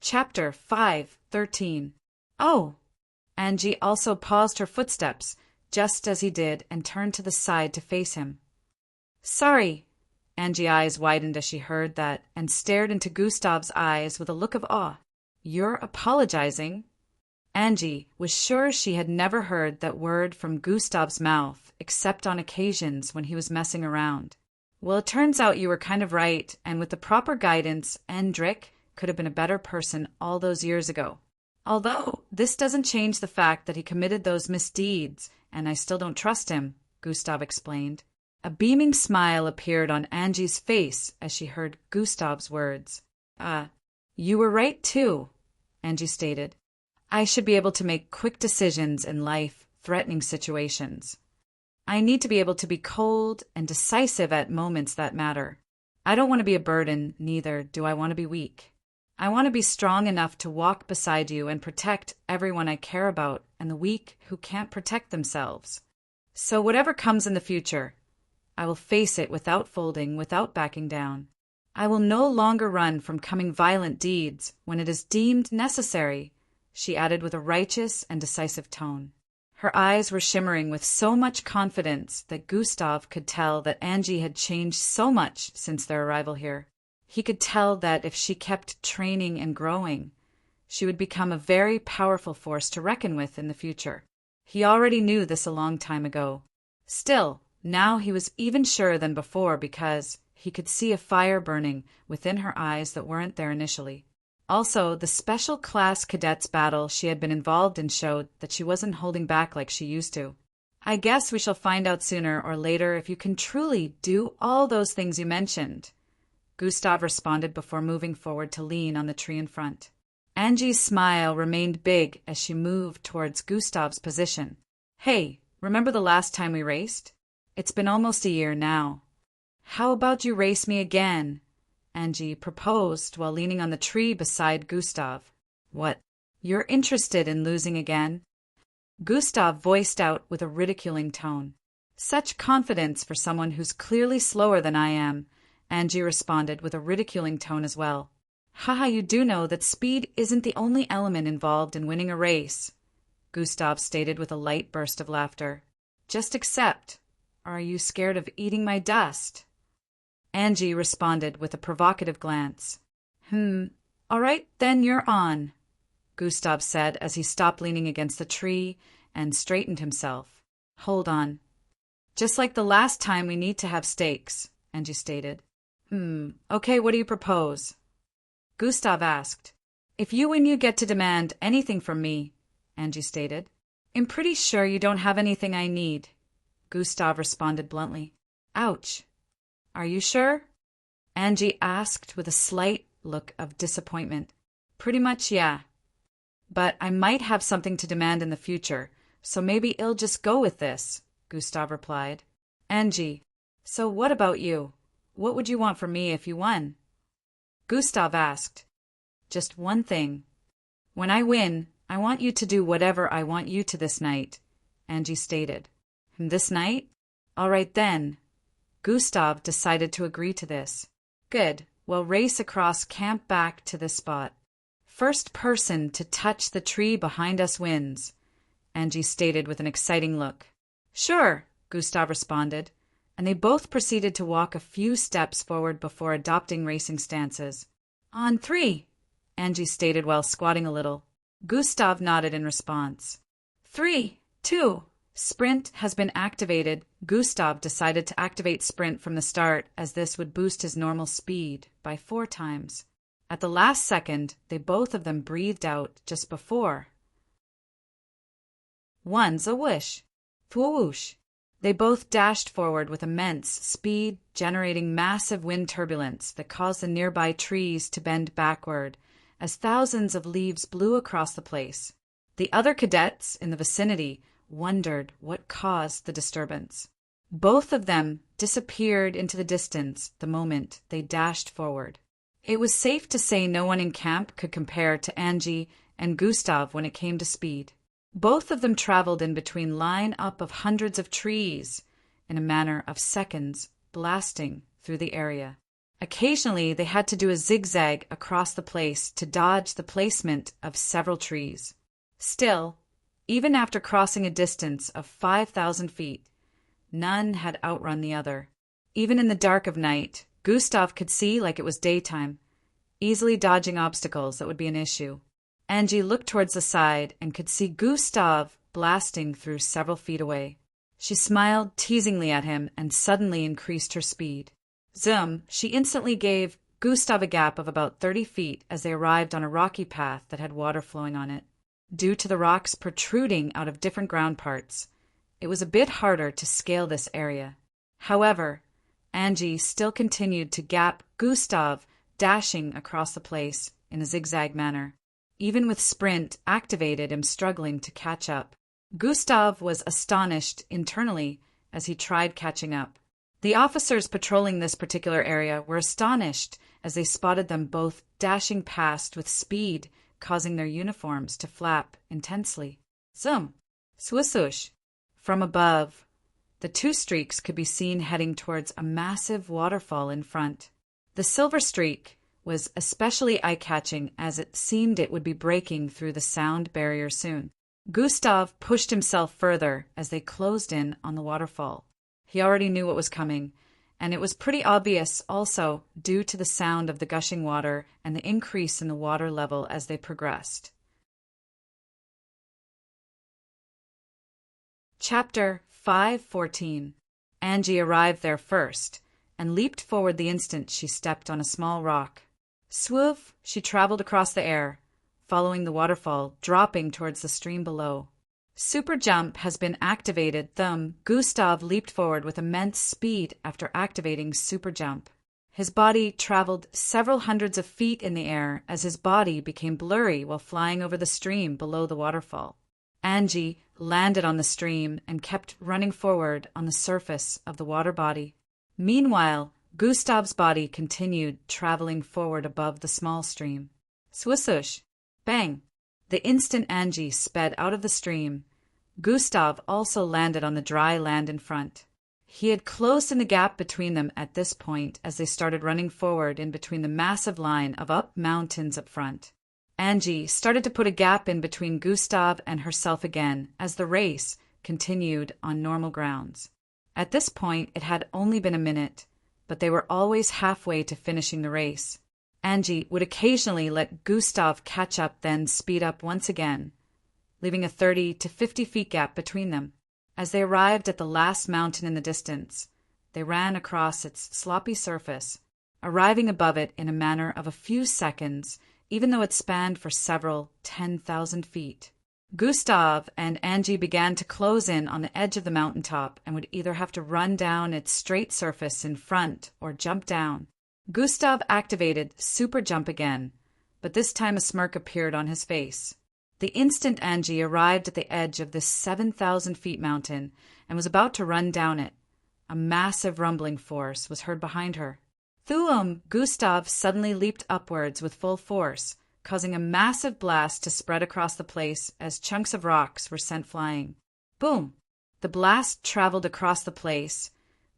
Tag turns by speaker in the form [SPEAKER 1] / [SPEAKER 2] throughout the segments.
[SPEAKER 1] Chapter 5:13. Oh! Angie also paused her footsteps, just as he did, and turned to the side to face him. Sorry. Angie's eyes widened as she heard that, and stared into Gustav's eyes with a look of awe. You're apologizing? Angie was sure she had never heard that word from Gustav's mouth, except on occasions when he was messing around. Well, it turns out you were kind of right, and with the proper guidance, Endrick could have been a better person all those years ago. Although, this doesn't change the fact that he committed those misdeeds, and I still don't trust him, Gustav explained. A beaming smile appeared on Angie's face as she heard Gustav's words. You were right too, Angie stated. I should be able to make quick decisions in life-threatening situations. I need to be able to be cold and decisive at moments that matter. I don't want to be a burden, neither do I want to be weak. I want to be strong enough to walk beside you and protect everyone I care about and the weak who can't protect themselves. So whatever comes in the future, I will face it without folding, without backing down. I will no longer run from coming violent deeds when it is deemed necessary, she added with a righteous and decisive tone. Her eyes were shimmering with so much confidence that Gustav could tell that Angie had changed so much since their arrival here. He could tell that if she kept training and growing, she would become a very powerful force to reckon with in the future. He already knew this a long time ago. Still, now he was even surer than before because he could see a fire burning within her eyes that weren't there initially. Also, the special class cadets battle she had been involved in showed that she wasn't holding back like she used to. I guess we shall find out sooner or later if you can truly do all those things you mentioned, Gustav responded before moving forward to lean on the tree in front. Angie's smile remained big as she moved towards Gustav's position. Hey, remember the last time we raced? It's been almost a year now. How about you race me again? Angie proposed while leaning on the tree beside Gustav. What? You're interested in losing again? Gustav voiced out with a ridiculing tone. Such confidence for someone who's clearly slower than I am, Angie responded with a ridiculing tone as well. Haha, you do know that speed isn't the only element involved in winning a race, Gustav stated with a light burst of laughter. Just accept. Or are you scared of eating my dust? Angie responded with a provocative glance. All right, then you're on, Gustav said as he stopped leaning against the tree and straightened himself. Hold on. Just like the last time, we need to have stakes, Angie stated. Okay, what do you propose? Gustav asked. If you win, you get to demand anything from me, Angie stated. I'm pretty sure you don't have anything I need, Gustav responded bluntly. Ouch. Are you sure? Angie asked with a slight look of disappointment. Pretty much, yeah. But I might have something to demand in the future, so maybe I'll just go with this, Gustav replied. Angie, so what about you? What would you want from me if you won? Gustav asked. Just one thing. When I win, I want you to do whatever I want you to this night, Angie stated. This night? All right then. Gustav decided to agree to this. Good. We'll race across camp back to this spot. First person to touch the tree behind us wins, Angie stated with an exciting look. Sure, Gustav responded, and they both proceeded to walk a few steps forward before adopting racing stances. On 3, Angie stated while squatting a little. Gustav nodded in response. 3, 2, Sprint has been activated. Gustav decided to activate Sprint from the start as this would boost his normal speed by 4 times. At the last second, they both of them breathed out just before. One's a whoosh. Thwoosh. They both dashed forward with immense speed, generating massive wind turbulence that caused the nearby trees to bend backward as thousands of leaves blew across the place. The other cadets in the vicinity wondered what caused the disturbance. Both of them disappeared into the distance the moment they dashed forward. It was safe to say no one in camp could compare to Angie and Gustav when it came to speed. Both of them traveled in between line-up of hundreds of trees in a matter of seconds, blasting through the area. Occasionally, they had to do a zigzag across the place to dodge the placement of several trees. Still, even after crossing a distance of 5,000 feet, none had outrun the other. Even in the dark of night, Gustav could see like it was daytime, easily dodging obstacles that would be an issue. Angie looked towards the side and could see Gustav blasting through several feet away. She smiled teasingly at him and suddenly increased her speed. Zoom! She instantly gave Gustav a gap of about 30 feet as they arrived on a rocky path that had water flowing on it. Due to the rocks protruding out of different ground parts, it was a bit harder to scale this area. However, Angie still continued to gap Gustav, dashing across the place in a zigzag manner. Even with sprint activated and struggling to catch up, Gustav was astonished internally as he tried catching up. The officers patrolling this particular area were astonished as they spotted them both dashing past with speed, causing their uniforms to flap intensely. Zoom! Swoosh! From above, the two streaks could be seen heading towards a massive waterfall in front. The silver streak was especially eye-catching as it seemed it would be breaking through the sound barrier soon. Gustav pushed himself further as they closed in on the waterfall. He already knew what was coming, and it was pretty obvious also due to the sound of the gushing water and the increase in the water level as they progressed. Chapter 5:14. Angie arrived there first and leaped forward the instant she stepped on a small rock. Swoof! She traveled across the air, following the waterfall, dropping towards the stream below. Super Jump has been activated. Gustav leaped forward with immense speed after activating Super Jump. His body traveled several hundreds of feet in the air as his body became blurry while flying over the stream below the waterfall. Angie landed on the stream and kept running forward on the surface of the water body. Meanwhile, Gustav's body continued traveling forward above the small stream. Swoosh! Bang! The instant Angie sped out of the stream, Gustav also landed on the dry land in front. He had closed in the gap between them at this point as they started running forward in between the massive line of up mountains up front. Angie started to put a gap in between Gustav and herself again as the race continued on normal grounds. At this point, it had only been a minute, but they were always halfway to finishing the race. Angie would occasionally let Gustav catch up, then speed up once again, leaving a 30 to 50 feet gap between them. As they arrived at the last mountain in the distance, they ran across its sloppy surface, arriving above it in a matter of a few seconds, even though it spanned for several 10,000 feet. Gustav and Angie began to close in on the edge of the mountaintop and would either have to run down its straight surface in front or jump down. Gustav activated Super Jump again, but this time a smirk appeared on his face. The instant Angie arrived at the edge of this 7,000 feet mountain and was about to run down it, a massive rumbling force was heard behind her. Thuum! Gustav suddenly leaped upwards with full force, causing a massive blast to spread across the place as chunks of rocks were sent flying. Boom! The blast traveled across the place,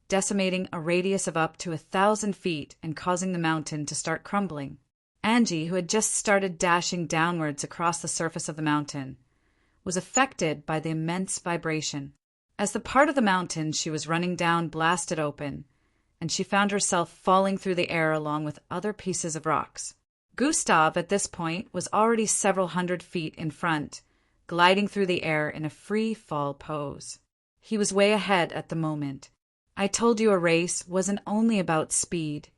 [SPEAKER 1] decimating a radius of up to 1,000 feet and causing the mountain to start crumbling. Angie, who had just started dashing downwards across the surface of the mountain, was affected by the immense vibration. As the part of the mountain she was running down blasted open, and she found herself falling through the air along with other pieces of rocks. Gustav, at this point, was already several hundred feet in front, gliding through the air in a free fall pose. He was way ahead at the moment. I told you a race wasn't only about speed,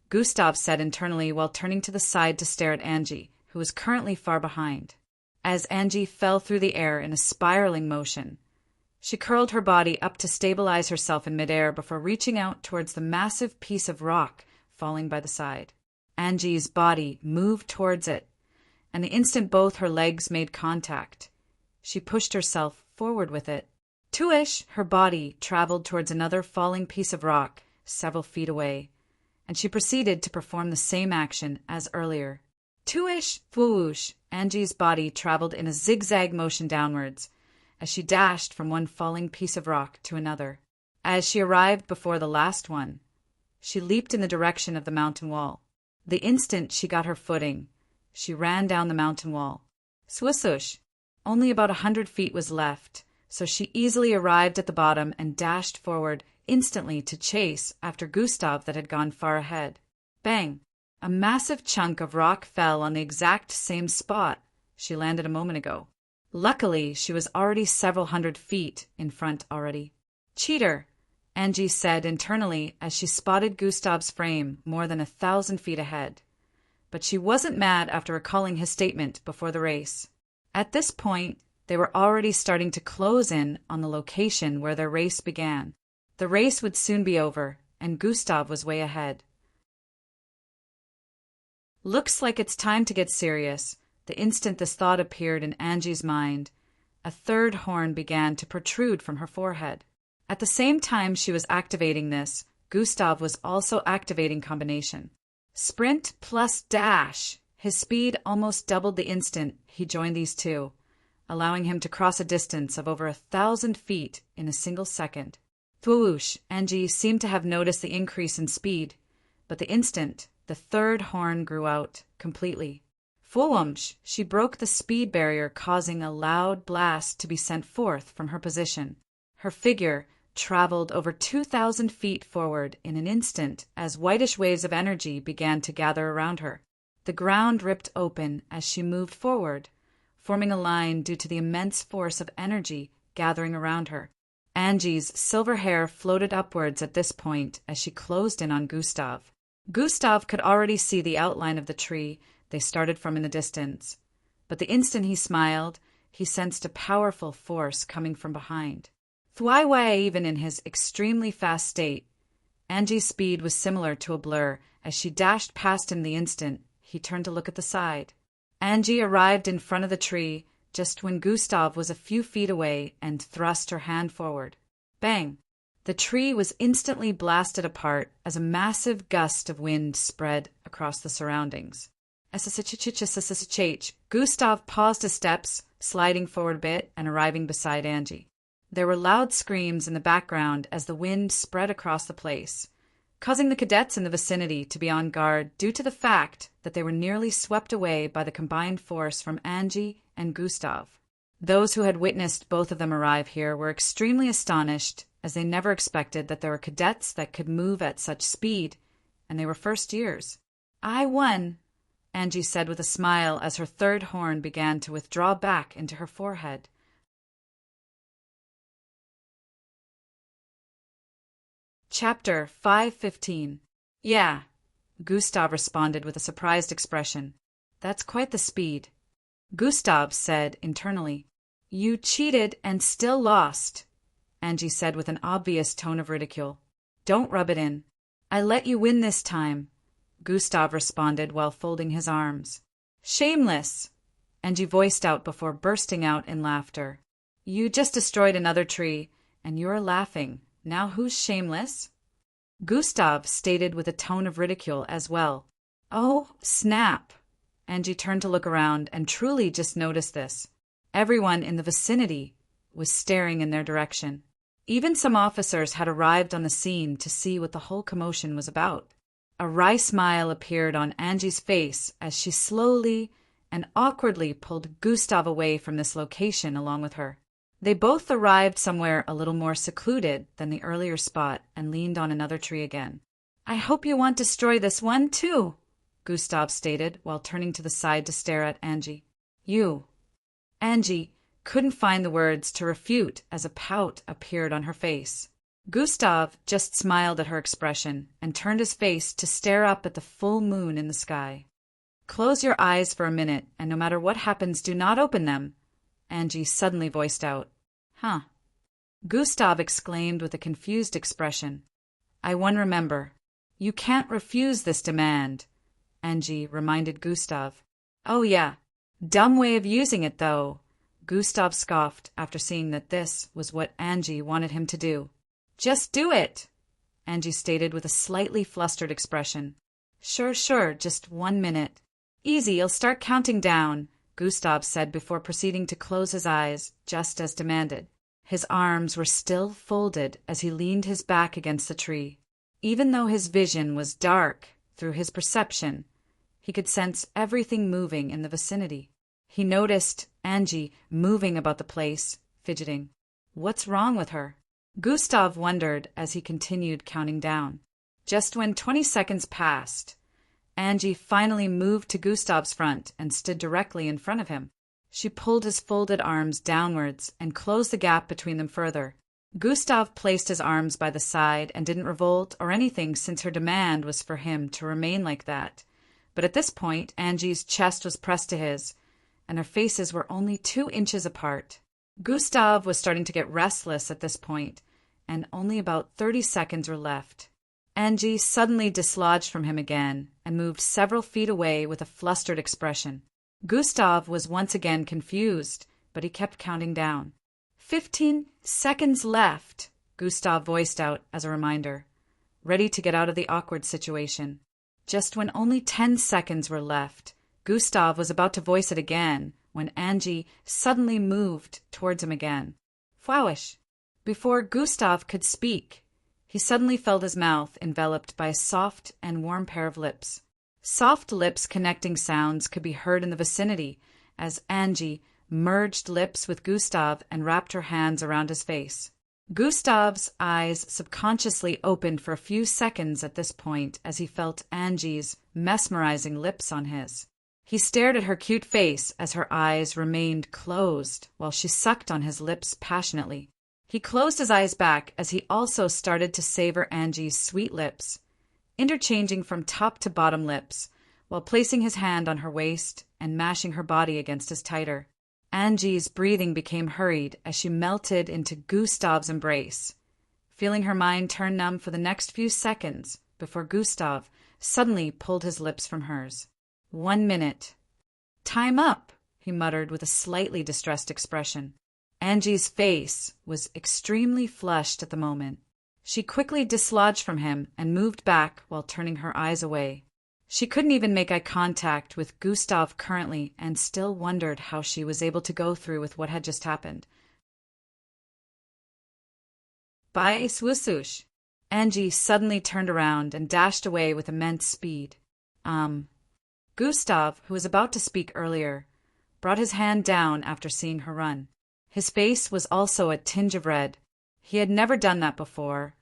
[SPEAKER 1] Gustav said internally while turning to the side to stare at Angie, who was currently far behind. As Angie fell through the air in a spiraling motion, she curled her body up to stabilize herself in midair before reaching out towards the massive piece of rock falling by the side. Angie's body moved towards it, and the instant both her legs made contact, she pushed herself forward with it. Two-ish, her body traveled towards another falling piece of rock several feet away, and she proceeded to perform the same action as earlier. Two-ish, whoosh, Angie's body traveled in a zigzag motion downwards as she dashed from one falling piece of rock to another. As she arrived before the last one, She leaped in the direction of the mountain wall. The instant she got her footing, she ran down the mountain wall. Swoosh! Only about 100 feet was left, so she easily arrived at the bottom and dashed forward instantly to chase after Gustav that had gone far ahead. Bang! A massive chunk of rock fell on the exact same spot she landed a moment ago. Luckily, she was already several hundred feet in front already. Cheater! Angie said internally as she spotted Gustav's frame more than 1,000 feet ahead. But she wasn't mad after recalling his statement before the race. At this point, they were already starting to close in on the location where their race began. The race would soon be over, and Gustav was way ahead. Looks like it's time to get serious. The instant this thought appeared in Angie's mind, a third horn began to protrude from her forehead. At the same time she was activating this, Gustav was also activating combination. Sprint plus dash. His speed almost doubled the instant he joined these two, allowing him to cross a distance of over 1,000 feet in a single second. Thwoosh! Angie seemed to have noticed the increase in speed, but the instant the third horn grew out completely. Fwomsh! She broke the speed barrier, causing a loud blast to be sent forth from her position. Her figure traveled over 2,000 feet forward in an instant as whitish waves of energy began to gather around her. The ground ripped open as she moved forward, forming a line due to the immense force of energy gathering around her. Angie's silver hair floated upwards at this point as she closed in on Gustav. Gustav could already see the outline of the tree they started from in the distance, but the instant he smiled, he sensed a powerful force coming from behind. Thwaiwai, even in his extremely fast state, Angie's speed was similar to a blur as she dashed past him the instant he turned to look at the side. Angie arrived in front of the tree just when Gustav was a few feet away and thrust her hand forward. Bang! The tree was instantly blasted apart as a massive gust of wind spread across the surroundings. Gustav paused his steps, sliding forward a bit and arriving beside Angie. There were loud screams in the background as the wind spread across the place, causing the cadets in the vicinity to be on guard due to the fact that they were nearly swept away by the combined force from Angie and Gustav. Those who had witnessed both of them arrive here were extremely astonished, as they never expected that there were cadets that could move at such speed, and they were first years. "I won," Angie said with a smile as her third horn began to withdraw back into her forehead. Chapter 5:15. Yeah, Gustav responded with a surprised expression. That's quite the speed. Gustav said internally. You cheated and still lost, Angie said with an obvious tone of ridicule. Don't rub it in. I let you win this time, Gustav responded while folding his arms. Shameless, Angie voiced out before bursting out in laughter. You just destroyed another tree, and you're laughing. Now who's shameless? Gustav stated with a tone of ridicule as well. Oh, snap! Angie turned to look around and truly just noticed this. Everyone in the vicinity was staring in their direction. Even some officers had arrived on the scene to see what the whole commotion was about. A wry smile appeared on Angie's face as she slowly and awkwardly pulled Gustav away from this location along with her. They both arrived somewhere a little more secluded than the earlier spot and leaned on another tree again. I hope you won't destroy this one, too, Gustav stated while turning to the side to stare at Angie. You. Angie couldn't find the words to refute as a pout appeared on her face. Gustav just smiled at her expression and turned his face to stare up at the full moon in the sky. Close your eyes for a minute, and no matter what happens, do not open them, Angie suddenly voiced out. Huh. Gustav exclaimed with a confused expression. I won't remember. You can't refuse this demand, Angie reminded Gustav. Oh yeah. Dumb way of using it, though, Gustav scoffed after seeing that this was what Angie wanted him to do. Just do it, Angie stated with a slightly flustered expression. Sure, just 1 minute. Easy, you'll start counting down, Gustav said before proceeding to close his eyes, just as demanded. His arms were still folded as he leaned his back against the tree. Even though his vision was dark, through his perception, he could sense everything moving in the vicinity. He noticed Angie moving about the place, fidgeting. What's wrong with her? Gustav wondered as he continued counting down. Just when 20 seconds passed, Angie finally moved to Gustav's front and stood directly in front of him. She pulled his folded arms downwards and closed the gap between them further. Gustav placed his arms by the side and didn't revolt or anything, since her demand was for him to remain like that. But at this point, Angie's chest was pressed to his, and their faces were only 2 inches apart. Gustav was starting to get restless at this point, and only about 30 seconds were left. Angie suddenly dislodged from him again and moved several feet away with a flustered expression. Gustav was once again confused, but he kept counting down. 15 seconds left, Gustav voiced out as a reminder, ready to get out of the awkward situation. Just when only 10 seconds were left, Gustav was about to voice it again when Angie suddenly moved towards him again. Flowish. Before Gustav could speak, he suddenly felt his mouth enveloped by a soft and warm pair of lips. Soft lips connecting sounds could be heard in the vicinity as Angie merged lips with Gustav and wrapped her hands around his face. Gustav's eyes subconsciously opened for a few seconds at this point as he felt Angie's mesmerizing lips on his. He stared at her cute face as her eyes remained closed while she sucked on his lips passionately. He closed his eyes back as he also started to savor Angie's sweet lips, interchanging from top to bottom lips, while placing his hand on her waist and mashing her body against his tighter. Angie's breathing became hurried as she melted into Gustav's embrace, feeling her mind turn numb for the next few seconds before Gustav suddenly pulled his lips from hers. 1 minute. Time up, he muttered with a slightly distressed expression. Angie's face was extremely flushed at the moment. She quickly dislodged from him and moved back while turning her eyes away. She couldn't even make eye contact with Gustav currently and still wondered how she was able to go through with what had just happened. Bye, swoosh. Angie suddenly turned around and dashed away with immense speed. Gustav, who was about to speak earlier, brought his hand down after seeing her run. His face was also a tinge of red. He had never done that before,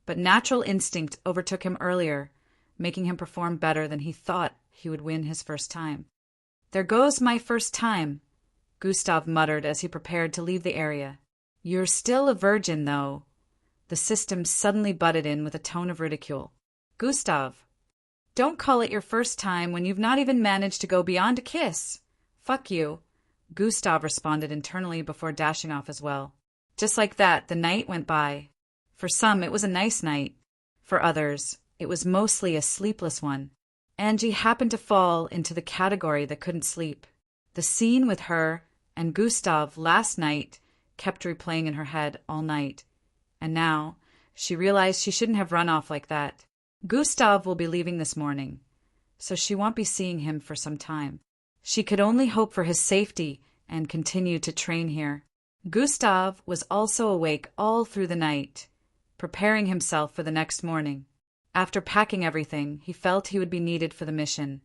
[SPEAKER 1] but natural instinct overtook him earlier, making him perform better than he thought he would win his first time. There goes my first time, Gustav muttered as he prepared to leave the area. You're still a virgin, though. The system suddenly butted in with a tone of ridicule. Gustav, don't call it your first time when you've not even managed to go beyond a kiss. Fuck you, Gustav responded internally before dashing off as well. Just like that, the night went by. For some, it was a nice night. For others, it was mostly a sleepless one. Angie happened to fall into the category that couldn't sleep. The scene with her and Gustav last night kept replaying in her head all night. And now, she realized she shouldn't have run off like that. Gustav will be leaving this morning, so she won't be seeing him for some time. She could only hope for his safety and continue to train here. Gustav was also awake all through the night, preparing himself for the next morning. After packing everything, he felt he would be needed for the mission.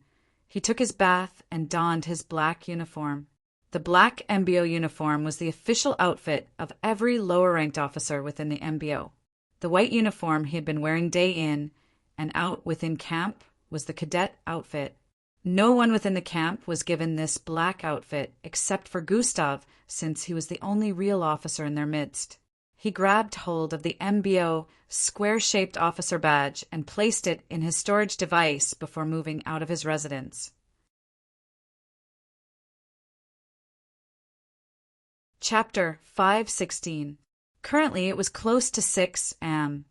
[SPEAKER 1] He took his bath and donned his black uniform. The black MBO uniform was the official outfit of every lower-ranked officer within the MBO. The white uniform he had been wearing day in and out within camp was the cadet outfit. No one within the camp was given this black outfit except for Gustav, since he was the only real officer in their midst. He grabbed hold of the MBO square-shaped officer badge and placed it in his storage device before moving out of his residence. Chapter 516. Currently it was close to 6 a.m.,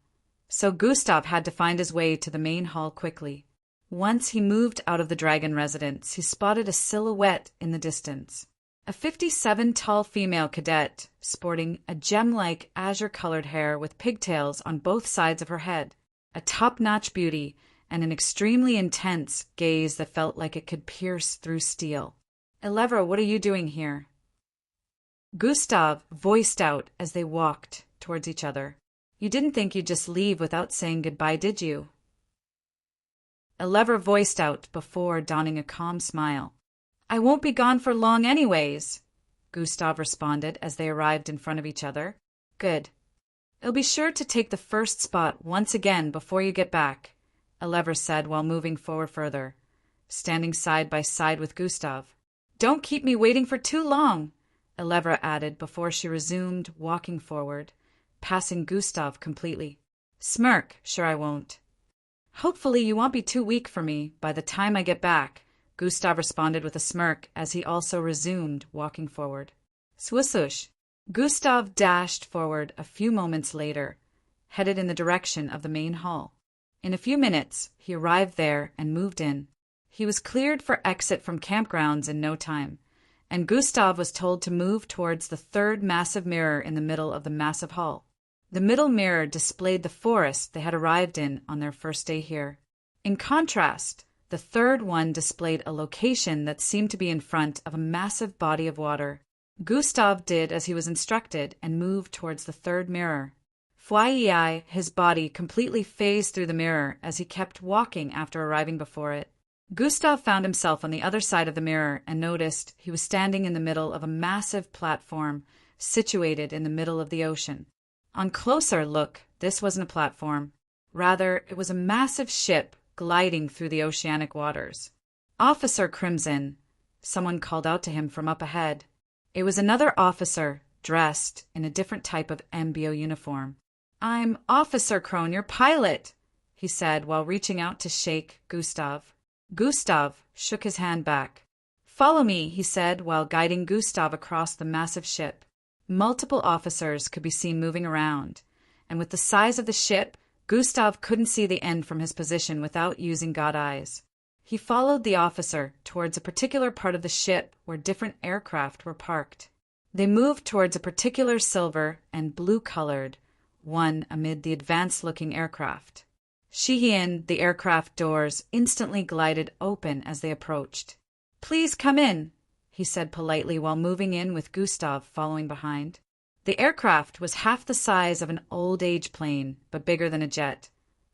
[SPEAKER 1] so Gustav had to find his way to the main hall quickly. Once he moved out of the dragon residence, he spotted a silhouette in the distance. A 57-tall female cadet, sporting a gem-like azure-colored hair with pigtails on both sides of her head, a top-notch beauty, and an extremely intense gaze that felt like it could pierce through steel. Elevra, what are you doing here? Gustav voiced out as they walked towards each other. You didn't think you'd just leave without saying goodbye, did you? Elever voiced out before donning a calm smile. I won't be gone for long anyways, Gustav responded as they arrived in front of each other. Good. I'll be sure to take the first spot once again before you get back, Elever said while moving forward further, standing side by side with Gustav. Don't keep me waiting for too long, Elever added before she resumed walking forward, passing Gustav completely. Smirk, sure I won't. Hopefully you won't be too weak for me by the time I get back, Gustav responded with a smirk as he also resumed walking forward. Swoosh! Gustav dashed forward a few moments later, headed in the direction of the main hall. In a few minutes, he arrived there and moved in. He was cleared for exit from campgrounds in no time, and Gustav was told to move towards the third massive mirror in the middle of the massive hall. The middle mirror displayed the forest they had arrived in on their first day here. In contrast, the third one displayed a location that seemed to be in front of a massive body of water. Gustav did as he was instructed and moved towards the third mirror. Fyi, his body completely phased through the mirror as he kept walking after arriving before it. Gustav found himself on the other side of the mirror and noticed he was standing in the middle of a massive platform situated in the middle of the ocean. On closer look, this wasn't a platform. Rather, it was a massive ship gliding through the oceanic waters. Officer Crimson, someone called out to him from up ahead. It was another officer, dressed in a different type of MBO uniform. I'm Officer Crone, your pilot, he said while reaching out to shake Gustav. Gustav shook his hand back. Follow me, he said while guiding Gustav across the massive ship. Multiple officers could be seen moving around, and with the size of the ship, Gustav couldn't see the end from his position without using God eyes. He followed the officer towards a particular part of the ship where different aircraft were parked. They moved towards a particular silver and blue-colored one amid the advanced-looking aircraft. Shihin, the aircraft doors, instantly glided open as they approached. Please come in, he said politely while moving in with Gustav following behind. The aircraft was half the size of an old-age plane, but bigger than a jet.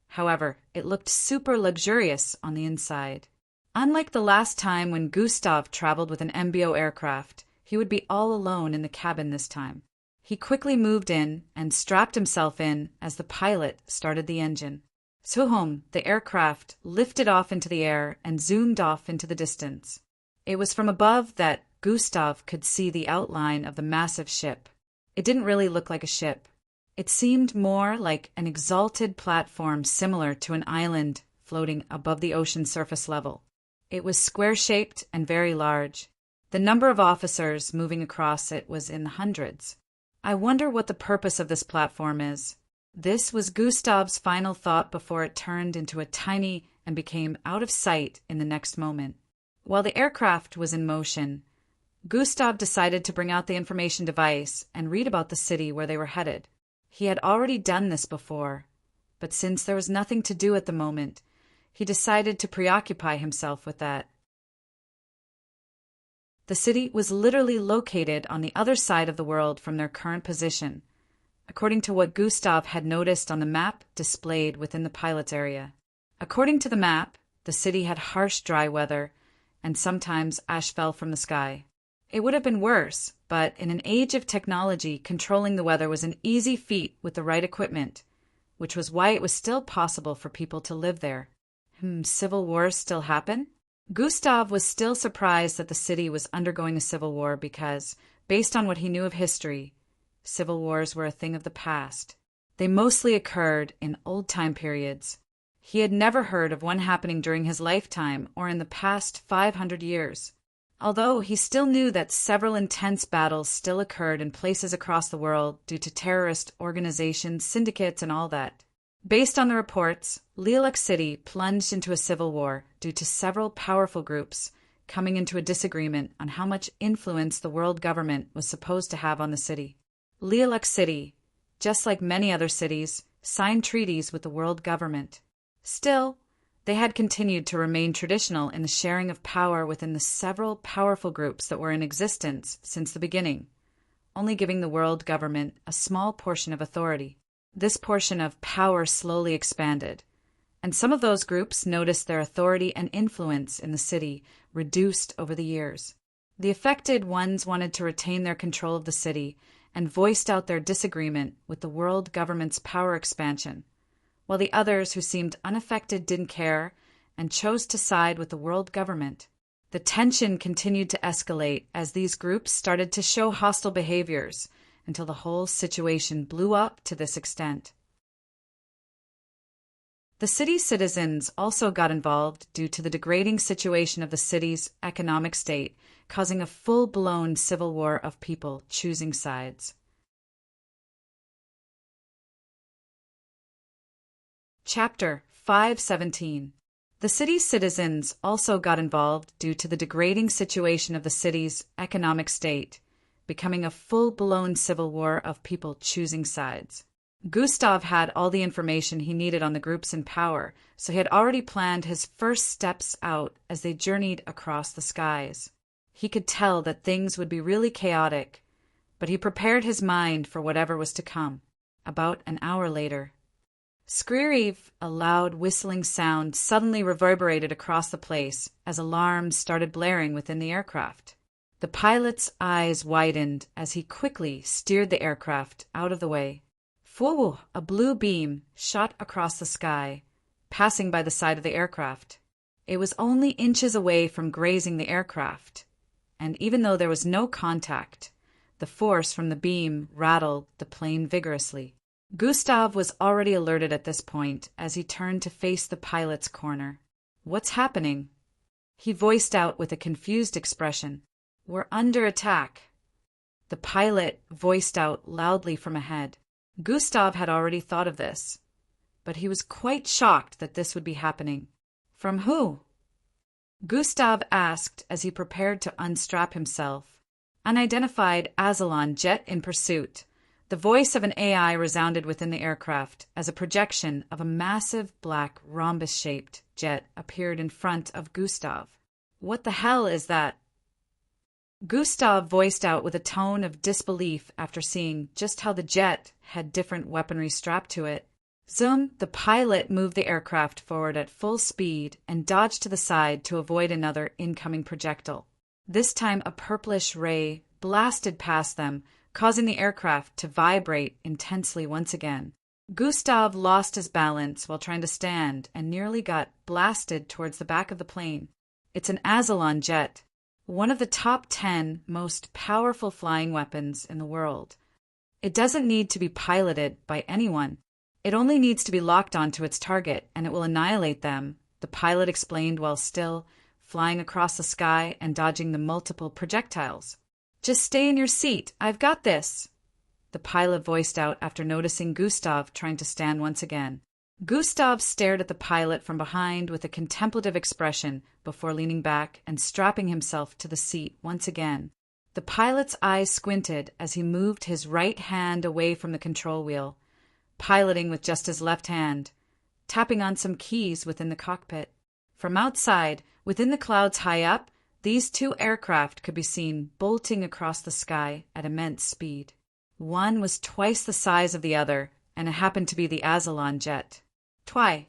[SPEAKER 1] However, it looked super luxurious on the inside. Unlike the last time when Gustav traveled with an MBO aircraft, he would be all alone in the cabin this time. He quickly moved in and strapped himself in as the pilot started the engine. Suhom, the aircraft, lifted off into the air and zoomed off into the distance. It was from above that Gustav could see the outline of the massive ship. It didn't really look like a ship. It seemed more like an exalted platform similar to an island floating above the ocean surface level. It was square-shaped and very large. The number of officers moving across it was in the hundreds. I wonder what the purpose of this platform is. This was Gustav's final thought before it turned into a tiny and became out of sight in the next moment. While the aircraft was in motion, Gustav decided to bring out the information device and read about the city where they were headed. He had already done this before, but since there was nothing to do at the moment, he decided to preoccupy himself with that. The city was literally located on the other side of the world from their current position, according to what Gustav had noticed on the map displayed within the pilot's area. According to the map, the city had harsh dry weather, and sometimes ash fell from the sky. It would have been worse, but in an age of technology, controlling the weather was an easy feat with the right equipment, which was why it was still possible for people to live there. Civil wars still happen? Gustav was still surprised that the city was undergoing a civil war because, based on what he knew of history, civil wars were a thing of the past. They mostly occurred in old-time periods. He had never heard of one happening during his lifetime or in the past 500 years. Although he still knew that several intense battles still occurred in places across the world due to terrorist organizations, syndicates, and all that. Based on the reports, Lilac City plunged into a civil war due to several powerful groups coming into a disagreement on how much influence the world government was supposed to have on the city. Lilac City, just like many other cities, signed treaties with the world government. Still, they had continued to remain traditional in the sharing of power within the several powerful groups that were in existence since the beginning, only giving the world government a small portion of authority. This portion of power slowly expanded, and some of those groups noticed their authority and influence in the city reduced over the years. The affected ones wanted to retain their control of the city and voiced out their disagreement with the world government's power expansion, while the others who seemed unaffected didn't care and chose to side with the world government. The tension continued to escalate as these groups started to show hostile behaviors until the whole situation blew up to this extent. The city's citizens also got involved due to the degrading situation of the city's economic state, causing a full-blown civil war of people choosing sides. Chapter 517. The city's citizens also got involved due to the degrading situation of the city's economic state, becoming a full-blown civil war of people choosing sides. Gustav had all the information he needed on the groups in power, so he had already planned his first steps out as they journeyed across the skies. He could tell that things would be really chaotic, but he prepared his mind for whatever was to come. About an hour later, Skrirev, a loud whistling sound, suddenly reverberated across the place as alarms started blaring within the aircraft. The pilot's eyes widened as he quickly steered the aircraft out of the way. Phew! A blue beam shot across the sky, passing by the side of the aircraft. It was only inches away from grazing the aircraft, and even though there was no contact, the force from the beam rattled the plane vigorously. Gustav was already alerted at this point as he turned to face the pilot's corner. "What's happening?" he voiced out with a confused expression. "We're under attack," the pilot voiced out loudly from ahead. Gustav had already thought of this, but he was quite shocked that this would be happening. "From who?" Gustav asked as he prepared to unstrap himself. "Unidentified Azalon jet in pursuit." The voice of an AI resounded within the aircraft as a projection of a massive black rhombus-shaped jet appeared in front of Gustav. "What the hell is that?" Gustav voiced out with a tone of disbelief after seeing just how the jet had different weaponry strapped to it. Zoom, the pilot moved the aircraft forward at full speed and dodged to the side to avoid another incoming projectile. This time a purplish ray blasted past them, causing the aircraft to vibrate intensely once again. Gustav lost his balance while trying to stand and nearly got blasted towards the back of the plane. It's an Azalon jet, one of the top 10 most powerful flying weapons in the world. It doesn't need to be piloted by anyone. It only needs to be locked onto its target, and it will annihilate them, the pilot explained while still flying across the sky and dodging the multiple projectiles. "Just stay in your seat. I've got this," the pilot voiced out after noticing Gustav trying to stand once again. Gustav stared at the pilot from behind with a contemplative expression before leaning back and strapping himself to the seat once again. The pilot's eyes squinted as he moved his right hand away from the control wheel, piloting with just his left hand, tapping on some keys within the cockpit. From outside, within the clouds high up, these two aircraft could be seen bolting across the sky at immense speed. One was twice the size of the other, and it happened to be the Azalon jet. Twi.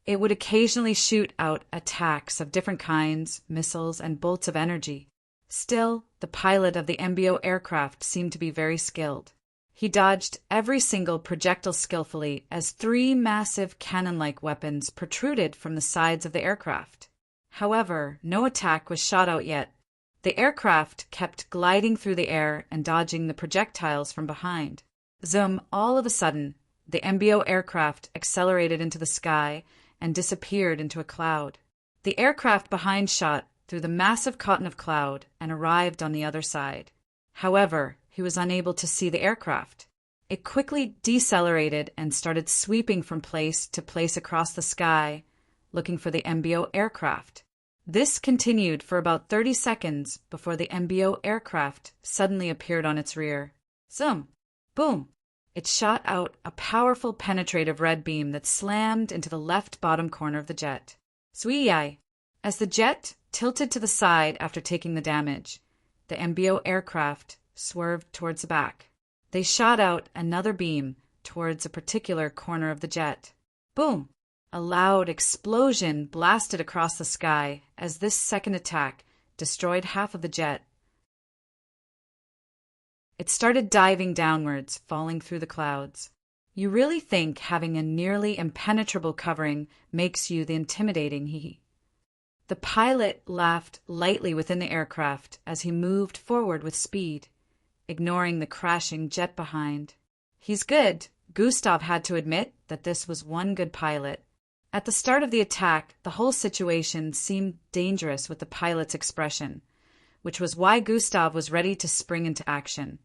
[SPEAKER 1] It would occasionally shoot out attacks of different kinds, missiles, and bolts of energy. Still, the pilot of the MBO aircraft seemed to be very skilled. He dodged every single projectile skillfully as 3 massive cannon-like weapons protruded from the sides of the aircraft. However, no attack was shot out yet. The aircraft kept gliding through the air and dodging the projectiles from behind. Zoom, all of a sudden, the MBO aircraft accelerated into the sky and disappeared into a cloud. The aircraft behind shot through the massive cotton of cloud and arrived on the other side. However, he was unable to see the aircraft. It quickly decelerated and started sweeping from place to place across the sky, looking for the MBO aircraft. This continued for about 30 seconds before the MBO aircraft suddenly appeared on its rear. Zoom! Boom! It shot out a powerful penetrative red beam that slammed into the left bottom corner of the jet. Sweeyai! As the jet tilted to the side after taking the damage, the MBO aircraft swerved towards the back. They shot out another beam towards a particular corner of the jet. Boom! A loud explosion blasted across the sky as this second attack destroyed half of the jet. It started diving downwards, falling through the clouds. You really think having a nearly impenetrable covering makes you the intimidating he. The pilot laughed lightly within the aircraft as he moved forward with speed, ignoring the crashing jet behind. He's good. Gustav had to admit that this was one good pilot. At the start of the attack, the whole situation seemed dangerous with the pilot's expression, which was why Gustav was ready to spring into action,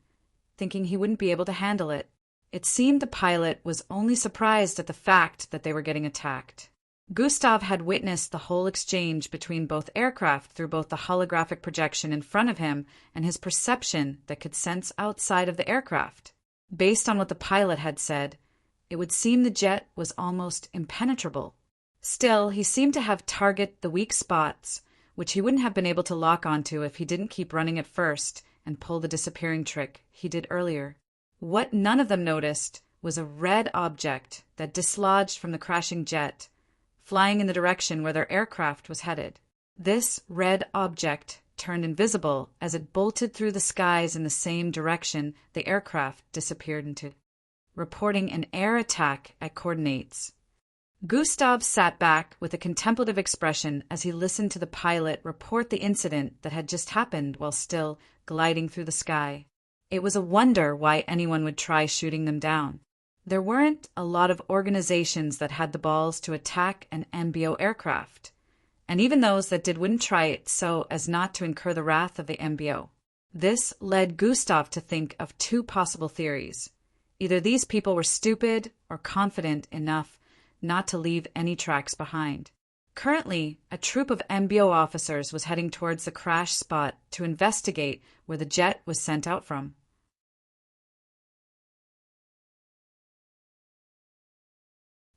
[SPEAKER 1] thinking he wouldn't be able to handle it. It seemed the pilot was only surprised at the fact that they were getting attacked. Gustav had witnessed the whole exchange between both aircraft through both the holographic projection in front of him and his perception that could sense outside of the aircraft. Based on what the pilot had said, it would seem the jet was almost impenetrable. Still, he seemed to have targeted the weak spots, which he wouldn't have been able to lock onto if he didn't keep running at first and pull the disappearing trick he did earlier. What none of them noticed was a red object that dislodged from the crashing jet, flying in the direction where their aircraft was headed. This red object turned invisible as it bolted through the skies in the same direction the aircraft disappeared into, reporting an air attack at coordinates. Gustav sat back with a contemplative expression as he listened to the pilot report the incident that had just happened while still gliding through the sky. It was a wonder why anyone would try shooting them down. There weren't a lot of organizations that had the balls to attack an MBO aircraft, and even those that did wouldn't try it so as not to incur the wrath of the MBO. This led Gustav to think of two possible theories. Either these people were stupid or confident enough not to leave any tracks behind. Currently, a troop of MBO officers was heading towards the crash spot to investigate where the jet was sent out from.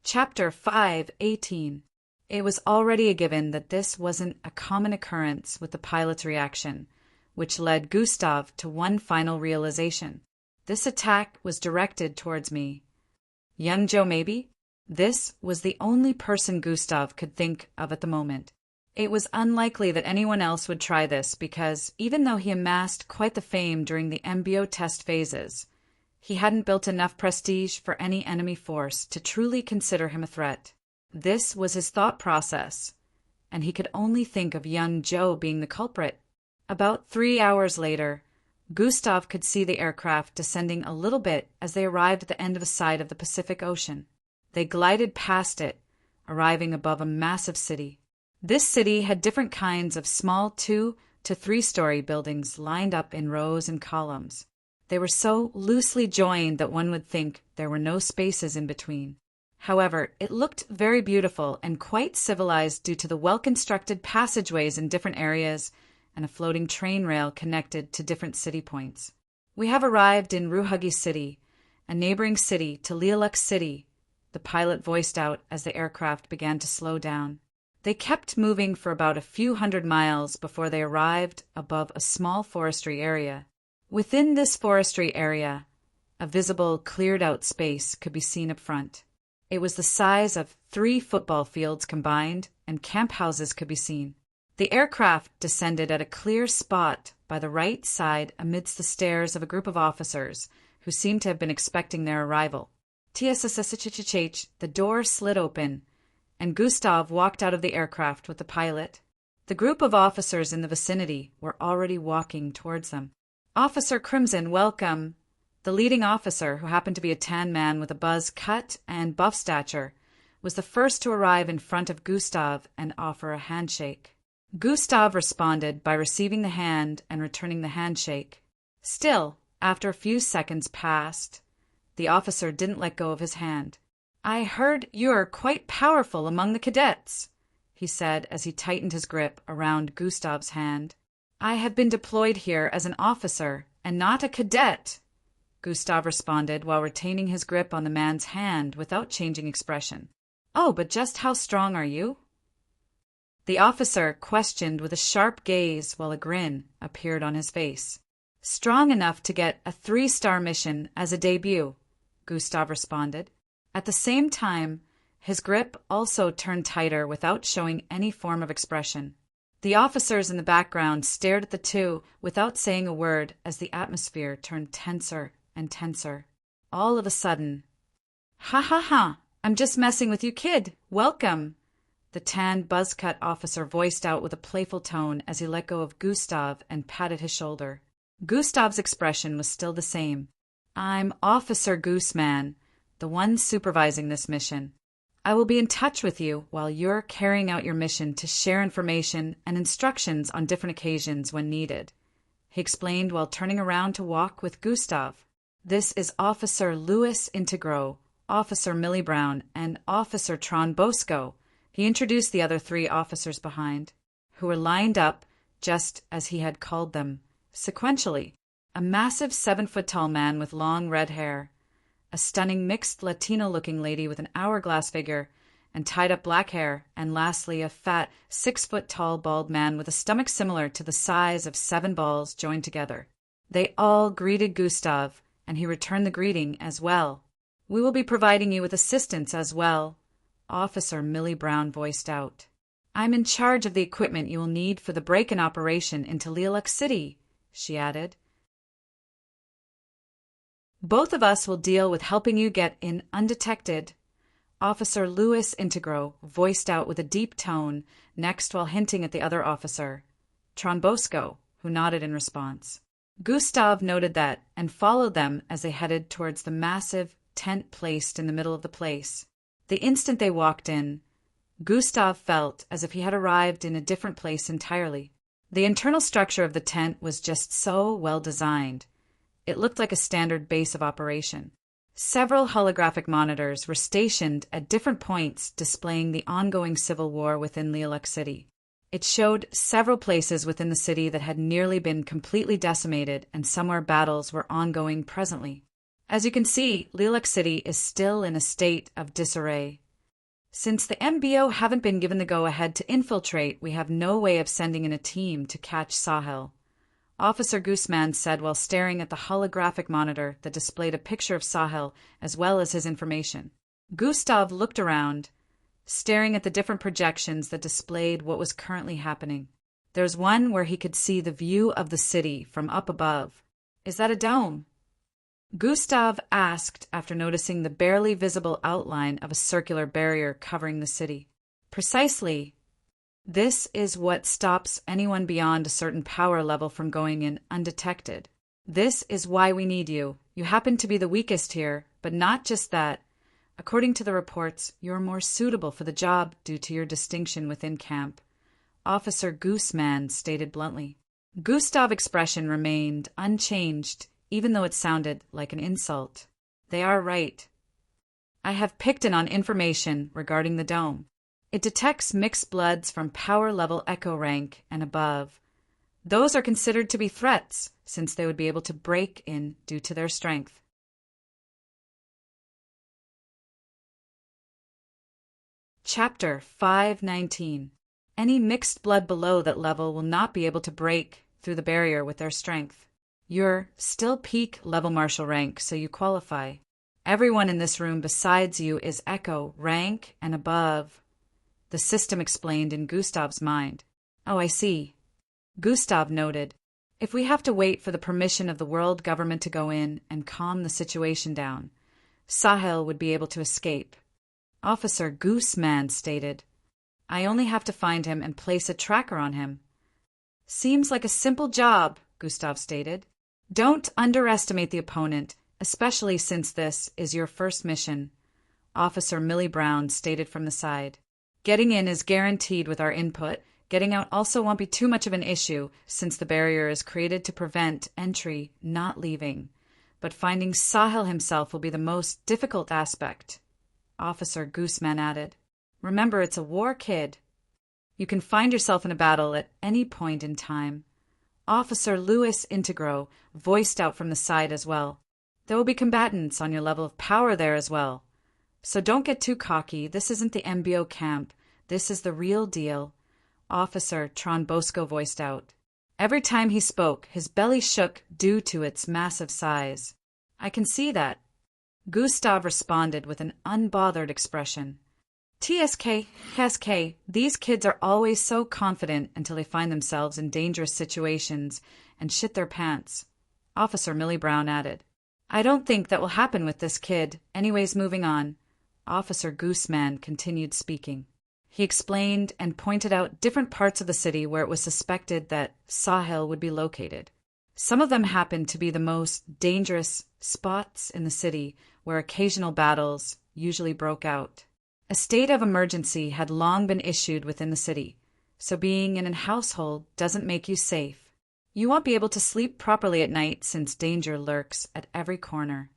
[SPEAKER 1] Chapter 5:18. It was already a given that this wasn't a common occurrence with the pilot's reaction, which led Gustav to one final realization. This attack was directed towards me. Young Joe, maybe? This was the only person Gustav could think of at the moment. It was unlikely that anyone else would try this because, even though he amassed quite the fame during the MBO test phases, he hadn't built enough prestige for any enemy force to truly consider him a threat. This was his thought process, and he could only think of young Joe being the culprit. About 3 hours later, Gustav could see the aircraft descending a little bit as they arrived at the end of a side of the Pacific Ocean. They glided past it, arriving above a massive city. This city had different kinds of small 2- to 3-story buildings lined up in rows and columns. They were so loosely joined that one would think there were no spaces in between. However, it looked very beautiful and quite civilized due to the well-constructed passageways in different areas and a floating train rail connected to different city points. We have arrived in Ruhagi City, a neighboring city to Lilac City, the pilot voiced out as the aircraft began to slow down. They kept moving for about a few hundred miles before they arrived above a small forestry area. Within this forestry area, a visible, cleared-out space could be seen up front. It was the size of 3 football fields combined, and camp houses could be seen. The aircraft descended at a clear spot by the right side amidst the stares of a group of officers who seemed to have been expecting their arrival. The door slid open, and Gustav walked out of the aircraft with the pilot. The group of officers in the vicinity were already walking towards them. Officer Crimson, welcome. The leading officer, who happened to be a tan man with a buzz cut and buff stature, was the first to arrive in front of Gustav and offer a handshake. Gustav responded by receiving the hand and returning the handshake. Still, after a few seconds passed, the officer didn't let go of his hand. I heard you're quite powerful among the cadets, he said as he tightened his grip around Gustav's hand. I have been deployed here as an officer and not a cadet, Gustav responded while retaining his grip on the man's hand without changing expression. Oh, but just how strong are you? The officer questioned with a sharp gaze while a grin appeared on his face. Strong enough to get a 3-star mission as a debut, Gustav responded. At the same time, his grip also turned tighter without showing any form of expression. The officers in the background stared at the two without saying a word as the atmosphere turned tenser and tenser. All of a sudden, "Ha ha ha! I'm just messing with you, kid. Welcome!" the tan buzz-cut officer voiced out with a playful tone as he let go of Gustav and patted his shoulder. Gustav's expression was still the same. "I'm Officer Gooseman, the one supervising this mission. I will be in touch with you while you're carrying out your mission to share information and instructions on different occasions when needed," he explained while turning around to walk with Gustav. "This is Officer Louis Integro, Officer Millie Brown, and Officer Tron Bosco," he introduced the other 3 officers behind, who were lined up just as he had called them, sequentially. A massive 7-foot-tall man with long red hair, a stunning mixed Latino-looking lady with an hourglass figure and tied-up black hair, and lastly a fat 6-foot-tall bald man with a stomach similar to the size of 7 balls joined together. They all greeted Gustav, and he returned the greeting as well. "We will be providing you with assistance as well," Officer Millie Brown voiced out. "I'm in charge of the equipment you will need for the break-in operation into Lilac City," she added. "Both of us will deal with helping you get in undetected," Officer Louis Integro voiced out with a deep tone, next while hinting at the other officer, Tron Bosco, who nodded in response. Gustav noted that and followed them as they headed towards the massive tent placed in the middle of the place. The instant they walked in, Gustav felt as if he had arrived in a different place entirely. The internal structure of the tent was just so well designed. It looked like a standard base of operation. Several holographic monitors were stationed at different points displaying the ongoing civil war within Lilac City. It showed several places within the city that had nearly been completely decimated and somewhere battles were ongoing presently. As you can see, Lilac City is still in a state of disarray. Since the MBO haven't been given the go-ahead to infiltrate, we have no way of sending in a team to catch Sahel, Officer Gooseman said while staring at the holographic monitor that displayed a picture of Sahel as well as his information. Gustav looked around, staring at the different projections that displayed what was currently happening. There's one where he could see the view of the city from up above. "Is that a dome?" Gustav asked after noticing the barely visible outline of a circular barrier covering the city. "Precisely. This is what stops anyone beyond a certain power level from going in undetected. This is why we need you. You happen to be the weakest here, but not just that. According to the reports, you're more suitable for the job due to your distinction within camp," Officer Gooseman stated bluntly. Gustav's expression remained unchanged, even though it sounded like an insult. "They are right. I have picked in on information regarding the dome. It detects mixed bloods from power level Echo rank and above. Those are considered to be threats, since they would be able to break in due to their strength." Chapter 519. Any mixed blood below that level will not be able to break through the barrier with their strength. You're still peak level marshal rank, so you qualify. Everyone in this room besides you is Echo rank and above, the system explained in Gustav's mind. "Oh, I see," Gustav noted. "If we have to wait for the permission of the world government to go in and calm the situation down, Sahel would be able to escape," Officer Gooseman stated. "I only have to find him and place a tracker on him." "Seems like a simple job," Gustav stated. "Don't underestimate the opponent, especially since this is your first mission," Officer Millie Brown stated from the side. "Getting in is guaranteed with our input. Getting out also won't be too much of an issue, since the barrier is created to prevent entry, not leaving. But finding Sahel himself will be the most difficult aspect," Officer Gooseman added. "Remember, it's a war, kid. You can find yourself in a battle at any point in time," Officer Louis Integro voiced out from the side as well. "There will be combatants on your level of power there as well. So don't get too cocky. This isn't the MBO camp. This is the real deal," Officer Tron Bosco voiced out. Every time he spoke, his belly shook due to its massive size. "I can see that," Gustav responded with an unbothered expression. TSK, these kids are always so confident until they find themselves in dangerous situations and shit their pants. Officer Millie Brown added. I don't think that will happen with this kid. Anyways, moving on. Officer Gooseman continued speaking. He explained and pointed out different parts of the city where it was suspected that Sahil would be located. Some of them happened to be the most dangerous spots in the city where occasional battles usually broke out. A state of emergency had long been issued within the city, so being in a household doesn't make you safe. You won't be able to sleep properly at night since danger lurks at every corner.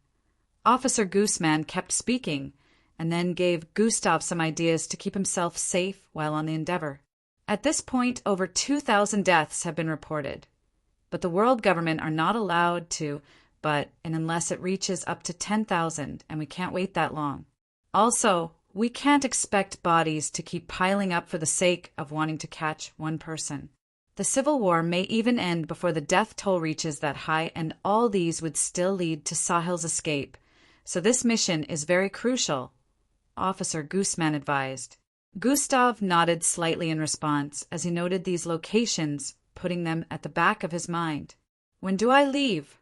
[SPEAKER 1] Officer Gooseman kept speaking, and then gave Gustav some ideas to keep himself safe while on the endeavor. At this point, over 2,000 deaths have been reported. But the world government are not allowed to, and unless it reaches up to 10,000, and we can't wait that long. Also, we can't expect bodies to keep piling up for the sake of wanting to catch one person. The civil war may even end before the death toll reaches that high, and all these would still lead to Sahil's escape. So this mission is very crucial, Officer Gooseman advised. Gustav nodded slightly in response as he noted these locations, putting them at the back of his mind. When do I leave?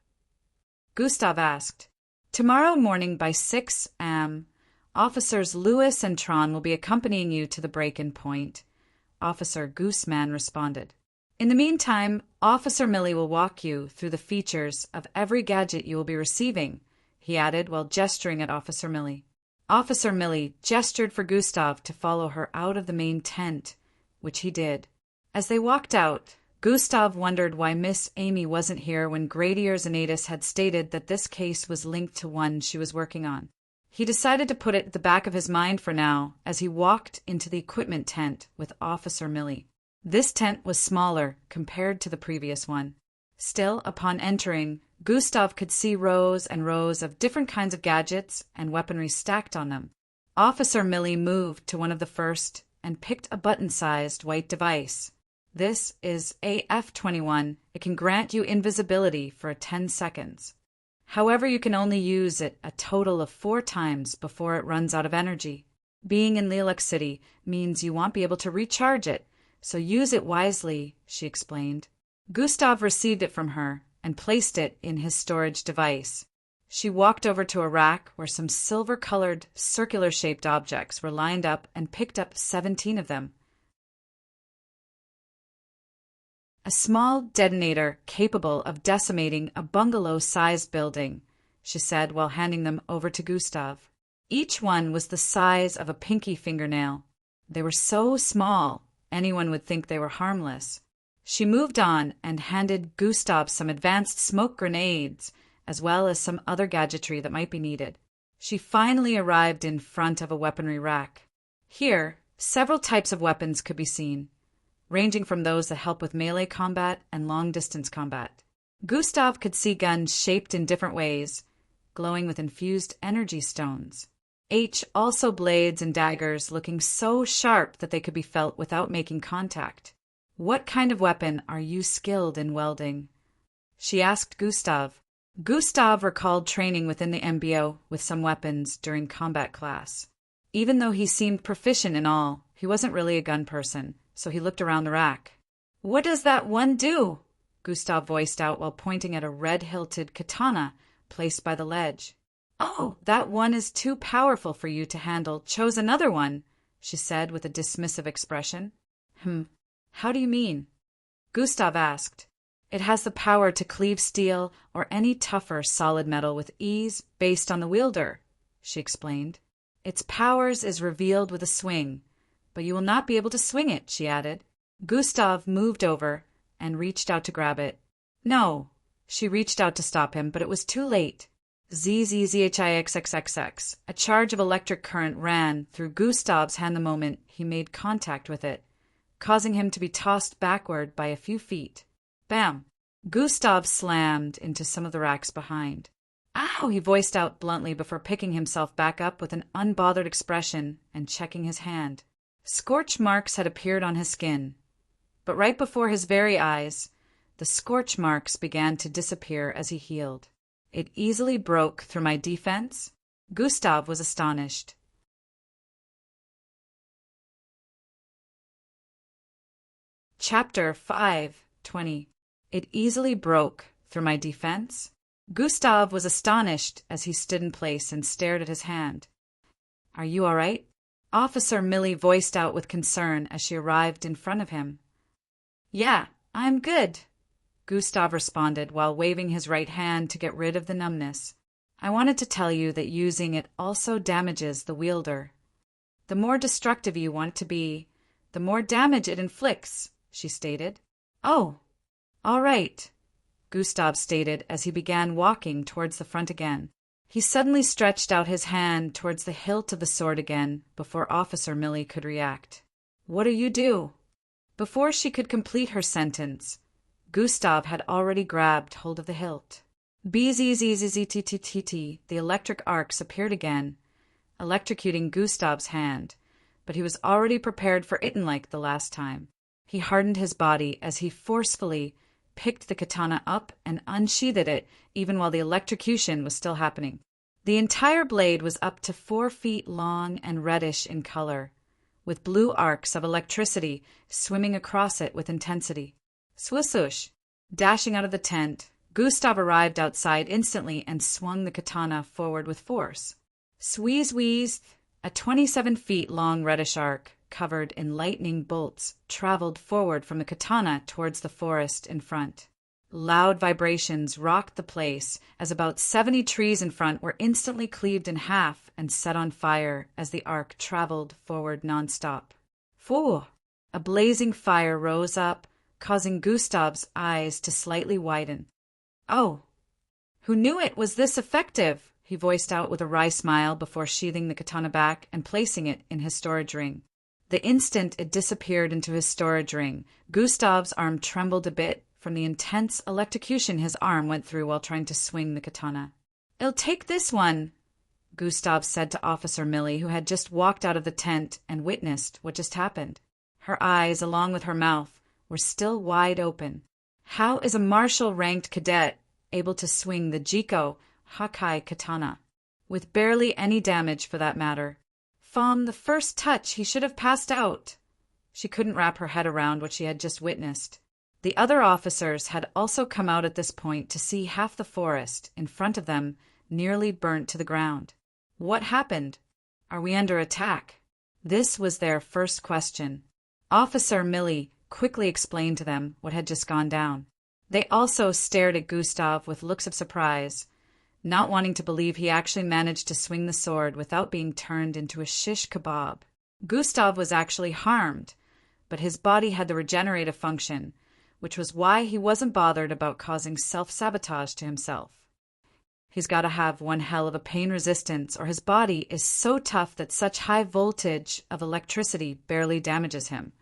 [SPEAKER 1] Gustav asked. Tomorrow morning by 6 a.m. Officers Lewis and Tron will be accompanying you to the break-in point, Officer Gooseman responded. In the meantime, Officer Millie will walk you through the features of every gadget you will be receiving, he added while gesturing at Officer Millie. Officer Millie gestured for Gustav to follow her out of the main tent, which he did. As they walked out, Gustav wondered why Miss Amy wasn't here when Gradier Zanatus had stated that this case was linked to one she was working on. He decided to put it at the back of his mind for now as he walked into the equipment tent with Officer Millie. This tent was smaller compared to the previous one. Still, upon entering, Gustav could see rows and rows of different kinds of gadgets and weaponry stacked on them. Officer Millie moved to one of the first and picked a button-sized white device. This is AF-21. It can grant you invisibility for 10 seconds. However, you can only use it a total of 4 times before it runs out of energy. Being in Lilac City means you won't be able to recharge it, so use it wisely, she explained. Gustav received it from her and placed it in his storage device. She walked over to a rack where some silver-colored, circular-shaped objects were lined up and picked up 17 of them. A small detonator capable of decimating a bungalow-sized building, she said while handing them over to Gustav. Each one was the size of a pinky fingernail. They were so small, anyone would think they were harmless. She moved on and handed Gustav some advanced smoke grenades, as well as some other gadgetry that might be needed. She finally arrived in front of a weaponry rack. Here, several types of weapons could be seen, ranging from those that help with melee combat and long-distance combat. Gustav could see guns shaped in different ways, glowing with infused energy stones. Also blades and daggers looking so sharp that they could be felt without making contact. What kind of weapon are you skilled in welding? She asked Gustav. Gustav recalled training within the MBO with some weapons during combat class. Even though he seemed proficient in all, he wasn't really a gun person, so he looked around the rack. What does that one do? Gustav voiced out while pointing at a red-hilted katana placed by the ledge. Oh, that one is too powerful for you to handle. Chose another one, she said with a dismissive expression. How do you mean? Gustav asked. It has the power to cleave steel or any tougher solid metal with ease based on the wielder, she explained. Its powers is revealed with a swing, but you will not be able to swing it, she added. Gustav moved over and reached out to grab it. No, she reached out to stop him, but it was too late. ZZZHIXXXX. A charge of electric current ran through Gustav's hand the moment he made contact with it, causing him to be tossed backward by a few feet. Bam! Gustav slammed into some of the racks behind. Ow! He voiced out bluntly before picking himself back up with an unbothered expression and checking his hand. Scorch marks had appeared on his skin, but right before his very eyes, the scorch marks began to disappear as he healed. It easily broke through my defense, Gustav was astonished. Chapter 5:20. It easily broke through my defense. Gustav was astonished as he stood in place and stared at his hand. Are you all right? Officer Millie voiced out with concern as she arrived in front of him. Yeah, I'm good, Gustav responded while waving his right hand to get rid of the numbness. I wanted to tell you that using it also damages the wielder. The more destructive you want to be, the more damage it inflicts, she stated. Oh, all right, Gustav stated as he began walking towards the front again. He suddenly stretched out his hand towards the hilt of the sword again before Officer Millie could react. What do you do? Before she could complete her sentence, Gustav had already grabbed hold of the hilt. Bzzzztt, the electric arcs appeared again, electrocuting Gustav's hand, but he was already prepared for it like the last time. He hardened his body as he forcefully picked the katana up and unsheathed it even while the electrocution was still happening. The entire blade was up to 4 feet long and reddish in color, with blue arcs of electricity swimming across it with intensity. Swoosh! Dashing out of the tent, Gustav arrived outside instantly and swung the katana forward with force. Sweeze! A 27 feet long reddish arc, covered in lightning bolts, traveled forward from the katana towards the forest in front. Loud vibrations rocked the place as about 70 trees in front were instantly cleaved in half and set on fire as the arc traveled forward nonstop. Phoo! A blazing fire rose up, causing Gustav's eyes to slightly widen. Oh! Who knew it was this effective? He voiced out with a wry smile before sheathing the katana back and placing it in his storage ring. The instant it disappeared into his storage ring, Gustav's arm trembled a bit from the intense electrocution his arm went through while trying to swing the katana. I'll take this one, Gustav said to Officer Millie, who had just walked out of the tent and witnessed what just happened. Her eyes, along with her mouth, were still wide open. How is a marshal-ranked cadet able to swing the Jiko Hakai katana? With barely any damage, for that matter. From the first touch, he should have passed out. She couldn't wrap her head around what she had just witnessed. The other officers had also come out at this point to see half the forest in front of them nearly burnt to the ground. What happened? Are we under attack? This was their first question. Officer Millie quickly explained to them what had just gone down. They also stared at Gustav with looks of surprise, not wanting to believe he actually managed to swing the sword without being turned into a shish kebab. Gustav was actually harmed, but his body had the regenerative function, which was why he wasn't bothered about causing self-sabotage to himself. He's got to have one hell of a pain resistance, or his body is so tough that such high voltage of electricity barely damages him.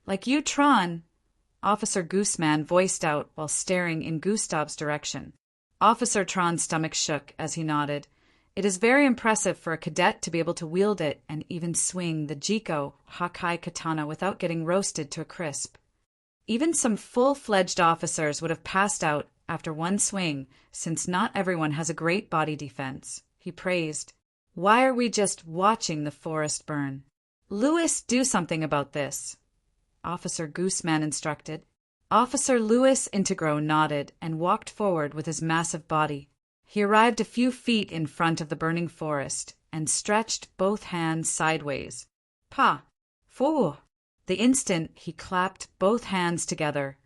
[SPEAKER 1] Like you, Tron, Officer Gooseman voiced out while staring in Gustav's direction. Officer Tron's stomach shook as he nodded. It is very impressive for a cadet to be able to wield it and even swing the Jiko Hakai katana without getting roasted to a crisp. Even some full-fledged officers would have passed out after one swing, since not everyone has a great body defense, he praised. Why are we just watching the forest burn? Lewis, do something about this, Officer Gooseman instructed. Officer Louis Integro nodded and walked forward with his massive body. He arrived a few feet in front of the burning forest and stretched both hands sideways. Pa! Foo! The instant he clapped both hands together,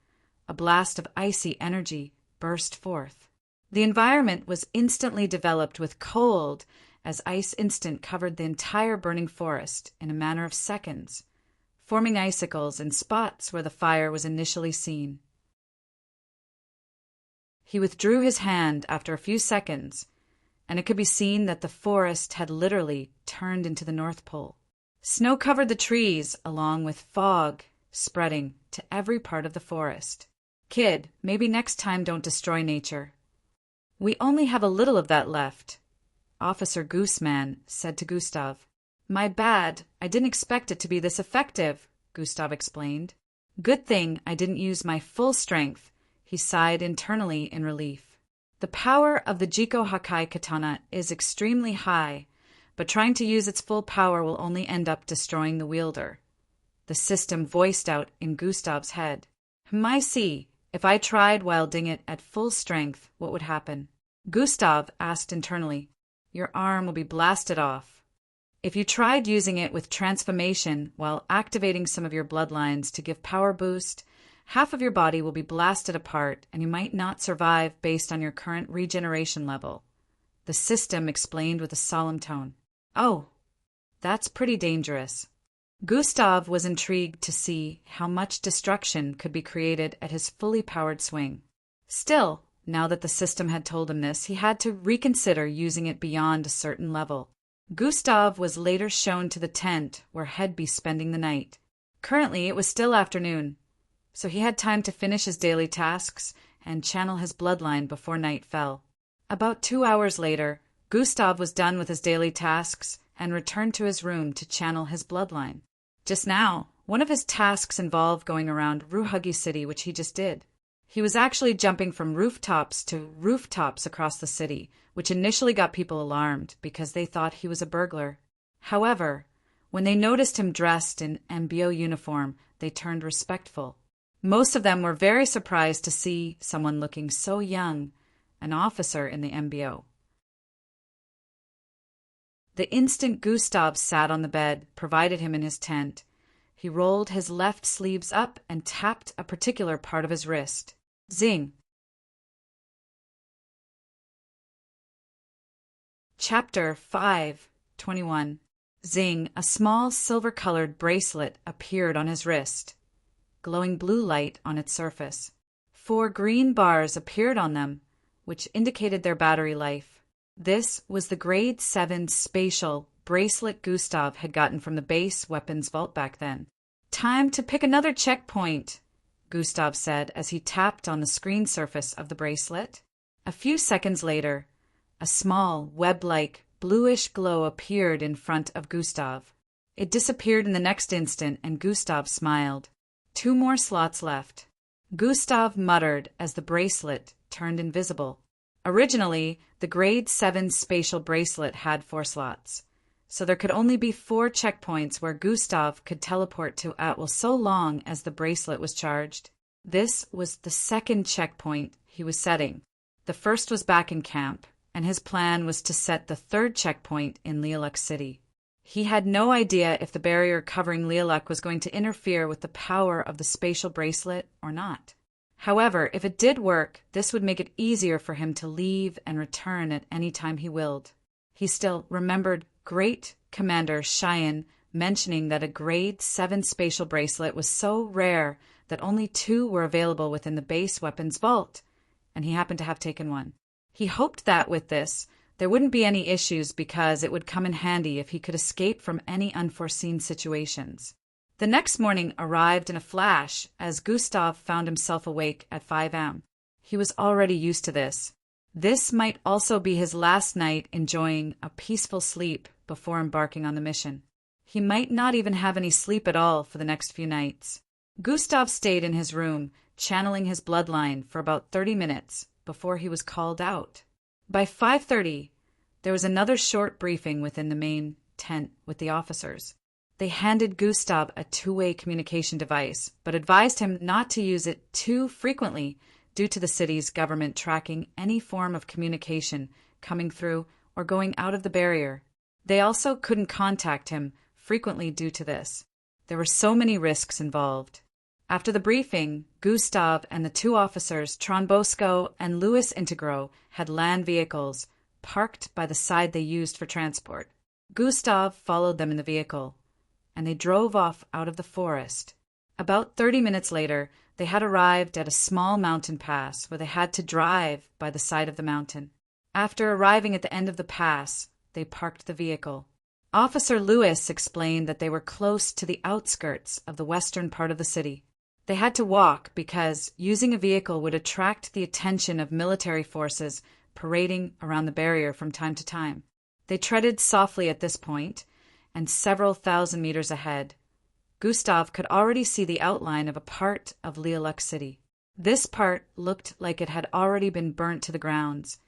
[SPEAKER 1] a blast of icy energy burst forth. The environment was instantly developed with cold as ice instant covered the entire burning forest in a matter of seconds, forming icicles in spots where the fire was initially seen. He withdrew his hand after a few seconds, and it could be seen that the forest had literally turned into the North Pole. Snow covered the trees, along with fog spreading to every part of the forest. Kid, maybe next time don't destroy nature. We only have a little of that left, Officer Gooseman said to Gustav. My bad, I didn't expect it to be this effective, Gustav explained. Good thing I didn't use my full strength, he sighed internally in relief. The power of the Jiko Hakai katana is extremely high, but trying to use its full power will only end up destroying the wielder. The system voiced out in Gustav's head. I see. If I tried wielding it at full strength, what would happen? Gustav asked internally. Your arm will be blasted off. If you tried using it with transformation while activating some of your bloodlines to give power boost, half of your body will be blasted apart and you might not survive based on your current regeneration level. The system explained with a solemn tone. Oh, that's pretty dangerous. Gustav was intrigued to see how much destruction could be created at his fully powered swing. Still, now that the system had told him this, he had to reconsider using it beyond a certain level. Gustav was later shown to the tent where he'd be spending the night. Currently, it was still afternoon, so he had time to finish his daily tasks and channel his bloodline before night fell. About 2 hours later, Gustav was done with his daily tasks and returned to his room to channel his bloodline. Just now, one of his tasks involved going around Ruhagi City, which he just did. He was actually jumping from rooftops to rooftops across the city, which initially got people alarmed because they thought he was a burglar. However, when they noticed him dressed in MBO uniform, they turned respectful. Most of them were very surprised to see someone looking so young, an officer in the MBO. The instant Gustav sat on the bed provided him in his tent, he rolled his left sleeves up and tapped a particular part of his wrist. Zing! Chapter 5:21. Zing! A small silver-colored bracelet appeared on his wrist, glowing blue light on its surface. 4 green bars appeared on them, which indicated their battery life. This was the Grade 7 spatial bracelet Gustav had gotten from the base weapons vault back then. Time to pick another checkpoint, Gustav said as he tapped on the screen surface of the bracelet. A few seconds later, a small, web-like, bluish glow appeared in front of Gustav. It disappeared in the next instant, and Gustav smiled. 2 more slots left. Gustav muttered as the bracelet turned invisible. Originally, the Grade 7 spatial bracelet had 4 slots, so there could only be 4 checkpoints where Gustav could teleport to at will so long as the bracelet was charged. This was the second checkpoint he was setting. The first was back in camp, and his plan was to set the 3rd checkpoint in Lilac City. He had no idea if the barrier covering Lilac was going to interfere with the power of the spatial bracelet or not. However, if it did work, this would make it easier for him to leave and return at any time he willed. He still remembered Great Commander Cheyenne mentioning that a Grade 7 spatial bracelet was so rare that only 2 were available within the base weapons vault, and he happened to have taken one. He hoped that with this, there wouldn't be any issues because it would come in handy if he could escape from any unforeseen situations. The next morning arrived in a flash as Gustav found himself awake at 5 a.m. He was already used to this. This might also be his last night enjoying a peaceful sleep before embarking on the mission. He might not even have any sleep at all for the next few nights. Gustav stayed in his room, channeling his bloodline for about 30 minutes before he was called out. By 5:30, there was another short briefing within the main tent with the officers. They handed Gustav a 2-way communication device, but advised him not to use it too frequently due to the city's government tracking any form of communication coming through or going out of the barrier. They also couldn't contact him frequently due to this. There were so many risks involved. After the briefing, Gustav and the 2 officers, Tronbosco and Louis Integro, had land vehicles parked by the side they used for transport. Gustav followed them in the vehicle, and they drove off out of the forest. About 30 minutes later, they had arrived at a small mountain pass where they had to drive by the side of the mountain. After arriving at the end of the pass, they parked the vehicle. Officer Lewis explained that they were close to the outskirts of the western part of the city. They had to walk because using a vehicle would attract the attention of military forces parading around the barrier from time to time. They treaded softly at this point, and several thousand meters ahead, Gustav could already see the outline of a part of Lilac City. This part looked like it had already been burnt to the grounds,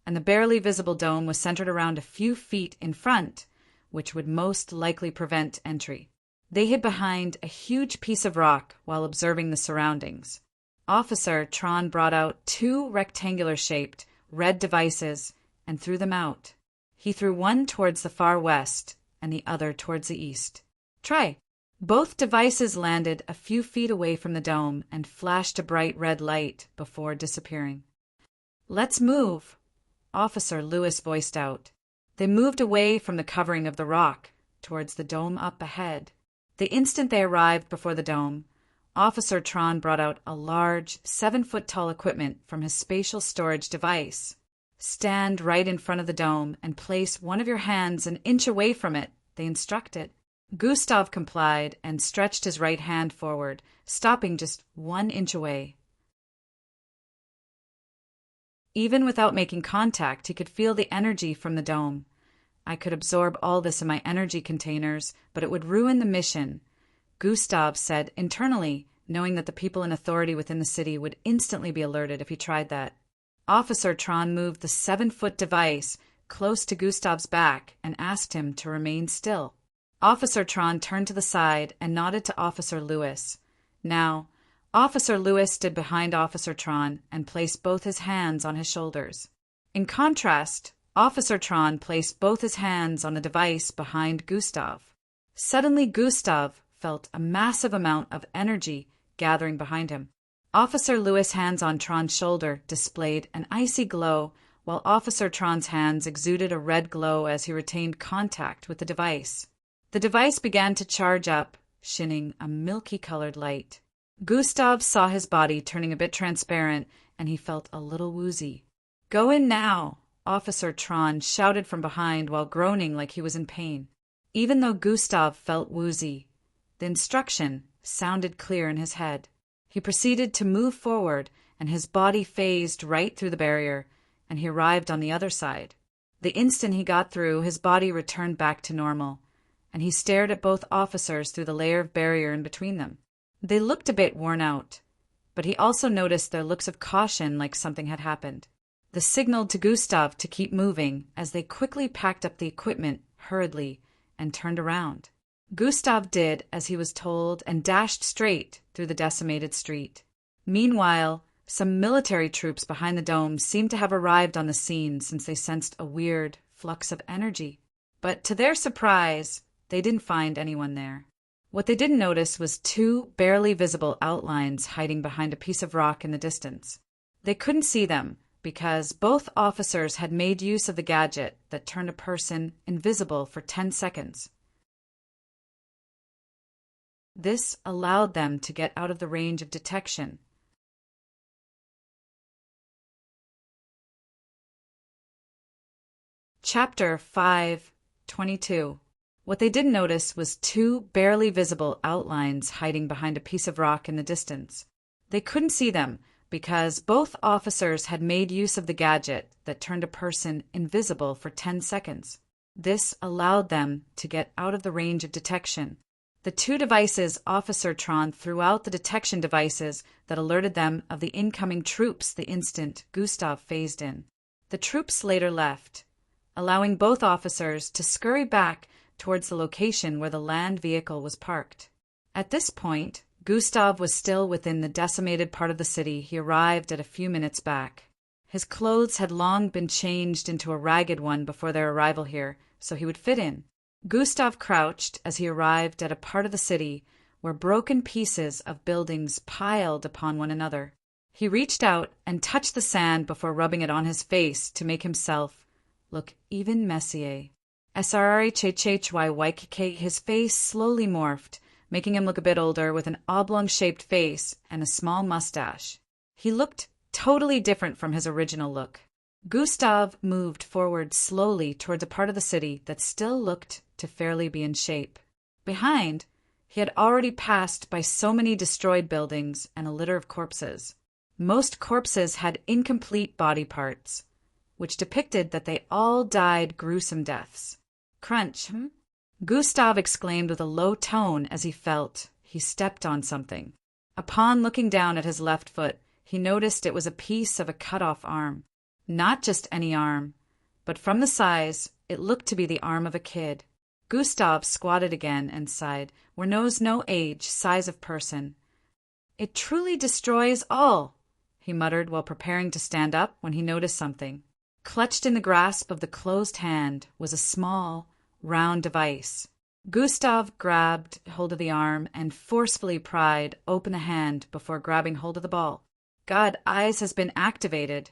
[SPEAKER 1] and the barely visible dome was centered around a few feet in front, which would most likely prevent entry. They hid behind a huge piece of rock while observing the surroundings. Officer Tron brought out 2 rectangular-shaped, red devices and threw them out. He threw one towards the far west and the other towards the east. Try. Both devices landed a few feet away from the dome and flashed a bright red light before disappearing. Let's move, Officer Lewis voiced out. They moved away from the covering of the rock towards the dome up ahead. The instant they arrived before the dome, Officer Tron brought out a large, 7-foot-tall equipment from his spatial storage device. Stand right in front of the dome and place one of your hands an inch away from it, they instructed. Gustav complied and stretched his right hand forward, stopping just 1 inch away. Even without making contact, he could feel the energy from the dome. I could absorb all this in my energy containers, but it would ruin the mission, Gustav said internally, knowing that the people in authority within the city would instantly be alerted if he tried that. Officer Tron moved the 7-foot device close to Gustav's back and asked him to remain still. Officer Tron turned to the side and nodded to Officer Lewis. Now, Officer Lewis stood behind Officer Tron and placed both his hands on his shoulders. In contrast, Officer Tron placed both his hands on a device behind Gustav. Suddenly, Gustav felt a massive amount of energy gathering behind him. Officer Lewis' hands on Tron's shoulder displayed an icy glow, while Officer Tron's hands exuded a red glow as he retained contact with the device. The device began to charge up, shining a milky-colored light. Gustav saw his body turning a bit transparent, and he felt a little woozy. "Go in now," Officer Tron shouted from behind while groaning like he was in pain. Even though Gustav felt woozy, the instruction sounded clear in his head. He proceeded to move forward, and his body phased right through the barrier, and he arrived on the other side. The instant he got through, his body returned back to normal, and he stared at both officers through the layer of barrier in between them. They looked a bit worn out, but he also noticed their looks of caution, like something had happened. This signaled to Gustav to keep moving as they quickly packed up the equipment hurriedly and turned around. Gustav did as he was told and dashed straight through the decimated street. Meanwhile, some military troops behind the dome seemed to have arrived on the scene since they sensed a weird flux of energy. But to their surprise, they didn't find anyone there. What they didn't notice was 2 barely visible outlines hiding behind a piece of rock in the distance. They couldn't see them because both officers had made use of the gadget that turned a person invisible for 10 seconds. This allowed them to get out of the range of detection. Chapter 5:22. What they didn't notice was 2 barely visible outlines hiding behind a piece of rock in the distance. They couldn't see them because both officers had made use of the gadget that turned a person invisible for 10 seconds. This allowed them to get out of the range of detection. The 2 devices Officer Tron threw out the detection devices that alerted them of the incoming troops the instant Gustav phased in. The troops later left, allowing both officers to scurry back towards the location where the land vehicle was parked. At this point, Gustav was still within the decimated part of the city he arrived at a few minutes back. His clothes had long been changed into a ragged one before their arrival here, so he would fit in. Gustav crouched as he arrived at a part of the city where broken pieces of buildings piled upon one another. He reached out and touched the sand before rubbing it on his face to make himself look even messier. SRRHHYYKK, his face slowly morphed, making him look a bit older with an oblong-shaped face and a small mustache. He looked totally different from his original look. Gustav moved forward slowly towards a part of the city that still looked to fairly be in shape. Behind, he had already passed by so many destroyed buildings and a litter of corpses. Most corpses had incomplete body parts, which depicted that they all died gruesome deaths. Crunch, Gustav exclaimed with a low tone as he felt he stepped on something. Upon looking down at his left foot, He noticed it was a piece of a cut-off arm. Not just any arm, but from the size, it looked to be the arm of a kid. Gustav squatted again and sighed, where knows no age, size of person. "It truly destroys all," he muttered while preparing to stand up when he noticed something. Clutched in the grasp of the closed hand was a small, round device. Gustav grabbed hold of the arm and forcefully pried open the hand before grabbing hold of the ball. "God, eyes has been activated.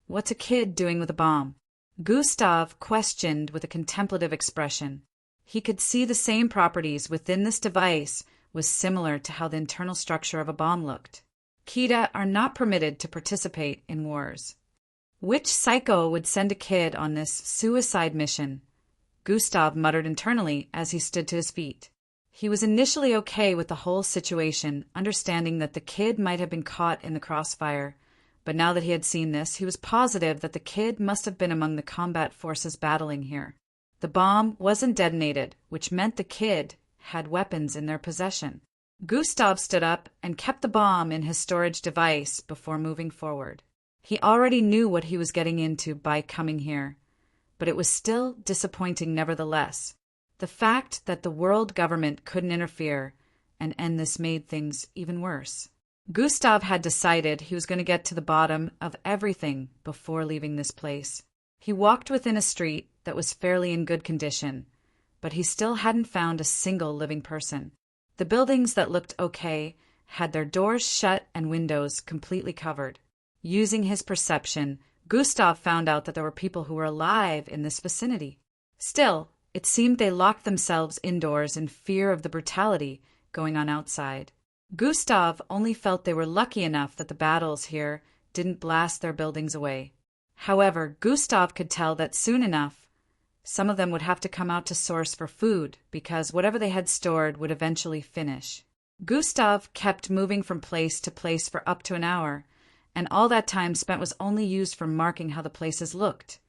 [SPEAKER 1] What's a kid doing with a bomb?" Gustav questioned with a contemplative expression. He could see the same properties within this device was similar to how the internal structure of a bomb looked. Kida are not permitted to participate in wars. Which psycho would send a kid on this suicide mission? Gustav muttered internally as he stood to his feet. He was initially okay with the whole situation, understanding that the kid might have been caught in the crossfire, but now that he had seen this, he was positive that the kid must have been among the combat forces battling here. The bomb wasn't detonated, which meant the kid had weapons in their possession. Gustav stood up and kept the bomb in his storage device before moving forward. He already knew what he was getting into by coming here, but it was still disappointing nevertheless. The fact that the world government couldn't interfere and end this made things even worse. Gustav had decided he was going to get to the bottom of everything before leaving this place. He walked within a street that was fairly in good condition, but he still hadn't found a single living person. The buildings that looked okay had their doors shut and windows completely covered. Using his perception, Gustav found out that there were people who were alive in this vicinity. Still, it seemed they locked themselves indoors in fear of the brutality going on outside. Gustav only felt they were lucky enough that the battles here didn't blast their buildings away. However, Gustav could tell that soon enough, some of them would have to come out to source for food because whatever they had stored would eventually finish. Gustav kept moving from place to place for up to an hour, and all that time spent was only used for marking how the places looked,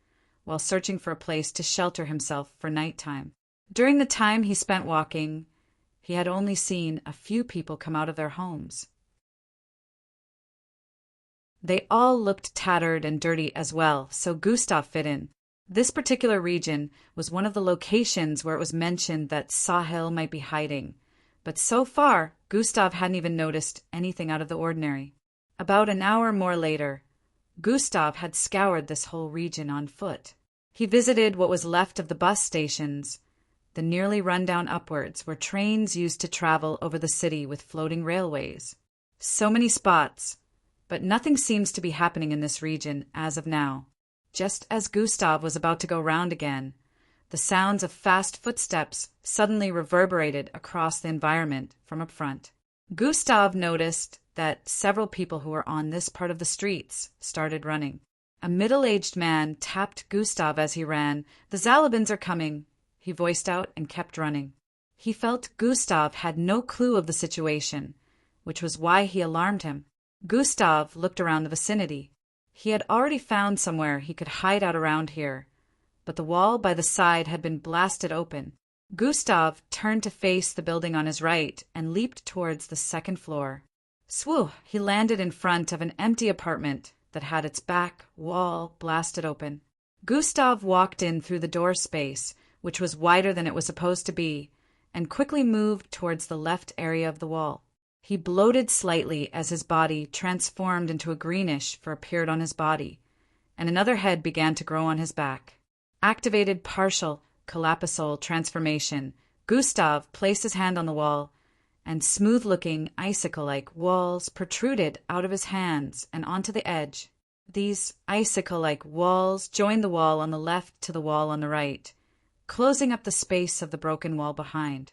[SPEAKER 1] while searching for a place to shelter himself for nighttime. During the time he spent walking, he had only seen a few people come out of their homes. They all looked tattered and dirty as well, so Gustav fit in. This particular region was one of the locations where it was mentioned that Sahil might be hiding, but so far, Gustav hadn't even noticed anything out of the ordinary. About an hour more later, Gustav had scoured this whole region on foot. He visited what was left of the bus stations, the nearly run-down upwards where trains used to travel over the city with floating railways. So many spots, but nothing seems to be happening in this region as of now. Just as Gustav was about to go round again, the sounds of fast footsteps suddenly reverberated across the environment from up front. Gustav noticed that several people who were on this part of the streets started running. A middle-aged man tapped Gustav as he ran. "The Zalabins are coming," he voiced out and kept running. He felt Gustav had no clue of the situation, which was why he alarmed him. Gustav looked around the vicinity. He had already found somewhere he could hide out around here, but the wall by the side had been blasted open. Gustav turned to face the building on his right and leaped towards the second floor. Swoo! He landed in front of an empty apartment that had its back wall blasted open. Gustav walked in through the door space, which was wider than it was supposed to be, and quickly moved towards the left area of the wall. He bloated slightly as his body transformed into a greenish fur appeared on his body, and another head began to grow on his back. Activated partial collapsal transformation, Gustav placed his hand on the wall, and smooth-looking, icicle-like walls protruded out of his hands and onto the edge. These icicle-like walls joined the wall on the left to the wall on the right, closing up the space of the broken wall behind.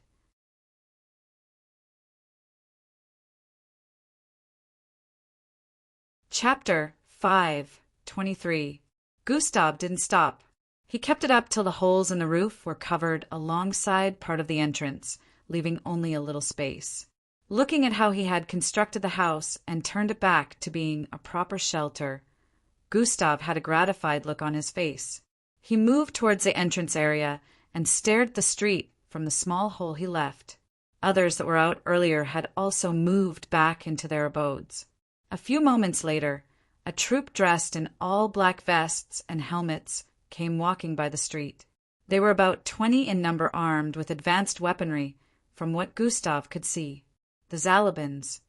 [SPEAKER 1] Chapter 5:23. Gustav didn't stop. He kept it up till the holes in the roof were covered alongside part of the entrance, leaving only a little space. Looking at how he had constructed the house and turned it back to being a proper shelter, Gustav had a gratified look on his face. He moved towards the entrance area and stared at the street from the small hole he left. Others that were out earlier had also moved back into their abodes. A few moments later, a troop dressed in all black vests and helmets came walking by the street. They were about 20 in number, armed with advanced weaponry, from what Gustav could see. The Zalabins.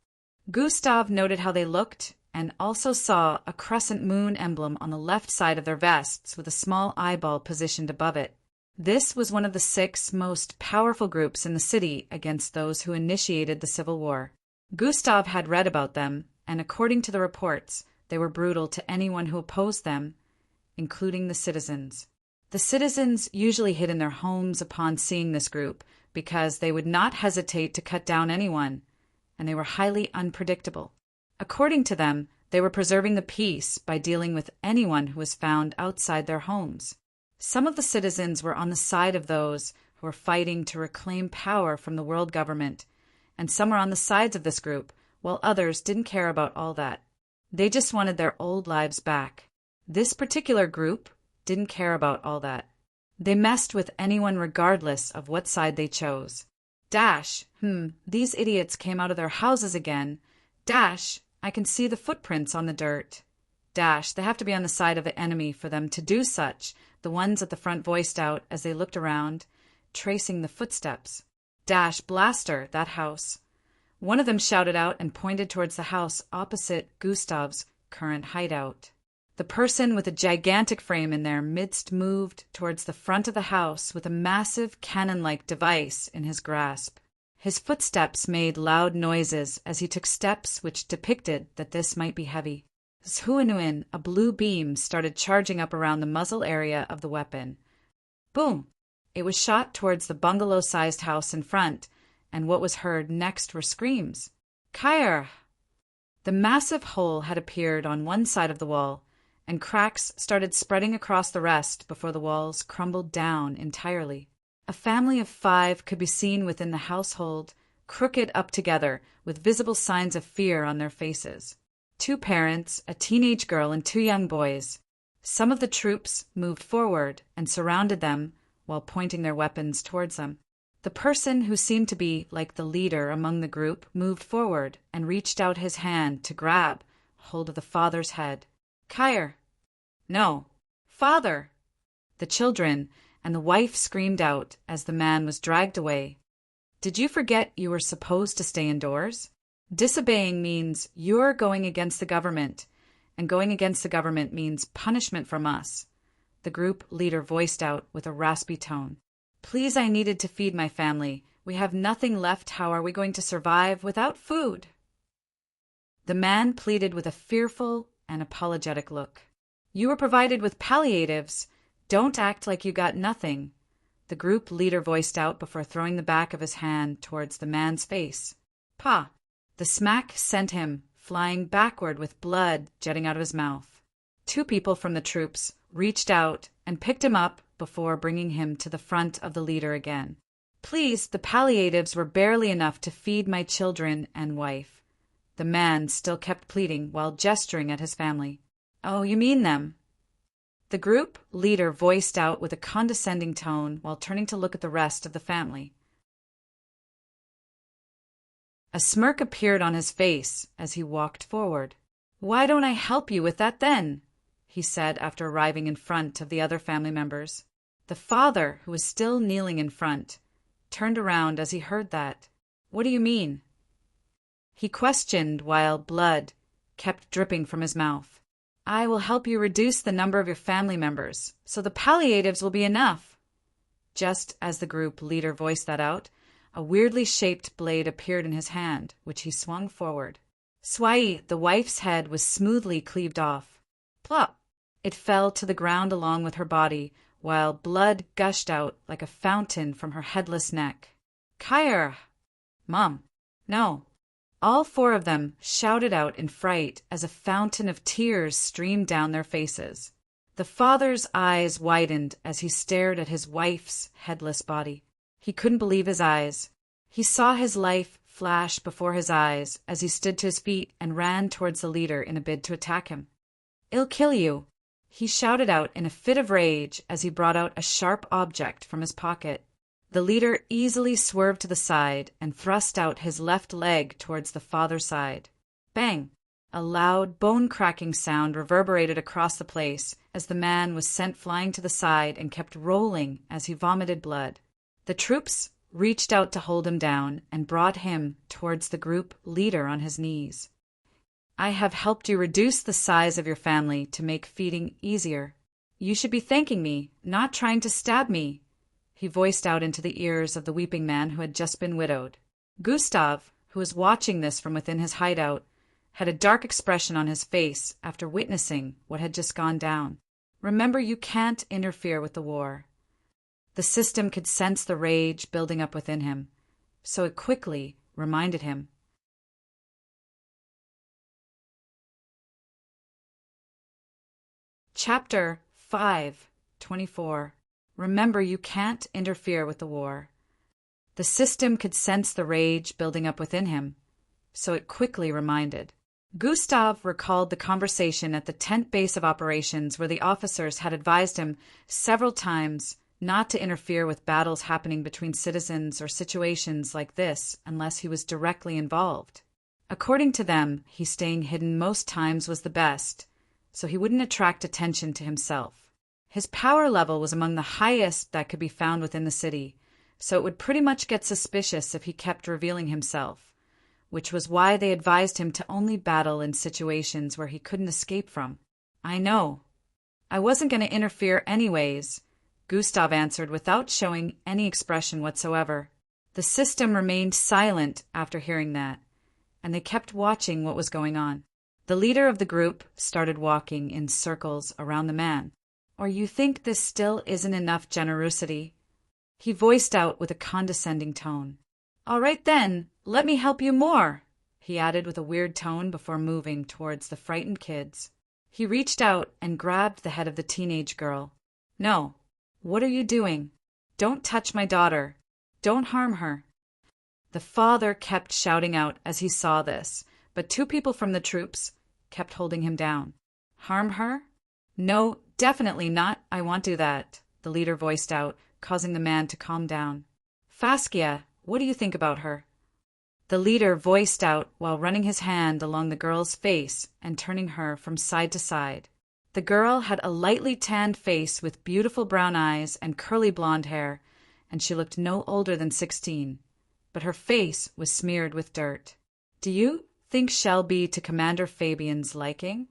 [SPEAKER 1] Gustav noted how they looked and also saw a crescent moon emblem on the left side of their vests with a small eyeball positioned above it. This was one of the 6 most powerful groups in the city against those who initiated the civil war. Gustav had read about them, and according to the reports, they were brutal to anyone who opposed them, including the citizens. The citizens usually hid in their homes upon seeing this group because they would not hesitate to cut down anyone, and they were highly unpredictable. According to them, they were preserving the peace by dealing with anyone who was found outside their homes. Some of the citizens were on the side of those who were fighting to reclaim power from the world government, and some were on the sides of this group, while others didn't care about all that. They just wanted their old lives back. This particular group didn't care about all that. They messed with anyone regardless of what side they chose. Dash, these idiots came out of their houses again. Dash, I can see the footprints on the dirt. Dash, they have to be on the side of the enemy for them to do such, the ones at the front voiced out as they looked around, tracing the footsteps. Dash, blaster, that house. One of them shouted out and pointed towards the house opposite Gustav's current hideout. The person with a gigantic frame in their midst moved towards the front of the house with a massive cannon-like device in his grasp. His footsteps made loud noises as he took steps which depicted that this might be heavy. Zhuanuin, a blue beam started charging up around the muzzle area of the weapon. Boom! It was shot towards the bungalow-sized house in front, and what was heard next were screams. Kair! The massive hole had appeared on one side of the wall, and cracks started spreading across the rest before the walls crumbled down entirely. A family of 5 could be seen within the household, crooked up together, with visible signs of fear on their faces. 2 parents, a teenage girl, and 2 young boys. Some of the troops moved forward and surrounded them while pointing their weapons towards them. The person who seemed to be like the leader among the group moved forward and reached out his hand to grab hold of the father's head. Kair! No! Father! The children and the wife screamed out as the man was dragged away. Did you forget you were supposed to stay indoors? Disobeying means you're going against the government, and going against the government means punishment from us, the group leader voiced out with a raspy tone. Please, I needed to feed my family. We have nothing left. How are we going to survive without food? The man pleaded with a fearful and apologetic look. You were provided with palliatives. Don't act like you got nothing, the group leader voiced out before throwing the back of his hand towards the man's face. Pa! The smack sent him flying backward with blood jetting out of his mouth. 2 people from the troops reached out and picked him up before bringing him to the front of the leader again. Please, the palliatives were barely enough to feed my children and wife. The man still kept pleading while gesturing at his family. Oh, you mean them? The group leader voiced out with a condescending tone while turning to look at the rest of the family. A smirk appeared on his face as he walked forward. Why don't I help you with that then? He said after arriving in front of the other family members. The father, who was still kneeling in front, turned around as he heard that. What do you mean? He questioned while blood kept dripping from his mouth. I will help you reduce the number of your family members, so the palliatives will be enough. Just as the group leader voiced that out, a weirdly shaped blade appeared in his hand, which he swung forward. Swai, the wife's head was smoothly cleaved off. Plop! It fell to the ground along with her body, while blood gushed out like a fountain from her headless neck. Kair! Mom! No! All 4 of them shouted out in fright as a fountain of tears streamed down their faces. The father's eyes widened as he stared at his wife's headless body. He couldn't believe his eyes. He saw his life flash before his eyes as he stood to his feet and ran towards the leader in a bid to attack him. I'll kill you, he shouted out in a fit of rage as he brought out a sharp object from his pocket. The leader easily swerved to the side and thrust out his left leg towards the father's side. Bang! A loud, bone-cracking sound reverberated across the place as the man was sent flying to the side and kept rolling as he vomited blood. The troops reached out to hold him down and brought him towards the group leader on his knees. I have helped you reduce the size of your family to make feeding easier. You should be thanking me, not trying to stab me, he voiced out into the ears of the weeping man who had just been widowed. Gustav, who was watching this from within his hideout, had a dark expression on his face after witnessing what had just gone down. Remember, you can't interfere with the war. The system could sense the rage building up within him, so it quickly reminded him. Chapter 5:24. Remember, you can't interfere with the war. The system could sense the rage building up within him, so it quickly reminded. Gustav recalled the conversation at the tent base of operations where the officers had advised him several times not to interfere with battles happening between citizens or situations like this unless he was directly involved. According to them, he staying hidden most times was the best, so he wouldn't attract attention to himself. His power level was among the highest that could be found within the city, so it would pretty much get suspicious if he kept revealing himself, which was why they advised him to only battle in situations where he couldn't escape from. I know. I wasn't going to interfere anyways, Gustav answered without showing any expression whatsoever. The system remained silent after hearing that, and they kept watching what was going on. The leader of the group started walking in circles around the man. Or you think this still isn't enough generosity? He voiced out with a condescending tone. All right then, let me help you more, he added with a weird tone before moving towards the frightened kids. He reached out and grabbed the head of the teenage girl. No, what are you doing? Don't touch my daughter. Don't harm her. The father kept shouting out as he saw this, but two people from the troops kept holding him down. Harm her? No, definitely not. I won't do that, the leader voiced out, causing the man to calm down. Faskia, what do you think about her? The leader voiced out while running his hand along the girl's face and turning her from side to side. The girl had a lightly tanned face with beautiful brown eyes and curly blonde hair, and she looked no older than 16, but her face was smeared with dirt. Do you think she'll be to Commander Fabian's liking?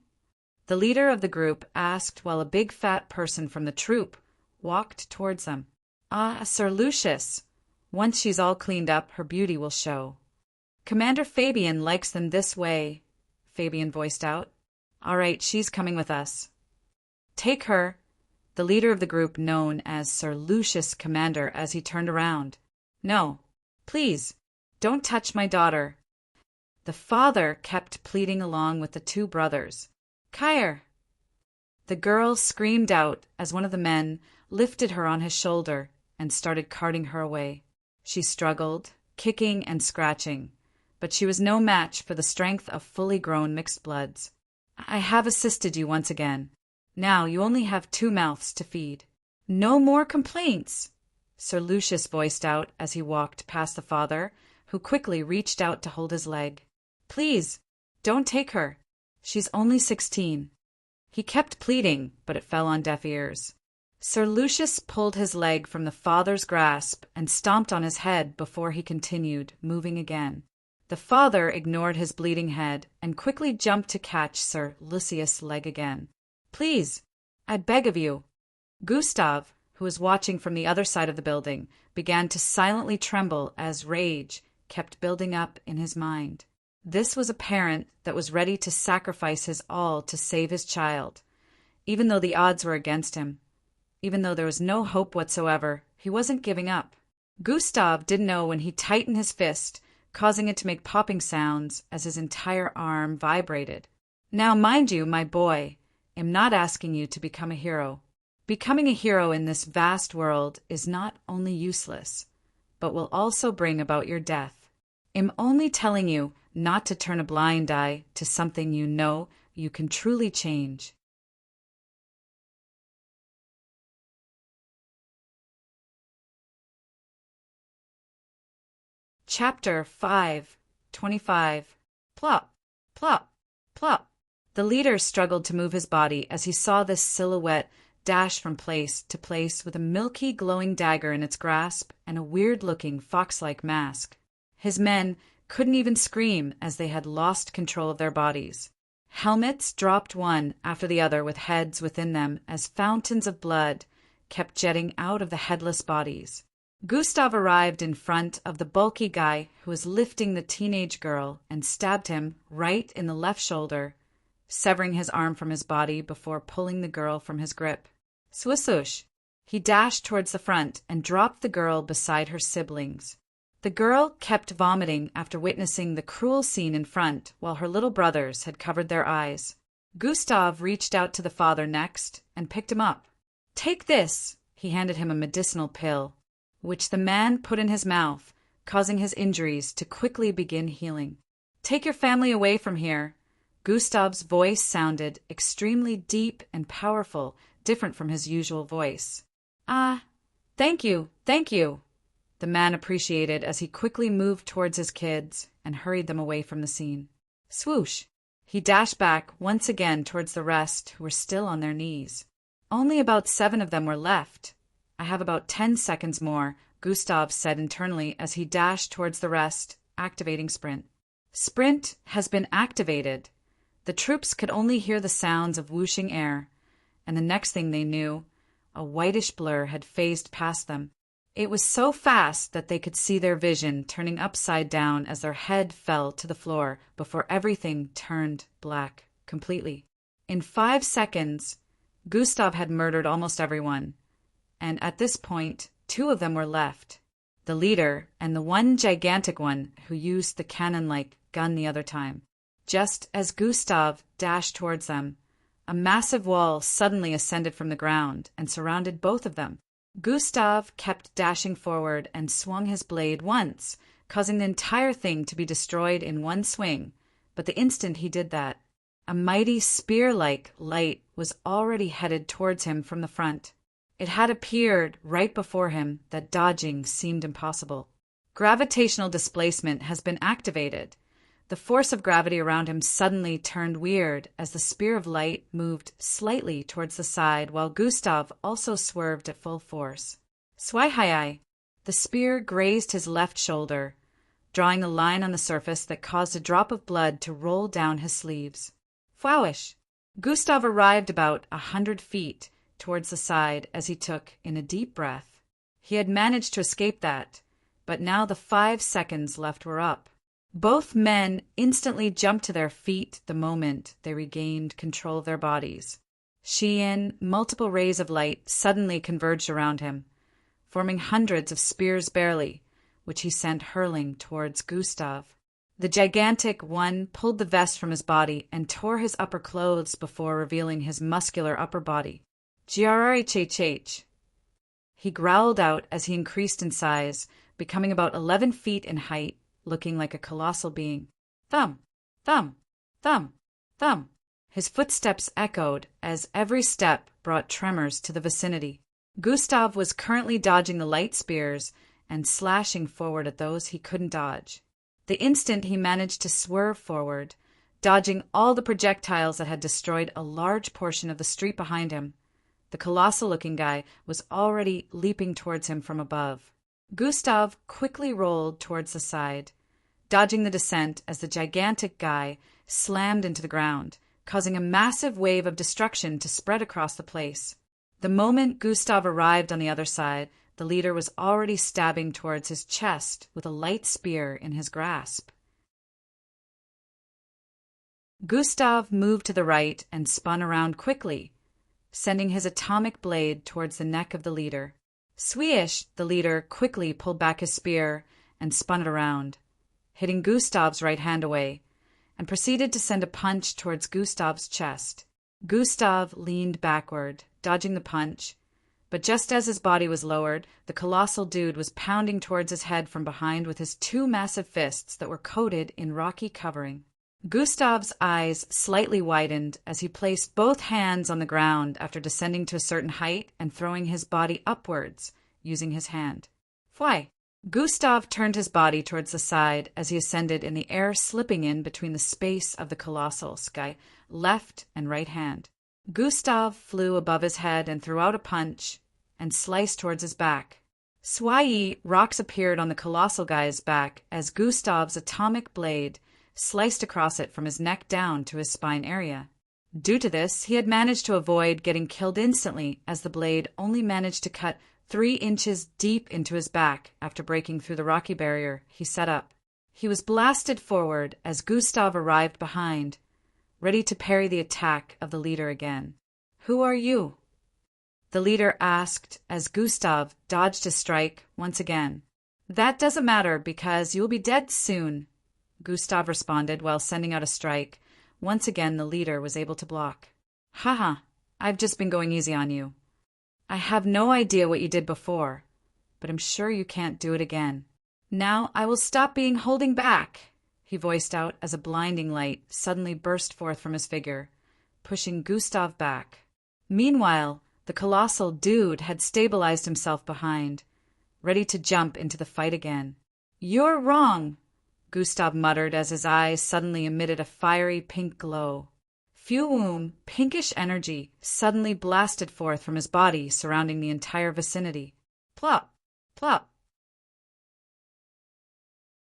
[SPEAKER 1] The leader of the group asked while a big fat person from the troop walked towards them. Ah, Sir Lucius. Once she's all cleaned up, her beauty will show. Commander Fabian likes them this way, Fabian voiced out. All right, she's coming with us. Take her, the leader of the group known as Sir Lucius Commander as he turned around. No, please, don't touch my daughter. The father kept pleading along with the two brothers. Kyre! The girl screamed out as one of the men lifted her on his shoulder and started carting her away. She struggled, kicking and scratching, but she was no match for the strength of fully grown mixed bloods. I have assisted you once again. Now you only have 2 mouths to feed. No more complaints, Sir Lucius voiced out as he walked past the father, who quickly reached out to hold his leg. Please, don't take her. She's only 16. He kept pleading, but it fell on deaf ears. Sir Lucius pulled his leg from the father's grasp and stomped on his head before he continued, moving again. The father ignored his bleeding head and quickly jumped to catch Sir Lucius' leg again. Please, I beg of you. Gustav, who was watching from the other side of the building, began to silently tremble as rage kept building up in his mind. This was a parent that was ready to sacrifice his all to save his child, even though the odds were against him. Even though there was no hope whatsoever, he wasn't giving up. Gustav didn't know when he tightened his fist, causing it to make popping sounds as his entire arm vibrated. Now, mind you, my boy, I'm not asking you to become a hero. Becoming a hero in this vast world is not only useless, but will also bring about your death. I'm only telling you not to turn a blind eye to something you know you can truly change. Chapter 5:25. Plop, plop. Plop! The leader struggled to move his body as he saw this silhouette dash from place to place with a milky, glowing dagger in its grasp and a weird-looking, fox-like mask. His men couldn't even scream as they had lost control of their bodies. Helmets dropped one after the other with heads within them as fountains of blood kept jetting out of the headless bodies. Gustav arrived in front of the bulky guy who was lifting the teenage girl and stabbed him right in the left shoulder, severing his arm from his body before pulling the girl from his grip. Swoosh! He dashed towards the front and dropped the girl beside her siblings. The girl kept vomiting after witnessing the cruel scene in front while her little brothers had covered their eyes. Gustav reached out to the father next and picked him up. "Take this!" He handed him a medicinal pill, which the man put in his mouth, causing his injuries to quickly begin healing. "Take your family away from here." Gustav's voice sounded extremely deep and powerful, different from his usual voice. Thank you. The man appreciated as he quickly moved towards his kids and hurried them away from the scene. Swoosh! He dashed back once again towards the rest who were still on their knees. Only about 7 of them were left. "I have about 10 seconds more," Gustav said internally as he dashed towards the rest, activating Sprint. Sprint has been activated. The troops could only hear the sounds of whooshing air, and the next thing they knew, a whitish blur had phased past them. It was so fast that they could see their vision turning upside down as their head fell to the floor before everything turned black completely. In 5 seconds, Gustav had murdered almost everyone, and at this point, 2 of them were left. The leader and the one gigantic one who used the cannon-like gun the other time. Just as Gustav dashed towards them, a massive wall suddenly ascended from the ground and surrounded both of them. Gustav kept dashing forward and swung his blade once, causing the entire thing to be destroyed in one swing, but the instant he did that, a mighty spear-like light was already headed towards him from the front. It had appeared right before him that dodging seemed impossible. Gravitational displacement has been activated. The force of gravity around him suddenly turned weird as the spear of light moved slightly towards the side while Gustav also swerved at full force. Swihai! The spear grazed his left shoulder, drawing a line on the surface that caused a drop of blood to roll down his sleeves. Flowish! Gustav arrived about 100 feet towards the side as he took in a deep breath. He had managed to escape that, but now the 5 seconds left were up. Both men instantly jumped to their feet the moment they regained control of their bodies. Multiple rays of light suddenly converged around him, forming hundreds of spears barely, which he sent hurling towards Gustav. The gigantic one pulled the vest from his body and tore his upper clothes before revealing his muscular upper body. Grrhh! He growled out as he increased in size, becoming about 11 feet in height, looking like a colossal being. Thump! Thump! Thump! Thump! His footsteps echoed as every step brought tremors to the vicinity. Gustav was currently dodging the light spears and slashing forward at those he couldn't dodge. The instant he managed to swerve forward, dodging all the projectiles that had destroyed a large portion of the street behind him, the colossal-looking guy was already leaping towards him from above. Gustav quickly rolled towards the side, dodging the descent as the gigantic guy slammed into the ground, causing a massive wave of destruction to spread across the place. The moment Gustav arrived on the other side, the leader was already stabbing towards his chest with a light spear in his grasp. Gustav moved to the right and spun around quickly, sending his atomic blade towards the neck of the leader. Swish! The leader quickly pulled back his spear and spun it around, hitting Gustav's right hand away, and proceeded to send a punch towards Gustav's chest. Gustav leaned backward, dodging the punch, but just as his body was lowered, the colossal dude was pounding towards his head from behind with his 2 massive fists that were coated in rocky covering. Gustav's eyes slightly widened as he placed both hands on the ground after descending to a certain height and throwing his body upwards, using his hand. Fly! Gustav turned his body towards the side as he ascended in the air, slipping in between the space of the colossal sky, left and right hand. Gustav flew above his head and threw out a punch and sliced towards his back. Swai rocks appeared on the colossal guy's back as Gustav's atomic blade sliced across it from his neck down to his spine area. Due to this, he had managed to avoid getting killed instantly, as the blade only managed to cut 3 inches deep into his back after breaking through the rocky barrier he set up. He was blasted forward as Gustav arrived behind, ready to parry the attack of the leader again. "Who are you?" the leader asked as Gustav dodged his strike once again. "That doesn't matter because you'll be dead soon," Gustav responded while sending out a strike. Once again, the leader was able to block. "Haha, I've just been going easy on you. I have no idea what you did before, but I'm sure you can't do it again. Now I will stop being holding back," he voiced out as a blinding light suddenly burst forth from his figure, pushing Gustav back. Meanwhile, the colossal dude had stabilized himself behind, ready to jump into the fight again. "You're wrong," Gustav muttered as his eyes suddenly emitted a fiery pink glow. Fume, pinkish energy suddenly blasted forth from his body, surrounding the entire vicinity. Plop! Plop!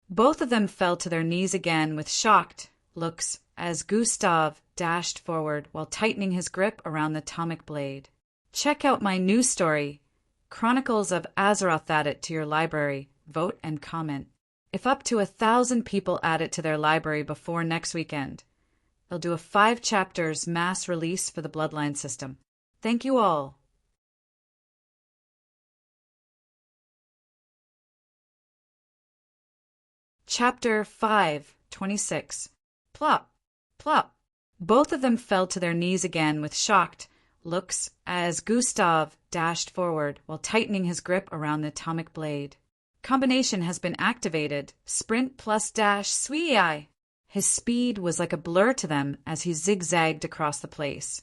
[SPEAKER 1] Both of them fell to their knees again with shocked looks as Gustav dashed forward while tightening his grip around the atomic blade. Check out my new story, Chronicles of Azeroth. Add it to your library. Vote and comment. If up to 1,000 people add it to their library before next weekend, they'll do a 5 chapters mass release for the Bloodline system. Thank you all. Chapter 5:26. Plop, plop. Both of them fell to their knees again with shocked looks as Gustav dashed forward while tightening his grip around the atomic blade. Combination has been activated. Sprint plus dash swii. His speed was like a blur to them as he zigzagged across the place,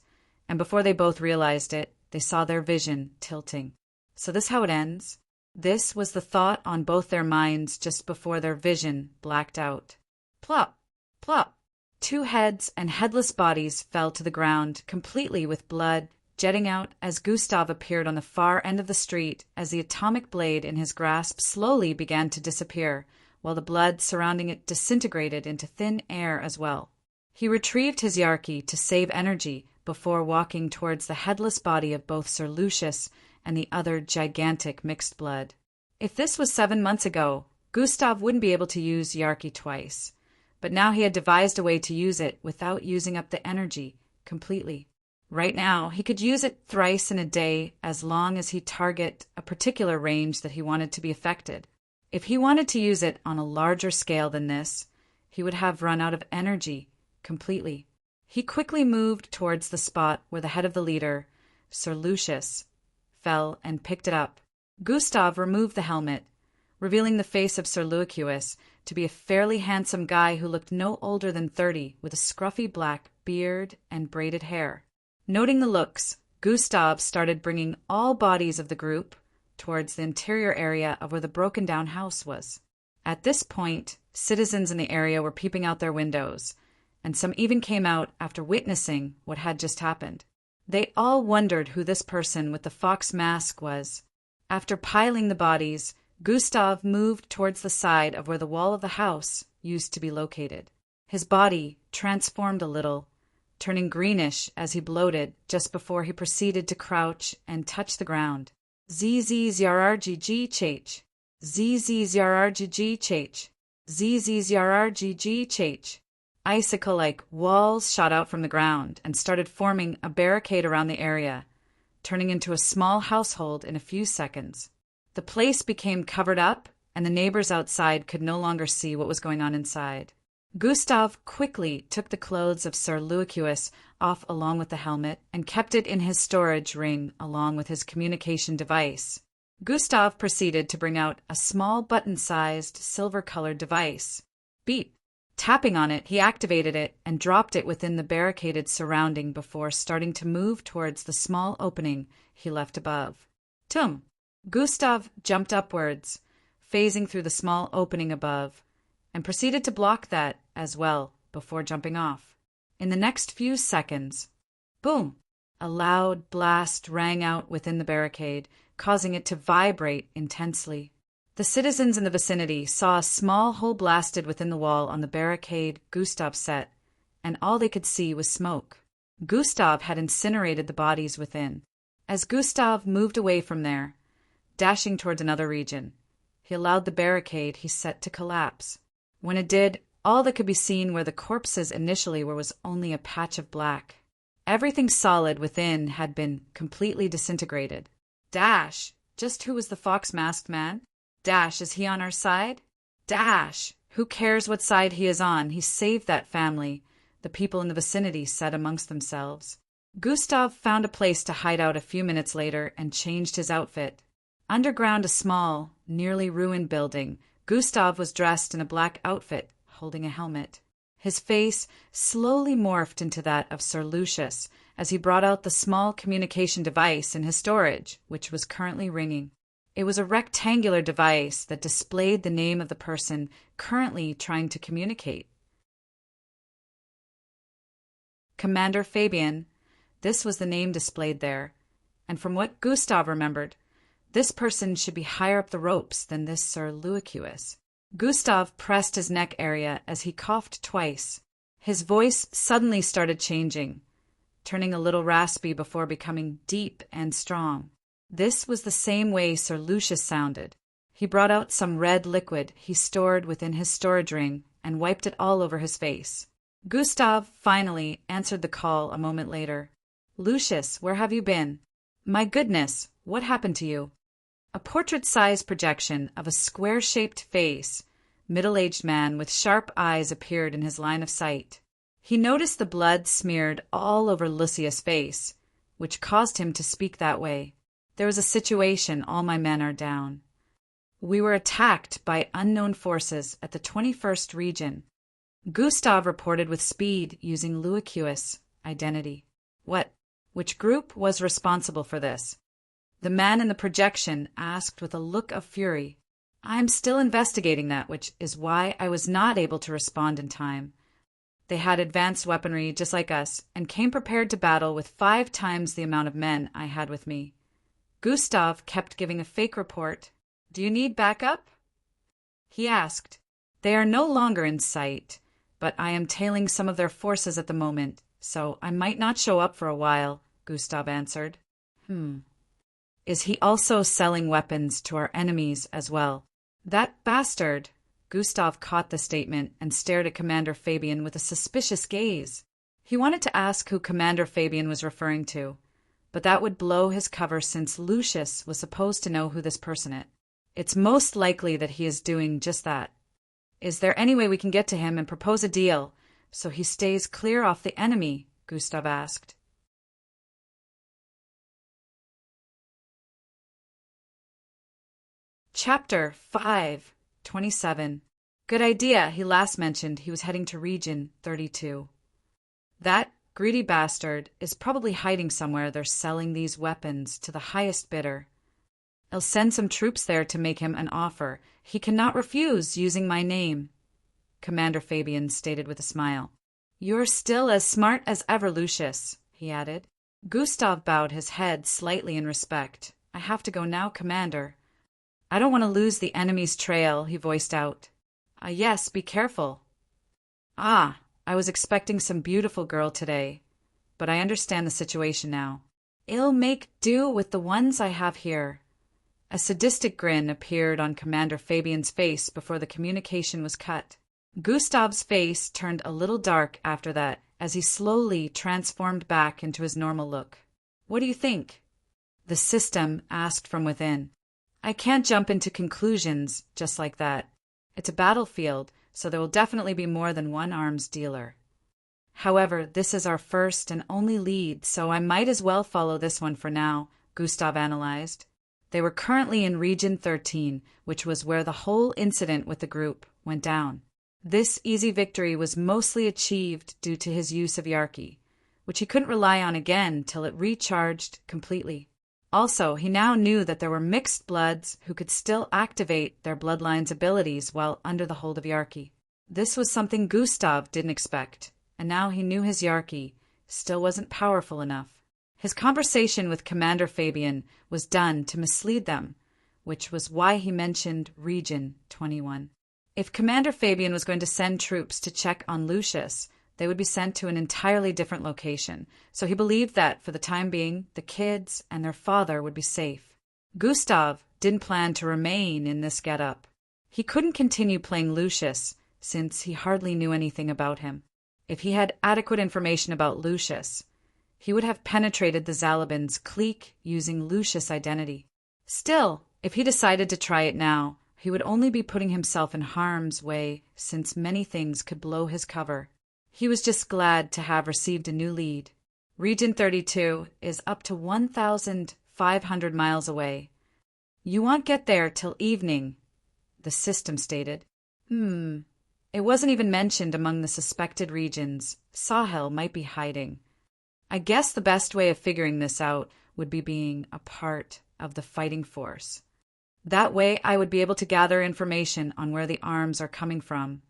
[SPEAKER 1] and before they both realized it, they saw their vision tilting. So this how it ends? This was the thought on both their minds just before their vision blacked out. Plop, plop. 2 heads and headless bodies fell to the ground, completely with blood jetting out as Gustav appeared on the far end of the street as the atomic blade in his grasp slowly began to disappear, while the blood surrounding it disintegrated into thin air as well. He retrieved his Yarki to save energy before walking towards the headless body of both Sir Lucius and the other gigantic mixed blood. If this was 7 months ago, Gustav wouldn't be able to use Yarki twice, but now he had devised a way to use it without using up the energy completely. Right now, he could use it thrice in a day as long as he target a particular range that he wanted to be affected. If he wanted to use it on a larger scale than this, he would have run out of energy completely. He quickly moved towards the spot where the head of the leader, Sir Lucius, fell and picked it up. Gustav removed the helmet, revealing the face of Sir Lucius to be a fairly handsome guy who looked no older than 30, with a scruffy black beard and braided hair. Noting the looks, Gustav started bringing all bodies of the group towards the interior area of where the broken-down house was. At this point, citizens in the area were peeping out their windows, and some even came out after witnessing what had just happened. They all wondered who this person with the fox mask was. After piling the bodies, Gustav moved towards the side of where the wall of the house used to be located. His body transformed a little, turning greenish as he bloated just before he proceeded to crouch and touch the ground. ZZZRRGG ZZZRRGG ZZZRRGG. Icicle-like walls shot out from the ground and started forming a barricade around the area, turning into a small household in a few seconds. The place became covered up, and the neighbors outside could no longer see what was going on inside. Gustav quickly took the clothes of Sir Lucius off along with the helmet and kept it in his storage ring along with his communication device. Gustav proceeded to bring out a small button-sized silver-colored device. Beep. Tapping on it, he activated it and dropped it within the barricaded surrounding before starting to move towards the small opening he left above. Tum! Gustav jumped upwards, phasing through the small opening above, and proceeded to block that as well before jumping off. In the next few seconds, boom! A loud blast rang out within the barricade, causing it to vibrate intensely. The citizens in the vicinity saw a small hole blasted within the wall on the barricade Gustav set, and all they could see was smoke. Gustav had incinerated the bodies within. As Gustav moved away from there, dashing towards another region, he allowed the barricade he set to collapse. When it did, all that could be seen where the corpses initially were was only a patch of black. Everything solid within had been completely disintegrated. Dash! Just who was the fox-masked man? Dash, is he on our side? Dash! Who cares what side he is on? He saved that family, the people in the vicinity said amongst themselves. Gustav found a place to hide out a few minutes later and changed his outfit. Underground a small, nearly ruined building, Gustav was dressed in a black outfit, holding a helmet. His face slowly morphed into that of Sir Lucius as he brought out the small communication device in his storage, which was currently ringing. It was a rectangular device that displayed the name of the person currently trying to communicate. Commander Fabian, this was the name displayed there, and from what Gustav remembered, this person should be higher up the ropes than this Sir Lucius. Gustav pressed his neck area as he coughed twice. His voice suddenly started changing, turning a little raspy before becoming deep and strong. This was the same way Sir Lucius sounded. He brought out some red liquid he stored within his storage ring and wiped it all over his face. Gustav finally answered the call a moment later. "Lucius, where have you been? My goodness, what happened to you?" A portrait-sized projection of a square-shaped face, middle-aged man with sharp eyes appeared in his line of sight. He noticed the blood smeared all over Lucius' face, which caused him to speak that way. "There is a situation, all my men are down. We were attacked by unknown forces at the 21st region." Gustav reported with speed using Lucius' identity. "What? Which group was responsible for this?" The man in the projection asked with a look of fury. "I'm still investigating that, which is why I was not able to respond in time. They had advanced weaponry just like us and came prepared to battle with 5 times the amount of men I had with me." Gustav kept giving a fake report. "Do you need backup?" he asked. "They are no longer in sight, but I am tailing some of their forces at the moment, so I might not show up for a while," Gustav answered. Is he also selling weapons to our enemies as well?" "That bastard!" Gustav caught the statement and stared at Commander Fabian with a suspicious gaze. He wanted to ask who Commander Fabian was referring to, but that would blow his cover since Lucius was supposed to know who this person is. It's most likely that he is doing just that. "Is there any way we can get to him and propose a deal, so he stays clear off the enemy?" Gustav asked. Chapter 5:27. Good idea. He last mentioned he was heading to Region 32. That greedy bastard is probably hiding somewhere. They're selling these weapons to the highest bidder. I'll send some troops there to make him an offer he cannot refuse using my name," Commander Fabian stated with a smile. "You're still as smart as ever, Lucius," he added. Gustav bowed his head slightly in respect. "I have to go now, Commander." "I don't want to lose the enemy's trail," he voiced out. Yes, be careful." "I was expecting some beautiful girl today, but I understand the situation now. I'll make do with the ones I have here." A sadistic grin appeared on Commander Fabian's face before the communication was cut. Gustav's face turned a little dark after that as he slowly transformed back into his normal look. "What do you think?" the system asked from within. "I can't jump into conclusions just like that. It's a battlefield, so there will definitely be more than one arms dealer. However, this is our first and only lead, so I might as well follow this one for now," Gustav analyzed. They were currently in Region 13, which was where the whole incident with the group went down. This easy victory was mostly achieved due to his use of Yarki, which he couldn't rely on again till it recharged completely. Also, he now knew that there were mixed bloods who could still activate their bloodline's abilities while under the hold of Yarki. This was something Gustav didn't expect, and now he knew his Yarki still wasn't powerful enough. His conversation with Commander Fabian was done to mislead them, which was why he mentioned Region 21. If Commander Fabian was going to send troops to check on Lucius, they would be sent to an entirely different location, so he believed that, for the time being, the kids and their father would be safe. Gustav didn't plan to remain in this getup. He couldn't continue playing Lucius, since he hardly knew anything about him. If he had adequate information about Lucius, he would have penetrated the Zalabin's clique using Lucius' identity. Still, if he decided to try it now, he would only be putting himself in harm's way, since many things could blow his cover. He was just glad to have received a new lead. Region 32 is up to 1,500 miles away. You won't get there till evening, the system stated. It wasn't even mentioned among the suspected regions. Sahel might be hiding. I guess the best way of figuring this out would be being a part of the fighting force. That way I would be able to gather information on where the arms are coming from.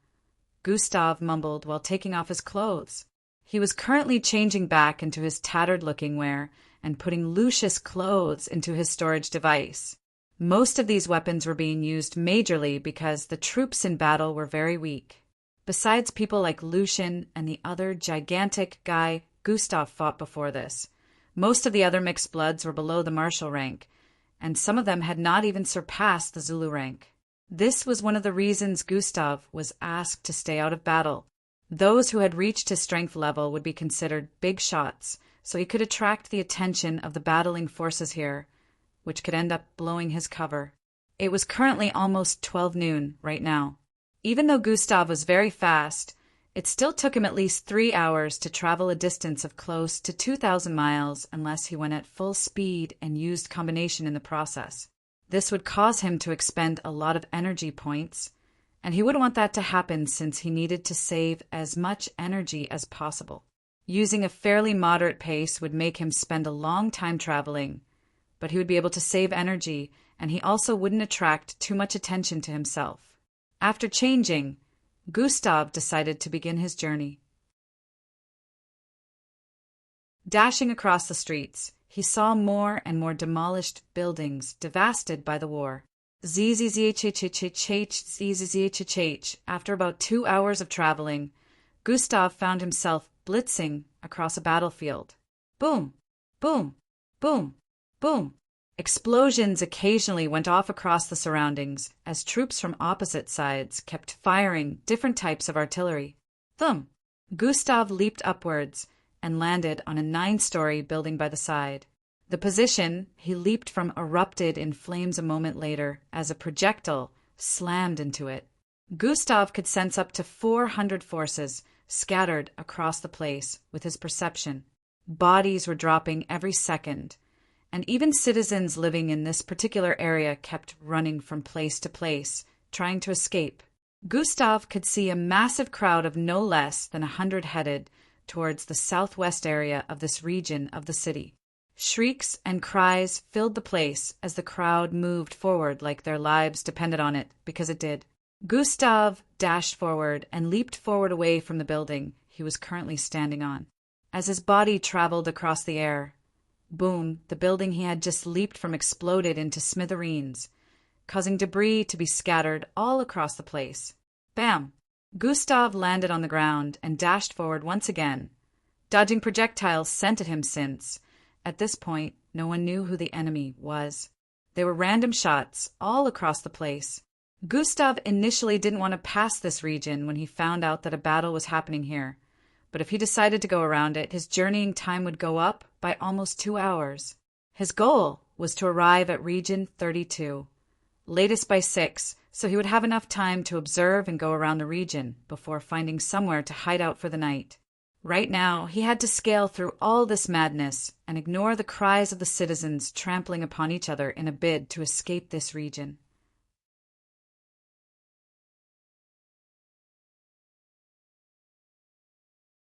[SPEAKER 1] Gustav mumbled while taking off his clothes. He was currently changing back into his tattered-looking wear and putting Lucius' clothes into his storage device. Most of these weapons were being used majorly because the troops in battle were very weak. Besides people like Lucian and the other gigantic guy Gustav fought before this, most of the other mixed bloods were below the marshal rank, and some of them had not even surpassed the Zulu rank. This was one of the reasons Gustav was asked to stay out of battle. Those who had reached his strength level would be considered big shots, so he could attract the attention of the battling forces here, which could end up blowing his cover. It was currently almost 12 noon right now. Even though Gustav was very fast, it still took him at least 3 hours to travel a distance of close to 2,000 miles unless he went at full speed and used combination in the process. This would cause him to expend a lot of energy points, and he wouldn't want that to happen since he needed to save as much energy as possible. Using a fairly moderate pace would make him spend a long time traveling, but he would be able to save energy, and he also wouldn't attract too much attention to himself. After changing, Gustav decided to begin his journey. Dashing across the streets, he saw more and more demolished buildings devastated by the war. After about 2 hours of traveling, Gustav found himself blitzing across a battlefield. Boom, boom, boom, boom. Explosions occasionally went off across the surroundings as troops from opposite sides kept firing different types of artillery. Thump! Gustav leaped upwards and landed on a 9-story building by the side. The position he leaped from erupted in flames a moment later as a projectile slammed into it. Gustav could sense up to 400 forces scattered across the place with his perception. Bodies were dropping every second, and even citizens living in this particular area kept running from place to place, trying to escape. Gustav could see a massive crowd of no less than 100 headed towards the southwest area of this region of the city. Shrieks and cries filled the place as the crowd moved forward like their lives depended on it, because it did. Gustav dashed forward and leaped forward away from the building he was currently standing on. As his body traveled across the air, boom, the building he had just leaped from exploded into smithereens, causing debris to be scattered all across the place. Bam! Gustav landed on the ground and dashed forward once again, dodging projectiles sent at him since, at this point, no one knew who the enemy was. They were random shots all across the place. Gustav initially didn't want to pass this region when he found out that a battle was happening here, but if he decided to go around it, his journeying time would go up by almost 2 hours. His goal was to arrive at Region 32, latest by 6, so he would have enough time to observe and go around the region before finding somewhere to hide out for the night. Right now, he had to scale through all this madness and ignore the cries of the citizens trampling upon each other in a bid to escape this region.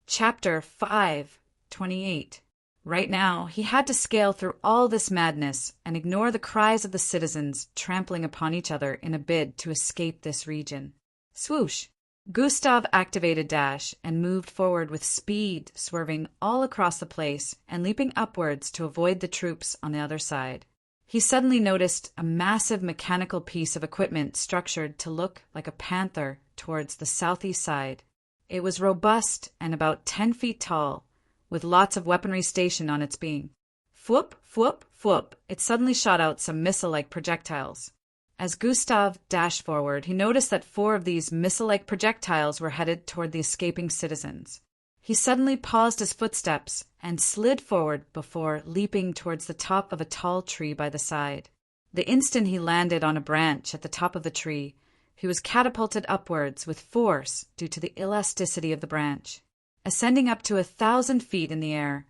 [SPEAKER 1] Chapter 5:28. Right now, he had to scale through all this madness and ignore the cries of the citizens trampling upon each other in a bid to escape this region. Swoosh! Gustav activated Dash and moved forward with speed, swerving all across the place and leaping upwards to avoid the troops on the other side. He suddenly noticed a massive mechanical piece of equipment structured to look like a panther towards the southeast side. It was robust and about 10 feet tall, with lots of weaponry stationed on its beam. Fwhoop, fwhoop, fwhoop, it suddenly shot out some missile-like projectiles. As Gustav dashed forward, he noticed that 4 of these missile-like projectiles were headed toward the escaping citizens. He suddenly paused his footsteps and slid forward before leaping towards the top of a tall tree by the side. The instant he landed on a branch at the top of the tree, he was catapulted upwards with force due to the elasticity of the branch. Ascending up to 1,000 feet in the air,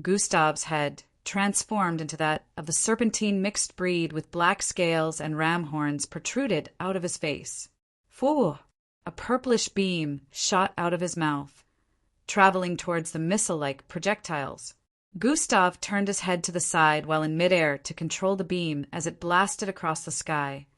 [SPEAKER 1] Gustav's head transformed into that of the serpentine mixed breed with black scales and ram horns protruded out of his face. Phoo! A purplish beam shot out of his mouth, traveling towards the missile-like projectiles. Gustav turned his head to the side while in midair to control the beam as it blasted across the sky,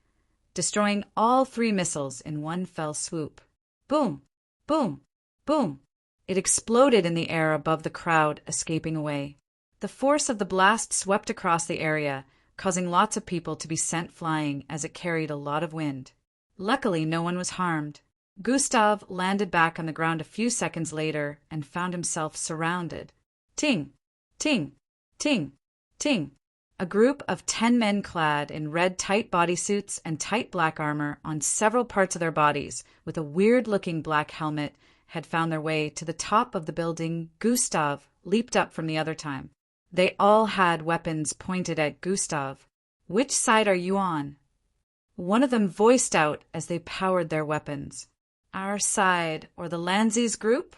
[SPEAKER 1] destroying all 3 missiles in one fell swoop. Boom! Boom! Boom! It exploded in the air above the crowd escaping away. The force of the blast swept across the area, causing lots of people to be sent flying as it carried a lot of wind. Luckily, no one was harmed. Gustav landed back on the ground a few seconds later and found himself surrounded. Ting! Ting! Ting! Ting! A group of 10 men clad in red tight bodysuits and tight black armor on several parts of their bodies, with a weird-looking black helmet, had found their way to the top of the building Gustav leaped up from the other time. They all had weapons pointed at Gustav. "Which side are you on?" One of them voiced out as they powered their weapons. "Our side, or the Lanzis group?"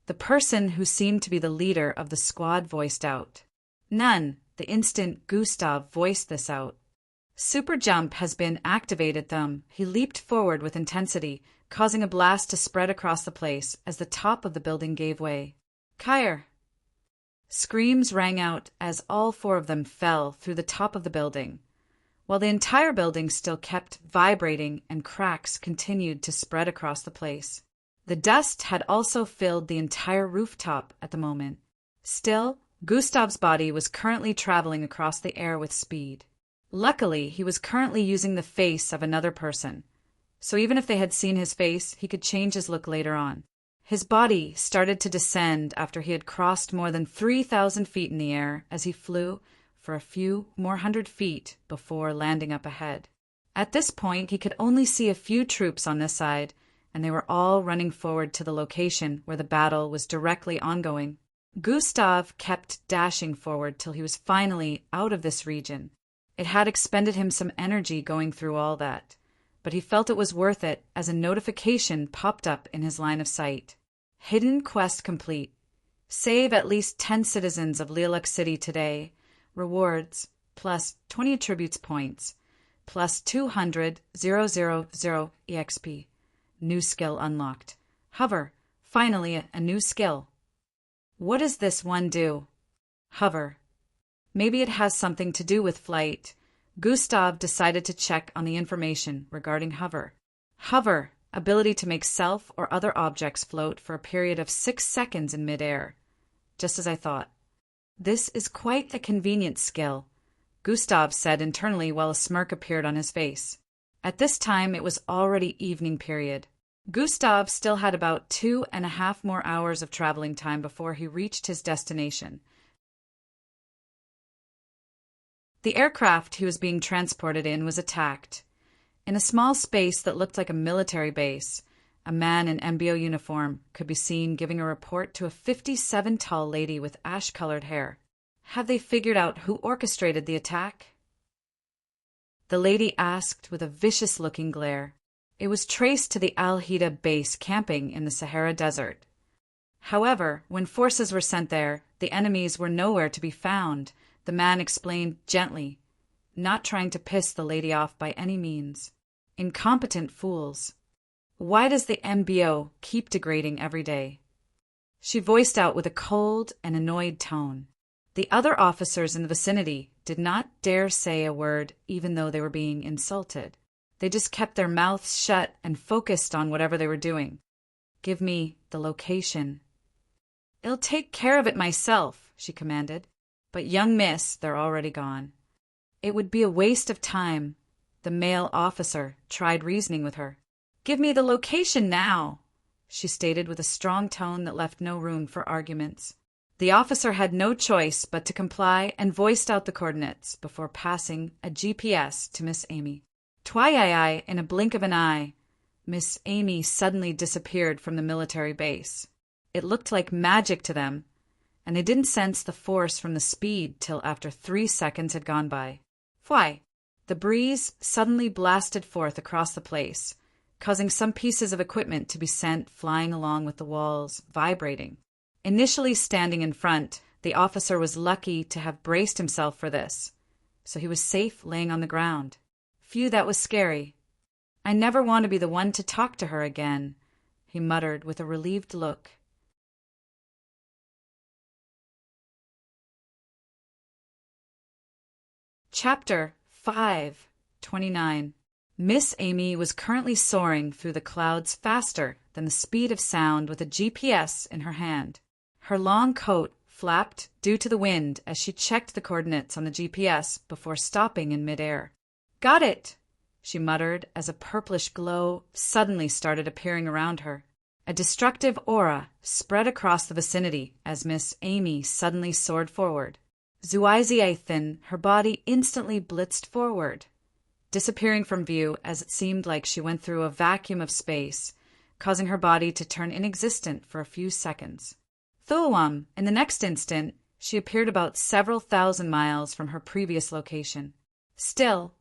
[SPEAKER 1] The person who seemed to be the leader of the squad voiced out. "None," the instant Gustav voiced this out. Super jump has been activated them. He leaped forward with intensity, causing a blast to spread across the place as the top of the building gave way. "Kyre!" Screams rang out as all 4 of them fell through the top of the building, while the entire building still kept vibrating and cracks continued to spread across the place. The dust had also filled the entire rooftop at the moment. Still, Gustav's body was currently traveling across the air with speed. Luckily, he was currently using the face of another person, so even if they had seen his face, he could change his look later on. His body started to descend after he had crossed more than 3,000 feet in the air as he flew for a few more hundred feet before landing up ahead. At this point, he could only see a few troops on this side, and they were all running forward to the location where the battle was directly ongoing. Gustav kept dashing forward till he was finally out of this region. It had expended him some energy going through all that, but he felt it was worth it as a notification popped up in his line of sight. Hidden quest complete. Save at least 10 citizens of Lilac City today. Rewards, plus 20 attributes points, plus 200,000 EXP. New skill unlocked. Hover. Finally, a new skill. What does this one do? Hover. Maybe it has something to do with flight. Gustav decided to check on the information regarding hover. Hover, ability to make self or other objects float for a period of 6 seconds in midair. Just as I thought. This is quite a convenient skill, Gustav said internally while a smirk appeared on his face. At this time, it was already evening period. Gustav still had about 2.5 more hours of traveling time before he reached his destination. The aircraft he was being transported in was attacked. In a small space that looked like a military base, a man in MBO uniform could be seen giving a report to a 57-tall lady with ash-colored hair. Have they figured out who orchestrated the attack? The lady asked with a vicious-looking glare. It was traced to the Al-Hida base camping in the Sahara Desert. However, when forces were sent there, the enemies were nowhere to be found, the man explained gently, not trying to piss the lady off by any means. Incompetent fools. Why does the MBO keep degrading every day? she voiced out with a cold and annoyed tone. The other officers in the vicinity did not dare say a word even though they were being insulted. They just kept their mouths shut and focused on whatever they were doing. "Give me the location." "I'll take care of it myself," she commanded. But young miss, they're already gone. It would be a waste of time. The male officer tried reasoning with her. "Give me the location now," she stated with a strong tone that left no room for arguments. The officer had no choice but to comply and voiced out the coordinates before passing a GPS to Miss Amy. Twi-yi, in a blink of an eye, Miss Amy suddenly disappeared from the military base. It looked like magic to them, and they didn't sense the force from the speed till after 3 seconds had gone by. Why? The breeze suddenly blasted forth across the place, causing some pieces of equipment to be sent flying along with the walls, vibrating. Initially standing in front, the officer was lucky to have braced himself for this, so he was safe laying on the ground. Phew, that was scary. "I never want to be the one to talk to her again," he muttered with a relieved look. Chapter 5:29. Miss Amy was currently soaring through the clouds faster than the speed of sound with a GPS in her hand. Her long coat flapped due to the wind as she checked the coordinates on the GPS before stopping in midair. "Got it," she muttered as a purplish glow suddenly started appearing around her. A destructive aura spread across the vicinity as Miss Amy suddenly soared forward. Zuiziathan, her body instantly blitzed forward, disappearing from view as it seemed like she went through a vacuum of space, causing her body to turn inexistent for a few seconds. Thuawam, in the next instant, she appeared about several thousand miles from her previous location. Still,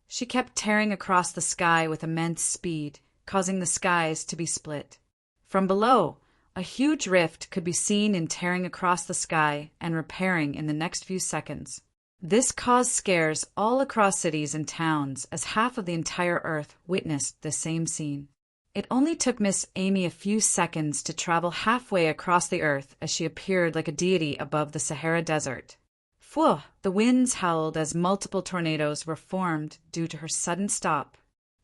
[SPEAKER 1] she kept tearing across the sky with immense speed, causing the skies to be split. From below, a huge rift could be seen in tearing across the sky and repairing in the next few seconds. This caused scares all across cities and towns as half of the entire Earth witnessed the same scene. It only took Miss Amy a few seconds to travel halfway across the Earth as she appeared like a deity above the Sahara Desert. Phew! The winds howled as multiple tornadoes were formed due to her sudden stop.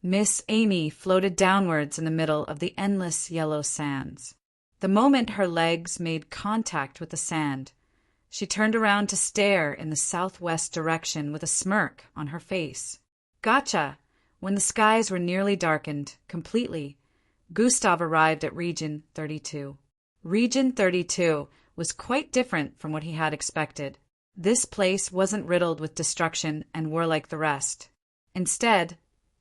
[SPEAKER 1] Miss Amy floated downwards in the middle of the endless yellow sands. The moment her legs made contact with the sand, she turned around to stare in the southwest direction with a smirk on her face. Gotcha! When the skies were nearly darkened completely, Gustav arrived at Region 32. Region 32 was quite different from what he had expected. This place wasn't riddled with destruction and war like the rest. Instead,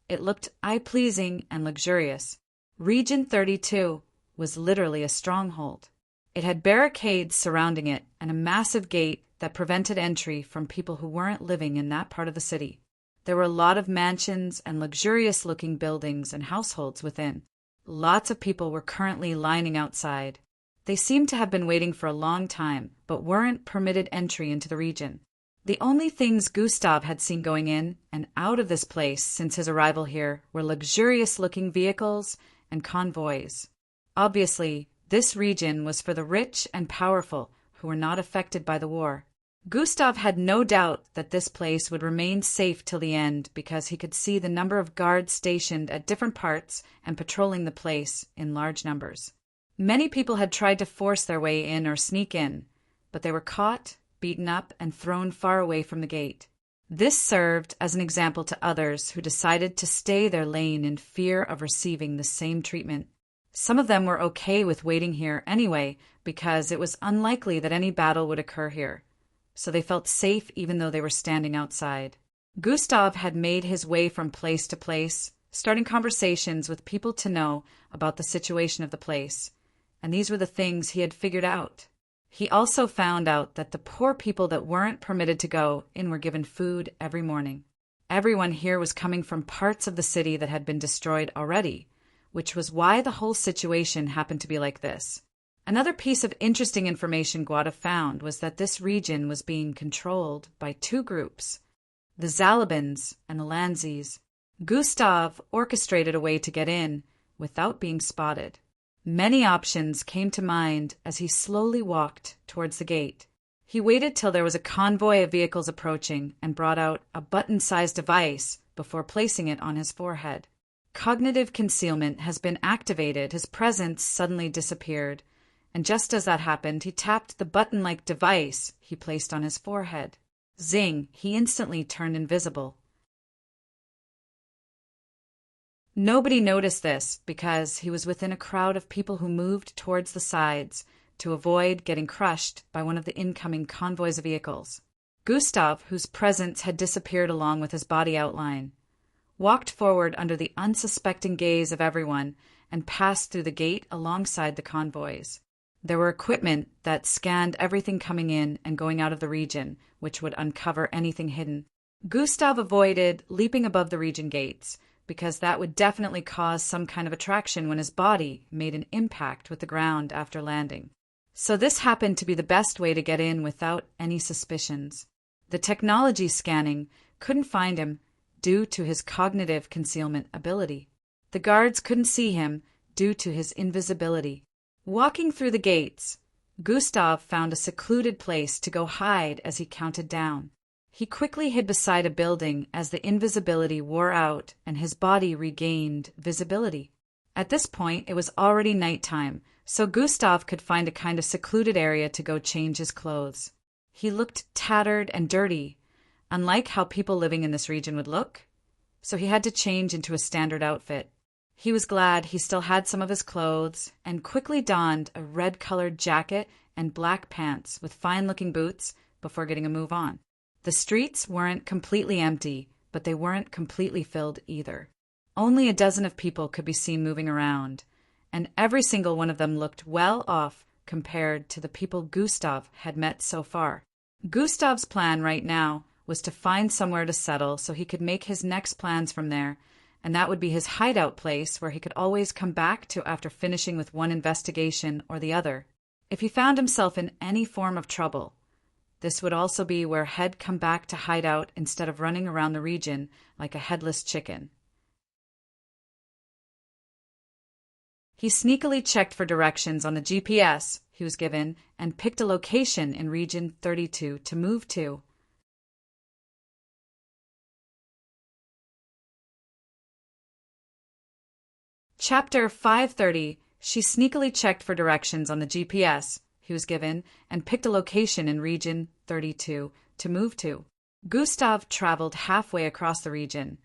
[SPEAKER 1] it looked eye-pleasing and luxurious. Region 32 was literally a stronghold. It had barricades surrounding it and a massive gate that prevented entry from people who weren't living in that part of the city. There were a lot of mansions and luxurious-looking buildings and households within. Lots of people were currently lining outside. They seemed to have been waiting for a long time, but weren't permitted entry into the region. The only things Gustav had seen going in and out of this place since his arrival here were luxurious-looking vehicles and convoys. Obviously, this region was for the rich and powerful who were not affected by the war. Gustav had no doubt that this place would remain safe till the end because he could see the number of guards stationed at different parts and patrolling the place in large numbers. Many people had tried to force their way in or sneak in, but they were caught, beaten up, and thrown far away from the gate. This served as an example to others who decided to stay their lane in fear of receiving the same treatment. Some of them were okay with waiting here anyway because it was unlikely that any battle would occur here, so they felt safe even though they were standing outside. Gustav had made his way from place to place, starting conversations with people to know about the situation of the place, and these were the things he had figured out. He also found out that the poor people that weren't permitted to go in were given food every morning. Everyone here was coming from parts of the city that had been destroyed already, which was why the whole situation happened to be like this. Another piece of interesting information Guada found was that this region was being controlled by two groups, the Zalabans and the Lanzis. Gustav orchestrated a way to get in without being spotted. Many options came to mind as he slowly walked towards the gate. He waited till there was a convoy of vehicles approaching and brought out a button-sized device before placing it on his forehead. Cognitive concealment has been activated. His presence suddenly disappeared, and just as that happened, he tapped the button-like device he placed on his forehead. Zing! He instantly turned invisible. Nobody noticed this because he was within a crowd of people who moved towards the sides to avoid getting crushed by one of the incoming convoys of vehicles. Gustav, whose presence had disappeared along with his body outline, walked forward under the unsuspecting gaze of everyone and passed through the gate alongside the convoys. There were equipment that scanned everything coming in and going out of the region, which would uncover anything hidden. Gustav avoided leaping above the region gates, because that would definitely cause some kind of attraction when his body made an impact with the ground after landing. So this happened to be the best way to get in without any suspicions. The technology scanning couldn't find him due to his cognitive concealment ability. The guards couldn't see him due to his invisibility. Walking through the gates, Gustav found a secluded place to go hide as he counted down. He quickly hid beside a building as the invisibility wore out and his body regained visibility. At this point, it was already nighttime, so Gustav could find a kind of secluded area to go change his clothes. He looked tattered and dirty, unlike how people living in this region would look, so he had to change into a standard outfit. He was glad he still had some of his clothes and quickly donned a red-colored jacket and black pants with fine-looking boots before getting a move on. The streets weren't completely empty, but they weren't completely filled either. Only a dozen of people could be seen moving around, and every single one of them looked well off compared to the people Gustav had met so far. Gustav's plan right now was to find somewhere to settle so he could make his next plans from there, and that would be his hideout place where he could always come back to after finishing with one investigation or the other. If he found himself in any form of trouble, this would also be where he'd come back to hide out instead of running around the region like a headless chicken. He sneakily checked for directions on the GPS he was given and picked a location in Region 32 to move to. Chapter 530. She sneakily checked for directions on the GPS he was given and picked a location in Region 32 to move to. Gustav traveled halfway across the region,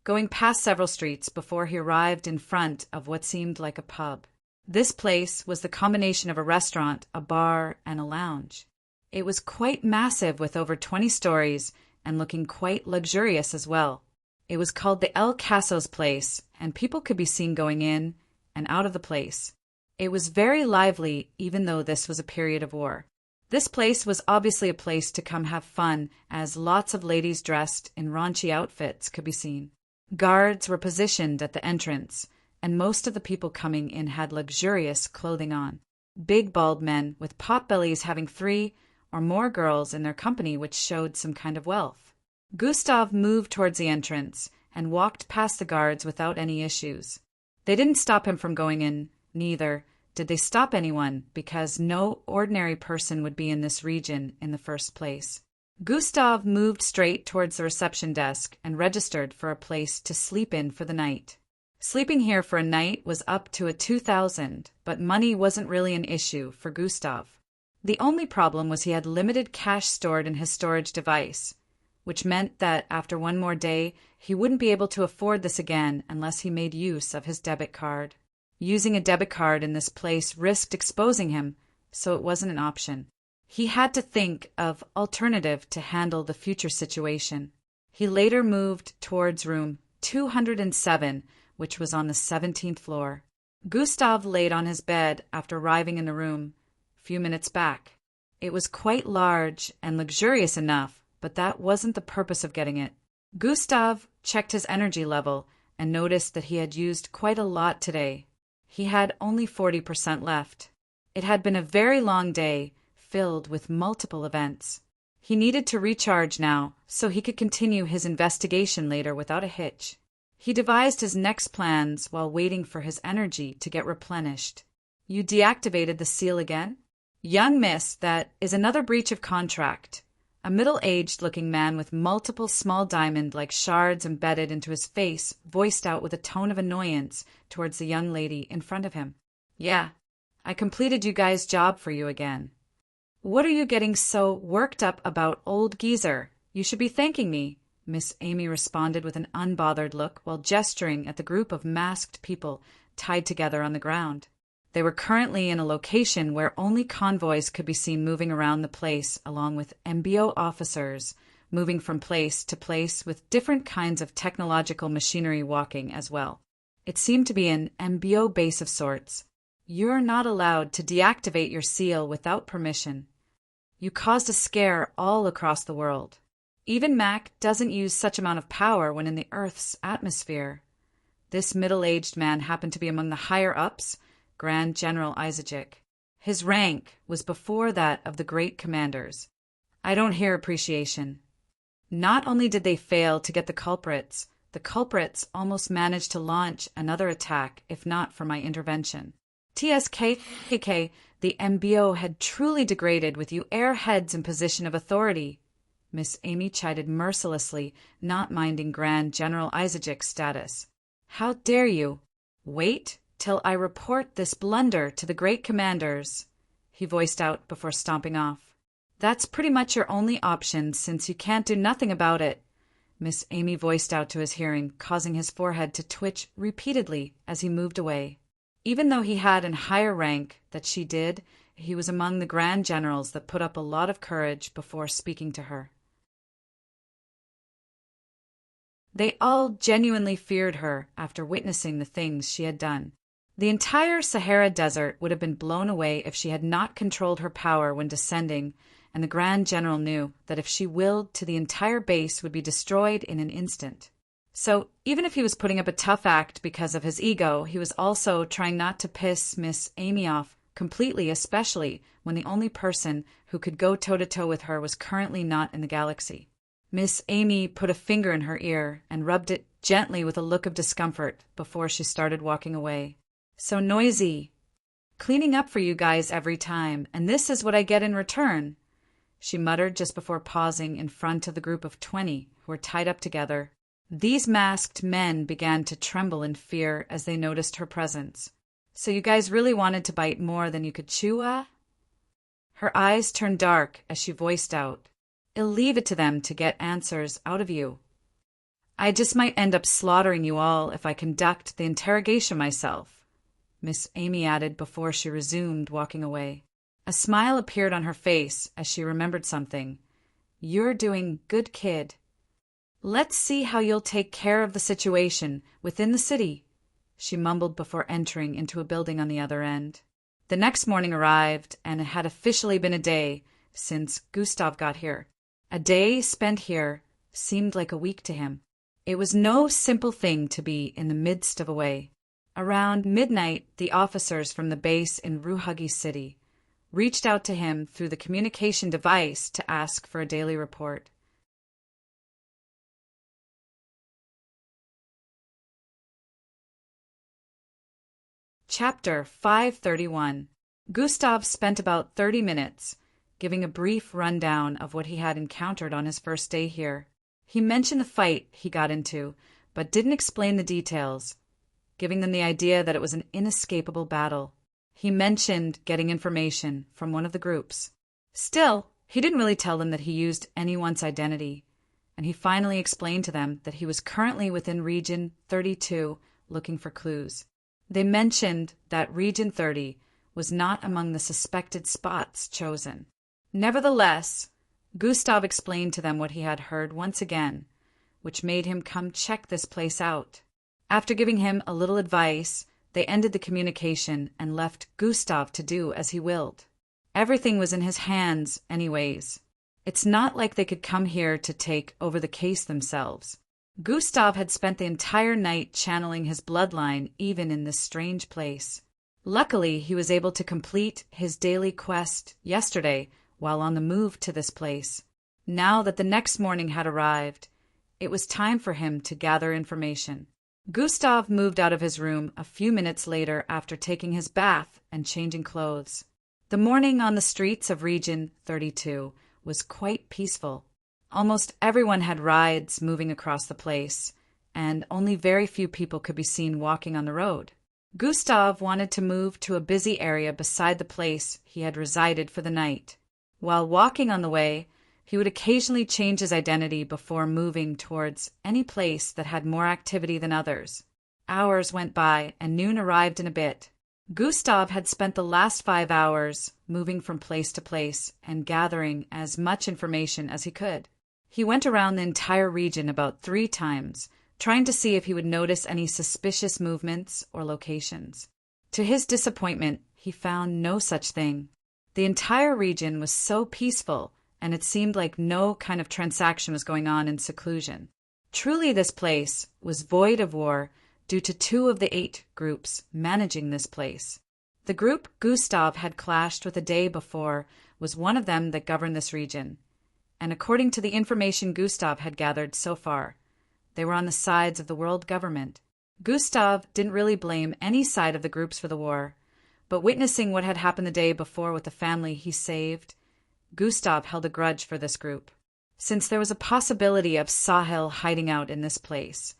[SPEAKER 1] going past several streets before he arrived in front of what seemed like a pub. This place was the combination of a restaurant, a bar, and a lounge. It was quite massive with over 20 stories and looking quite luxurious as well. It was called the El Caso's Place, and people could be seen going in and out of the place. It was very lively, even though this was a period of war. This place was obviously a place to come have fun, as lots of ladies dressed in raunchy outfits could be seen. Guards were positioned at the entrance, and most of the people coming in had luxurious clothing on. Big bald men with potbellies having 3 or more girls in their company, which showed some kind of wealth. Gustav moved towards the entrance and walked past the guards without any issues. They didn't stop him from going in, neither did they stop anyone, because no ordinary person would be in this region in the first place. Gustav moved straight towards the reception desk and registered for a place to sleep in for the night. Sleeping here for a night was up to 2,000, but money wasn't really an issue for Gustav. The only problem was he had limited cash stored in his storage device, which meant that after one more day, he wouldn't be able to afford this again unless he made use of his debit card. Using a debit card in this place risked exposing him, so it wasn't an option. He had to think of alternative to handle the future situation. He later moved towards room 207, which was on the 17th floor. Gustav laid on his bed after arriving in the room a few minutes back. It was quite large and luxurious enough, but that wasn't the purpose of getting it. Gustav checked his energy level and noticed that he had used quite a lot today. He had only 40% left. It had been a very long day, filled with multiple events. He needed to recharge now, so he could continue his investigation later without a hitch. He devised his next plans while waiting for his energy to get replenished. You deactivated the seal again? Young miss, that is another breach of contract. A middle-aged looking man with multiple small diamond-like shards embedded into his face voiced out with a tone of annoyance towards the young lady in front of him. Yeah, I completed you guys' job for you again. What are you getting so worked up about, old geezer? You should be thanking me, Miss Amy responded with an unbothered look while gesturing at the group of masked people tied together on the ground. They were currently in a location where only convoys could be seen moving around the place, along with MBO officers moving from place to place with different kinds of technological machinery walking as well. It seemed to be an MBO base of sorts. You're not allowed to deactivate your seal without permission. You caused a scare all across the world. Even Mac doesn't use such amount of power when in the Earth's atmosphere. This middle-aged man happened to be among the higher-ups, Grand General Isaacek. His rank was before that of the great commanders. I don't hear appreciation. Not only did they fail to get the culprits almost managed to launch another attack if not for my intervention. TSKK, the MBO had truly degraded with you airheads in position of authority. Miss Amy chided mercilessly, not minding Grand General Isaacek's status. How dare you? Wait till I report this blunder to the great commanders, he voiced out before stomping off. That's pretty much your only option since you can't do nothing about it, Miss Amy voiced out to his hearing, causing his forehead to twitch repeatedly as he moved away. Even though he had an higher rank that she did, he was among the grand generals that put up a lot of courage before speaking to her. They all genuinely feared her after witnessing the things she had done. The entire Sahara Desert would have been blown away if she had not controlled her power when descending, and the Grand General knew that if she willed to, the entire base would be destroyed in an instant. So, even if he was putting up a tough act because of his ego, he was also trying not to piss Miss Amy off completely, especially when the only person who could go toe-to-toe with her was currently not in the galaxy. Miss Amy put a finger in her ear and rubbed it gently with a look of discomfort before she started walking away. So noisy. Cleaning up for you guys every time, and this is what I get in return, she muttered just before pausing in front of the group of 20 who were tied up together. These masked men began to tremble in fear as they noticed her presence. So you guys really wanted to bite more than you could chew, ah? Her eyes turned dark as she voiced out, I'll leave it to them to get answers out of you. I just might end up slaughtering you all if I conduct the interrogation myself, Miss Amy added before she resumed walking away. A smile appeared on her face as she remembered something. You're doing good, kid. Let's see how you'll take care of the situation within the city, she mumbled before entering into a building on the other end. The next morning arrived, and it had officially been a day since Gustav got here. A day spent here seemed like a week to him. It was no simple thing to be in the midst of a way. Around midnight, the officers from the base in Ruhagi City reached out to him through the communication device to ask for a daily report. Chapter 531. Gustav spent about 30 minutes giving a brief rundown of what he had encountered on his first day here. He mentioned the fight he got into, but didn't explain the details, giving them the idea that it was an inescapable battle. He mentioned getting information from one of the groups. Still, he didn't really tell them that he used anyone's identity, and he finally explained to them that he was currently within Region 32 looking for clues. They mentioned that Region 30 was not among the suspected spots chosen. Nevertheless, Gustav explained to them what he had heard once again, which made him come check this place out. After giving him a little advice, they ended the communication and left Gustav to do as he willed. Everything was in his hands anyways. It's not like they could come here to take over the case themselves. Gustav had spent the entire night channeling his bloodline even in this strange place. Luckily, he was able to complete his daily quest yesterday while on the move to this place. Now that the next morning had arrived, it was time for him to gather information. Gustav moved out of his room a few minutes later after taking his bath and changing clothes. The morning on the streets of Region 32 was quite peaceful. Almost everyone had rides moving across the place, and only very few people could be seen walking on the road. Gustav wanted to move to a busy area beside the place he had resided for the night. While walking on the way, he would occasionally change his identity before moving towards any place that had more activity than others. Hours went by, and noon arrived in a bit. Gustav had spent the last 5 hours moving from place to place and gathering as much information as he could. He went around the entire region about 3 times, trying to see if he would notice any suspicious movements or locations. To his disappointment, he found no such thing. The entire region was so peaceful, and it seemed like no kind of transaction was going on in seclusion. Truly, this place was void of war due to 2 of the 8 groups managing this place. The group Gustav had clashed with the day before was one of them that governed this region, and according to the information Gustav had gathered so far, they were on the sides of the world government. Gustav didn't really blame any side of the groups for the war, but witnessing what had happened the day before with the family he saved, Gustav held a grudge for this group. Since there was a possibility of Sahil hiding out in this place,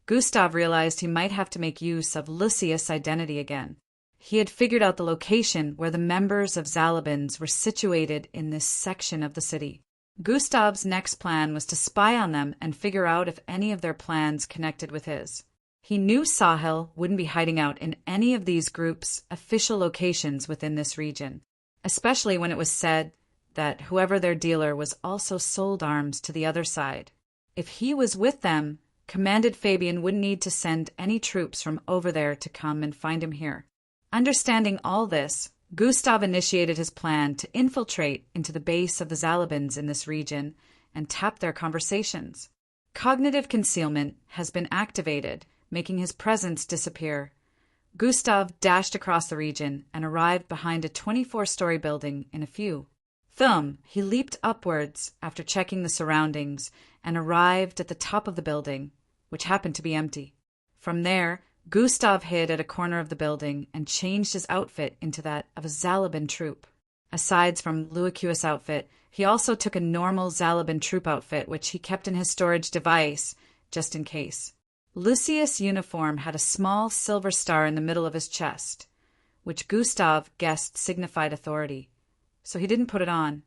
[SPEAKER 1] Gustav realized he might have to make use of Lucius' identity again. He had figured out the location where the members of Zalabins were situated in this section of the city. Gustav's next plan was to spy on them and figure out if any of their plans connected with his. He knew Sahil wouldn't be hiding out in any of these groups' official locations within this region, especially when it was said that whoever their dealer was also sold arms to the other side. If he was with them, Commandant Fabian wouldn't need to send any troops from over there to come and find him here. Understanding all this, Gustav initiated his plan to infiltrate into the base of the Zalabins in this region and tap their conversations. Cognitive concealment has been activated, making his presence disappear. Gustav dashed across the region and arrived behind a 24-story building in a few. He leaped upwards after checking the surroundings and arrived at the top of the building, which happened to be empty. From there, Gustav hid at a corner of the building and changed his outfit into that of a Zalabin troop. Aside from Luacuous' outfit, he also took a normal Zalabin troop outfit, which he kept in his storage device, just in case. Lucius' uniform had a small silver star in the middle of his chest, which Gustav guessed signified authority, so he didn't put it on.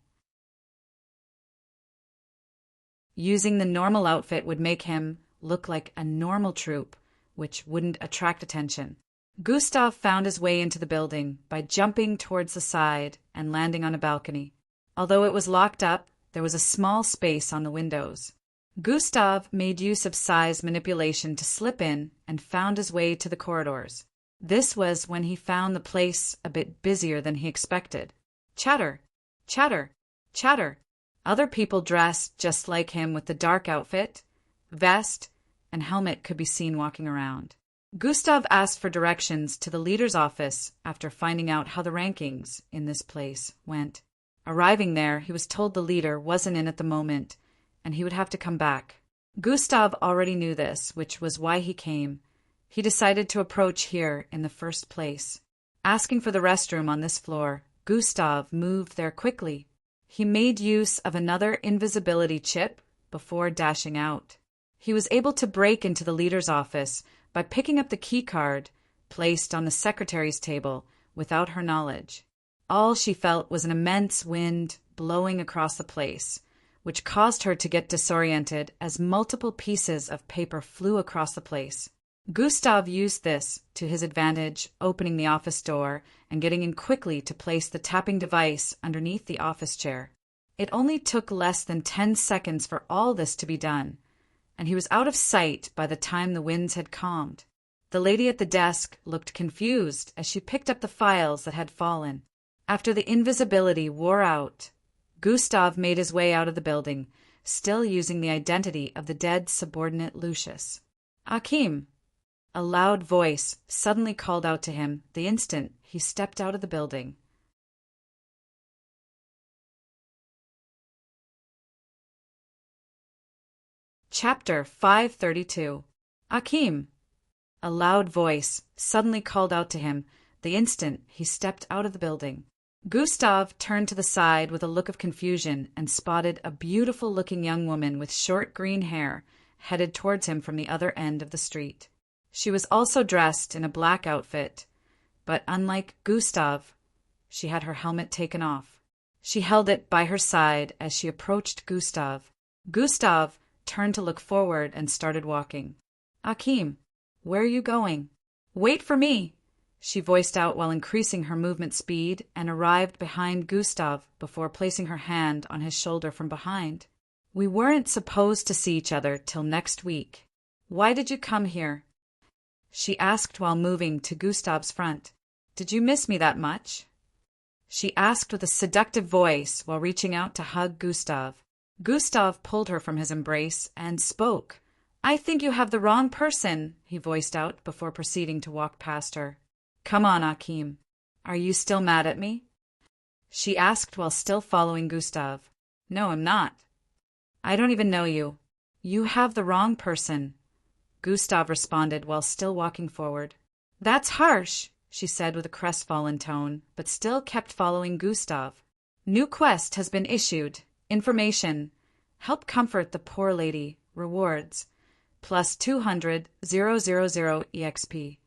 [SPEAKER 1] Using the normal outfit would make him look like a normal troop, which wouldn't attract attention. Gustav found his way into the building by jumping towards the side and landing on a balcony. Although it was locked up, there was a small space on the windows. Gustav made use of size manipulation to slip in and found his way to the corridors. This was when he found the place a bit busier than he expected. Chatter, chatter, chatter. Other people dressed just like him with the dark outfit, vest, and helmet could be seen walking around. Gustav asked for directions to the leader's office after finding out how the rankings in this place went. Arriving there, he was told the leader wasn't in at the moment, and he would have to come back. Gustav already knew this, which was why he came. He decided to approach here in the first place. Asking for the restroom on this floor, Gustav moved there quickly. He made use of another invisibility chip before dashing out. He was able to break into the leader's office by picking up the key card placed on the secretary's table without her knowledge. All she felt was an immense wind blowing across the place, which caused her to get disoriented as multiple pieces of paper flew across the place. Gustav used this to his advantage, opening the office door and getting in quickly to place the tapping device underneath the office chair. It only took less than 10 seconds for all this to be done, and he was out of sight by the time the winds had calmed. The lady at the desk looked confused as she picked up the files that had fallen. After the invisibility wore out, Gustav made his way out of the building, still using the identity of the dead subordinate Lucius. "Akim!" A loud voice suddenly called out to him the instant he stepped out of the building. Chapter 532. Akim! A loud voice suddenly called out to him the instant he stepped out of the building. Gustav turned to the side with a look of confusion and spotted a beautiful-looking young woman with short green hair headed towards him from the other end of the street. She was also dressed in a black outfit, but unlike Gustav, she had her helmet taken off. She held it by her side as she approached Gustav. Gustav turned to look forward and started walking. "Akim, where are you going?" "Wait for me," she voiced out while increasing her movement speed and arrived behind Gustav before placing her hand on his shoulder from behind. "We weren't supposed to see each other till next week. Why did you come here?" she asked while moving to Gustav's front. "Did you miss me that much?" she asked with a seductive voice while reaching out to hug Gustav. Gustav pulled her from his embrace and spoke. "I think you have the wrong person," he voiced out before proceeding to walk past her. "Come on, Akim. Are you still mad at me?" she asked while still following Gustav. "No, I'm not. I don't even know you. You have the wrong person," Gustav responded while still walking forward. "That's harsh," she said with a crestfallen tone, but still kept following Gustav. "New quest has been issued. Information. Help comfort the poor lady. Rewards. Plus 200,000 EXP.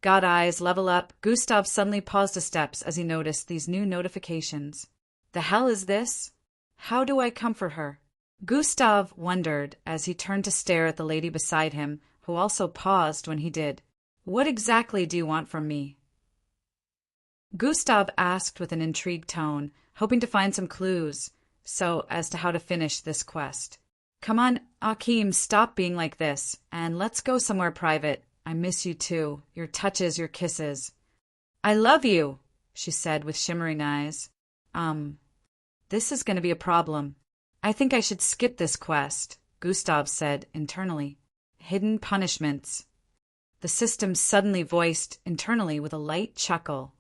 [SPEAKER 1] God eyes, level up." Gustav suddenly paused his steps as he noticed these new notifications. The hell is this? How do I comfort her? Gustav wondered as he turned to stare at the lady beside him, who also paused when he did. "What exactly do you want from me?" Gustav asked with an intrigued tone, hoping to find some clues so as to how to finish this quest. "Come on, Akim, stop being like this, and let's go somewhere private. I miss you too, your touches, your kisses." "I love you," she said with shimmering eyes. This is going to be a problem. I think I should skip this quest," Gustav said internally. "Hidden punishments." The system suddenly voiced internally with a light chuckle.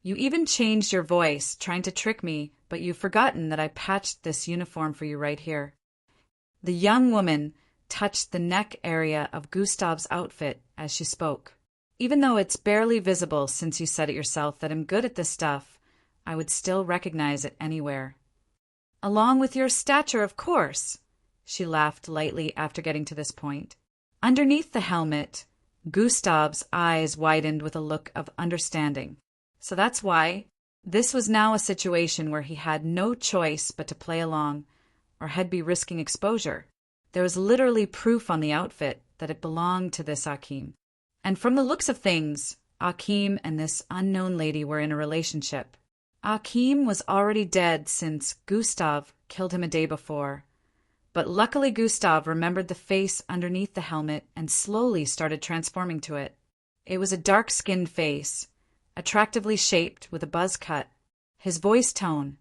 [SPEAKER 1] "You even changed your voice, trying to trick me, but you've forgotten that I patched this uniform for you right here." The young woman touched the neck area of Gustav's outfit as she spoke. "Even though it's barely visible since you said it yourself that I'm good at this stuff, I would still recognize it anywhere." "Along with your stature, of course," she laughed lightly after getting to this point. Underneath the helmet, Gustav's eyes widened with a look of understanding. So that's why. This was now a situation where he had no choice but to play along, or he'd be risking exposure. There was literally proof on the outfit that it belonged to this Akim. And from the looks of things, Akim and this unknown lady were in a relationship. Akim was already dead since Gustav killed him a day before. But luckily Gustav remembered the face underneath the helmet and slowly started transforming to it. It was a dark-skinned face, attractively shaped with a buzz cut. His voice tone.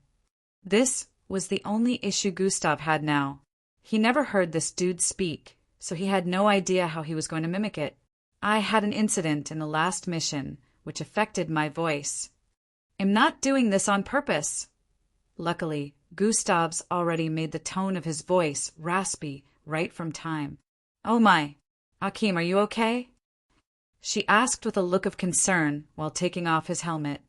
[SPEAKER 1] This was the only issue Gustav had now. He never heard this dude speak, so he had no idea how he was going to mimic it. "I had an incident in the last mission which affected my voice. I'm not doing this on purpose." Luckily, Gustav's already made the tone of his voice raspy right from time. "Oh my, Akim, are you okay?" she asked with a look of concern while taking off his helmet.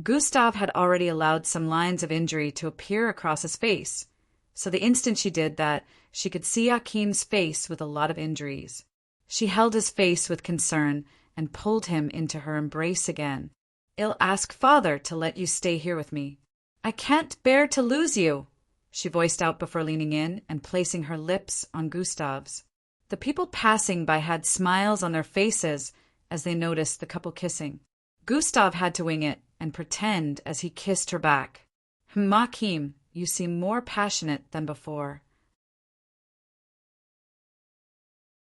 [SPEAKER 1] Gustav had already allowed some lines of injury to appear across his face, so the instant she did that, she could see Akim's face with a lot of injuries. She held his face with concern and pulled him into her embrace again. "I'll ask Father to let you stay here with me. I can't bear to lose you," she voiced out before leaning in and placing her lips on Gustav's. The people passing by had smiles on their faces as they noticed the couple kissing. Gustav had to wing it and pretend as he kissed her back. "Akim, you seem more passionate than before.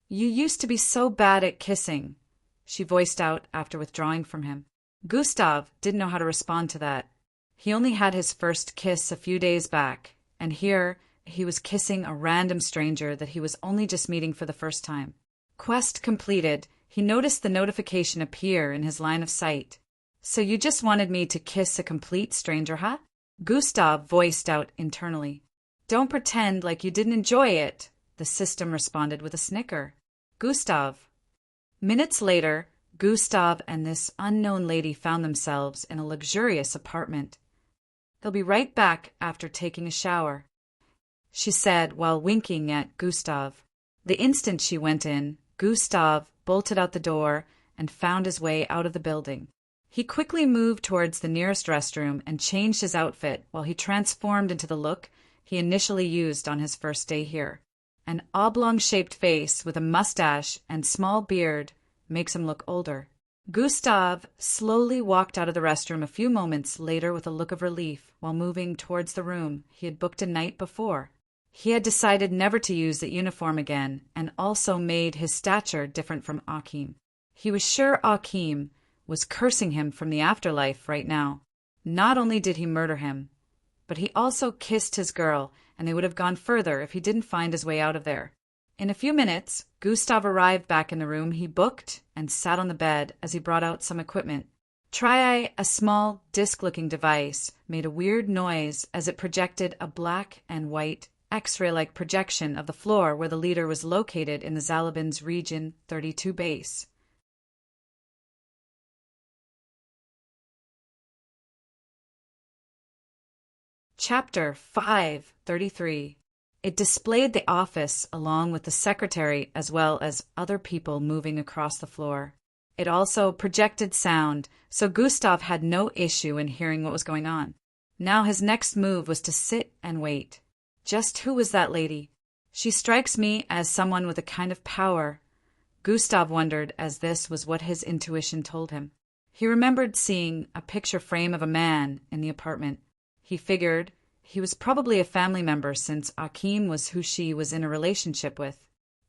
[SPEAKER 1] You used to be so bad at kissing," she voiced out after withdrawing from him. Gustav didn't know how to respond to that. He only had his first kiss a few days back, and here he was kissing a random stranger that he was only just meeting for the first time. Quest completed. He noticed the notification appear in his line of sight. "So you just wanted me to kiss a complete stranger, huh?" Gustav voiced out internally. "Don't pretend like you didn't enjoy it," the system responded with a snicker. Gustav. Minutes later, Gustav and this unknown lady found themselves in a luxurious apartment. "They'll be right back after taking a shower," she said while winking at Gustav. The instant she went in, Gustav bolted out the door and found his way out of the building. He quickly moved towards the nearest restroom and changed his outfit while he transformed into the look he initially used on his first day here. An oblong-shaped face with a mustache and small beard makes him look older. Gustav slowly walked out of the restroom a few moments later with a look of relief while moving towards the room he had booked a night before. He had decided never to use the uniform again and also made his stature different from Akim. He was sure Akim was cursing him from the afterlife right now. Not only did he murder him, but he also kissed his girl, and they would have gone further if he didn't find his way out of there. In a few minutes, Gustav arrived back in the room he booked and sat on the bed as he brought out some equipment. A small disc-looking device, made a weird noise as it projected a black and white X-ray-like projection of the floor where the leader was located in the Zalabin's Region 32 base. Chapter 5:33. It displayed the office along with the secretary as well as other people moving across the floor. It also projected sound, so Gustav had no issue in hearing what was going on. Now his next move was to sit and wait. Just who was that lady? She strikes me as someone with a kind of power, Gustav wondered as this was what his intuition told him. He remembered seeing a picture frame of a man in the apartment. He figured he was probably a family member since Akim was who she was in a relationship with.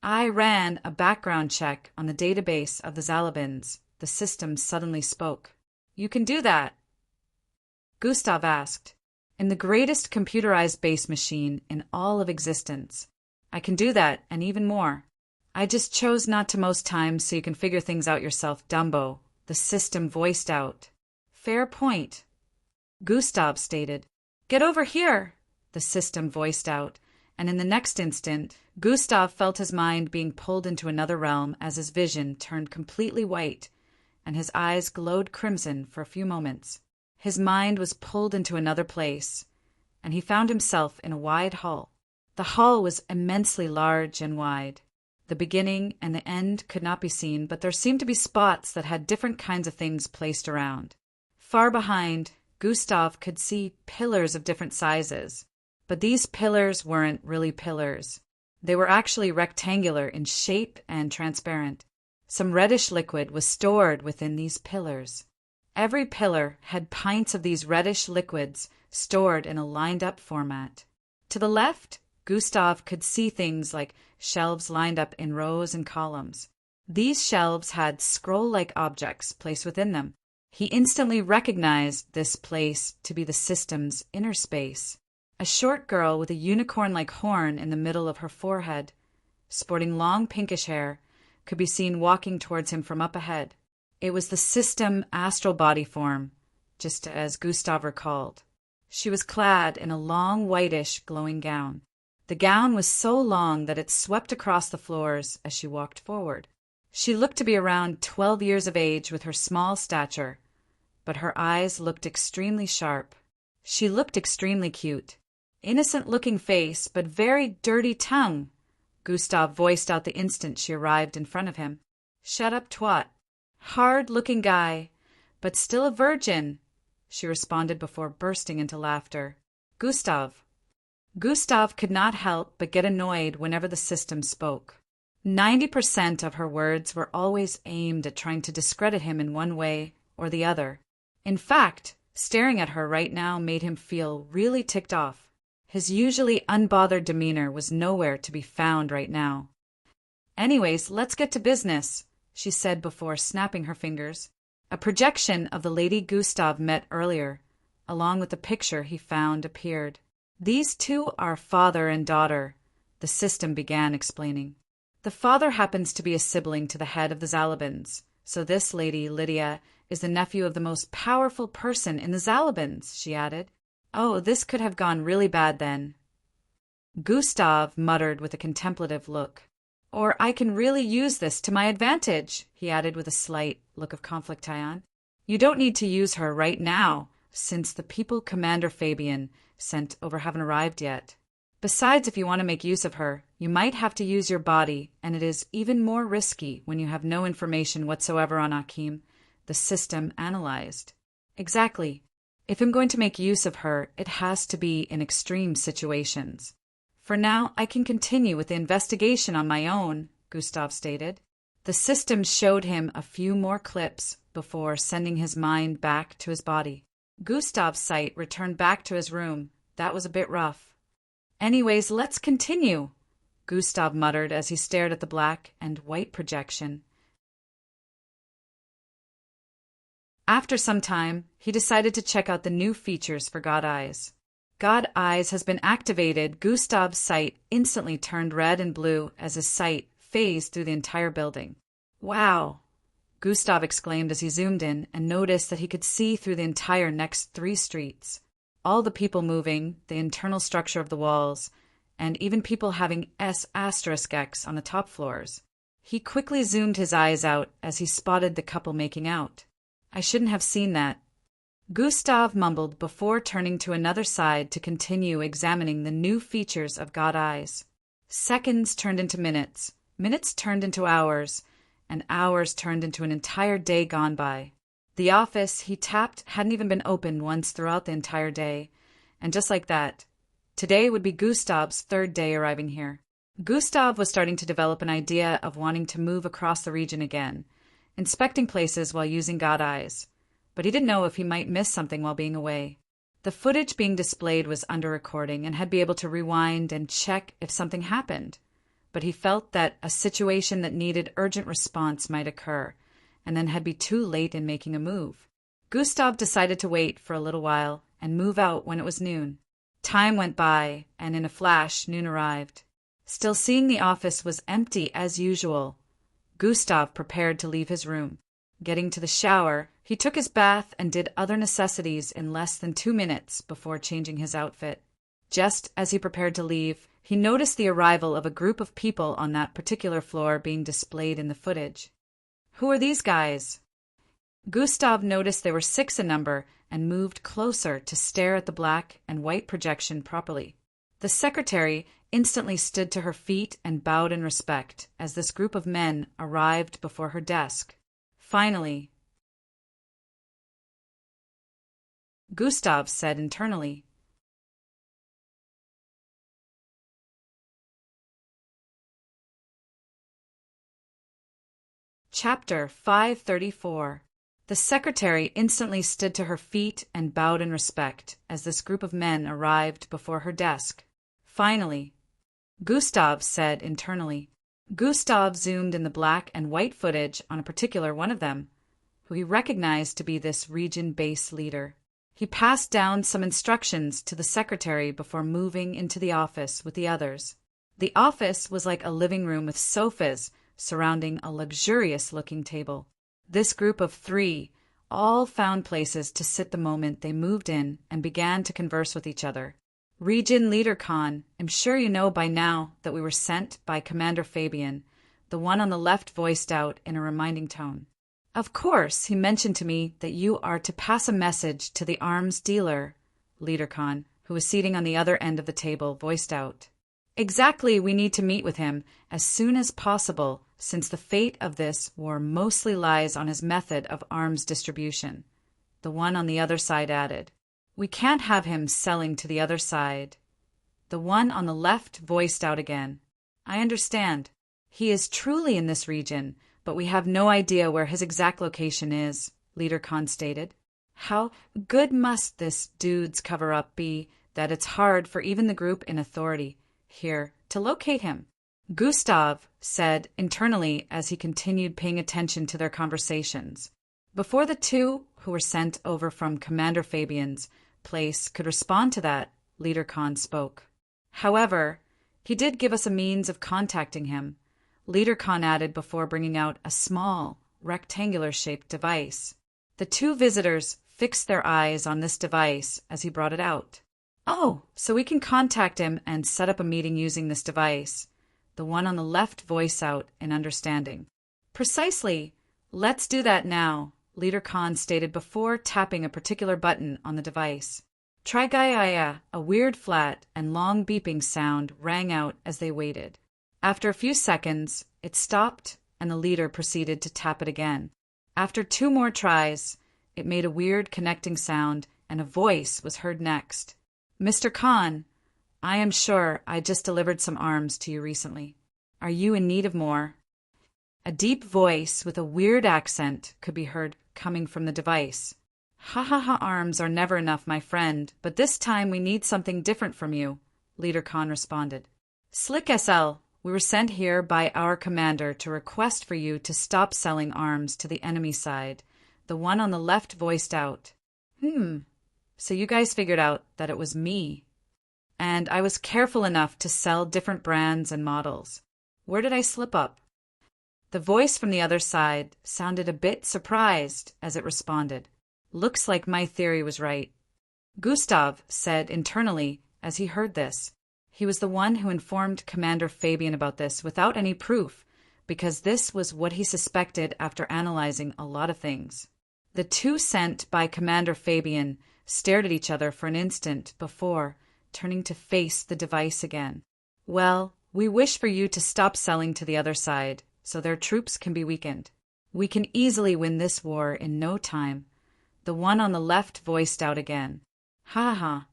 [SPEAKER 1] "I ran a background check on the database of the Zalabins," the system suddenly spoke. "You can do that?" Gustav asked. "In the greatest computerized base machine in all of existence. I can do that and even more. I just chose not to most times so you can figure things out yourself, Dumbo," the system voiced out. "Fair point," Gustav stated. "Get over here," the system voiced out, and in the next instant, Gustav felt his mind being pulled into another realm as his vision turned completely white, and his eyes glowed crimson for a few moments. His mind was pulled into another place, and he found himself in a wide hall. The hall was immensely large and wide. The beginning and the end could not be seen, but there seemed to be spots that had different kinds of things placed around. Far behind, Gustav could see pillars of different sizes, but these pillars weren't really pillars. They were actually rectangular in shape and transparent. Some reddish liquid was stored within these pillars. Every pillar had pints of these reddish liquids stored in a lined-up format. To the left, Gustav could see things like shelves lined up in rows and columns. These shelves had scroll-like objects placed within them. He instantly recognized this place to be the system's inner space. A short girl with a unicorn-like horn in the middle of her forehead, sporting long pinkish hair, could be seen walking towards him from up ahead. It was the system astral body form, just as Gustav recalled. She was clad in a long, whitish, glowing gown. The gown was so long that it swept across the floors as she walked forward. She looked to be around 12 years of age with her small stature, but her eyes looked extremely sharp. She looked extremely cute. "Innocent-looking face, but very dirty tongue," Gustav voiced out the instant she arrived in front of him. "Shut up, twat." "Hard-looking guy, but still a virgin," she responded before bursting into laughter. Gustav could not help but get annoyed whenever the system spoke. 90% of her words were always aimed at trying to discredit him in one way or the other. In fact, staring at her right now made him feel really ticked off. His usually unbothered demeanor was nowhere to be found right now. "Anyways, let's get to business," she said before snapping her fingers. A projection of the lady Gustav met earlier, along with the picture he found, appeared. "These two are father and daughter," the system began explaining. "The father happens to be a sibling to the head of the Zalabins, so this lady, Lydia, is the nephew of the most powerful person in the Zalabins," she added. "Oh, this could have gone really bad then," Gustav muttered with a contemplative look. Or I can really use this to my advantage, he added with a slight look of conflict. You don't need to use her right now, since the people Commander Fabian sent over haven't arrived yet. Besides, if you want to make use of her, you might have to use your body, and it is even more risky when you have no information whatsoever on Akim, the system analyzed. Exactly. If I'm going to make use of her, it has to be in extreme situations. For now, I can continue with the investigation on my own, Gustav stated. The system showed him a few more clips before sending his mind back to his body. Gustav's sight returned back to his room. That was a bit rough. Anyways, let's continue, Gustav muttered as he stared at the black and white projection. After some time, he decided to check out the new features for God Eyes. God Eyes has been activated. Gustav's sight instantly turned red and blue as his sight phased through the entire building. Wow! Gustav exclaimed as he zoomed in and noticed that he could see through the entire next 3 streets. All the people moving, the internal structure of the walls, and even people having S*X on the top floors. He quickly zoomed his eyes out as he spotted the couple making out. I shouldn't have seen that, Gustav mumbled before turning to another side to continue examining the new features of God Eyes. Seconds turned into minutes, minutes turned into hours, and hours turned into an entire day gone by. The office he tapped hadn't even been opened once throughout the entire day, and just like that, today would be Gustav's 3rd day arriving here. Gustav was starting to develop an idea of wanting to move across the region again, inspecting places while using God Eyes, but he didn't know if he might miss something while being away. The footage being displayed was under recording and had be able to rewind and check if something happened, but he felt that a situation that needed urgent response might occur, and then had be too late in making a move. Gustav decided to wait for a little while and move out when it was noon. Time went by, and in a flash, noon arrived. Still seeing the office was empty as usual, Gustav prepared to leave his room. Getting to the shower, he took his bath and did other necessities in less than 2 minutes before changing his outfit. Just as he prepared to leave, he noticed the arrival of a group of people on that particular floor being displayed in the footage. Who are these guys? Gustav noticed they were 6 in number and moved closer to stare at the black and white projection properly. The secretary instantly stood to her feet and bowed in respect as this group of men arrived before her desk. Finally, Gustav said internally. Chapter 534. The secretary instantly stood to her feet and bowed in respect as this group of men arrived before her desk. Finally, Gustav said internally. Gustav zoomed in the black and white footage on a particular one of them, who he recognized to be this region-based leader. He passed down some instructions to the secretary before moving into the office with the others. The office was like a living room with sofas surrounding a luxurious-looking table. This group of 3 all found places to sit the moment they moved in and began to converse with each other. Region Leader Khan, I'm sure you know by now that we were sent by Commander Fabian, the one on the left voiced out in a reminding tone. Of course, he mentioned to me that you are to pass a message to the arms dealer, Leader Khan, who was seating on the other end of the table, voiced out. Exactly, we need to meet with him as soon as possible, since the fate of this war mostly lies on his method of arms distribution. The one on the other side added. We can't have him selling to the other side. The one on the left voiced out again. I understand. He is truly in this region, but we have no idea where his exact location is, Leader Khan stated. How good must this dude's cover-up be that it's hard for even the group in authority here to locate him? Gustav said internally as he continued paying attention to their conversations. Before the 2 who were sent over from Commander Fabian's place could respond to that, Leader Khan spoke. However, he did give us a means of contacting him, Leader Khan added before bringing out a small, rectangular-shaped device. The 2 visitors fixed their eyes on this device as he brought it out. Oh, so we can contact him and set up a meeting using this device. the one on the left voiced out in understanding. Precisely. Let's do that now, Leader Khan stated before tapping a particular button on the device. Trigaya, a weird flat and long beeping sound rang out as they waited. After a few seconds, it stopped and the leader proceeded to tap it again. After 2 more tries, it made a weird connecting sound and a voice was heard next. Mr. Khan, I am sure I just delivered some arms to you recently. Are you in need of more? A deep voice with a weird accent could be heard coming from the device. Ha, arms are never enough, my friend, but this time we need something different from you, Leader Khan responded. Slick SL, we were sent here by our commander to request for you to stop selling arms to the enemy side, the one on the left voiced out. So you guys figured out that it was me. And I was careful enough to sell different brands and models. Where did I slip up? The voice from the other side sounded a bit surprised as it responded. Looks like my theory was right. Gustav said internally as he heard this. He was the one who informed Commander Fabian about this without any proof, because this was what he suspected after analyzing a lot of things. The 2 sent by Commander Fabian stared at each other for an instant before turning to face the device again. Well, we wish for you to stop selling to the other side, so their troops can be weakened. We can easily win this war in no time. The one on the left voiced out again. Ha.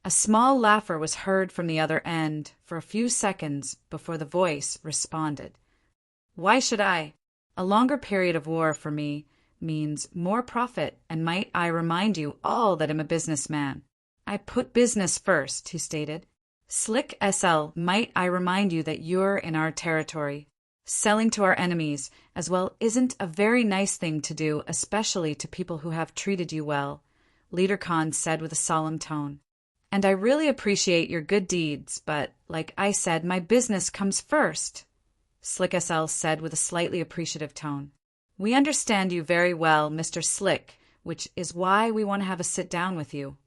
[SPEAKER 1] A small laugher was heard from the other end for a few seconds before the voice responded. Why should I? A longer period of war for me means more profit, and might I remind you all that I'm a businessman. I put business first, he stated. Slick SL, might I remind you that you're in our territory. Selling to our enemies, as well, isn't a very nice thing to do, especially to people who have treated you well, Leader Khan said with a solemn tone. And I really appreciate your good deeds, but, like I said, my business comes first, Slick SL said with a slightly appreciative tone. We understand you very well, Mr. Slick, which is why we want to have a sit down with you.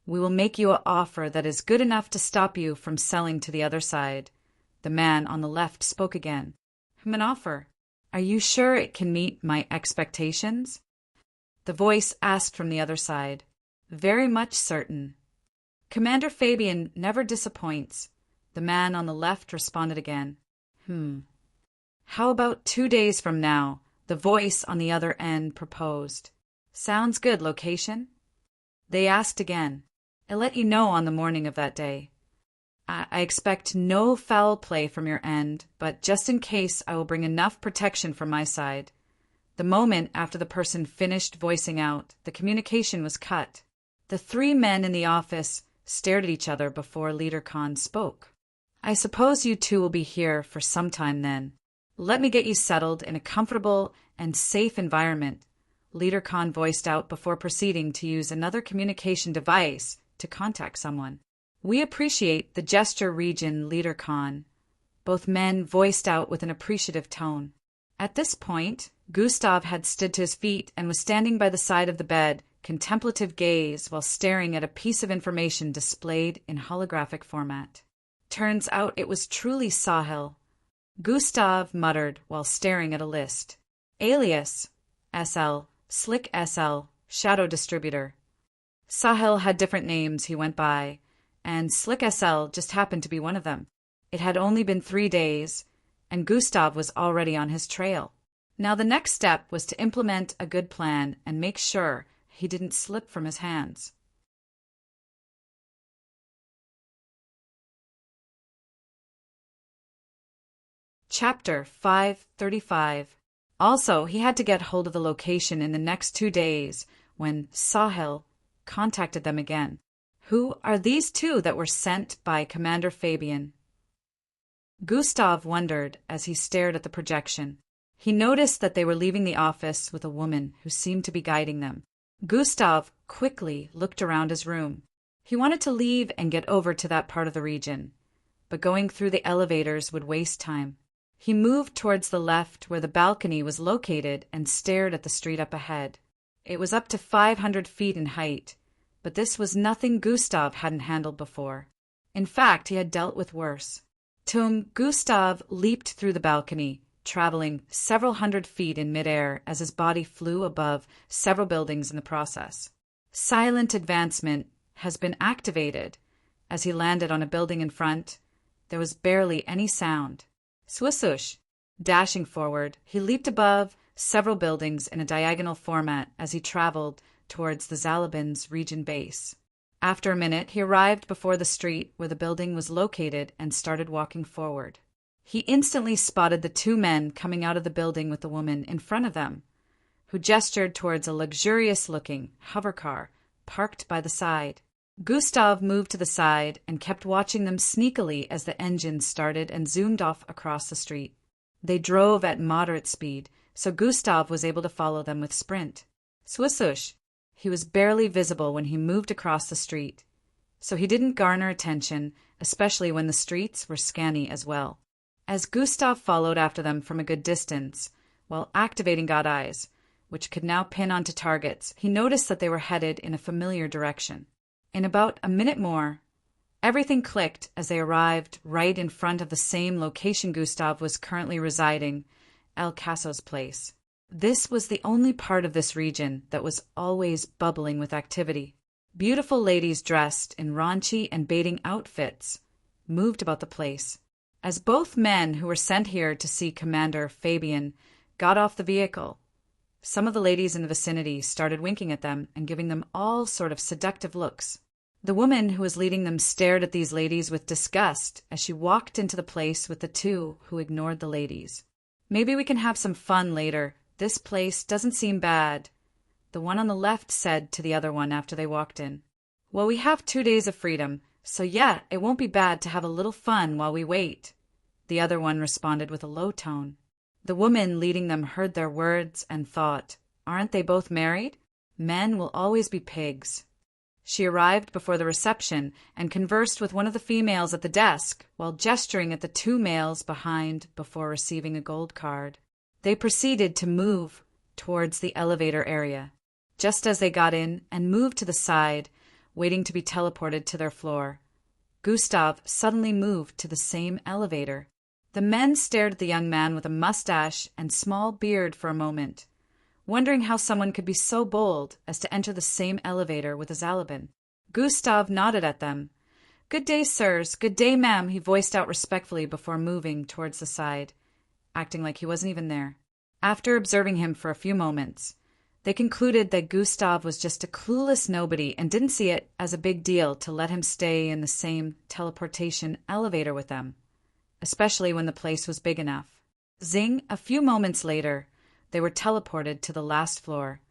[SPEAKER 1] We will make you an offer that is good enough to stop you from selling to the other side. The man on the left spoke again. An offer. Are you sure it can meet my expectations? The voice asked from the other side. Very much certain. Commander Fabian never disappoints. The man on the left responded again. How about 2 days from now? The voice on the other end proposed. Sounds good, location? They asked again. I'll let you know on the morning of that day. I expect no foul play from your end, but just in case I will bring enough protection from my side. The moment after the person finished voicing out, the communication was cut. The 3 men in the office stared at each other before Leader Khan spoke. I suppose you 2 will be here for some time then. Let me get you settled in a comfortable and safe environment, Leader Khan voiced out before proceeding to use another communication device to contact someone. We appreciate the gesture, Region Leader Khan. Both men voiced out with an appreciative tone. At this point, Gustav had stood to his feet and was standing by the side of the bed, contemplative gaze while staring at a piece of information displayed in holographic format. Turns out it was truly Sahil. Gustav muttered while staring at a list. Alias, SL, Slick SL, Shadow Distributor. Sahil had different names he went by, and Slick SL just happened to be one of them. It had only been 3 days, and Gustav was already on his trail. Now the next step was to implement a good plan and make sure he didn't slip from his hands. Chapter 535. Also, he had to get hold of the location in the next 2 days when Sahil contacted them again. Who are these 2 that were sent by Commander Fabian? Gustav wondered as he stared at the projection. He noticed that they were leaving the office with a woman who seemed to be guiding them. Gustav quickly looked around his room. He wanted to leave and get over to that part of the region, but going through the elevators would waste time. He moved towards the left where the balcony was located and stared at the street up ahead. It was up to 500 feet in height, but this was nothing Gustav hadn't handled before. In fact, he had dealt with worse. Gustav leaped through the balcony, traveling several hundred feet in midair as his body flew above several buildings in the process. Silent advancement has been activated. As he landed on a building in front, there was barely any sound. Swoosh! Dashing forward, he leaped above several buildings in a diagonal format as he traveled towards the Zalabin's region base. After a minute, he arrived before the street where the building was located and started walking forward. He instantly spotted the two men coming out of the building with the woman in front of them, who gestured towards a luxurious-looking hover car parked by the side. Gustav moved to the side and kept watching them sneakily as the engine started and zoomed off across the street. They drove at moderate speed, so Gustav was able to follow them with sprint. Swoosh! He was barely visible when he moved across the street, so he didn't garner attention, especially when the streets were scanny as well. As Gustav followed after them from a good distance, while activating God Eyes, which could now pin onto targets, he noticed that they were headed in a familiar direction. In about a minute more, everything clicked as they arrived right in front of the same location Gustav was currently residing, El Caso's place. This was the only part of this region that was always bubbling with activity. Beautiful ladies dressed in raunchy and baiting outfits moved about the place. As both men who were sent here to see Commander Fabian got off the vehicle, some of the ladies in the vicinity started winking at them and giving them all sort of seductive looks. The woman who was leading them stared at these ladies with disgust as she walked into the place with the two who ignored the ladies. "Maybe we can have some fun later. This place doesn't seem bad," the one on the left said to the other one after they walked in. "Well, we have 2 days of freedom, so yeah, it won't be bad to have a little fun while we wait," the other one responded with a low tone. The woman leading them heard their words and thought, "Aren't they both married? Men will always be pigs." She arrived before the reception and conversed with one of the females at the desk while gesturing at the two males behind before receiving a gold card. They proceeded to move towards the elevator area. Just as they got in and moved to the side, waiting to be teleported to their floor, Gustav suddenly moved to the same elevator. The men stared at the young man with a mustache and small beard for a moment, wondering how someone could be so bold as to enter the same elevator with a Zalabin. Gustav nodded at them. "Good day, sirs. Good day, ma'am," he voiced out respectfully before moving towards the side, acting like he wasn't even there. After observing him for a few moments, they concluded that Gustav was just a clueless nobody and didn't see it as a big deal to let him stay in the same teleportation elevator with them, especially when the place was big enough. Zing! A few moments later, they were teleported to the last floor,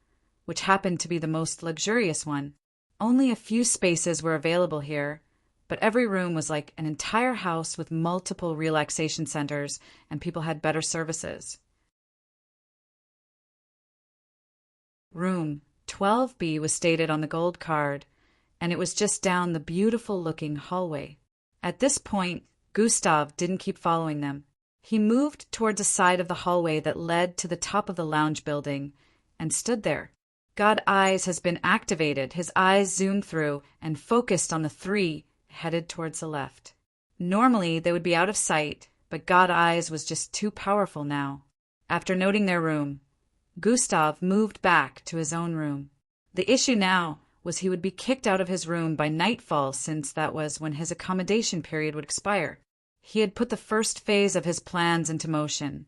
[SPEAKER 1] which happened to be the most luxurious one. Only a few spaces were available here, but every room was like an entire house with multiple relaxation centers, and people had better services. Room 12B was stated on the gold card, and it was just down the beautiful-looking hallway. At this point, Gustav didn't keep following them. He moved towards a side of the hallway that led to the top of the lounge building and stood there. God Eyes has been activated. His eyes zoomed through and focused on the three headed towards the left. Normally, they would be out of sight, but God Eyes was just too powerful now. After noting their room, Gustav moved back to his own room. The issue now was he would be kicked out of his room by nightfall, since that was when his accommodation period would expire. He had put the first phase of his plans into motion,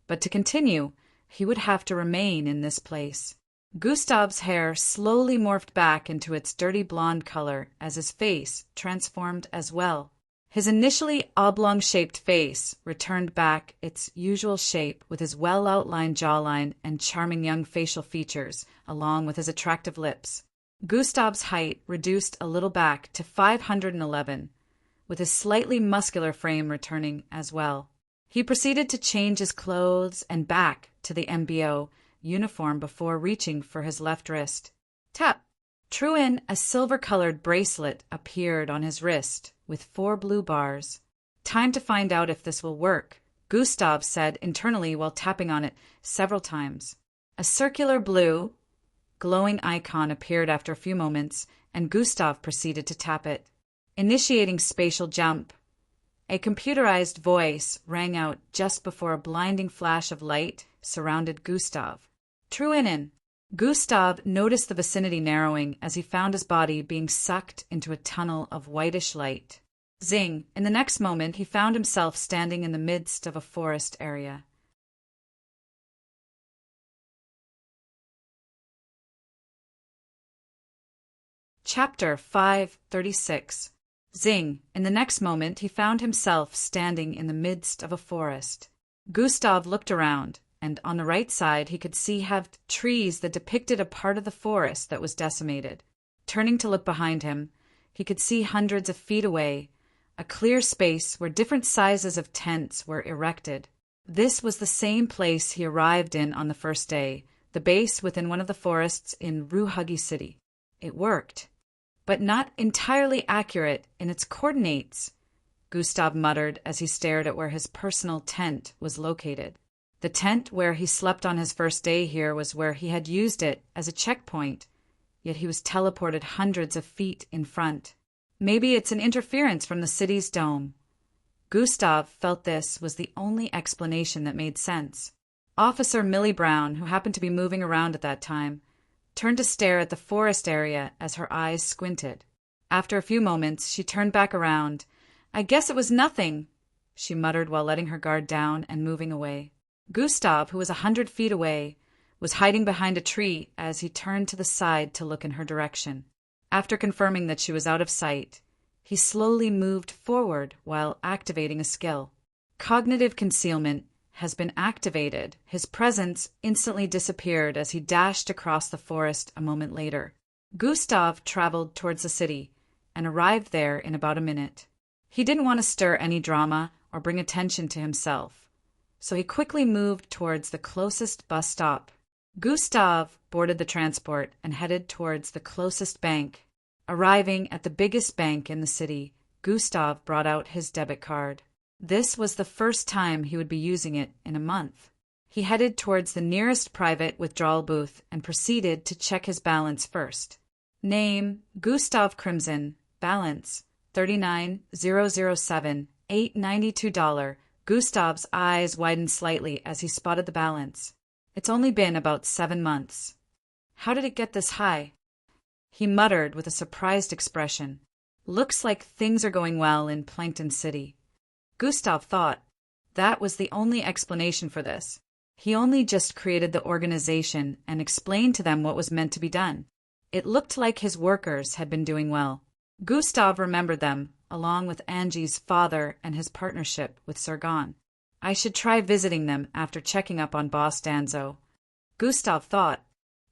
[SPEAKER 1] but to continue, he would have to remain in this place. Gustav's hair slowly morphed back into its dirty blonde color as his face transformed as well. His initially oblong-shaped face returned back its usual shape with his well-outlined jawline and charming young facial features, along with his attractive lips. Gustav's height reduced a little back to 511, with his slightly muscular frame returning as well. He proceeded to change his clothes and back to the MBO uniform before reaching for his left wrist. Tap! True, a silver-colored bracelet appeared on his wrist with 4 blue bars. "Time to find out if this will work," Gustav said internally while tapping on it several times. A circular blue, glowing icon appeared after a few moments, and Gustav proceeded to tap it. Initiating spatial jump. A computerized voice rang out just before a blinding flash of light surrounded Gustav. Truinen. Gustav noticed the vicinity narrowing as he found his body being sucked into a tunnel of whitish light. Zing! In the next moment, he found himself standing in the midst of a forest area. Chapter 536. Zing! In the next moment, he found himself standing in the midst of a forest. Gustav looked around, and on the right side he could see halved trees that depicted a part of the forest that was decimated. Turning to look behind him, he could see hundreds of feet away, a clear space where different sizes of tents were erected. This was the same place he arrived in on the first day, the base within one of the forests in Ruhagi City. It worked, but not entirely accurate in its coordinates, Gustav muttered as he stared at where his personal tent was located. The tent where he slept on his first day here was where he had used it as a checkpoint, yet he was teleported hundreds of feet in front. Maybe it's an interference from the city's dome. Gustav felt this was the only explanation that made sense. Officer Millie Brown, who happened to be moving around at that time, turned to stare at the forest area as her eyes squinted. After a few moments, she turned back around. "I guess it was nothing," she muttered while letting her guard down and moving away. Gustav, who was 100 feet away, was hiding behind a tree as he turned to the side to look in her direction. After confirming that she was out of sight, he slowly moved forward while activating a skill. Cognitive concealment has been activated. His presence instantly disappeared as he dashed across the forest a moment later. Gustav traveled towards the city and arrived there in about a minute. He didn't want to stir any drama or bring attention to himself, so he quickly moved towards the closest bus stop. Gustav boarded the transport and headed towards the closest bank. Arriving at the biggest bank in the city, Gustav brought out his debit card. This was the first time he would be using it in a month. He headed towards the nearest private withdrawal booth and proceeded to check his balance first. Name: Gustav Crimson. Balance: $39,007, $892. Gustav's eyes widened slightly as he spotted the balance. It's only been about 7 months. How did it get this high? He muttered with a surprised expression. Looks like things are going well in Plankton City. Gustav thought that was the only explanation for this. He only just created the organization and explained to them what was meant to be done. It looked like his workers had been doing well. Gustav remembered them, along with Angie's father and his partnership with Sergon. I should try visiting them after checking up on Boss Danzo. Gustav thought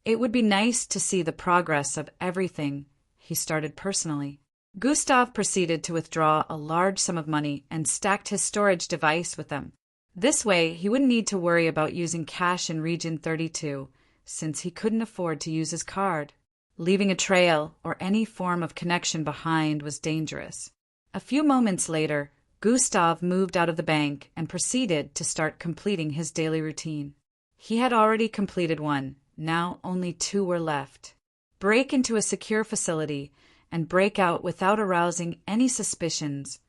[SPEAKER 1] it would be nice to see the progress of everything he started personally. Gustav proceeded to withdraw a large sum of money and stacked his storage device with them. This way, he wouldn't need to worry about using cash in Region 32, since he couldn't afford to use his card. Leaving a trail or any form of connection behind was dangerous. A few moments later, Gustav moved out of the bank and proceeded to start completing his daily routine. He had already completed one. Now only 2 were left. Break into a secure facility and break out without arousing any suspicions.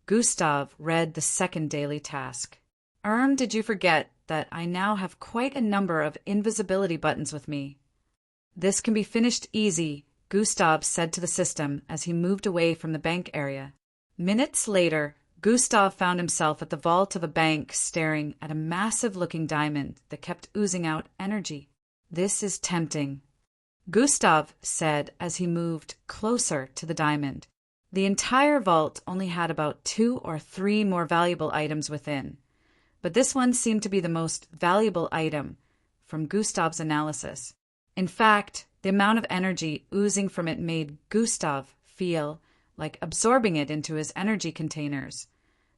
[SPEAKER 1] Gustav read the second daily task. Did you forget that I now have quite a number of invisibility buttons with me? This can be finished easy, Gustav said to the system as he moved away from the bank area. Minutes later, Gustav found himself at the vault of a bank staring at a massive-looking diamond that kept oozing out energy. This is tempting, Gustav said as he moved closer to the diamond. The entire vault only had about 2 or 3 more valuable items within, but this one seemed to be the most valuable item from Gustav's analysis. In fact, the amount of energy oozing from it made Gustav feel like absorbing it into his energy containers,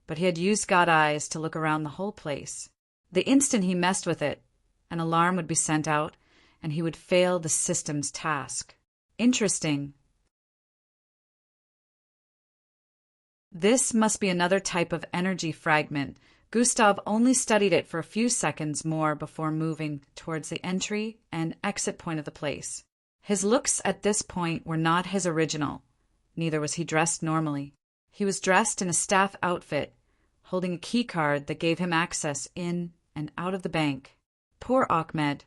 [SPEAKER 1] but he had used God Eyes to look around the whole place. The instant he messed with it, an alarm would be sent out, and he would fail the system's task. Interesting. This must be another type of energy fragment, Gustav only studied it for a few seconds more before moving towards the entry and exit point of the place. His looks at this point were not his original. Neither was he dressed normally. He was dressed in a staff outfit, holding a key card that gave him access in and out of the bank. Poor Ahmed.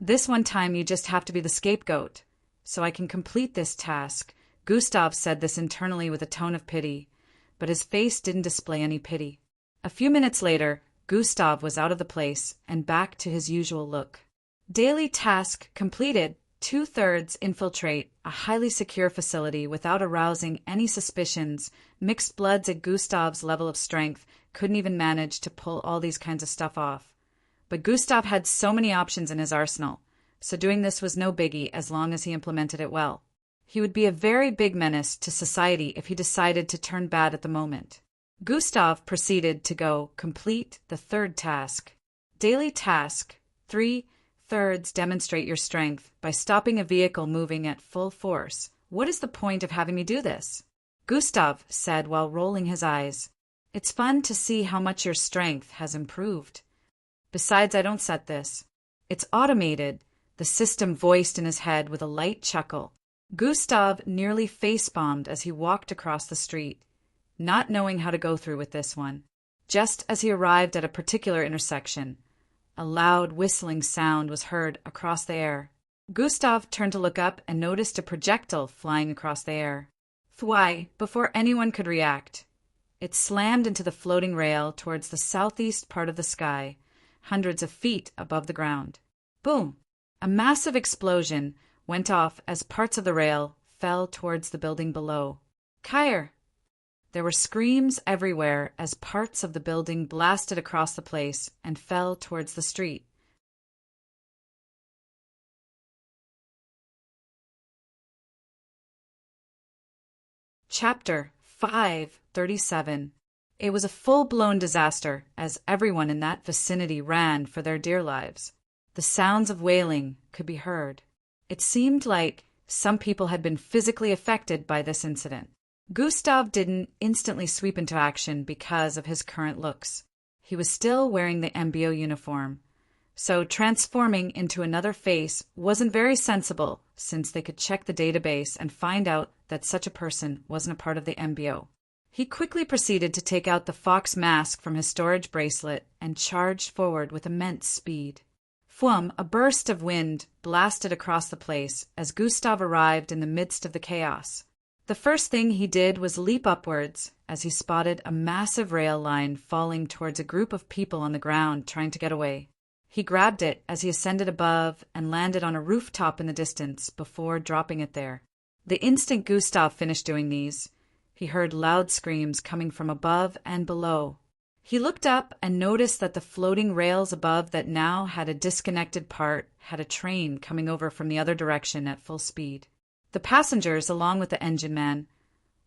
[SPEAKER 1] This one time you just have to be the scapegoat, so I can complete this task. Gustav said this internally with a tone of pity, but his face didn't display any pity. A few minutes later, Gustav was out of the place and back to his usual look. Daily task completed. 2/3 infiltrate a highly secure facility without arousing any suspicions. Mixed bloods at Gustav's level of strength couldn't even manage to pull all these kinds of stuff off. But Gustav had so many options in his arsenal, so doing this was no biggie as long as he implemented it well. He would be a very big menace to society if he decided to turn bad at the moment. Gustav proceeded to go complete the third task. Daily task 3/3 demonstrate your strength by stopping a vehicle moving at full force. What is the point of having me do this? Gustav said while rolling his eyes. It's fun to see how much your strength has improved. Besides, I don't set this. It's automated, the system voiced in his head with a light chuckle. Gustav nearly face-bombed as he walked across the street, not knowing how to go through with this one. Just as he arrived at a particular intersection, a loud whistling sound was heard across the air. Gustav turned to look up and noticed a projectile flying across the air. Thwai, before anyone could react, it slammed into the floating rail towards the southeast part of the sky, hundreds of feet above the ground. Boom! A massive explosion went off as parts of the rail fell towards the building below. Kyre! There were screams everywhere as parts of the building blasted across the place and fell towards the street. Chapter 537. It was a full-blown disaster as everyone in that vicinity ran for their dear lives. The sounds of wailing could be heard. It seemed like some people had been physically affected by this incident. Gustav didn't instantly sweep into action because of his current looks. He was still wearing the MBO uniform, so transforming into another face wasn't very sensible since they could check the database and find out that such a person wasn't a part of the MBO. He quickly proceeded to take out the fox mask from his storage bracelet and charged forward with immense speed. Fwum, a burst of wind blasted across the place as Gustav arrived in the midst of the chaos. The first thing he did was leap upwards as he spotted a massive rail line falling towards a group of people on the ground trying to get away. He grabbed it as he ascended above and landed on a rooftop in the distance before dropping it there. The instant Gustav finished doing these, he heard loud screams coming from above and below. He looked up and noticed that the floating rails above that now had a disconnected part had a train coming over from the other direction at full speed. The passengers, along with the engine man,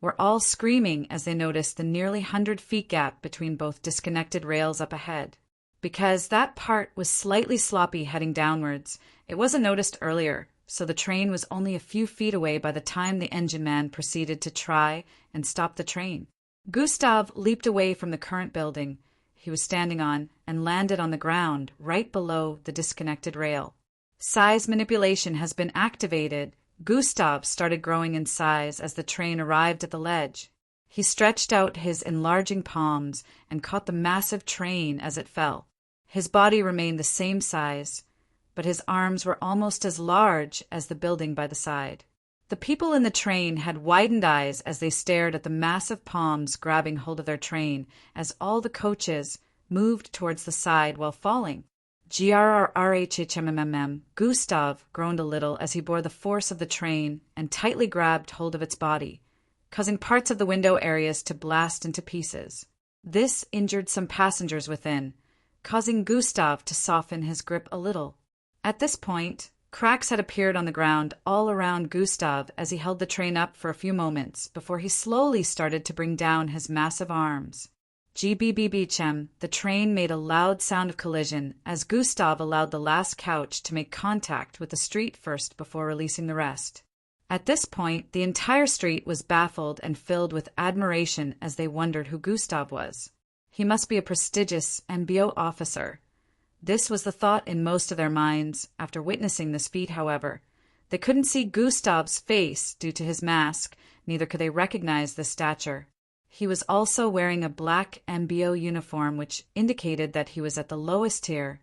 [SPEAKER 1] were all screaming as they noticed the nearly 100-feet gap between both disconnected rails up ahead. Because that part was slightly sloppy heading downwards, it wasn't noticed earlier, so the train was only a few feet away by the time the engine man proceeded to try and stop the train. Gustav leaped away from the current building he was standing on and landed on the ground right below the disconnected rail. Size manipulation has been activated. Gustav started growing in size as the train arrived at the ledge. He stretched out his enlarging palms and caught the massive train as it fell. His body remained the same size, but his arms were almost as large as the building by the side. The people in the train had widened eyes as they stared at the massive palms grabbing hold of their train as all the coaches moved towards the side while falling. Grrrhhmmm. Gustav groaned a little as he bore the force of the train and tightly grabbed hold of its body, causing parts of the window areas to blast into pieces. This injured some passengers within, causing Gustav to soften his grip a little. At this point, cracks had appeared on the ground all around Gustav as he held the train up for a few moments before he slowly started to bring down his massive arms. Gbbchem, the train made a loud sound of collision as Gustav allowed the last couch to make contact with the street first before releasing the rest. At this point, the entire street was baffled and filled with admiration as they wondered who Gustav was. He must be a prestigious MBO officer. This was the thought in most of their minds after witnessing this feat, however. They couldn't see Gustav's face due to his mask, neither could they recognize the stature. He was also wearing a black MBO uniform, which indicated that he was at the lowest tier.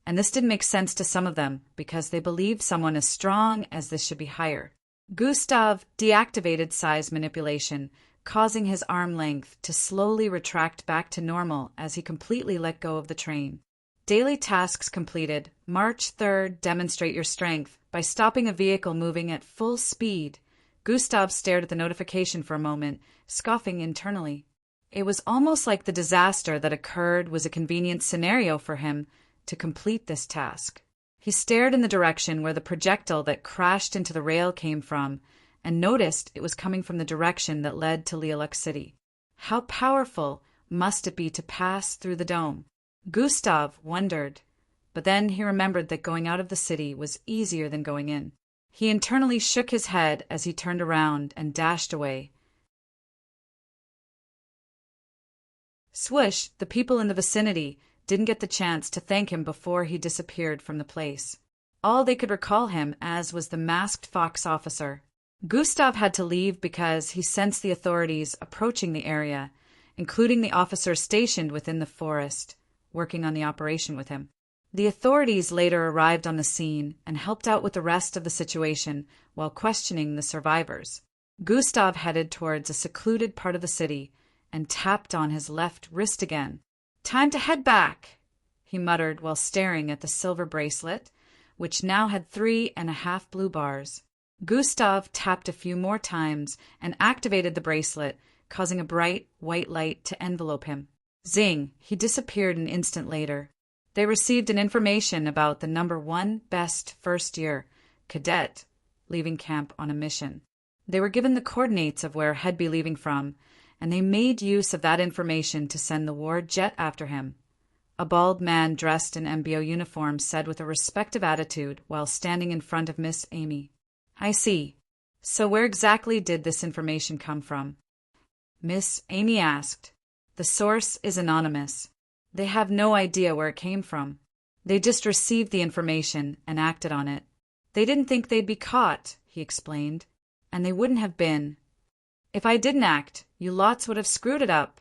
[SPEAKER 1] And this didn't make sense to some of them, because they believed someone as strong as this should be higher. Gustav deactivated size manipulation, causing his arm length to slowly retract back to normal as he completely let go of the train. Daily tasks completed. March 3rd, demonstrate your strength by stopping a vehicle moving at full speed. Gustav stared at the notification for a moment, scoffing internally. It was almost like the disaster that occurred was a convenient scenario for him to complete this task. He stared in the direction where the projectile that crashed into the rail came from, and noticed it was coming from the direction that led to Lilac City. How powerful must it be to pass through the dome? Gustav wondered, but then he remembered that going out of the city was easier than going in. He internally shook his head as he turned around and dashed away. Swoosh, the people in the vicinity didn't get the chance to thank him before he disappeared from the place. All they could recall him as was the masked fox officer. Gustav had to leave because he sensed the authorities approaching the area, including the officers stationed within the forest, working on the operation with him. The authorities later arrived on the scene and helped out with the rest of the situation while questioning the survivors. Gustav headed towards a secluded part of the city and tapped on his left wrist again. "Time to head back," he muttered while staring at the silver bracelet, which now had 3.5 blue bars. Gustav tapped a few more times and activated the bracelet, causing a bright white light to envelope him. Zing! He disappeared an instant later. They received an information about the number 1 best first-year cadet leaving camp on a mission. They were given the coordinates of where he'd be leaving from, and they made use of that information to send the ward jet after him. A bald man dressed in MBO uniform said with a respectful attitude while standing in front of Miss Amy. "I see. So where exactly did this information come from?" Miss Amy asked. "The source is anonymous. They have no idea where it came from. They just received the information and acted on it. They didn't think they'd be caught," he explained. "And they wouldn't have been. If I didn't act, you lots would have screwed it up,"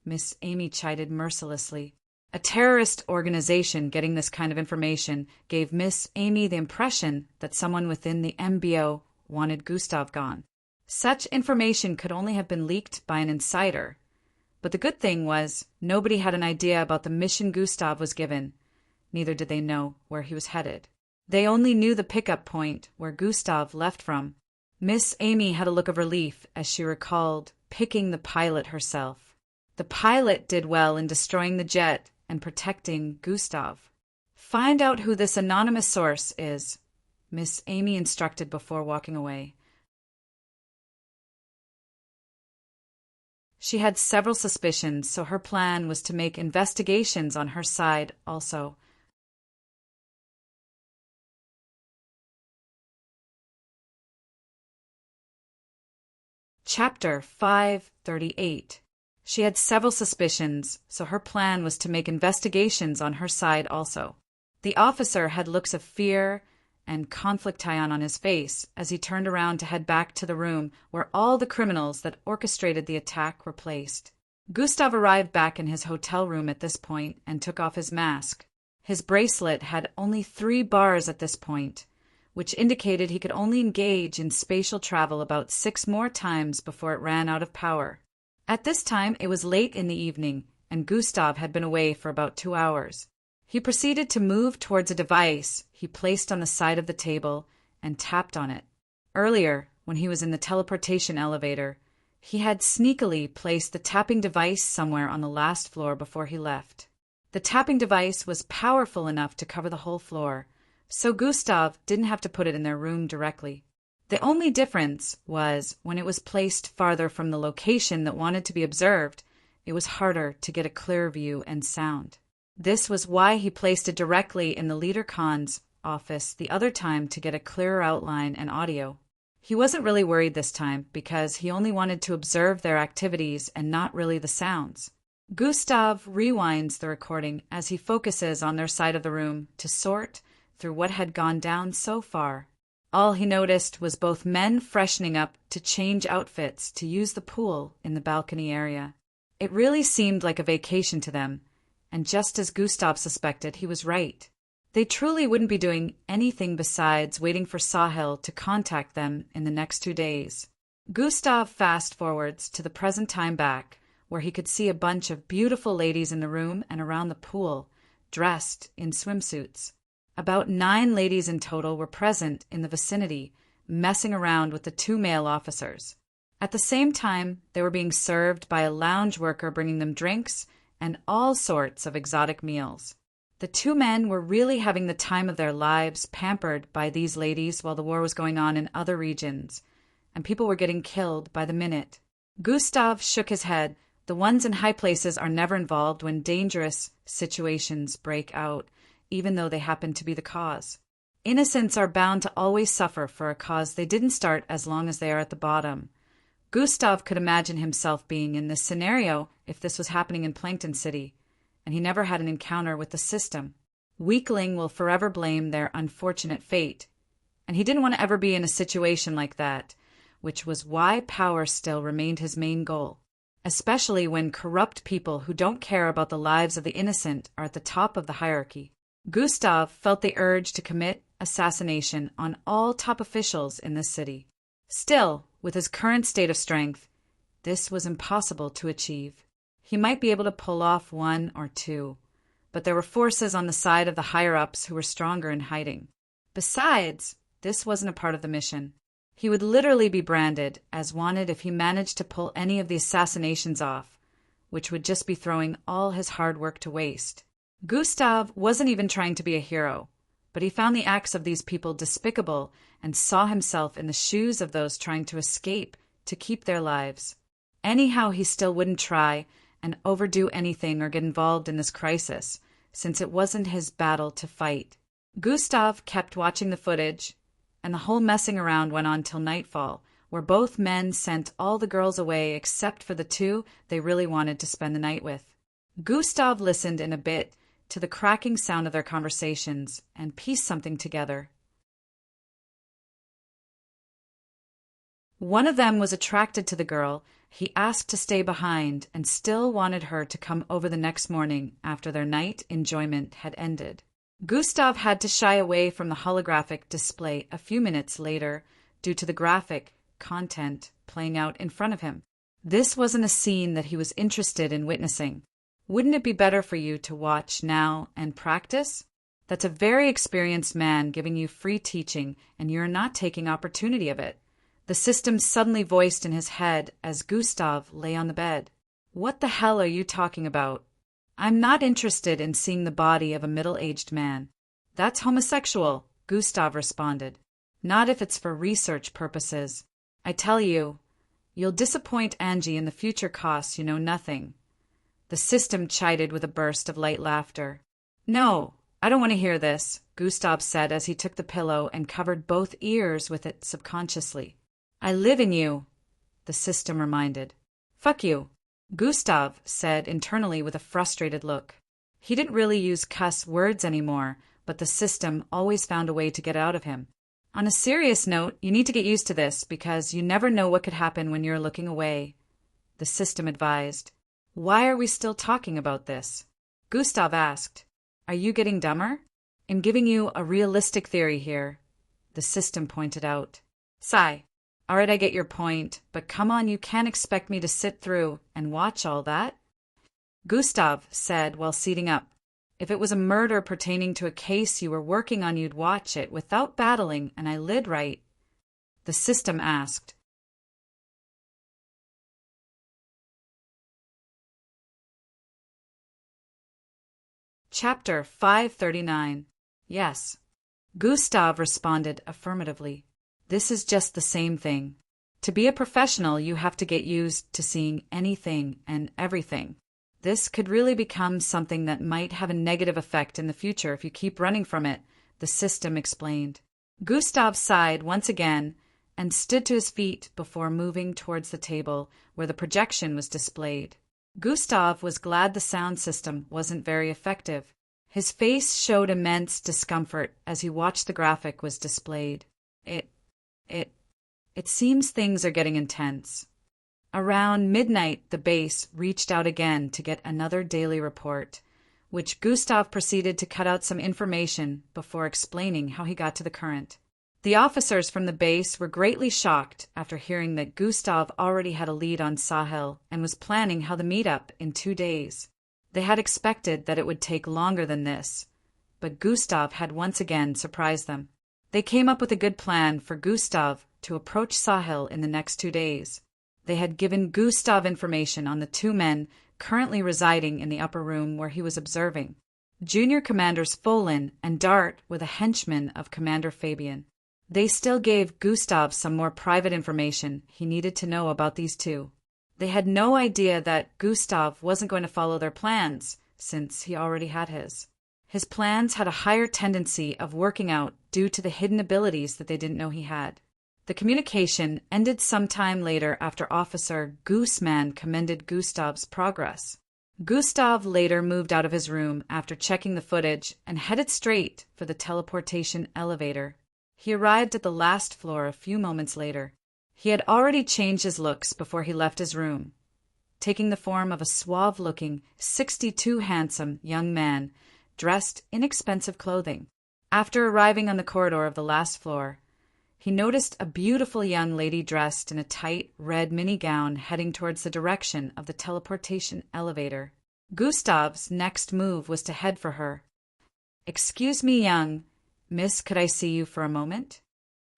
[SPEAKER 1] Miss Amy chided mercilessly. A terrorist organization getting this kind of information gave Miss Amy the impression that someone within the MBO wanted Gustav gone. Such information could only have been leaked by an insider. But the good thing was, nobody had an idea about the mission Gustav was given. Neither did they know where he was headed. They only knew the pickup point where Gustav left from. Miss Amy had a look of relief as she recalled picking the pilot herself. The pilot did well in destroying the jet and protecting Gustav. "Find out who this anonymous source is," Miss Amy instructed before walking away. She had several suspicions, so her plan was to make investigations on her side also. Chapter 538. She had several suspicions, so her plan was to make investigations on her side also. The officer had looks of fear and confliction on his face as he turned around to head back to the room where all the criminals that orchestrated the attack were placed. Gustav arrived back in his hotel room at this point and took off his mask. His bracelet had only 3 bars at this point, which indicated he could only engage in spatial travel about 6 more times before it ran out of power. At this time, it was late in the evening, and Gustav had been away for about 2 hours. He proceeded to move towards a device he placed on the side of the table and tapped on it. Earlier, when he was in the teleportation elevator, he had sneakily placed the tapping device somewhere on the last floor before he left. The tapping device was powerful enough to cover the whole floor, so Gustav didn't have to put it in their room directly. The only difference was when it was placed farther from the location that wanted to be observed, it was harder to get a clear view and sound. This was why he placed it directly in the Leader Khan's office the other time to get a clearer outline and audio. He wasn't really worried this time because he only wanted to observe their activities and not really the sounds. Gustav rewinds the recording as he focuses on their side of the room to sort through what had gone down so far. All he noticed was both men freshening up to change outfits to use the pool in the balcony area. It really seemed like a vacation to them, and just as Gustav suspected, he was right. They truly wouldn't be doing anything besides waiting for Sahil to contact them in the next 2 days. Gustav fast-forwards to the present time back, where he could see a bunch of beautiful ladies in the room and around the pool, dressed in swimsuits. About 9 ladies in total were present in the vicinity, messing around with the 2 male officers. At the same time, they were being served by a lounge worker bringing them drinks and all sorts of exotic meals. The 2 men were really having the time of their lives, pampered by these ladies while the war was going on in other regions, and people were getting killed by the minute. Gustav shook his head. The ones in high places are never involved when dangerous situations break out, even though they happen to be the cause. Innocents are bound to always suffer for a cause they didn't start as long as they are at the bottom. Gustav could imagine himself being in this scenario if this was happening in Plankton City, and he never had an encounter with the system. Weakling will forever blame their unfortunate fate, and he didn't want to ever be in a situation like that, which was why power still remained his main goal, especially when corrupt people who don't care about the lives of the innocent are at the top of the hierarchy. Gustav felt the urge to commit assassination on all top officials in this city. Still, with his current state of strength, this was impossible to achieve. He might be able to pull off 1 or 2, but there were forces on the side of the higher-ups who were stronger in hiding. Besides, this wasn't a part of the mission. He would literally be branded as wanted if he managed to pull any of the assassinations off, which would just be throwing all his hard work to waste. Gustav wasn't even trying to be a hero, but he found the acts of these people despicable and saw himself in the shoes of those trying to escape to keep their lives. Anyhow, he still wouldn't try and overdo anything or get involved in this crisis, since it wasn't his battle to fight. Gustav kept watching the footage, and the whole messing around went on till nightfall, where both men sent all the girls away except for the 2 they really wanted to spend the night with. Gustav listened in a bit to the cracking sound of their conversations and pieced something together. One of them was attracted to the girl. He asked to stay behind and still wanted her to come over the next morning after their night enjoyment had ended. Gustav had to shy away from the holographic display a few minutes later due to the graphic content playing out in front of him. This wasn't a scene that he was interested in witnessing. Wouldn't it be better for you to watch now and practice? That's a very experienced man giving you free teaching, and you're not taking opportunity of it. The system suddenly voiced in his head as Gustav lay on the bed. What the hell are you talking about? I'm not interested in seeing the body of a middle-aged man. That's homosexual, Gustav responded. Not if it's for research purposes. I tell you, you'll disappoint Angie in the future costs you know nothing. The system chided with a burst of light laughter. No, I don't want to hear this, Gustav said as he took the pillow and covered both ears with it subconsciously. I live in you, the system reminded. Fuck you, Gustav said internally with a frustrated look. He didn't really use cuss words anymore, but the system always found a way to get out of him. On a serious note, you need to get used to this because you never know what could happen when you're looking away, the system advised. Why are we still talking about this? Gustav asked. Are you getting dumber? I'm giving you a realistic theory here, the system pointed out. Sigh. All right, I get your point, but come on, you can't expect me to sit through and watch all that? Gustav said while seating up. If it was a murder pertaining to a case you were working on, you'd watch it without battling an eyelid, right? The system asked. Chapter 539. Yes. Gustav responded affirmatively. This is just the same thing. To be a professional, you have to get used to seeing anything and everything. This could really become something that might have a negative effect in the future if you keep running from it, the system explained. Gustav sighed once again and stood to his feet before moving towards the table where the projection was displayed. Gustav was glad the sound system wasn't very effective. His face showed immense discomfort as he watched the graphic was displayed. It seems things are getting intense. Around midnight, the base reached out again to get another daily report, which Gustav proceeded to cut out some information before explaining how he got to the current. The officers from the base were greatly shocked after hearing that Gustav already had a lead on Sahel and was planning how the meetup in 2 days. They had expected that it would take longer than this, but Gustav had once again surprised them. They came up with a good plan for Gustav to approach Sahel in the next 2 days. They had given Gustav information on the 2 men currently residing in the upper room where he was observing. Junior Commanders Folin and Dart were the henchmen of Commander Fabian. They still gave Gustav some more private information he needed to know about these 2. They had no idea that Gustav wasn't going to follow their plans, since he already had his. His plans had a higher tendency of working out due to the hidden abilities that they didn't know he had. The communication ended sometime later after Officer Gooseman commended Gustav's progress. Gustav later moved out of his room after checking the footage and headed straight for the teleportation elevator. He arrived at the last floor a few moments later. He had already changed his looks before he left his room, taking the form of a suave-looking, 62 handsome young man dressed in expensive clothing. After arriving on the corridor of the last floor, he noticed a beautiful young lady dressed in a tight red mini gown heading towards the direction of the teleportation elevator. Gustav's next move was to head for her. "Excuse me, young Miss, could I see you for a moment?"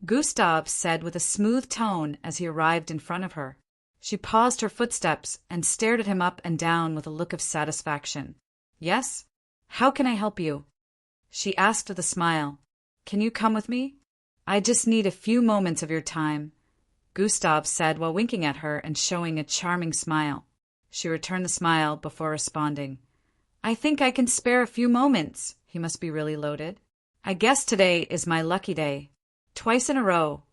[SPEAKER 1] Gustav said with a smooth tone as he arrived in front of her. She paused her footsteps and stared at him up and down with a look of satisfaction. "Yes? How can I help you?" she asked with a smile. "Can you come with me? I just need a few moments of your time," Gustav said while winking at her and showing a charming smile. She returned the smile before responding. "I think I can spare a few moments." He must be really loaded. "I guess today is my lucky day." Twice in a row,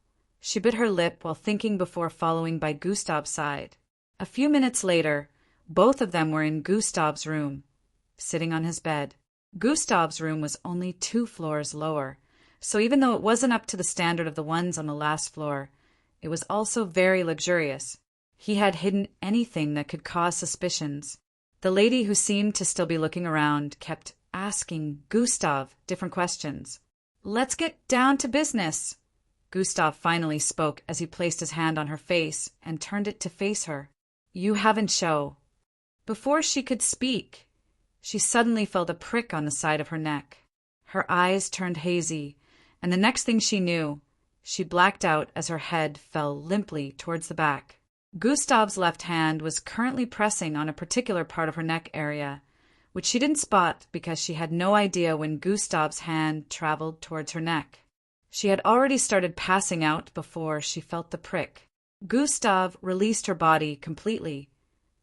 [SPEAKER 1] she bit her lip while thinking before following by Gustav's side. A few minutes later, both of them were in Gustav's room, sitting on his bed. Gustav's room was only 2 floors lower, so even though it wasn't up to the standard of the ones on the last floor, it was also very luxurious. He had hidden anything that could cause suspicions. The lady, who seemed to still be looking around, kept asking Gustav different questions. "Let's get down to business," Gustav finally spoke as he placed his hand on her face and turned it to face her. "You haven't show." Before she could speak, she suddenly felt a prick on the side of her neck. Her eyes turned hazy, and the next thing she knew, she blacked out as her head fell limply towards the back. Gustav's left hand was currently pressing on a particular part of her neck area, which she didn't spot because she had no idea when Gustav's hand traveled towards her neck. She had already started passing out before she felt the prick. Gustav released her body completely,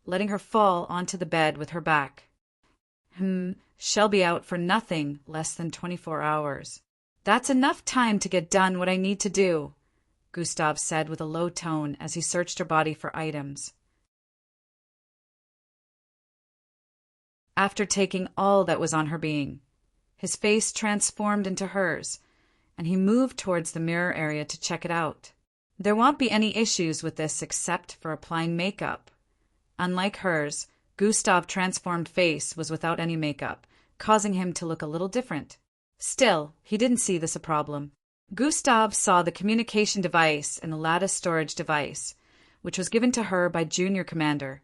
[SPEAKER 1] letting her fall onto the bed with her back. She'll be out for nothing less than 24 hours. That's enough time to get done what I need to do, Gustav said with a low tone as he searched her body for items. After taking all that was on her being, his face transformed into hers, and he moved towards the mirror area to check it out. There won't be any issues with this except for applying makeup. Unlike hers, Gustav's transformed face was without any makeup, causing him to look a little different. Still, he didn't see this a problem. Gustav saw the communication device and the lattice storage device, which was given to her by Junior Commander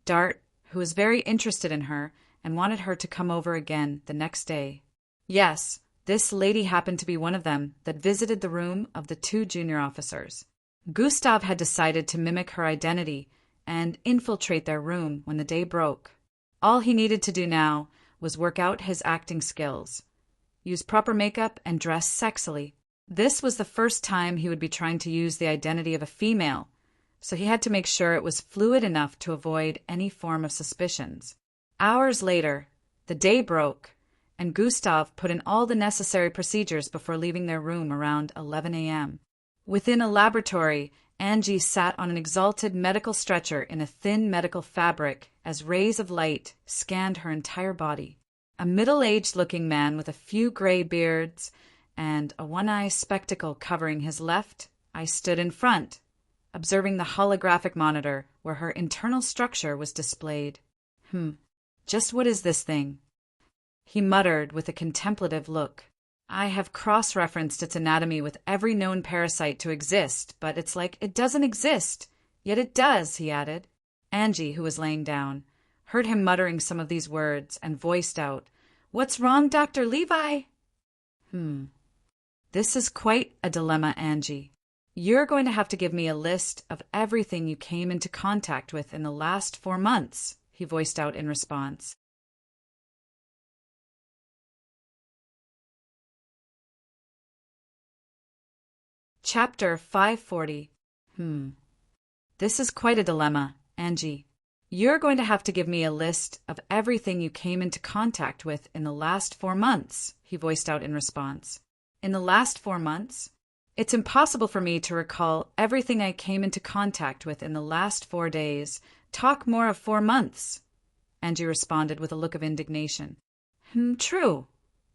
[SPEAKER 1] Dart, who was very interested in her and wanted her to come over again the next day. Yes, this lady happened to be one of them that visited the room of the 2 junior officers. Gustav had decided to mimic her identity and infiltrate their room when the day broke. All he needed to do now was work out his acting skills, use proper makeup, and dress sexily. This was the first time he would be trying to use the identity of a female, so he had to make sure it was fluid enough to avoid any form of suspicions. Hours later, the day broke, and Gustav put in all the necessary procedures before leaving their room around 11 a.m. Within a laboratory, Angie sat on an exalted medical stretcher in a thin medical fabric as rays of light scanned her entire body. A middle-aged-looking man with a few gray beards and a one-eye spectacle covering his left eye stood in front, observing the holographic monitor where her internal structure was displayed. Just what is this thing? He muttered with a contemplative look. I have cross-referenced its anatomy with every known parasite to exist, but it's like it doesn't exist. Yet it does, he added. Angie, who was laying down, heard him muttering some of these words and voiced out, What's wrong, Dr. Levi? This is quite a dilemma, Angie. You're going to have to give me a list of everything you came into contact with in the last 4 months, he voiced out in response. Chapter 540. This is quite a dilemma, Angie. You're going to have to give me a list of everything you came into contact with in the last 4 months, he voiced out in response. In the last 4 months? It's impossible for me to recall everything I came into contact with in the last 4 days. Talk more of 4 months, Angie responded with a look of indignation. True.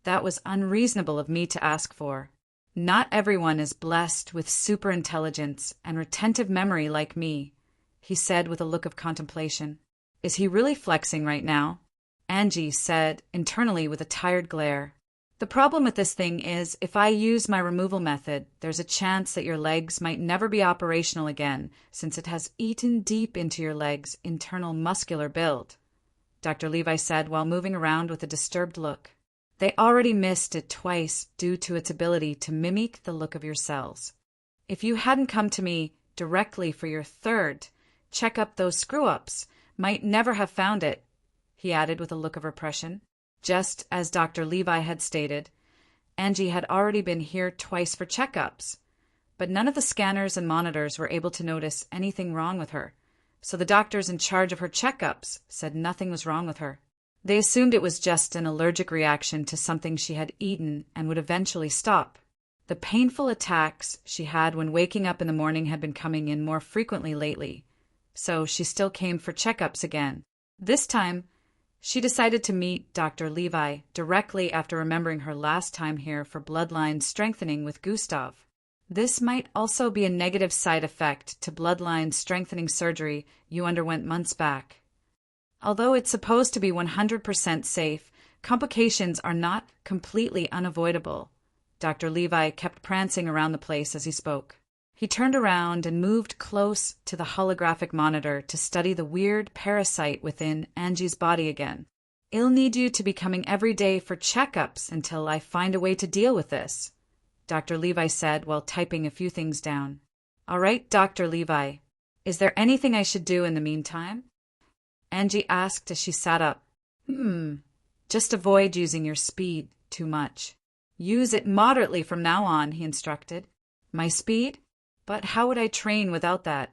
[SPEAKER 1] That was unreasonable of me to ask for. Not everyone is blessed with superintelligence and retentive memory like me, he said with a look of contemplation. Is he really flexing right now? Angie said internally with a tired glare. The problem with this thing is, if I use my removal method, there's a chance that your legs might never be operational again, since it has eaten deep into your legs' internal muscular build, Dr. Levi said while moving around with a disturbed look. They already missed it twice due to its ability to mimic the look of your cells. If you hadn't come to me directly for your third, check up those screw-ups, might never have found it, he added with a look of repression. Just as Dr. Levi had stated, Angie had already been here twice for checkups, but none of the scanners and monitors were able to notice anything wrong with her, so the doctors in charge of her checkups said nothing was wrong with her. They assumed it was just an allergic reaction to something she had eaten and would eventually stop. The painful attacks she had when waking up in the morning had been coming in more frequently lately, so she still came for checkups again. This time, she decided to meet Dr. Levi directly after remembering her last time here for bloodline strengthening with Gustav. This might also be a negative side effect to bloodline strengthening surgery you underwent months back. Although it's supposed to be 100% safe, complications are not completely unavoidable. Dr. Levi kept prancing around the place as he spoke. He turned around and moved close to the holographic monitor to study the weird parasite within Angie's body again. I'll need you to be coming every day for checkups until I find a way to deal with this, Dr. Levi said while typing a few things down. All right, Dr. Levi. Is there anything I should do in the meantime? Angie asked as she sat up. Just avoid using your speed too much. Use it moderately from now on, he instructed. My speed? But how would I train without that?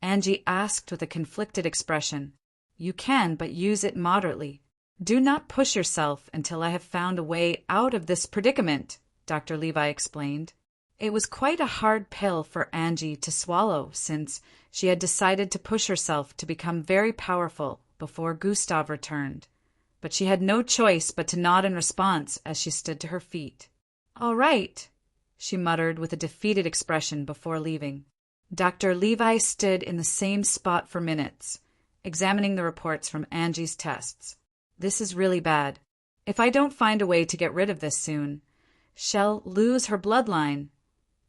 [SPEAKER 1] Angie asked with a conflicted expression. You can, but use it moderately. Do not push yourself until I have found a way out of this predicament, Dr. Levi explained. It was quite a hard pill for Angie to swallow, since she had decided to push herself to become very powerful before Gustav returned. But she had no choice but to nod in response as she stood to her feet. All right, she muttered with a defeated expression before leaving. Dr. Levi stood in the same spot for minutes, examining the reports from Angie's tests. This is really bad. If I don't find a way to get rid of this soon, she'll lose her bloodline,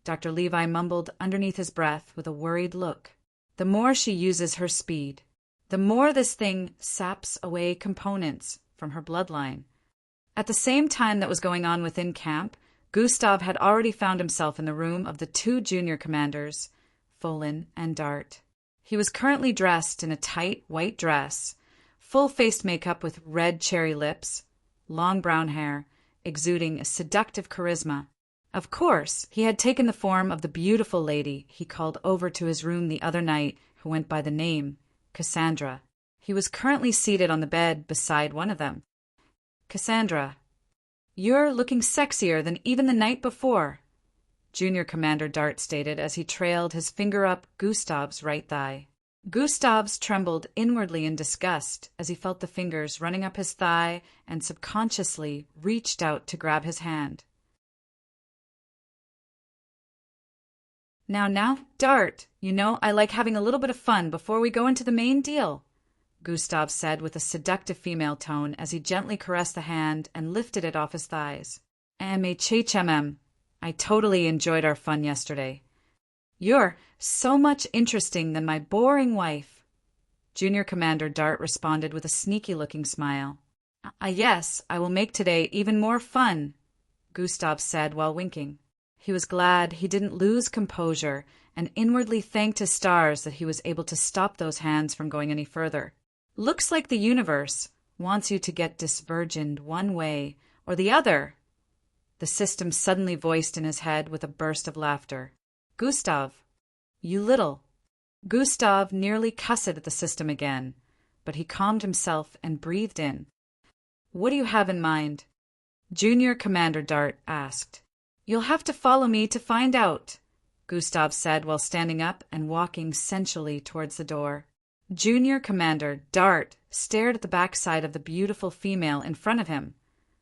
[SPEAKER 1] Dr. Levi mumbled underneath his breath with a worried look. The more she uses her speed, the more this thing saps away components from her bloodline. At the same time that was going on within camp, Gustav had already found himself in the room of the 2 junior commanders, Folin and Dart. He was currently dressed in a tight white dress, full-faced makeup with red cherry lips, long brown hair, exuding a seductive charisma. Of course, he had taken the form of the beautiful lady he called over to his room the other night, who went by the name Cassandra. He was currently seated on the bed beside one of them. Cassandra, you're looking sexier than even the night before, Junior Commander Dart stated as he trailed his finger up Gustav's right thigh. Gustav's trembled inwardly in disgust as he felt the fingers running up his thigh and subconsciously reached out to grab his hand. Now, Dart, you know I like having a little bit of fun before we go into the main deal, Gustav said with a seductive female tone as he gently caressed the hand and lifted it off his thighs. MHHMM, I totally enjoyed our fun yesterday. You're so much interesting than my boring wife. Junior Commander Dart responded with a sneaky-looking smile. Yes, I will make today even more fun, Gustav said while winking. He was glad he didn't lose composure and inwardly thanked his stars that he was able to stop those hands from going any further. Looks like the universe wants you to get disvirgined one way or the other, the system suddenly voiced in his head with a burst of laughter. Gustav, you little. Gustav nearly cussed at the system again, but he calmed himself and breathed in. What do you have in mind? Junior Commander Dart asked. You'll have to follow me to find out, Gustav said while standing up and walking sensually towards the door. Junior Commander Dart stared at the backside of the beautiful female in front of him,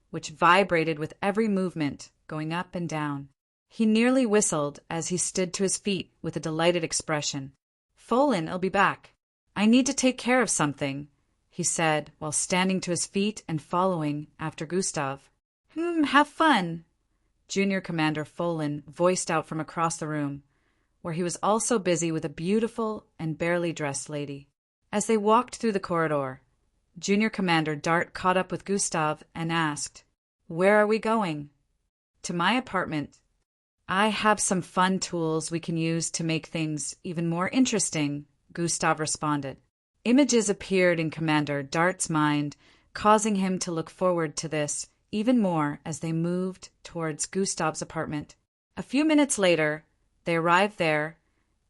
[SPEAKER 1] which vibrated with every movement, going up and down. He nearly whistled as he stood to his feet with a delighted expression. Folan, I'll be back. I need to take care of something, he said while standing to his feet and following after Gustav. Have fun, Junior Commander Folan voiced out from across the room, where he was also busy with a beautiful and barely dressed lady. As they walked through the corridor, Junior Commander Dart caught up with Gustav and asked, Where are we going? To my apartment. I have some fun tools we can use to make things even more interesting, Gustav responded. Images appeared in Commander Dart's mind, causing him to look forward to this even more as they moved towards Gustav's apartment. A few minutes later, they arrived there,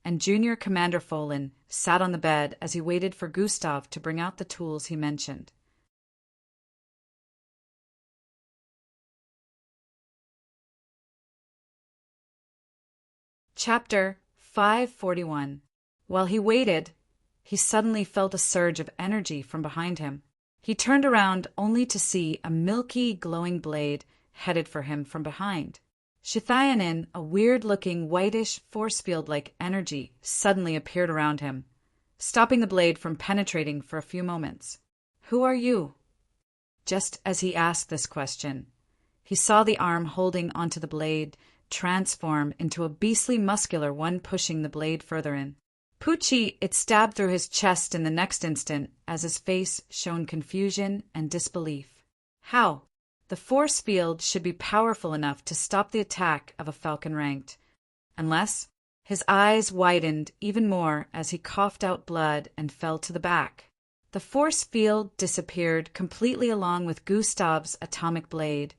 [SPEAKER 1] and Junior Commander Folan sat on the bed as he waited for Gustav to bring out the tools he mentioned. Chapter 541. While he waited, he suddenly felt a surge of energy from behind him. He turned around only to see a milky, glowing blade headed for him from behind. Shithayanin, a weird-looking, whitish, force field-like energy, suddenly appeared around him, stopping the blade from penetrating for a few moments. Who are you? Just as he asked this question, he saw the arm holding onto the blade transform into a beastly muscular one pushing the blade further in. Poochie, it stabbed through his chest in the next instant as his face showed confusion and disbelief. How? The force field should be powerful enough to stop the attack of a Falcon ranked. Unless, his eyes widened even more as he coughed out blood and fell to the back. The force field disappeared completely along with Gustav's atomic blade,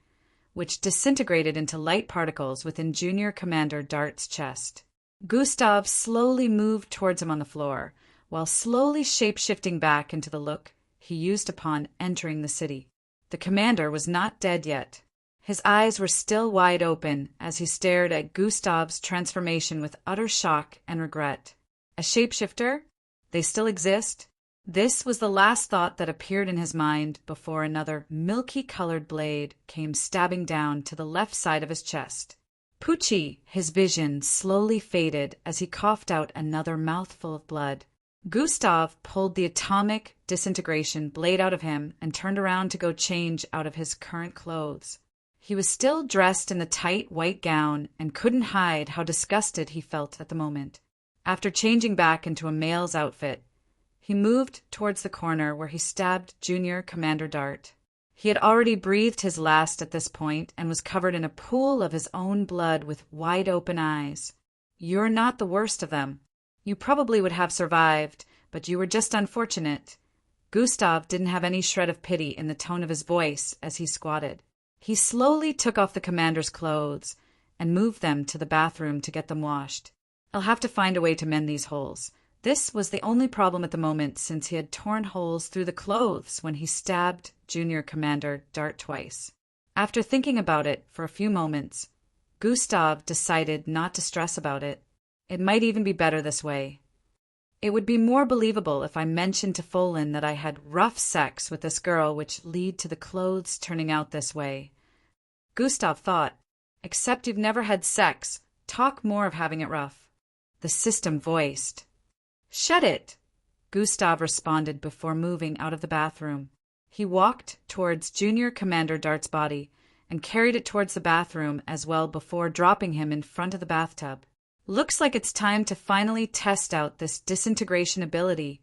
[SPEAKER 1] which disintegrated into light particles within Junior Commander Dart's chest. Gustav slowly moved towards him on the floor, while slowly shape-shifting back into the look he used upon entering the city. The commander was not dead yet. His eyes were still wide open as he stared at Gustav's transformation with utter shock and regret. A shapeshifter? They still exist? This was the last thought that appeared in his mind before another milky-colored blade came stabbing down to the left side of his chest. Poochie, his vision slowly faded as he coughed out another mouthful of blood. Gustav pulled the atomic disintegration blade out of him and turned around to go change out of his current clothes. He was still dressed in the tight white gown and couldn't hide how disgusted he felt at the moment. After changing back into a male's outfit, he moved towards the corner where he stabbed Junior Commander Dart. He had already breathed his last at this point and was covered in a pool of his own blood with wide-open eyes. You're not the worst of them. You probably would have survived, but you were just unfortunate. Gustav didn't have any shred of pity in the tone of his voice as he squatted. He slowly took off the commander's clothes and moved them to the bathroom to get them washed. I'll have to find a way to mend these holes. This was the only problem at the moment since he had torn holes through the clothes when he stabbed Junior Commander Dart twice. After thinking about it for a few moments, Gustav decided not to stress about it. It might even be better this way. It would be more believable if I mentioned to Folin that I had rough sex with this girl, which lead to the clothes turning out this way. Gustav thought, except you've never had sex. Talk more of having it rough. The system voiced. Shut it, Gustav responded before moving out of the bathroom. He walked towards Junior Commander Dart's body and carried it towards the bathroom as well before dropping him in front of the bathtub. Looks like it's time to finally test out this disintegration ability,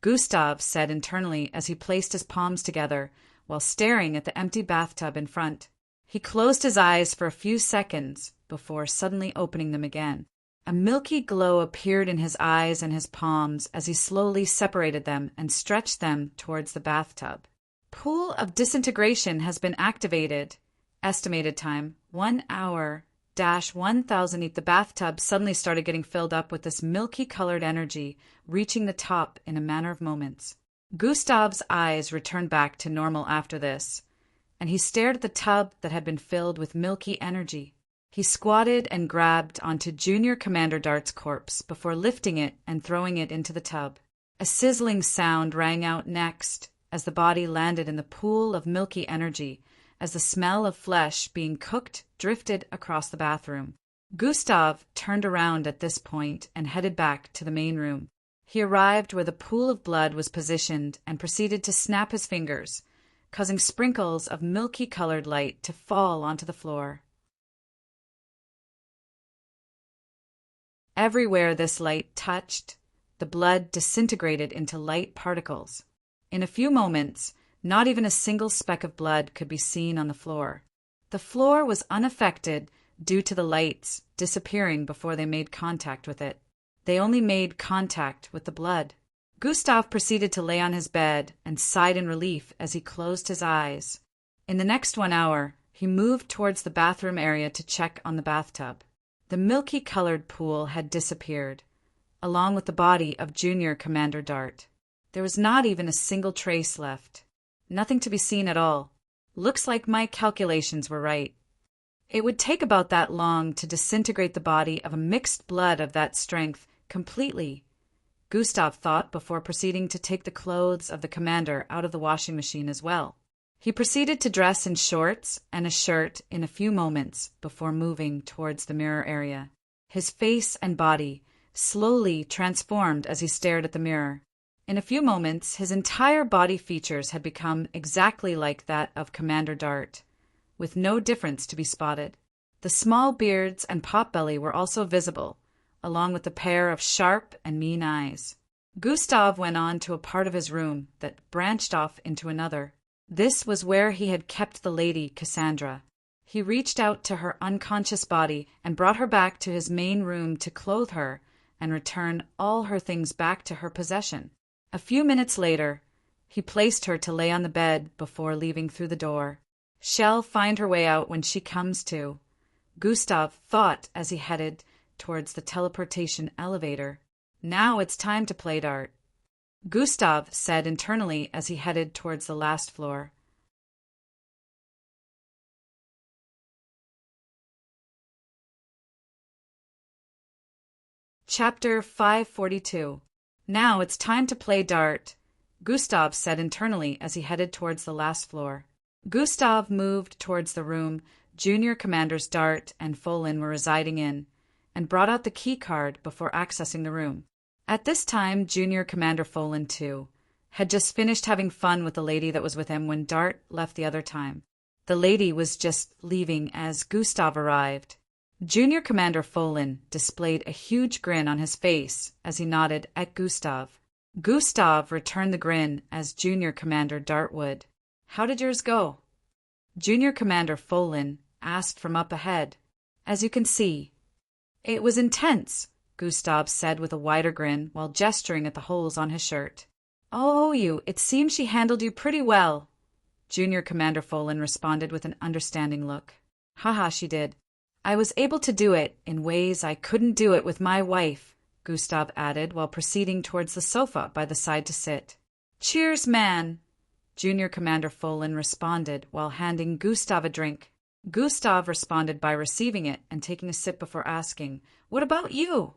[SPEAKER 1] Gustav said internally as he placed his palms together while staring at the empty bathtub in front. He closed his eyes for a few seconds before suddenly opening them again. A milky glow appeared in his eyes and his palms as he slowly separated them and stretched them towards the bathtub. Pool of disintegration has been activated. Estimated time, 1 hour. -1000. The bathtub suddenly started getting filled up with this milky-colored energy, reaching the top in a matter of moments. Gustav's eyes returned back to normal after this, and he stared at the tub that had been filled with milky energy. He squatted and grabbed onto Junior Commander Dart's corpse before lifting it and throwing it into the tub. A sizzling sound rang out next as the body landed in the pool of milky energy, as the smell of flesh being cooked drifted across the bathroom. Gustav turned around at this point and headed back to the main room. He arrived where the pool of blood was positioned and proceeded to snap his fingers, causing sprinkles of milky-colored light to fall onto the floor. Everywhere this light touched, the blood disintegrated into light particles. In a few moments, not even a single speck of blood could be seen on the floor. The floor was unaffected due to the lights disappearing before they made contact with it. They only made contact with the blood. Gustav proceeded to lay on his bed and sighed in relief as he closed his eyes. In the next 1 hour, he moved towards the bathroom area to check on the bathtub. The milky-colored pool had disappeared, along with the body of Junior Commander Dart. There was not even a single trace left. Nothing to be seen at all. Looks like my calculations were right. It would take about that long to disintegrate the body of a mixed blood of that strength completely, Gustav thought before proceeding to take the clothes of the commander out of the washing machine as well. He proceeded to dress in shorts and a shirt in a few moments before moving towards the mirror area. His face and body slowly transformed as he stared at the mirror. In a few moments, his entire body features had become exactly like that of Commander Dart, with no difference to be spotted. The small beards and potbelly were also visible, along with a pair of sharp and mean eyes. Gustav went on to a part of his room that branched off into another. This was where he had kept the lady Cassandra. He reached out to her unconscious body and brought her back to his main room to clothe her and return all her things back to her possession. A few minutes later, he placed her to lay on the bed before leaving through the door. She'll find her way out when she comes to, Gustav thought as he headed towards the teleportation elevator. Now it's time to play Dart, Gustav said internally as he headed towards the last floor. Chapter 542. Now it's time to play Dart, Gustav said internally as he headed towards the last floor. Gustav moved towards the room Junior Commanders Dart and Folin were residing in, and brought out the key card before accessing the room. At this time, Junior Commander Folin, too, had just finished having fun with the lady that was with him when Dart left the other time. The lady was just leaving as Gustav arrived. Junior Commander Folin displayed a huge grin on his face as he nodded at Gustav. Gustav returned the grin as Junior Commander Dart would. "How did yours go?" Junior Commander Folin asked from up ahead. "As you can see." "It was intense," Gustav said with a wider grin while gesturing at the holes on his shirt. "Oh, it seems she handled you pretty well," Junior Commander Folin responded with an understanding look. "Haha, she did. I was able to do it in ways I couldn't do it with my wife," Gustav added while proceeding towards the sofa by the side to sit. "Cheers, man," Junior Commander Folin responded while handing Gustav a drink. Gustav responded by receiving it and taking a sip before asking, "What about you?"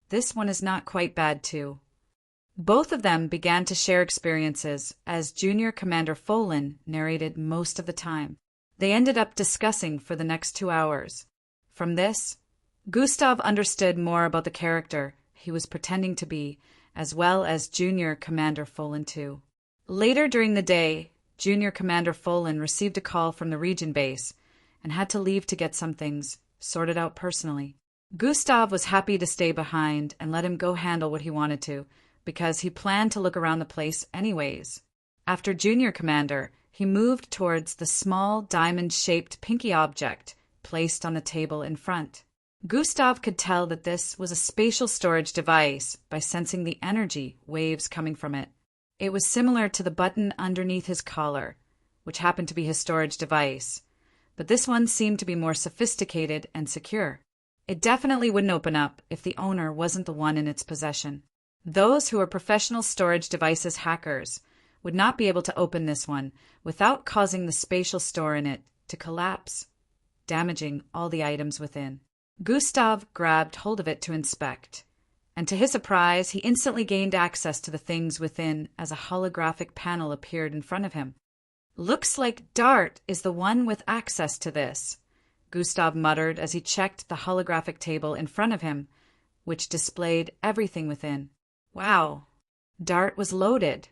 [SPEAKER 1] "This one is not quite bad, too," Both of them began to share experiences as Junior Commander Folin narrated most of the time. They ended up discussing for the next 2 hours. From this, Gustav understood more about the character he was pretending to be, as well as Junior Commander Folin too. Later during the day, Junior Commander Folin received a call from the region base and had to leave to get some things sorted out personally. Gustav was happy to stay behind and let him go handle what he wanted to, because he planned to look around the place anyways. After Junior Commander, he moved towards the small diamond-shaped pinky object placed on the table in front. Gustav could tell that this was a spatial storage device by sensing the energy waves coming from it. It was similar to the button underneath his collar, which happened to be his storage device, but this one seemed to be more sophisticated and secure. It definitely wouldn't open up if the owner wasn't the one in its possession. Those who are professional storage devices hackers would not be able to open this one without causing the spatial store in it to collapse, damaging all the items within. Gustav grabbed hold of it to inspect, and to his surprise, he instantly gained access to the things within as a holographic panel appeared in front of him. "Looks like Dart is the one with access to this," Gustav muttered as he checked the holographic table in front of him, which displayed everything within. Wow! Dart was loaded.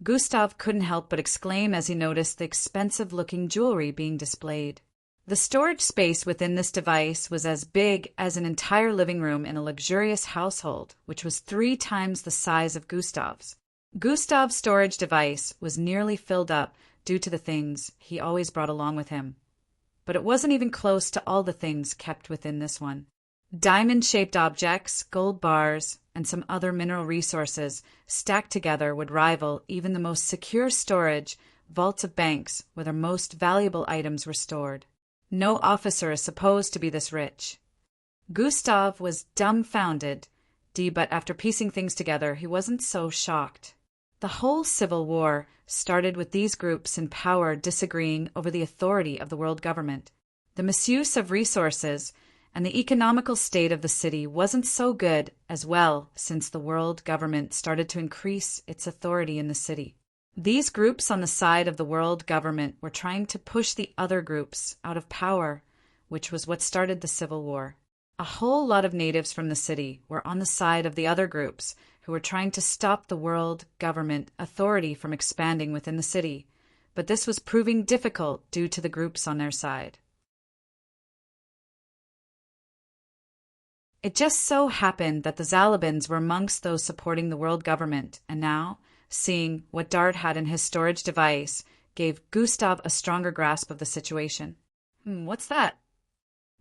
[SPEAKER 1] Gustav couldn't help but exclaim as he noticed the expensive-looking jewelry being displayed. The storage space within this device was as big as an entire living room in a luxurious household, which was 3 times the size of Gustav's. Gustav's storage device was nearly filled up due to the things he always brought along with him. But it wasn't even close to all the things kept within this one. Diamond-shaped objects, gold bars, and some other mineral resources stacked together would rival even the most secure storage vaults of banks where their most valuable items were stored. No officer is supposed to be this rich. Gustav was dumbfounded, but after piecing things together, he wasn't so shocked. The whole civil war started with these groups in power disagreeing over the authority of the world government. The misuse of resources and the economical state of the city wasn't so good as well since the world government started to increase its authority in the city. These groups on the side of the world government were trying to push the other groups out of power, which was what started the civil war. A whole lot of natives from the city were on the side of the other groups who were trying to stop the world government authority from expanding within the city, but this was proving difficult due to the groups on their side. It just so happened that the Zalabans were amongst those supporting the world government, and now, seeing what Dart had in his storage device, gave Gustav a stronger grasp of the situation. What's that?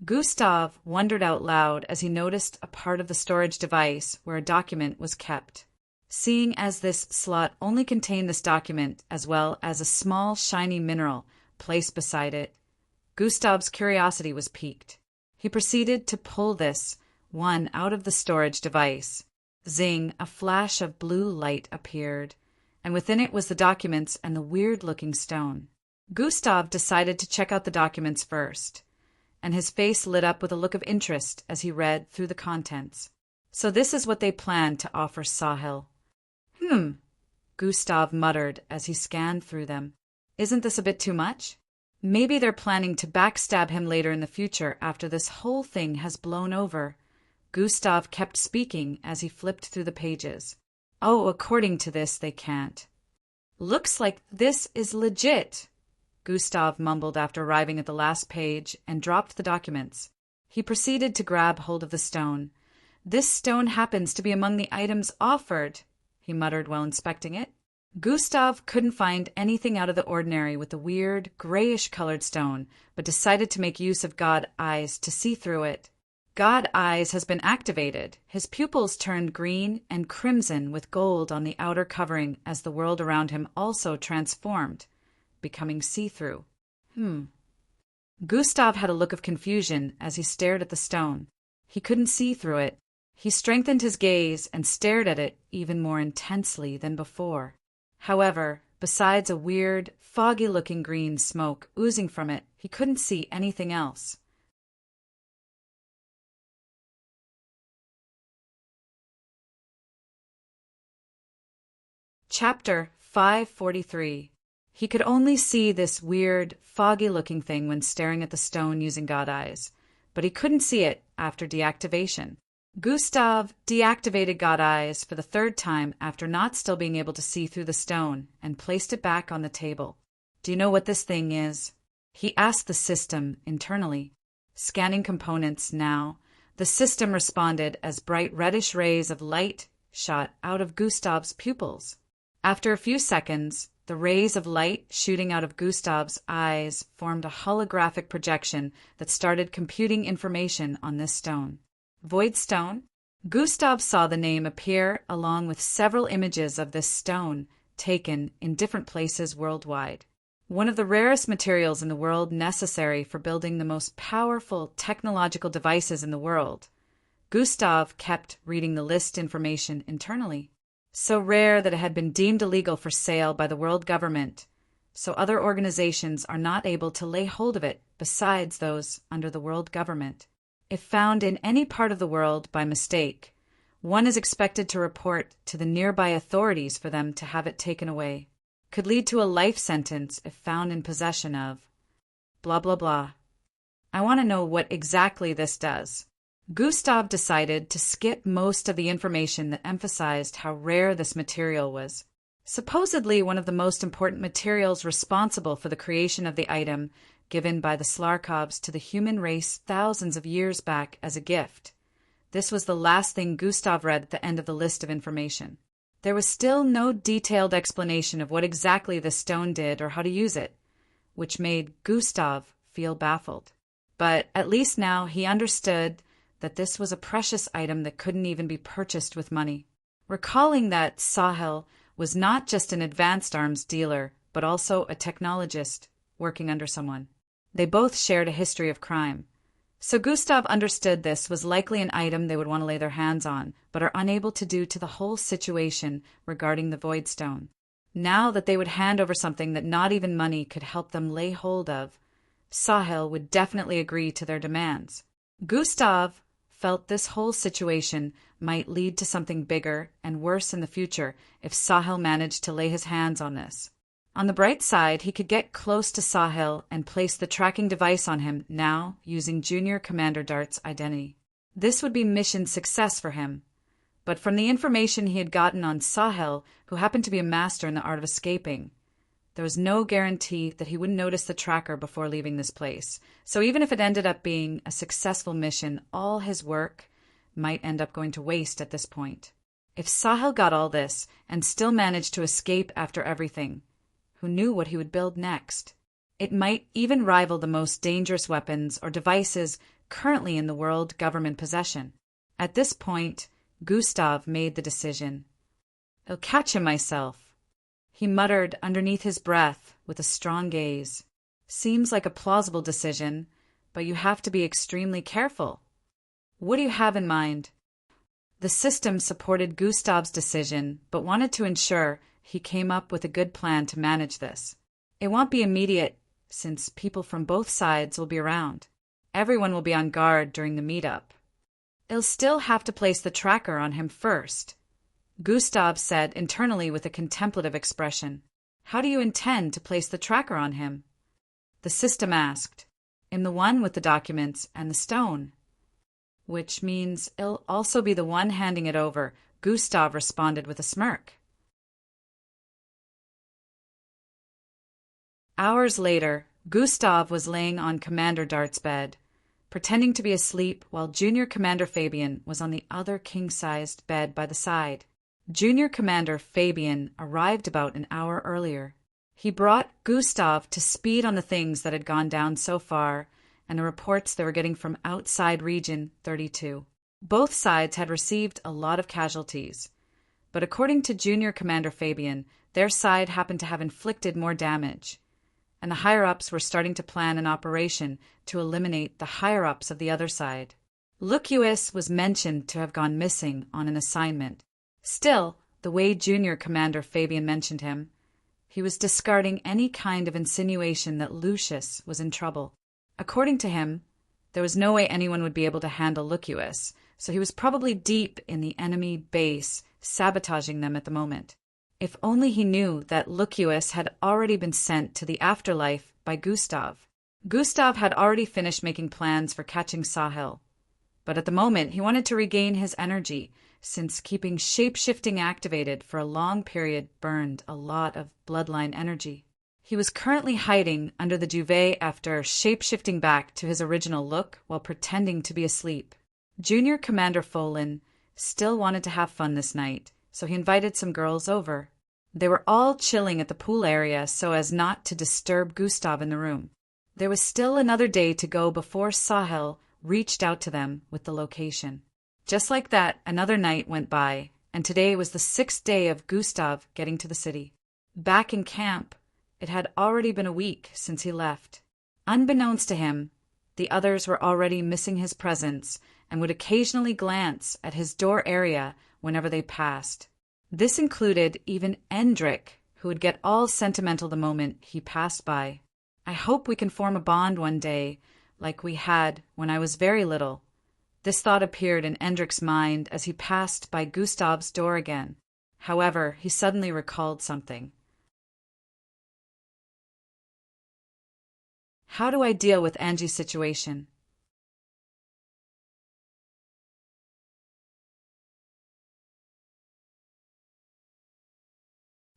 [SPEAKER 1] Gustav wondered out loud as he noticed a part of the storage device where a document was kept. Seeing as this slot only contained this document as well as a small shiny mineral placed beside it, Gustav's curiosity was piqued. He proceeded to pull this one out of the storage device. Zing, a flash of blue light appeared, and within it was the documents and the weird-looking stone. Gustav decided to check out the documents first, and his face lit up with a look of interest as he read through the contents. So this is what they planned to offer Sahil. Gustav muttered as he scanned through them. Isn't this a bit too much? Maybe they're planning to backstab him later in the future after this whole thing has blown over. Gustav kept speaking as he flipped through the pages. Oh, according to this, they can't. Looks like this is legit, Gustav mumbled after arriving at the last page and dropped the documents. He proceeded to grab hold of the stone. This stone happens to be among the items offered, he muttered while inspecting it. Gustav couldn't find anything out of the ordinary with the weird, grayish-colored stone, but decided to make use of God Eyes to see through it. God Eyes has been activated. His pupils turned green and crimson with gold on the outer covering as the world around him also transformed, becoming see-through. Gustav had a look of confusion as he stared at the stone. He couldn't see through it. He strengthened his gaze and stared at it even more intensely than before. However, besides a weird, foggy-looking green smoke oozing from it, he couldn't see anything else. Chapter 543. He could only see this weird, foggy-looking thing when staring at the stone using God eyes, but he couldn't see it after deactivation. Gustav deactivated God eyes for the third time after not still being able to see through the stone and placed it back on the table. "Do you know what this thing is?" he asked the system internally. Scanning components now, the system responded as bright reddish rays of light shot out of Gustav's pupils. After a few seconds, the rays of light shooting out of Gustav's eyes formed a holographic projection that started computing information on this stone. Void stone? Gustav saw the name appear along with several images of this stone taken in different places worldwide. One of the rarest materials in the world necessary for building the most powerful technological devices in the world. Gustav kept reading the list information internally. So rare that it had been deemed illegal for sale by the world government, so other organizations are not able to lay hold of it besides those under the world government. If found in any part of the world by mistake, one is expected to report to the nearby authorities for them to have it taken away. Could lead to a life sentence if found in possession of blah blah blah. I want to know what exactly this does. Gustav decided to skip most of the information that emphasized how rare this material was. Supposedly one of the most important materials responsible for the creation of the item given by the Slarkovs to the human race thousands of years back as a gift. This was the last thing Gustav read at the end of the list of information. There was still no detailed explanation of what exactly the stone did or how to use it, which made Gustav feel baffled. But at least now he understood that this was a precious item that couldn't even be purchased with money. Recalling that Sahel was not just an advanced arms dealer, but also a technologist working under someone. They both shared a history of crime. So Gustav understood this was likely an item they would want to lay their hands on, but are unable to due to the whole situation regarding the Void Stone. Now that they would hand over something that not even money could help them lay hold of, Sahel would definitely agree to their demands. Gustav felt this whole situation might lead to something bigger and worse in the future if Sahel managed to lay his hands on this. On the bright side, he could get close to Sahel and place the tracking device on him now using Junior Commander Dart's identity. This would be mission success for him. But from the information he had gotten on Sahel, who happened to be a master in the art of escaping, there was no guarantee that he wouldn't notice the tracker before leaving this place. So even if it ended up being a successful mission, all his work might end up going to waste at this point. If Sahel got all this and still managed to escape after everything, who knew what he would build next? It might even rival the most dangerous weapons or devices currently in the world government possession. At this point, Gustav made the decision. "I'll catch him myself," he muttered underneath his breath with a strong gaze. "Seems like a plausible decision, but you have to be extremely careful. What do you have in mind?" The system supported Gustav's decision, but wanted to ensure he came up with a good plan to manage this. It won't be immediate, since people from both sides will be around. Everyone will be on guard during the meetup. "I'll still have to place the tracker on him first," Gustav said internally with a contemplative expression. "How do you intend to place the tracker on him?" The system asked. "In the one with the documents and the stone." "Which means I'll also be the one handing it over," Gustav responded with a smirk. Hours later, Gustav was laying on Commander Dart's bed, pretending to be asleep while Junior Commander Fabian was on the other king-sized bed by the side. Junior Commander Fabian arrived about an hour earlier. He brought Gustav to speed on the things that had gone down so far and the reports they were getting from outside Region 32. Both sides had received a lot of casualties, but according to Junior Commander Fabian, their side happened to have inflicted more damage, and the higher-ups were starting to plan an operation to eliminate the higher-ups of the other side. Lucius was mentioned to have gone missing on an assignment. Still, the way Junior Commander Fabian mentioned him, he was discarding any kind of insinuation that Lucius was in trouble. According to him, there was no way anyone would be able to handle Lucius, so he was probably deep in the enemy base, sabotaging them at the moment. If only he knew that Lucius had already been sent to the afterlife by Gustav. Gustav had already finished making plans for catching Sahil, but at the moment he wanted to regain his energy, since keeping shape-shifting activated for a long period burned a lot of bloodline energy. He was currently hiding under the duvet after shape-shifting back to his original look while pretending to be asleep. Junior Commander Folin still wanted to have fun this night, so he invited some girls over. They were all chilling at the pool area so as not to disturb Gustav in the room. There was still another day to go before Sahil reached out to them with the location. Just like that, another night went by, and today was the 6th day of Gustav getting to the city. Back in camp, it had already been a week since he left. Unbeknownst to him, the others were already missing his presence and would occasionally glance at his door area whenever they passed. This included even Endrick, who would get all sentimental the moment he passed by. "I hope we can form a bond one day, like we had when I was very little." This thought appeared in Endrick's mind as he passed by Gustav's door again. However, he suddenly recalled something. How do I deal with Angie's situation?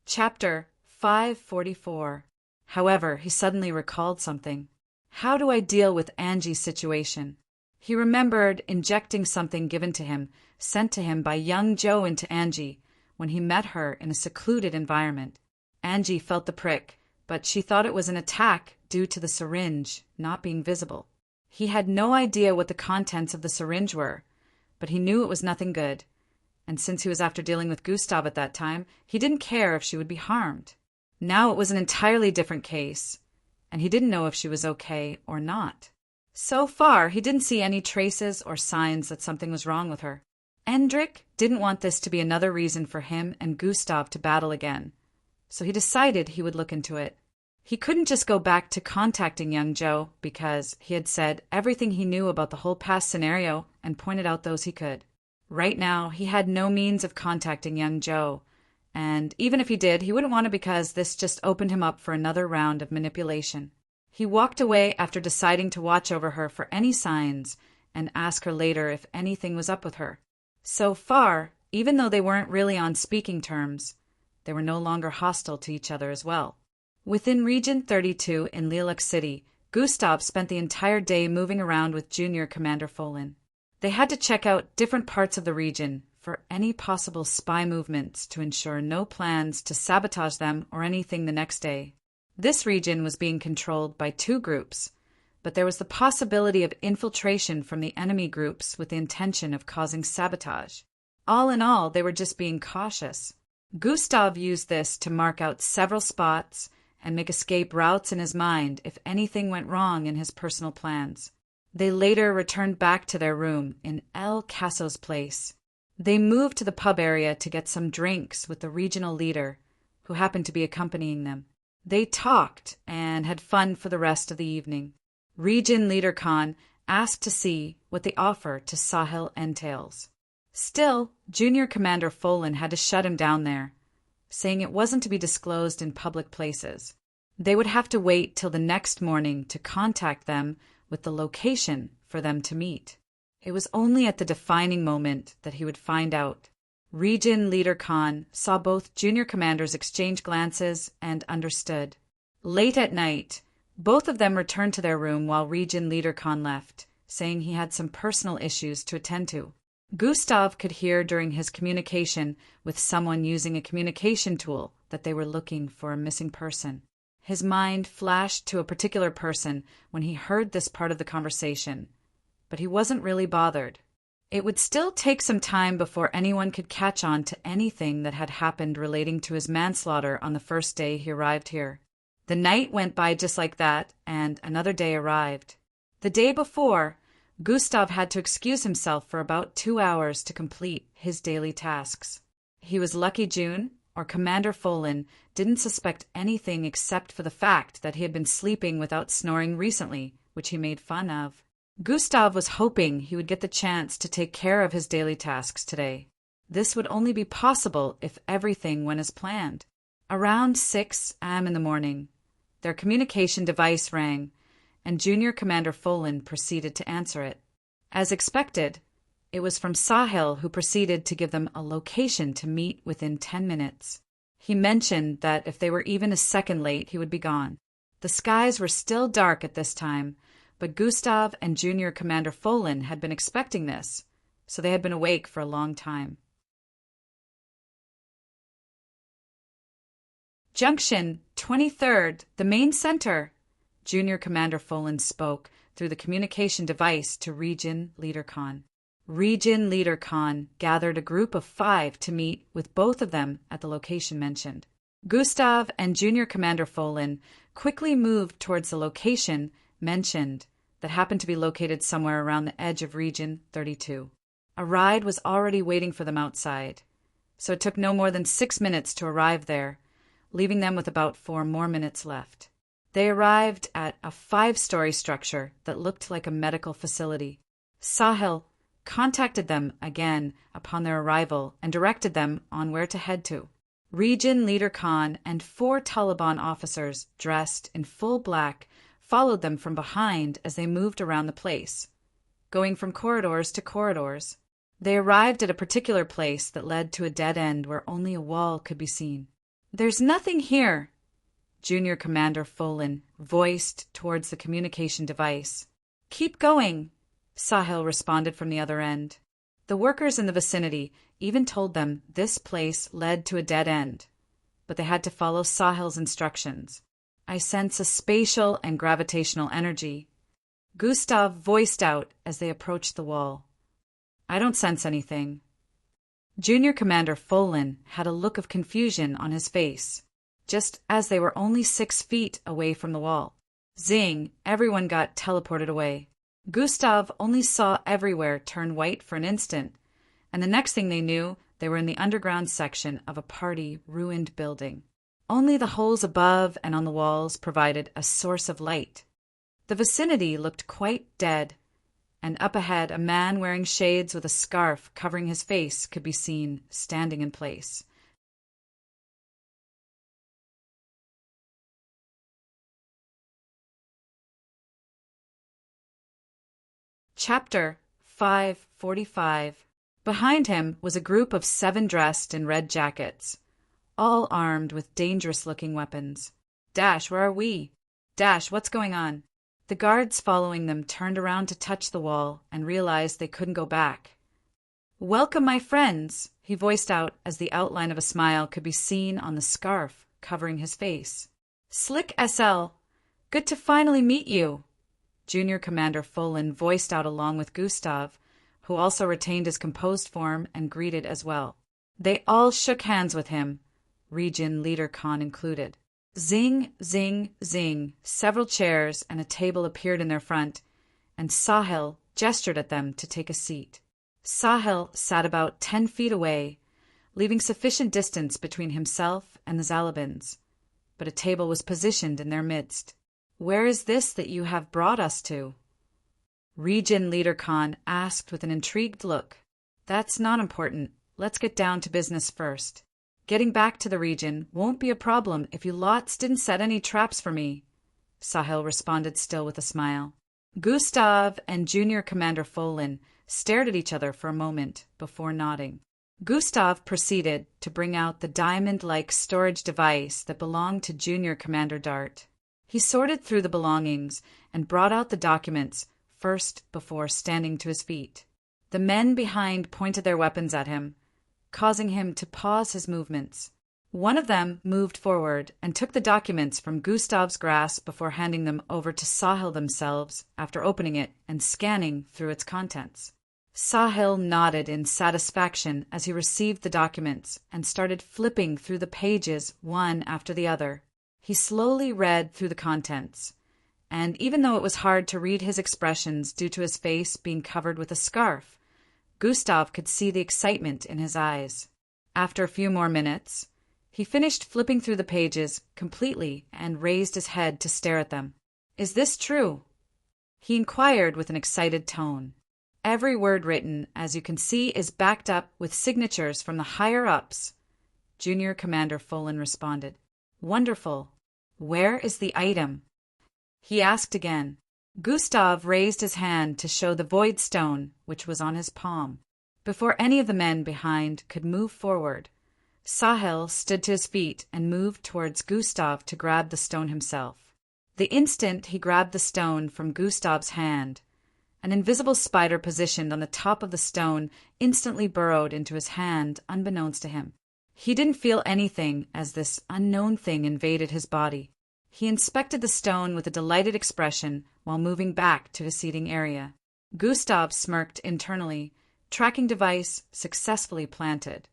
[SPEAKER 1] Chapter 544. However, he suddenly recalled something. How do I deal with Angie's situation? He remembered injecting something given to him, sent to him by young Joe into Angie, when he met her in a secluded environment. Angie felt the prick, but she thought it was an attack due to the syringe not being visible. He had no idea what the contents of the syringe were, but he knew it was nothing good. And since he was after dealing with Gustav at that time, he didn't care if she would be harmed. Now it was an entirely different case, and he didn't know if she was okay or not. So far, he didn't see any traces or signs that something was wrong with her. Endrick didn't want this to be another reason for him and Gustav to battle again, so he decided he would look into it. He couldn't just go back to contacting young Joe because he had said everything he knew about the whole past scenario and pointed out those he could. Right now, he had no means of contacting young Joe, and even if he did, he wouldn't want to because this just opened him up for another round of manipulation. He walked away after deciding to watch over her for any signs and ask her later if anything was up with her. So far, even though they weren't really on speaking terms, they were no longer hostile to each other as well. Within Region 32 in Lilac City, Gustav spent the entire day moving around with Junior Commander Folin. They had to check out different parts of the region for any possible spy movements to ensure no plans to sabotage them or anything the next day. This region was being controlled by 2 groups, but there was the possibility of infiltration from the enemy groups with the intention of causing sabotage. All in all, they were just being cautious. Gustav used this to mark out several spots and make escape routes in his mind if anything went wrong in his personal plans. They later returned back to their room in El Caso's place. They moved to the pub area to get some drinks with the regional leader, who happened to be accompanying them. They talked and had fun for the rest of the evening. Region Leader Khan asked to see what the offer to Sahil entails. Still, Junior Commander Folin had to shut him down there, saying it wasn't to be disclosed in public places. They would have to wait till the next morning to contact them with the location for them to meet. It was only at the defining moment that he would find out. Region Leader Khan saw both junior commanders exchange glances and understood. Late at night, both of them returned to their room while Region Leader Khan left, saying he had some personal issues to attend to. Gustav could hear during his communication with someone using a communication tool that they were looking for a missing person. His mind flashed to a particular person when he heard this part of the conversation, but he wasn't really bothered. It would still take some time before anyone could catch on to anything that had happened relating to his manslaughter on the first day he arrived here. The night went by just like that, and another day arrived. The day before, Gustav had to excuse himself for about 2 hours to complete his daily tasks. He was lucky June, or Commander Folin, didn't suspect anything except for the fact that he had been sleeping without snoring recently, which he made fun of. Gustav was hoping he would get the chance to take care of his daily tasks today. This would only be possible if everything went as planned. Around 6 a.m. in the morning, their communication device rang, and Junior Commander Folan proceeded to answer it. As expected, it was from Sahil, who proceeded to give them a location to meet within 10 minutes. He mentioned that if they were even a second late, he would be gone. The skies were still dark at this time, but Gustav and Junior Commander Folan had been expecting this, so they had been awake for a long time. Junction 23rd, the main center, Junior Commander Folan spoke through the communication device to Region Leader Khan. Region Leader Khan gathered a group of 5 to meet with both of them at the location mentioned. Gustav and Junior Commander Folan quickly moved towards the location mentioned that happened to be located somewhere around the edge of Region 32. A ride was already waiting for them outside, so it took no more than 6 minutes to arrive there, leaving them with about 4 more minutes left. They arrived at a 5-story structure that looked like a medical facility. Sahil contacted them again upon their arrival and directed them on where to head to. Region Leader Khan and 4 Taliban officers dressed in full black followed them from behind as they moved around the place, going from corridors to corridors. They arrived at a particular place that led to a dead end where only a wall could be seen. "There's nothing here," Junior Commander Folan voiced towards the communication device. "Keep going," Sahil responded from the other end. The workers in the vicinity even told them this place led to a dead end, but they had to follow Sahil's instructions. "I sense a spatial and gravitational energy," Gustav voiced out as they approached the wall. "I don't sense anything." Junior Commander Folan had a look of confusion on his face, just as they were only 6 feet away from the wall. Zing, everyone got teleported away. Gustav only saw everywhere turn white for an instant, and the next thing they knew, they were in the underground section of a party-ruined building. Only the holes above and on the walls provided a source of light. The vicinity looked quite dead, and up ahead a man wearing shades with a scarf covering his face could be seen standing in place. Chapter 545. Behind him was a group of 7 dressed in red jackets, all armed with dangerous-looking weapons. "Dash, where are we? Dash, what's going on?" The guards following them turned around to touch the wall and realized they couldn't go back. "Welcome, my friends," he voiced out as the outline of a smile could be seen on the scarf covering his face. "Slick SL, good to finally meet you," Junior Commander Folan voiced out along with Gustav, who also retained his composed form and greeted as well. They all shook hands with him, Region Leader Khan included. Zing, zing, zing, several chairs and a table appeared in their front, and Sahil gestured at them to take a seat. Sahil sat about 10 feet away, leaving sufficient distance between himself and the Zalabins, but a table was positioned in their midst. "Where is this that you have brought us to?" Region Leader Khan asked with an intrigued look. "That's not important. Let's get down to business first. Getting back to the region won't be a problem if you lots didn't set any traps for me," Sahil responded still with a smile. Gustav and Junior Commander Folan stared at each other for a moment before nodding. Gustav proceeded to bring out the diamond-like storage device that belonged to Junior Commander Dart. He sorted through the belongings and brought out the documents first before standing to his feet. The men behind pointed their weapons at him, causing him to pause his movements. One of them moved forward and took the documents from Gustav's grasp before handing them over to Sahil themselves after opening it and scanning through its contents. Sahil nodded in satisfaction as he received the documents and started flipping through the pages one after the other. He slowly read through the contents, and even though it was hard to read his expressions due to his face being covered with a scarf, Gustav could see the excitement in his eyes. After a few more minutes, he finished flipping through the pages completely and raised his head to stare at them. "Is this true?" he inquired with an excited tone. Every word written, as you can see, is backed up with signatures from the higher-ups. Junior Commander Folan responded. Wonderful. Where is the item? He asked again. Gustav raised his hand to show the void stone, which was on his palm. Before any of the men behind could move forward, Sahel stood to his feet and moved towards Gustav to grab the stone himself. The instant he grabbed the stone from Gustav's hand, an invisible spider positioned on the top of the stone instantly burrowed into his hand, unbeknownst to him. He didn't feel anything as this unknown thing invaded his body. He inspected the stone with a delighted expression while moving back to his seating area. Gustav smirked internally. Tracking device successfully planted.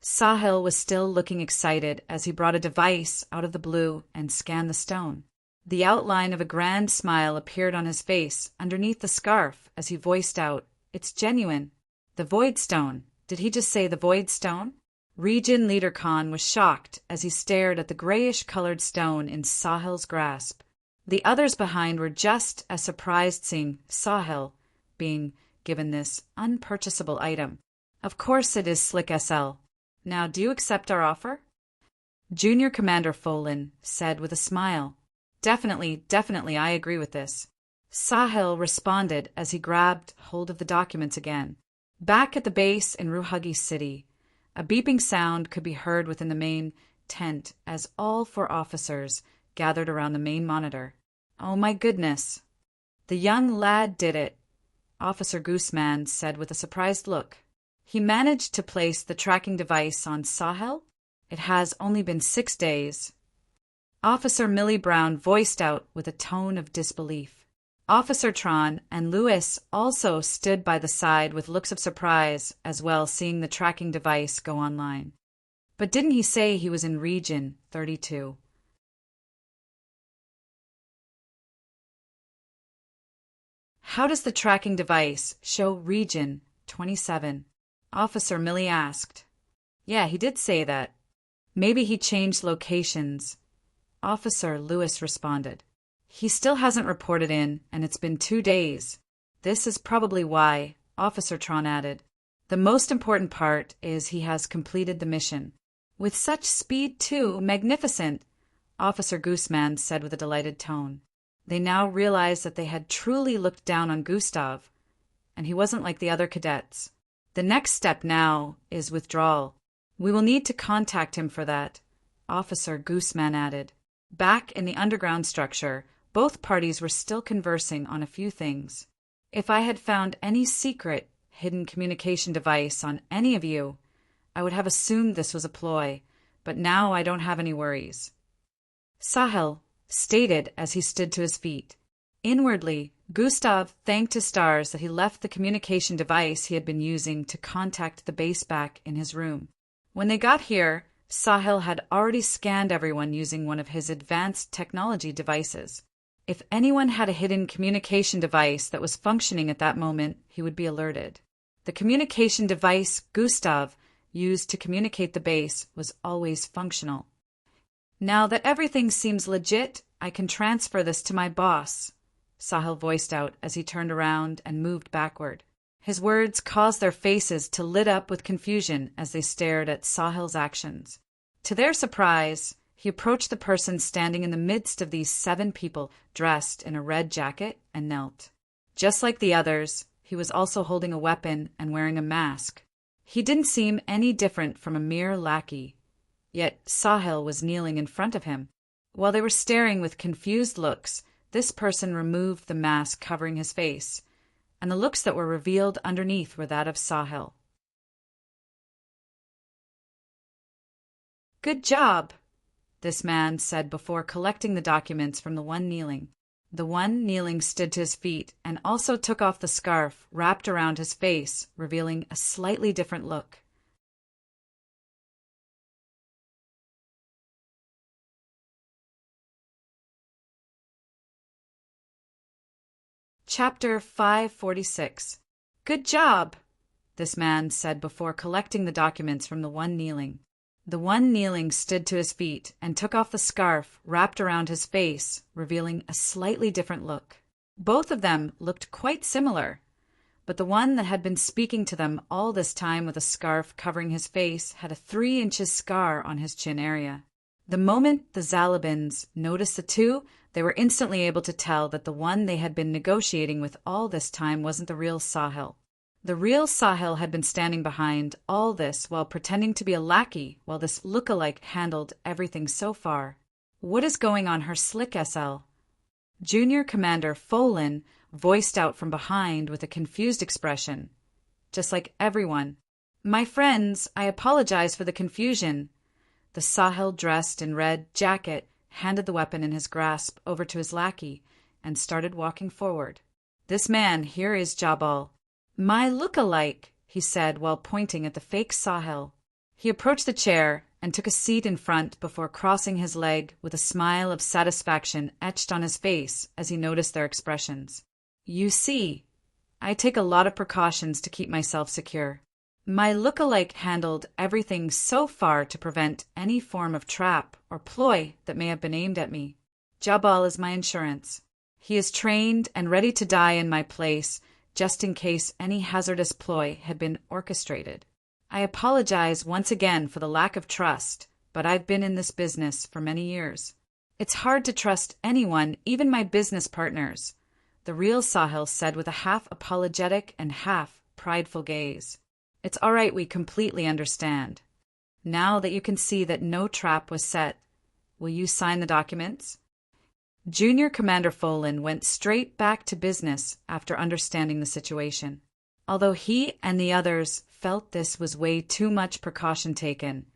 [SPEAKER 1] Sahel was still looking excited as he brought a device out of the blue and scanned the stone. The outline of a grand smile appeared on his face underneath the scarf as he voiced out, "It's genuine." The Void Stone. Did he just say the Void Stone? Region Leader Khan was shocked as he stared at the grayish-colored stone in Sahel's grasp. The others behind were just as surprised seeing Sahel being given this unpurchasable item. Of course it is Slick SL. Now, do you accept our offer? Junior Commander Folan said with a smile. Definitely, I agree with this. Sahel responded as he grabbed hold of the documents again. Back at the base in Ruhagi City, a beeping sound could be heard within the main tent as all 4 officers gathered around the main monitor. Oh my goodness. The young lad did it, Officer Gooseman said with a surprised look. He managed to place the tracking device on Sahel? It has only been 6 days. Officer Millie Brown voiced out with a tone of disbelief. Officer Tron and Lewis also stood by the side with looks of surprise as well, seeing the tracking device go online. But didn't he say he was in Region 32? How does the tracking device show Region 27? Officer Millie asked. Yeah, he did say that. Maybe he changed locations. Officer Lewis responded. He still hasn't reported in, and it's been 2 days. This is probably why, Officer Tron added. The most important part is he has completed the mission. With such speed, too, magnificent, Officer Gooseman said with a delighted tone. They now realized that they had truly looked down on Gustav, and he wasn't like the other cadets. The next step now is withdrawal. We will need to contact him for that, Officer Gooseman added. Back in the underground structure, both parties were still conversing on a few things. If I had found any secret, hidden communication device on any of you, I would have assumed this was a ploy, but now I don't have any worries. Sahel stated as he stood to his feet. Inwardly, Gustav thanked his stars that he left the communication device he had been using to contact the base back in his room. When they got here, Sahel had already scanned everyone using one of his advanced technology devices. If anyone had a hidden communication device that was functioning at that moment, he would be alerted. The communication device Gustav used to communicate the base was always functional. Now that everything seems legit, I can transfer this to my boss, Sahel voiced out as he turned around and moved backward. His words caused their faces to lit up with confusion as they stared at Sahel's actions. To their surprise, he approached the person standing in the midst of these 7 people dressed in a red jacket and knelt. Just like the others, he was also holding a weapon and wearing a mask. He didn't seem any different from a mere lackey. Yet Sahel was kneeling in front of him. While they were staring with confused looks, this person removed the mask covering his face, and the looks that were revealed underneath were that of Sahel. Good job, this man said before collecting the documents from the one kneeling. The one kneeling stood to his feet and also took off the scarf wrapped around his face, revealing a slightly different look. Chapter 546. Good job, this man said before collecting the documents from the one kneeling. The one kneeling stood to his feet and took off the scarf wrapped around his face, revealing a slightly different look. Both of them looked quite similar, but the one that had been speaking to them all this time with a scarf covering his face had a 3-inch scar on his chin area. The moment the Zalabins noticed the two, they were instantly able to tell that the one they had been negotiating with all this time wasn't the real Sahil. The real Sahil had been standing behind all this while pretending to be a lackey while this look-alike handled everything so far. What is going on her slick SL? Junior Commander Folin voiced out from behind with a confused expression. Just like everyone. My friends, I apologize for the confusion. The Sahil dressed in red jacket handed the weapon in his grasp over to his lackey and started walking forward. This man here is Jabal. My look-alike, he said while pointing at the fake Sahil. He approached the chair and took a seat in front before crossing his leg with a smile of satisfaction etched on his face as he noticed their expressions. You see, I take a lot of precautions to keep myself secure. My look-alike handled everything so far to prevent any form of trap or ploy that may have been aimed at me. Jabal is my insurance. He is trained and ready to die in my place just in case any hazardous ploy had been orchestrated. I apologize once again for the lack of trust, but I've been in this business for many years. It's hard to trust anyone, even my business partners, the real Sahil said with a half-apologetic and half-prideful gaze. It's all right, we completely understand. Now that you can see that no trap was set, will you sign the documents? Junior Commander Folin went straight back to business after understanding the situation. Although he and the others felt this was way too much precaution taken,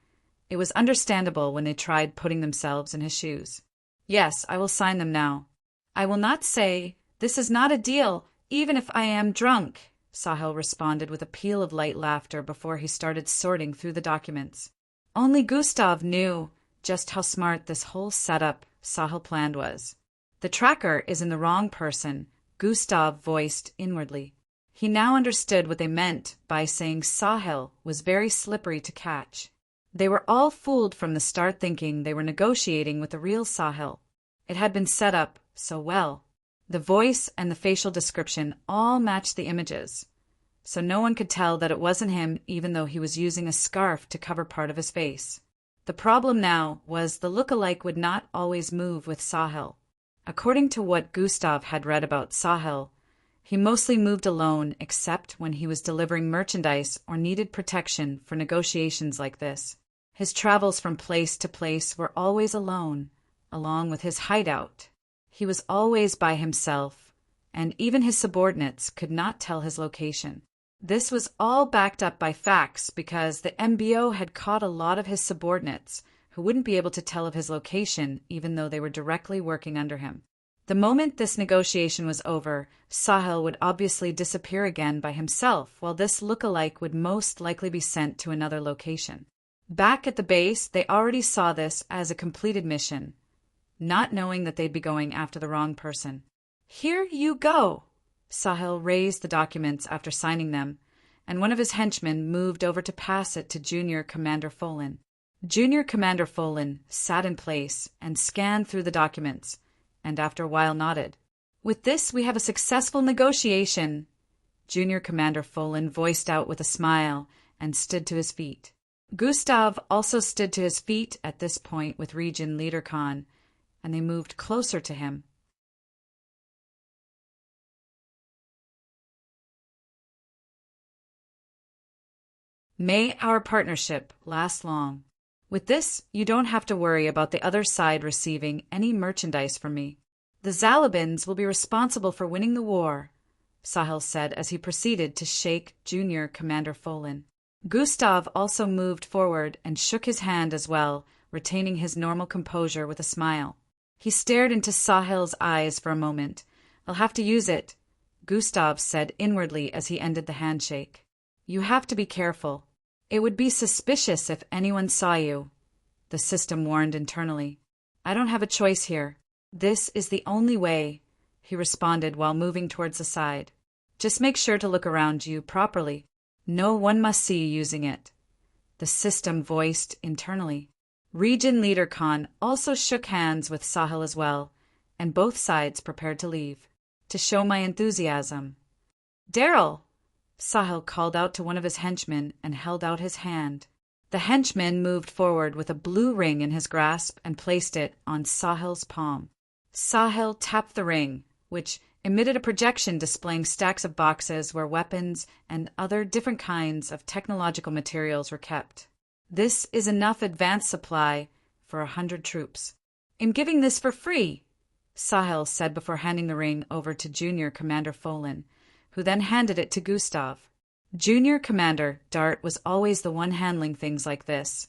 [SPEAKER 1] it was understandable when they tried putting themselves in his shoes. Yes, I will sign them now. I will not say, this is not a deal, even if I am drunk, Sahil responded with a peal of light laughter before he started sorting through the documents. Only Gustav knew just how smart this whole setup Sahil planned was. The tracker is in the wrong person, Gustav voiced inwardly. He now understood what they meant by saying Sahil was very slippery to catch. They were all fooled from the start thinking they were negotiating with the real Sahil. It had been set up so well. The voice and the facial description all matched the images, so no one could tell that it wasn't him even though he was using a scarf to cover part of his face. The problem now was the look-alike would not always move with Sahil. According to what Gustav had read about Sahil, he mostly moved alone except when he was delivering merchandise or needed protection for negotiations like this. His travels from place to place were always alone, along with his hideout. He was always by himself, and even his subordinates could not tell his location. This was all backed up by facts because the MBO had caught a lot of his subordinates who wouldn't be able to tell of his location even though they were directly working under him. The moment this negotiation was over, Sahil would obviously disappear again by himself, while this look-alike would most likely be sent to another location. Back at the base, they already saw this as a completed mission, not knowing that they'd be going after the wrong person. Here you go! Sahil raised the documents after signing them, and one of his henchmen moved over to pass it to Junior Commander Folin. Junior Commander Folin sat in place and scanned through the documents, and after a while nodded. With this, we have a successful negotiation, Junior Commander Folin voiced out with a smile and stood to his feet. Gustav also stood to his feet at this point with Region Leader Khan, and they moved closer to him. May our partnership last long. With this, you don't have to worry about the other side receiving any merchandise from me. The Zalabins will be responsible for winning the war, Sahil said as he proceeded to shake Junior Commander Folin. Gustav also moved forward and shook his hand as well, retaining his normal composure with a smile. He stared into Sahil's eyes for a moment. I'll have to use it, Gustav said inwardly as he ended the handshake. You have to be careful. It would be suspicious if anyone saw you, the system warned internally. I don't have a choice here. This is the only way, he responded while moving towards the side. Just make sure to look around you properly. No one must see you using it, the system voiced internally. Region Leader Khan also shook hands with Sahil as well, and both sides prepared to leave. To show my enthusiasm. Daryl, Sahil called out to one of his henchmen and held out his hand. The henchman moved forward with a blue ring in his grasp and placed it on Sahil's palm. Sahil tapped the ring, which emitted a projection displaying stacks of boxes where weapons and other different kinds of technological materials were kept. This is enough advance supply for 100 troops. I'm giving this for free, Sahil said before handing the ring over to Junior Commander Folin, who then handed it to Gustav. Junior Commander Dart was always the one handling things like this,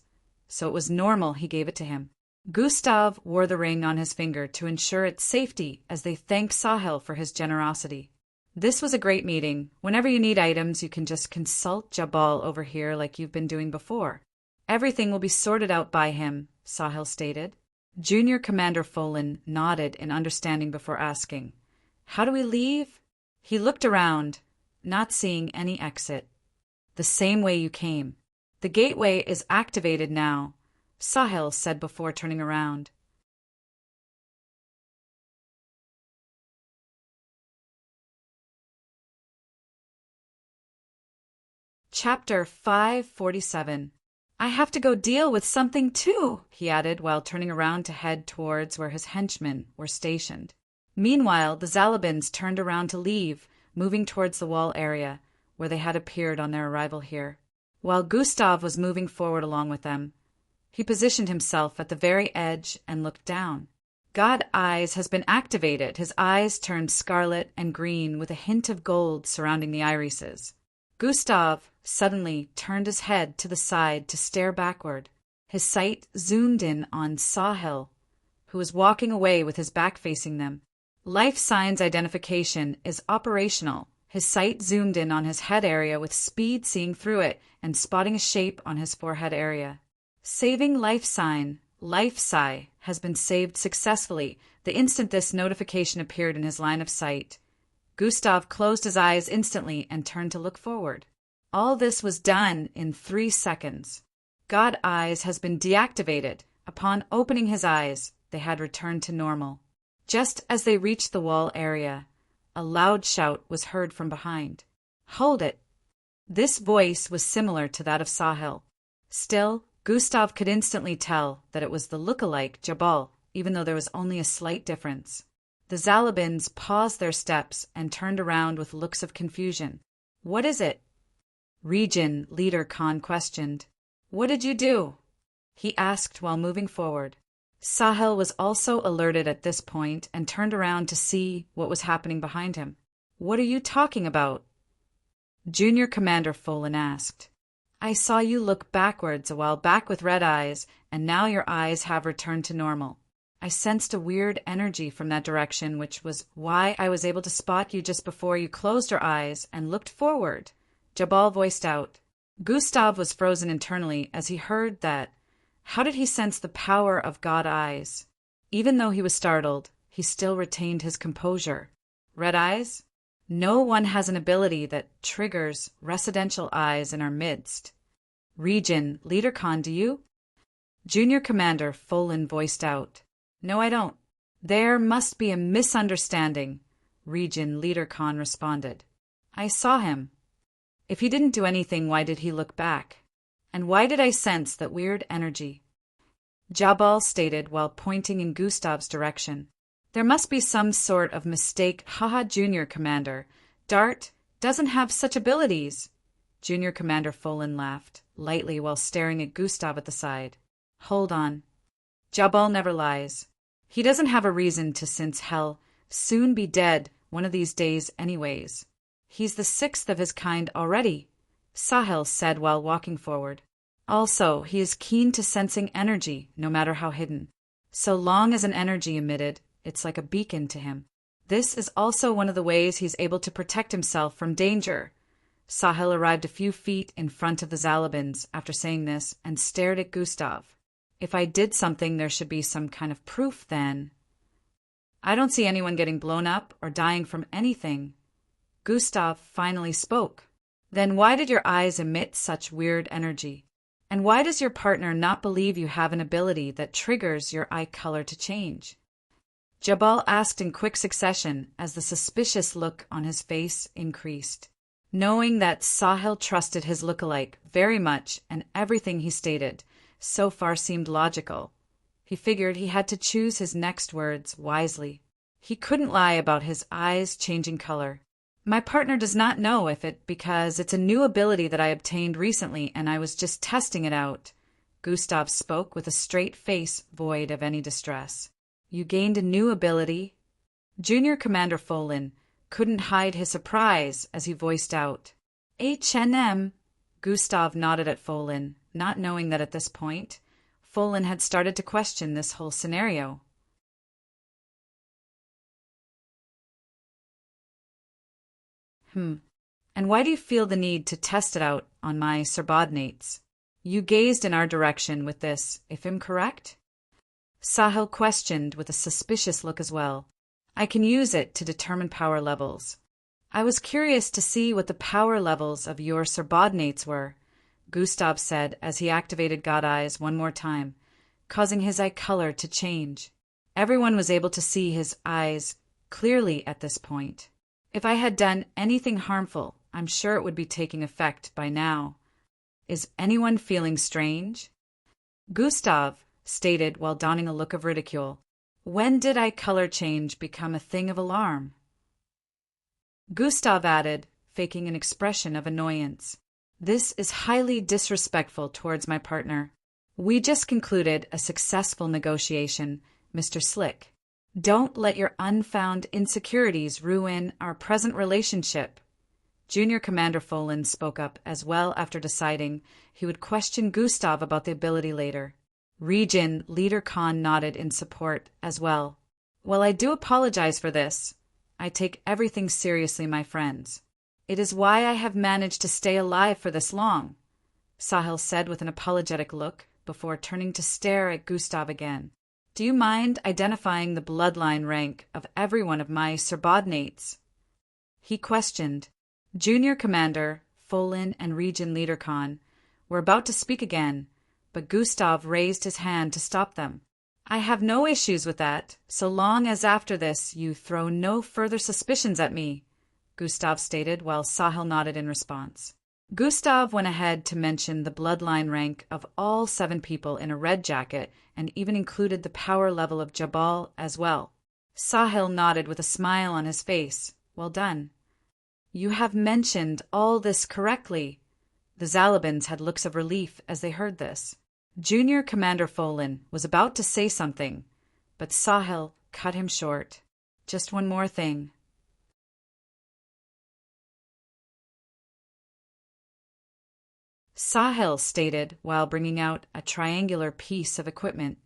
[SPEAKER 1] so it was normal he gave it to him. Gustav wore the ring on his finger to ensure its safety as they thanked Sahil for his generosity. This was a great meeting. Whenever you need items, you can just consult Jabal over here like you've been doing before. Everything will be sorted out by him, Sahil stated. Junior Commander Folin nodded in understanding before asking, "How do we leave?" He looked around, not seeing any exit. "The same way you came. The gateway is activated now," Sahil said before turning around. Chapter 547. "I have to go deal with something too," he added while turning around to head towards where his henchmen were stationed. Meanwhile, the Zalabins turned around to leave, moving towards the wall area, where they had appeared on their arrival here. While Gustav was moving forward along with them, he positioned himself at the very edge and looked down. God Eyes has been activated. His eyes turned scarlet and green with a hint of gold surrounding the irises. Gustav suddenly turned his head to the side to stare backward. His sight zoomed in on Sahil, who was walking away with his back facing them. Life signs identification is operational. His sight zoomed in on his head area with speed, seeing through it and spotting a shape on his forehead area. Saving life sign, Life Psi, has been saved successfully the instant this notification appeared in his line of sight. Gustav closed his eyes instantly and turned to look forward. All this was done in 3 seconds. God Eyes has been deactivated. Upon opening his eyes, they had returned to normal. Just as they reached the wall area, a loud shout was heard from behind. "Hold it!" This voice was similar to that of Sahil. Still, Gustav could instantly tell that it was the look-alike Jabal, even though there was only a slight difference. The Zalabins paused their steps and turned around with looks of confusion. "What is it?" Region Leader Khan questioned. "What did you do?" he asked while moving forward. Sahil was also alerted at this point and turned around to see what was happening behind him. "What are you talking about?" Junior Commander Folin asked. "I saw you look backwards a while back with red eyes, and now your eyes have returned to normal. I sensed a weird energy from that direction, which was why I was able to spot you just before you closed your eyes and looked forward," Jabal voiced out. Gustav was frozen internally as he heard that. How did he sense the power of God Eyes? Even though he was startled, he still retained his composure. Red eyes? No one has an ability that triggers residential eyes in our midst. Region Leader Khan, do you? Junior Commander Folin voiced out. "No, I don't." "There must be a misunderstanding," Region Leader Khan responded. "I saw him. If he didn't do anything, why did he look back? And why did I sense that weird energy?" Jabal stated while pointing in Gustav's direction. "There must be some sort of mistake. Haha, Junior Commander. Dart doesn't have such abilities." Junior Commander Folin laughed, lightly while staring at Gustav at the side. "Hold on. Jabal never lies. He doesn't have a reason to, since he'll soon be dead one of these days anyways. He's the 6th of his kind already," Sahil said while walking forward. "Also, he is keen to sensing energy, no matter how hidden. So long as an energy emitted, it's like a beacon to him. This is also one of the ways he's able to protect himself from danger." Sahil arrived a few feet in front of the Zalabins after saying this and stared at Gustav. "If I did something, there should be some kind of proof then." "I don't see anyone getting blown up or dying from anything." Gustav finally spoke. "Then why did your eyes emit such weird energy? And why does your partner not believe you have an ability that triggers your eye color to change?" Jabal asked in quick succession as the suspicious look on his face increased. knowing that Sahil trusted his lookalike very much and everything he stated so far seemed logical. He figured he had to choose his next words wisely. He couldn't lie about his eyes changing color. My partner does not know if it because it's a new ability that I obtained recently and I was just testing it out. Gustav spoke with a straight face void of any distress. You gained a new ability? Junior Commander Folin couldn't hide his surprise as he voiced out. H&M. Gustav nodded at Folin, not knowing that at this point, Folin had started to question this whole scenario. And why do you feel the need to test it out on my subordinates? You gazed in our direction with this, if I'm correct? Sahil questioned with a suspicious look as well. I can use it to determine power levels. I was curious to see what the power levels of your subordinates were, Gustav said as he activated God Eyes one more time, causing his eye color to change. Everyone was able to see his eyes clearly at this point. If I had done anything harmful, I'm sure it would be taking effect by now. Is anyone feeling strange? Gustav stated while donning a look of ridicule. When did eye color change become a thing of alarm? Gustav added, faking an expression of annoyance. This is highly disrespectful towards my partner. We just concluded a successful negotiation, Mr. Slick. Don't let your unfound insecurities ruin our present relationship. Junior Commander Folin spoke up as well after deciding he would question Gustav about the ability later. Region Leader Khan nodded in support as well. Well, I do apologize for this. I take everything seriously, my friends. It is why I have managed to stay alive for this long, Sahil said with an apologetic look before turning to stare at Gustav again. Do you mind identifying the bloodline rank of every one of my subordinates? He questioned. Junior Commander, Folin, and Region Leader Khan were about to speak again, but Gustav raised his hand to stop them. I have no issues with that, so long as after this you throw no further suspicions at me, Gustav stated while Sahil nodded in response. Gustav went ahead to mention the bloodline rank of all 7 people in a red jacket and even included the power level of Jabal as well. Sahil nodded with a smile on his face. Well done. You have mentioned all this correctly. The Zalabans had looks of relief as they heard this. Junior Commander Folin was about to say something, but Sahil cut him short. Just one more thing. Sahil stated while bringing out a triangular piece of equipment.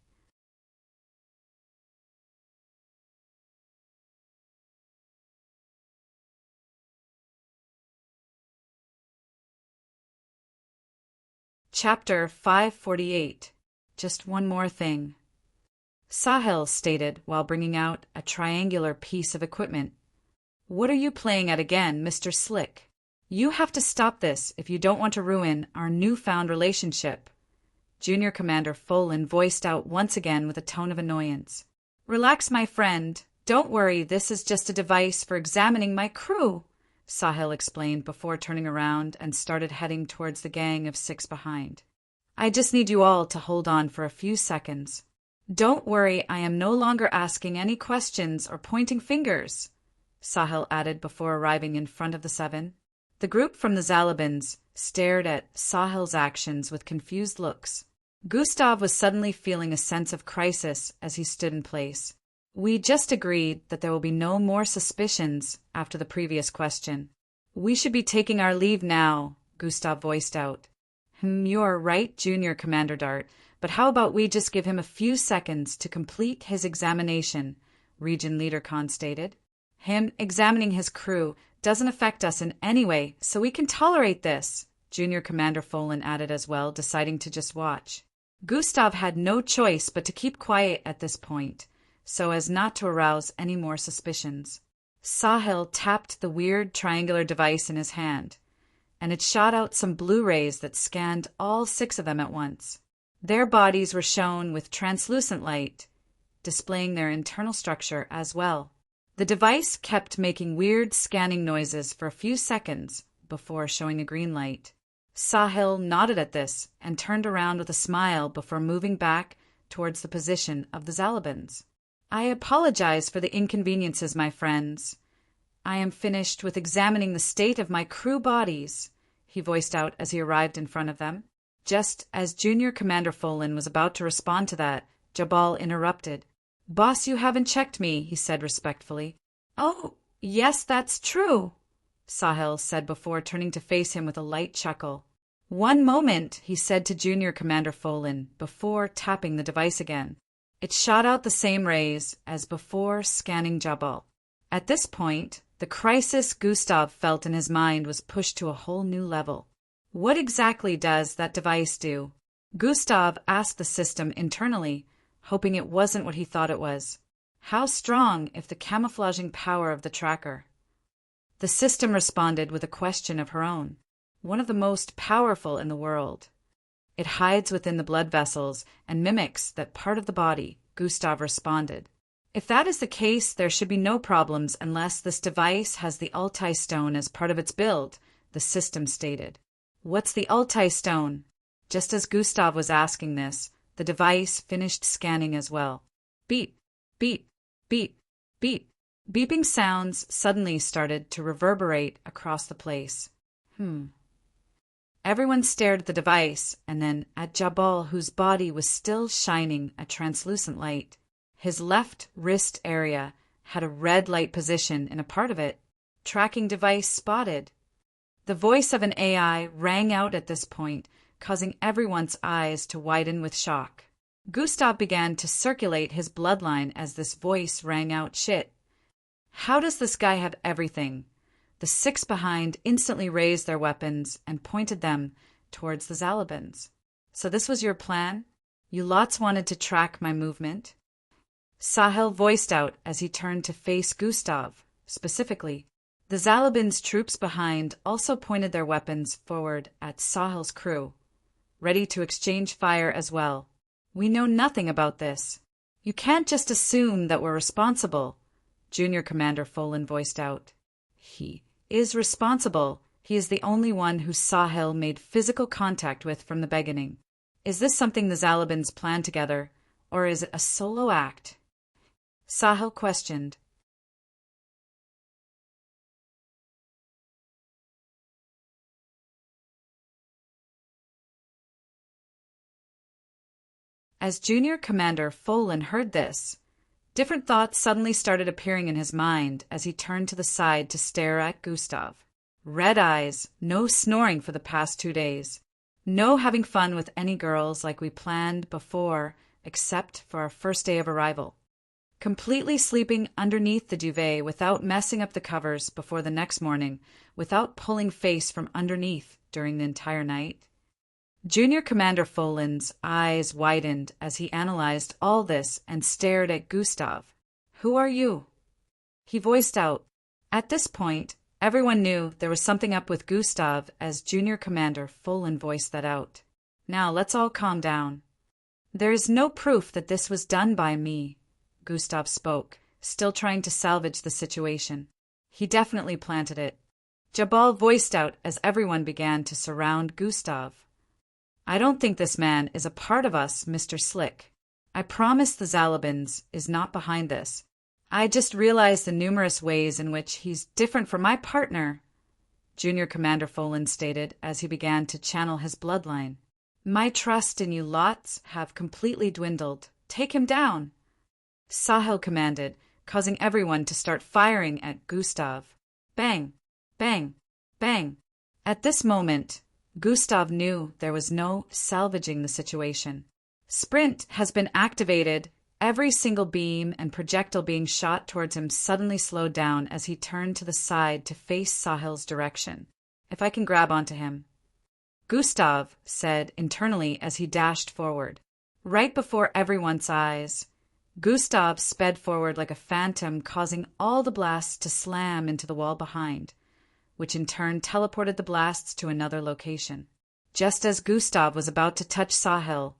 [SPEAKER 1] Chapter 548. Just one more thing. Sahil stated while bringing out a triangular piece of equipment. What are you playing at again, Mr. Slick? You have to stop this if you don't want to ruin our newfound relationship. Junior Commander Folin voiced out once again with a tone of annoyance. Relax, my friend. Don't worry, this is just a device for examining my crew, Sahil explained before turning around and started heading towards the gang of 6 behind. I just need you all to hold on for a few seconds. Don't worry, I am no longer asking any questions or pointing fingers, Sahil added before arriving in front of the 7. The group from the Zalabans stared at Sahil's actions with confused looks. Gustav was suddenly feeling a sense of crisis as he stood in place. We just agreed that there will be no more suspicions after the previous question. We should be taking our leave now, Gustav voiced out. You're right, Junior Commander Dart, but how about we just give him a few seconds to complete his examination, Region Leader Khan stated. Him examining his crew doesn't affect us in any way, so we can tolerate this, Junior Commander Folin added as well, deciding to just watch. Gustav had no choice but to keep quiet at this point, so as not to arouse any more suspicions. Sahil tapped the weird triangular device in his hand, and it shot out some blue rays that scanned all 6 of them at once. Their bodies were shown with translucent light, displaying their internal structure as well. The device kept making weird scanning noises for a few seconds before showing a green light. Sahil nodded at this and turned around with a smile before moving back towards the position of the Zalabans. I apologize for the inconveniences, my friends. I am finished with examining the state of my crew bodies, he voiced out as he arrived in front of them. Just as Junior Commander Folan was about to respond to that, Jabal interrupted. Boss, you haven't checked me, he said respectfully. Oh, yes, that's true, Sahil said before turning to face him with a light chuckle. One moment, he said to Junior Commander Folan before tapping the device again. It shot out the same rays as before, scanning Jabal. At this point, the crisis Gustav felt in his mind was pushed to a whole new level. What exactly does that device do? Gustav asked the system internally, hoping it wasn't what he thought it was. How strong if the camouflaging power of the tracker? The system responded with a question of her own, one of the most powerful in the world. It hides within the blood vessels and mimics that part of the body, Gustav responded. If that is the case, there should be no problems unless this device has the Altai stone as part of its build, the system stated. What's the Altai stone? Just as Gustav was asking this, the device finished scanning as well. Beep, beep, beep, beep. Beeping sounds suddenly started to reverberate across the place. Everyone stared at the device and then at Jabal, whose body was still shining a translucent light. His left wrist area had a red light position in a part of it. Tracking device spotted. The voice of an AI rang out at this point, causing everyone's eyes to widen with shock. Gustav began to circulate his bloodline as this voice rang out. Shit. How does this guy have everything? The six behind instantly raised their weapons and pointed them towards the Zalabans. So this was your plan? You lots wanted to track my movement? Sahil voiced out as he turned to face Gustav, specifically. The Zalabans' troops behind also pointed their weapons forward at Sahil's crew, ready to exchange fire as well. We know nothing about this. You can't just assume that we're responsible, Junior Commander Folan voiced out. He is responsible. He is the only one who Sahil made physical contact with from the beginning. Is this something the Zalabans planned together, or is it a solo act? Sahil questioned. As Junior Commander Folan heard this, different thoughts suddenly started appearing in his mind as he turned to the side to stare at Gustav. Red eyes, no snoring for the past 2 days, no having fun with any girls like we planned before, except for our first day of arrival. Completely sleeping underneath the duvet without messing up the covers before the next morning, without pulling face from underneath during the entire night. Junior Commander Folan's eyes widened as he analyzed all this and stared at Gustav. Who are you? He voiced out. At this point, everyone knew there was something up with Gustav as Junior Commander Folan voiced that out. Now let's all calm down. There is no proof that this was done by me, Gustav spoke, still trying to salvage the situation. He definitely planted it. Jabal voiced out as everyone began to surround Gustav. I don't think this man is a part of us, Mr. Slick. I promise the Zalabans is not behind this. I just realized the numerous ways in which he's different from my partner, Junior Commander Folan stated as he began to channel his bloodline. My trust in you lots have completely dwindled. Take him down. Sahil commanded, causing everyone to start firing at Gustav. Bang, bang, bang. At this moment, Gustav knew there was no salvaging the situation. Sprint has been activated. Every single beam and projectile being shot towards him suddenly slowed down as he turned to the side to face Sahil's direction. If I can grab onto him. Gustav said internally as he dashed forward. Right before everyone's eyes, Gustav sped forward like a phantom, causing all the blasts to slam into the wall behind, which in turn teleported the blasts to another location. Just as Gustav was about to touch Sahil,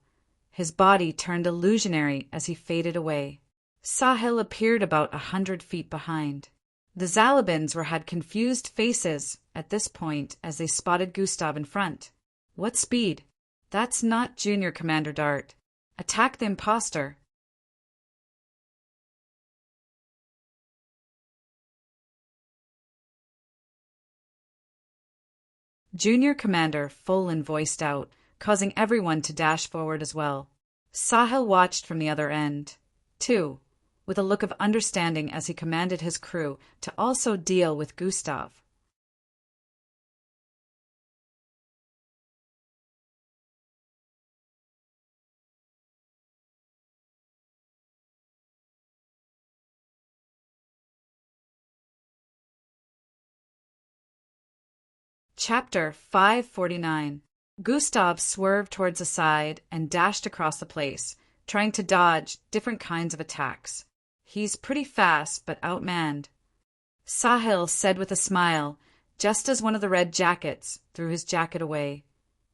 [SPEAKER 1] his body turned illusionary as he faded away. Sahil appeared about 100 feet behind. The Zalabans had confused faces at this point as they spotted Gustav in front. What speed? That's not Junior Commander Dart. Attack the imposter. Junior Commander Folin voiced out, causing everyone to dash forward as well. Sahil watched from the other end, too, with a look of understanding as he commanded his crew to also deal with Gustav. Chapter 549. Gustav swerved towards the side and dashed across the place, trying to dodge different kinds of attacks. He's pretty fast, but outmanned. Sahil said with a smile, just as one of the red jackets threw his jacket away,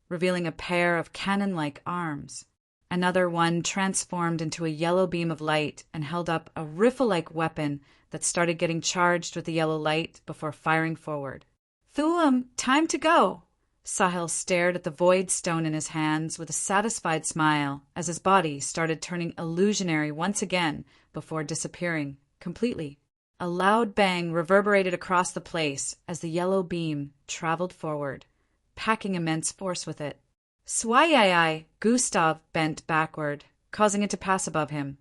[SPEAKER 1] revealing a pair of cannon-like arms. Another one transformed into a yellow beam of light and held up a rifle-like weapon that started getting charged with the yellow light before firing forward. Thuam, time to go! Sahil stared at the void stone in his hands with a satisfied smile as his body started turning illusionary once again before disappearing completely. A loud bang reverberated across the place as the yellow beam traveled forward, packing immense force with it. Swayai! Gustav bent backward, causing it to pass above him,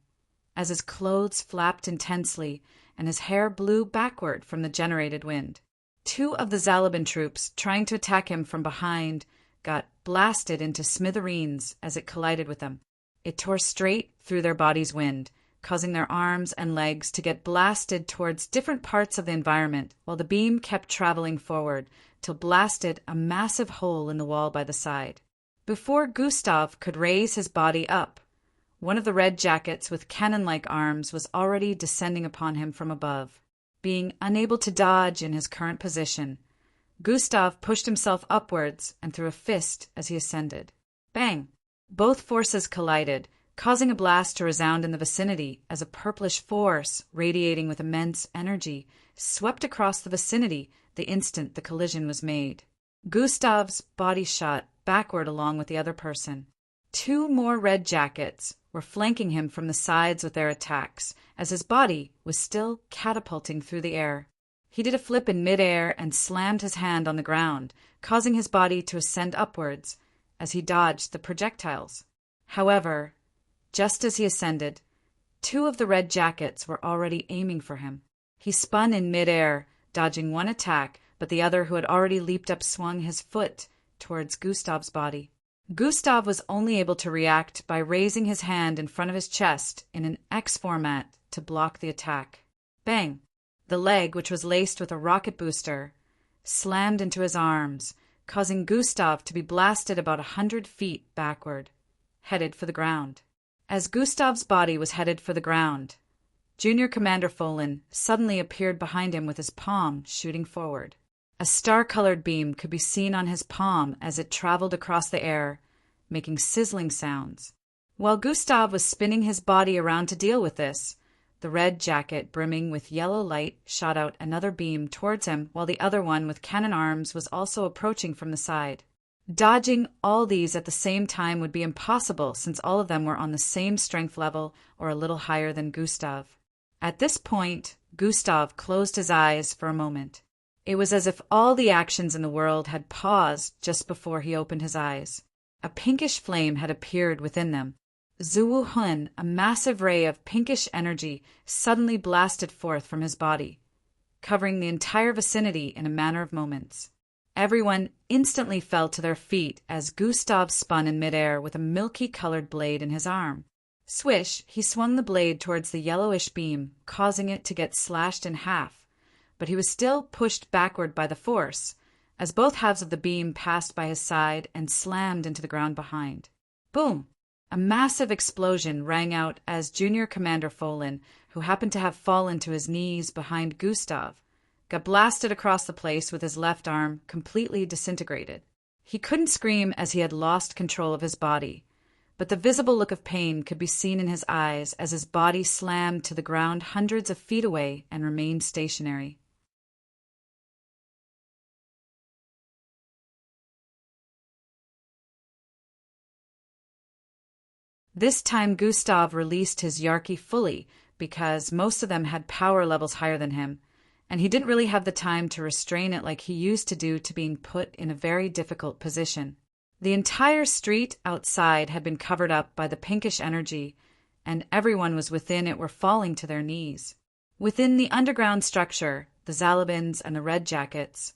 [SPEAKER 1] as his clothes flapped intensely and his hair blew backward from the generated wind. Two of the Zalabin troops, trying to attack him from behind, got blasted into smithereens as it collided with them. It tore straight through their body's wind, causing their arms and legs to get blasted towards different parts of the environment, while the beam kept traveling forward till blasted a massive hole in the wall by the side. Before Gustav could raise his body up, one of the red jackets with cannon-like arms was already descending upon him from above. Being unable to dodge in his current position, Gustav pushed himself upwards and threw a fist as he ascended. Bang! Both forces collided, causing a blast to resound in the vicinity as a purplish force, radiating with immense energy, swept across the vicinity the instant the collision was made. Gustav's body shot backward along with the other person. Two more red jackets were flanking him from the sides with their attacks, as his body was still catapulting through the air. He did a flip in midair and slammed his hand on the ground, causing his body to ascend upwards as he dodged the projectiles. However, just as he ascended, two of the red jackets were already aiming for him. He spun in midair, dodging one attack, but the other, who had already leaped up, swung his foot towards Gustav's body. Gustav was only able to react by raising his hand in front of his chest in an X format to block the attack. Bang! The leg, which was laced with a rocket booster, slammed into his arms, causing Gustav to be blasted about 100 feet backward, headed for the ground. As Gustav's body was headed for the ground, Junior Commander Folin suddenly appeared behind him with his palm shooting forward. A star-colored beam could be seen on his palm as it traveled across the air, making sizzling sounds. While Gustav was spinning his body around to deal with this, the red jacket brimming with yellow light shot out another beam towards him, while the other one with cannon arms was also approaching from the side. Dodging all these at the same time would be impossible, since all of them were on the same strength level or a little higher than Gustav. At this point, Gustav closed his eyes for a moment. It was as if all the actions in the world had paused just before he opened his eyes. A pinkish flame had appeared within them. Zuwu Hun, a massive ray of pinkish energy, suddenly blasted forth from his body, covering the entire vicinity in a matter of moments. Everyone instantly fell to their feet as Gustav spun in midair with a milky-colored blade in his arm. Swish, he swung the blade towards the yellowish beam, causing it to get slashed in half, but he was still pushed backward by the force, as both halves of the beam passed by his side and slammed into the ground behind. Boom! A massive explosion rang out as Junior Commander Folin, who happened to have fallen to his knees behind Gustav, got blasted across the place with his left arm completely disintegrated. He couldn't scream as he had lost control of his body, but the visible look of pain could be seen in his eyes as his body slammed to the ground hundreds of feet away and remained stationary. This time Gustav released his Yarki fully because most of them had power levels higher than him, and he didn't really have the time to restrain it like he used to do to being put in a very difficult position. The entire street outside had been covered up by the pinkish energy, and everyone was within it were falling to their knees. Within the underground structure, the Zalabins and the Red Jackets,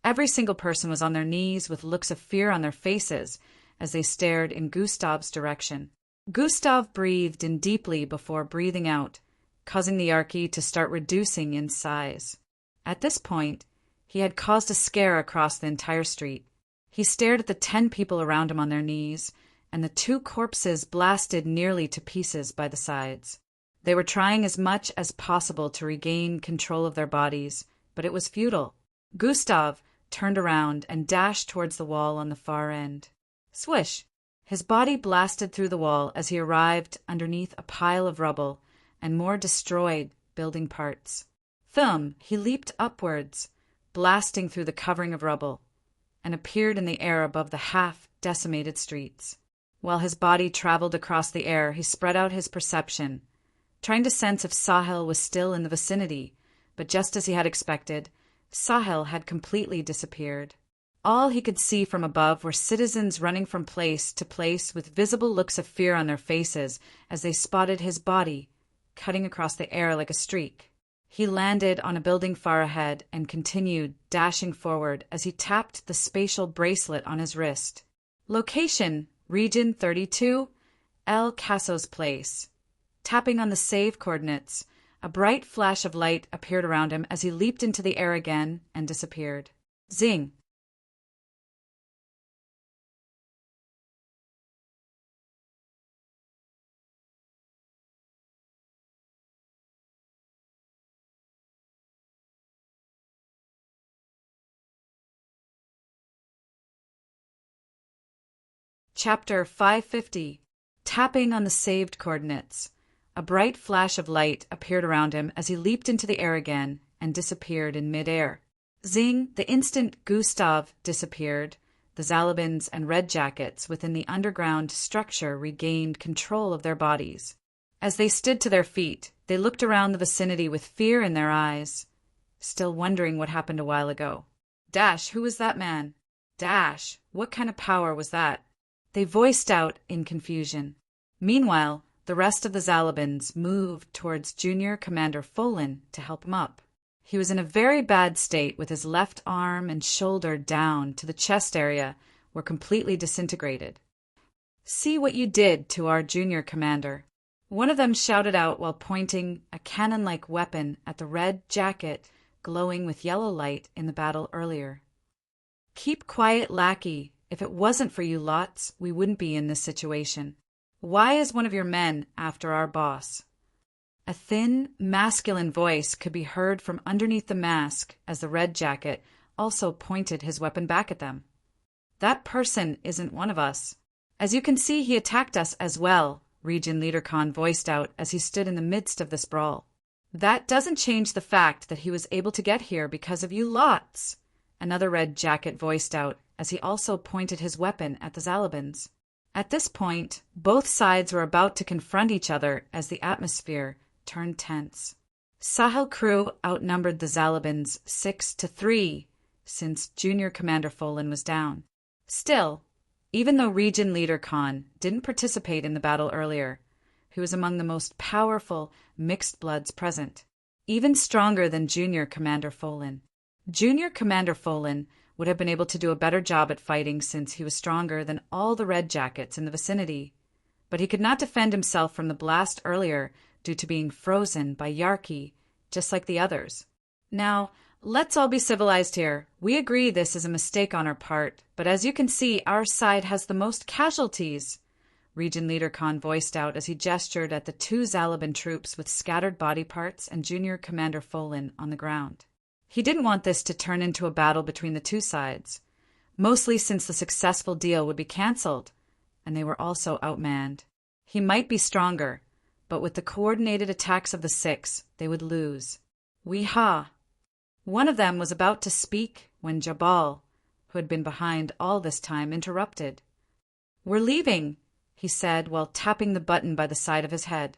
[SPEAKER 1] every single person was on their knees with looks of fear on their faces as they stared in Gustav's direction. Gustav breathed in deeply before breathing out, causing the Yarki to start reducing in size. At this point, he had caused a scare across the entire street. He stared at the 10 people around him on their knees, and the 2 corpses blasted nearly to pieces by the sides. They were trying as much as possible to regain control of their bodies, but it was futile. Gustav turned around and dashed towards the wall on the far end. Swish! His body blasted through the wall as he arrived underneath a pile of rubble and more destroyed building parts. Thumb, he leaped upwards, blasting through the covering of rubble, and appeared in the air above the half-decimated streets. While his body traveled across the air, he spread out his perception, trying to sense if Sahel was still in the vicinity, but just as he had expected, Sahel had completely disappeared. All he could see from above were citizens running from place to place with visible looks of fear on their faces as they spotted his body, cutting across the air like a streak. He landed on a building far ahead and continued dashing forward as he tapped the spatial bracelet on his wrist. Location, Region 32, El Caso's Place. Tapping on the save coordinates, a bright flash of light appeared around him as he leaped into the air again and disappeared. Zing! Chapter 550. Tapping on the saved coordinates. A bright flash of light appeared around him as he leaped into the air again and disappeared in mid-air. Zing! The instant Gustav disappeared, the Zalabins and Red Jackets within the underground structure regained control of their bodies. As they stood to their feet, they looked around the vicinity with fear in their eyes, still wondering what happened a while ago. Dash, who was that man? Dash, what kind of power was that? They voiced out in confusion. Meanwhile, the rest of the Zalabins moved towards Junior Commander Folin to help him up. He was in a very bad state with his left arm and shoulder down to the chest area were completely disintegrated. See what you did to our junior commander. One of them shouted out while pointing a cannon-like weapon at the Red Jacket glowing with yellow light in the battle earlier. Keep quiet, lackey. If it wasn't for you lots, we wouldn't be in this situation. Why is one of your men after our boss? A thin, masculine voice could be heard from underneath the mask as the Red Jacket also pointed his weapon back at them. That person isn't one of us. As you can see, he attacked us as well, Region Leader Khan voiced out as he stood in the midst of this brawl. That doesn't change the fact that he was able to get here because of you lots, another Red Jacket voiced out as he also pointed his weapon at the Zalabins. At this point, both sides were about to confront each other as the atmosphere turned tense. Sahel crew outnumbered the Zalabins 6-3 since Junior Commander Folin was down. Still, even though Region Leader Khan didn't participate in the battle earlier, he was among the most powerful mixed bloods present, even stronger than Junior Commander Folin. Junior Commander Folin would have been able to do a better job at fighting since he was stronger than all the Red Jackets in the vicinity, but he could not defend himself from the blast earlier due to being frozen by Yarki, just like the others. Now, let's all be civilized here. We agree this is a mistake on our part, but as you can see, our side has the most casualties, Region Leader Khan voiced out as he gestured at the 2 Zalabin troops with scattered body parts and Junior Commander Folin on the ground. He didn't want this to turn into a battle between the 2 sides, mostly since the successful deal would be cancelled, and they were also outmanned. He might be stronger, but with the coordinated attacks of the 6, they would lose. Wee-ha! One of them was about to speak when Jabal, who had been behind all this time, interrupted. We're leaving. he said while tapping the button by the side of his head.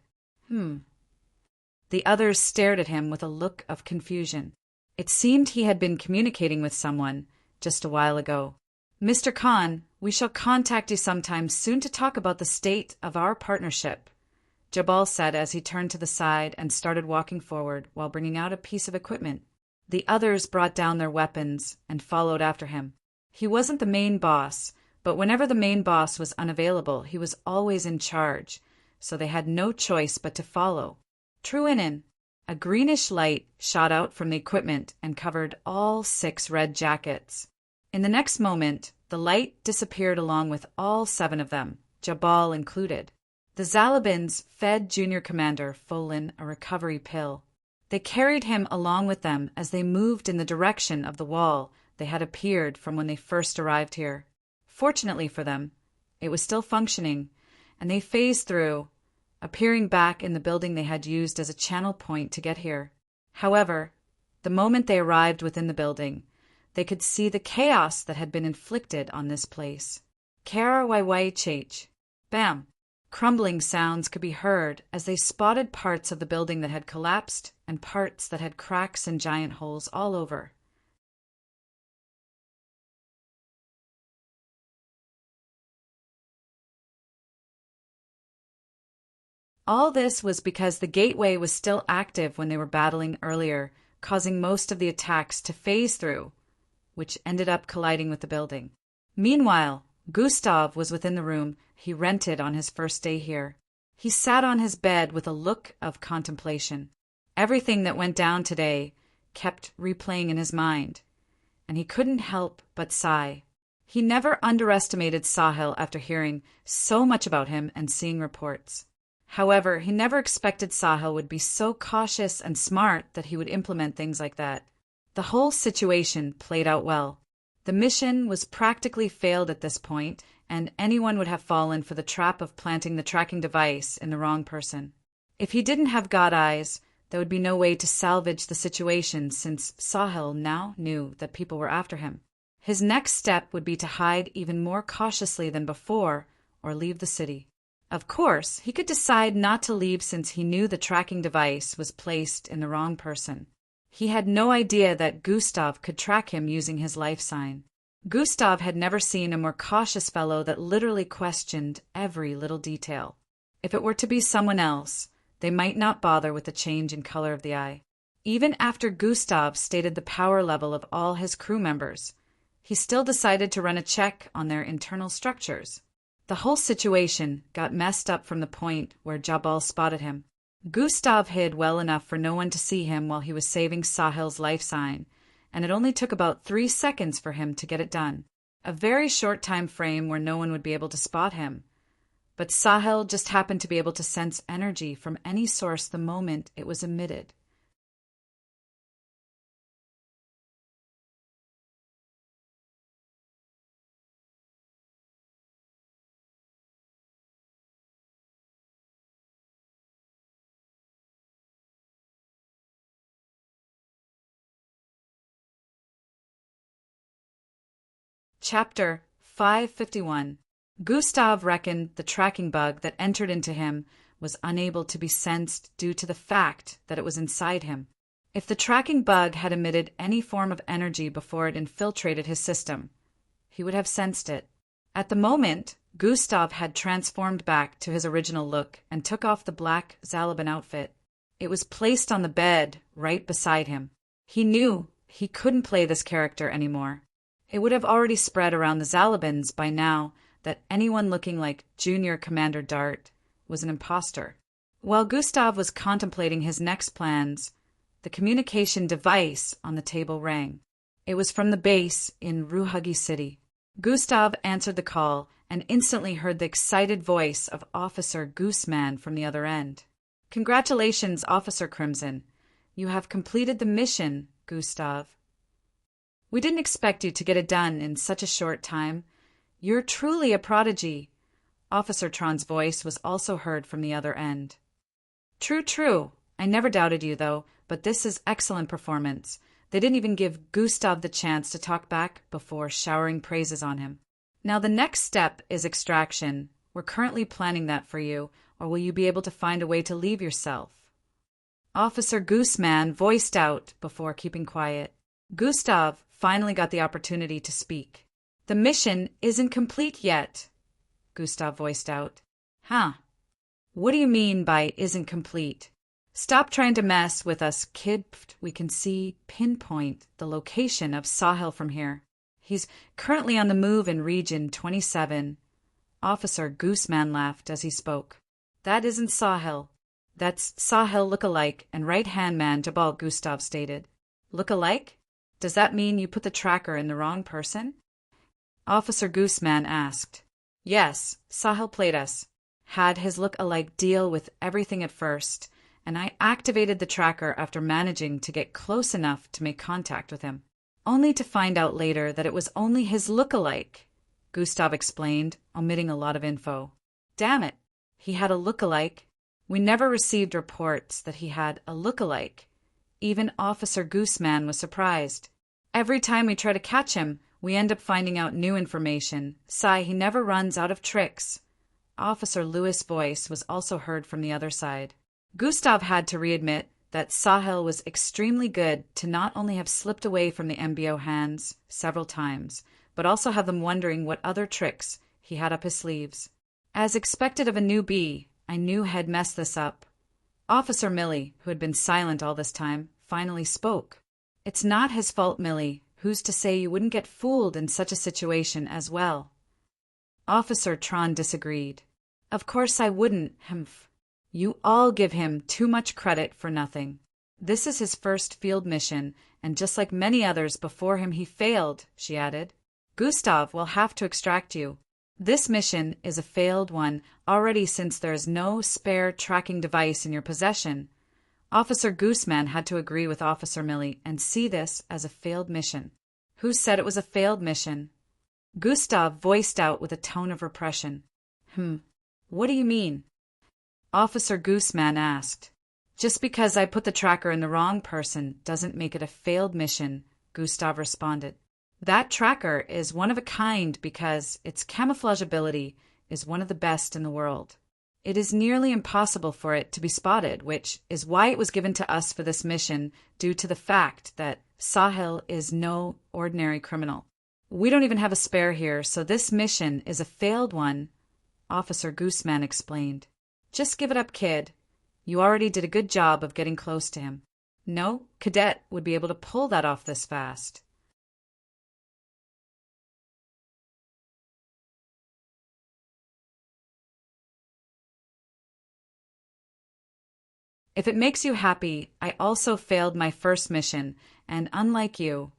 [SPEAKER 1] The others stared at him with a look of confusion. It seemed he had been communicating with someone just a while ago. Mr. Khan, we shall contact you sometime soon to talk about the state of our partnership, Jabal said as he turned to the side and started walking forward while bringing out a piece of equipment. The others brought down their weapons and followed after him. He wasn't the main boss, but whenever the main boss was unavailable, he was always in charge, so they had no choice but to follow. Truinin. A greenish light shot out from the equipment and covered all 6 red jackets. In the next moment, the light disappeared along with all 7 of them, Jabal included. The Zalabins fed Junior Commander Folin a recovery pill. They carried him along with them as they moved in the direction of the wall they had appeared from when they first arrived here. Fortunately for them, it was still functioning, and they phased through, appearing back in the building they had used as a channel point to get here. However, the moment they arrived within the building, they could see the chaos that had been inflicted on this place. Kara-wai-wai-chach. Bam! Crumbling sounds could be heard as they spotted parts of the building that had collapsed and parts that had cracks and giant holes all over. All this was because the gateway was still active when they were battling earlier, causing most of the attacks to phase through, which ended up colliding with the building. Meanwhile, Gustav was within the room he rented on his first day here. He sat on his bed with a look of contemplation. Everything that went down today kept replaying in his mind, and he couldn't help but sigh. He never underestimated Sahil after hearing so much about him and seeing reports. However, he never expected Sahil would be so cautious and smart that he would implement things like that. The whole situation played out well. The mission was practically failed at this point, and anyone would have fallen for the trap of planting the tracking device in the wrong person. If he didn't have God eyes, there would be no way to salvage the situation since Sahil now knew that people were after him. His next step would be to hide even more cautiously than before or leave the city. Of course, he could decide not to leave since he knew the tracking device was placed in the wrong person. He had no idea that Gustav could track him using his life sign. Gustav had never seen a more cautious fellow that literally questioned every little detail. If it were to be someone else, they might not bother with the change in color of the eye. Even after Gustav stated the power level of all his crew members, he still decided to run a check on their internal structures. The whole situation got messed up from the point where Jabal spotted him. Gustav hid well enough for no one to see him while he was saving Sahil's life sign, and it only took about 3 seconds for him to get it done. A very short time frame where no one would be able to spot him. But Sahil just happened to be able to sense energy from any source the moment it was emitted. Chapter 551. Gustav reckoned the tracking bug that entered into him was unable to be sensed due to the fact that it was inside him. If the tracking bug had emitted any form of energy before it infiltrated his system, he would have sensed it. At the moment, Gustav had transformed back to his original look and took off the black Zalabin outfit. It was placed on the bed right beside him. He knew he couldn't play this character anymore. It would have already spread around the Zalabins by now that anyone looking like Junior Commander Dart was an imposter. While Gustav was contemplating his next plans, the communication device on the table rang. It was from the base in Ruhagi City. Gustav answered the call and instantly heard the excited voice of Officer Gooseman from the other end. "Congratulations, Officer Crimson. You have completed the mission, Gustav. We didn't expect you to get it done in such a short time. You're truly a prodigy." Officer Tron's voice was also heard from the other end. True. I never doubted you, though, but this is excellent performance. They didn't even give Gustav the chance to talk back before showering praises on him. Now the next step is extraction, We're currently planning that for you, or will you be able to find a way to leave yourself? Officer Gooseman voiced out before keeping quiet. Gustav finally got the opportunity to speak. The mission isn't complete yet, Gustav voiced out. Huh? What do you mean by isn't complete? Stop trying to mess with us, kid. We can pinpoint the location of Sahil from here. He's currently on the move in Region 27. Officer Gooseman laughed as he spoke. That isn't Sahil. That's Sahil look-alike and right-hand man Jabal, Gustav stated. Look-alike? Does that mean you put the tracker in the wrong person? Officer Gooseman asked. Yes, Sahil played us. Had his look-alike deal with everything at first, and I activated the tracker after managing to get close enough to make contact with him. Only to find out later that it was only his look-alike, Gustav explained, omitting a lot of info. Damn it, he had a look-alike. We never received reports that he had a look-alike. Even Officer Gooseman was surprised. Every time we try to catch him, we end up finding out new information. He never runs out of tricks. Officer Lewis' voice was also heard from the other side. Gustav had to readmit that Sahil was extremely good to not only have slipped away from the MBO hands several times, but also have them wondering what other tricks he had up his sleeves. As expected of a newbie, I knew I'd messed this up. Officer Millie, who had been silent all this time, finally spoke. It's not his fault, Millie. Who's to say you wouldn't get fooled in such a situation as well? Officer Tron disagreed. Of course I wouldn't, Humph. You all give him too much credit for nothing. This is his first field mission, and just like many others before him he failed, she added. Gustav will have to extract you. This mission is a failed one already since there is no spare tracking device in your possession. Officer Gooseman had to agree with Officer Millie and see this as a failed mission. Who said it was a failed mission? Gustav voiced out with a tone of repression. What do you mean? Officer Gooseman asked. Just because I put the tracker in the wrong person doesn't make it a failed mission, Gustav responded. That tracker is one of a kind because its camouflage ability is one of the best in the world. It is nearly impossible for it to be spotted, which is why it was given to us for this mission due to the fact that Sahil is no ordinary criminal. We don't even have a spare here, so this mission is a failed one, Officer Gooseman explained. Just give it up, kid. You already did a good job of getting close to him. No cadet would be able to pull that off this fast. If it makes you happy, I also failed my first mission, and unlike you,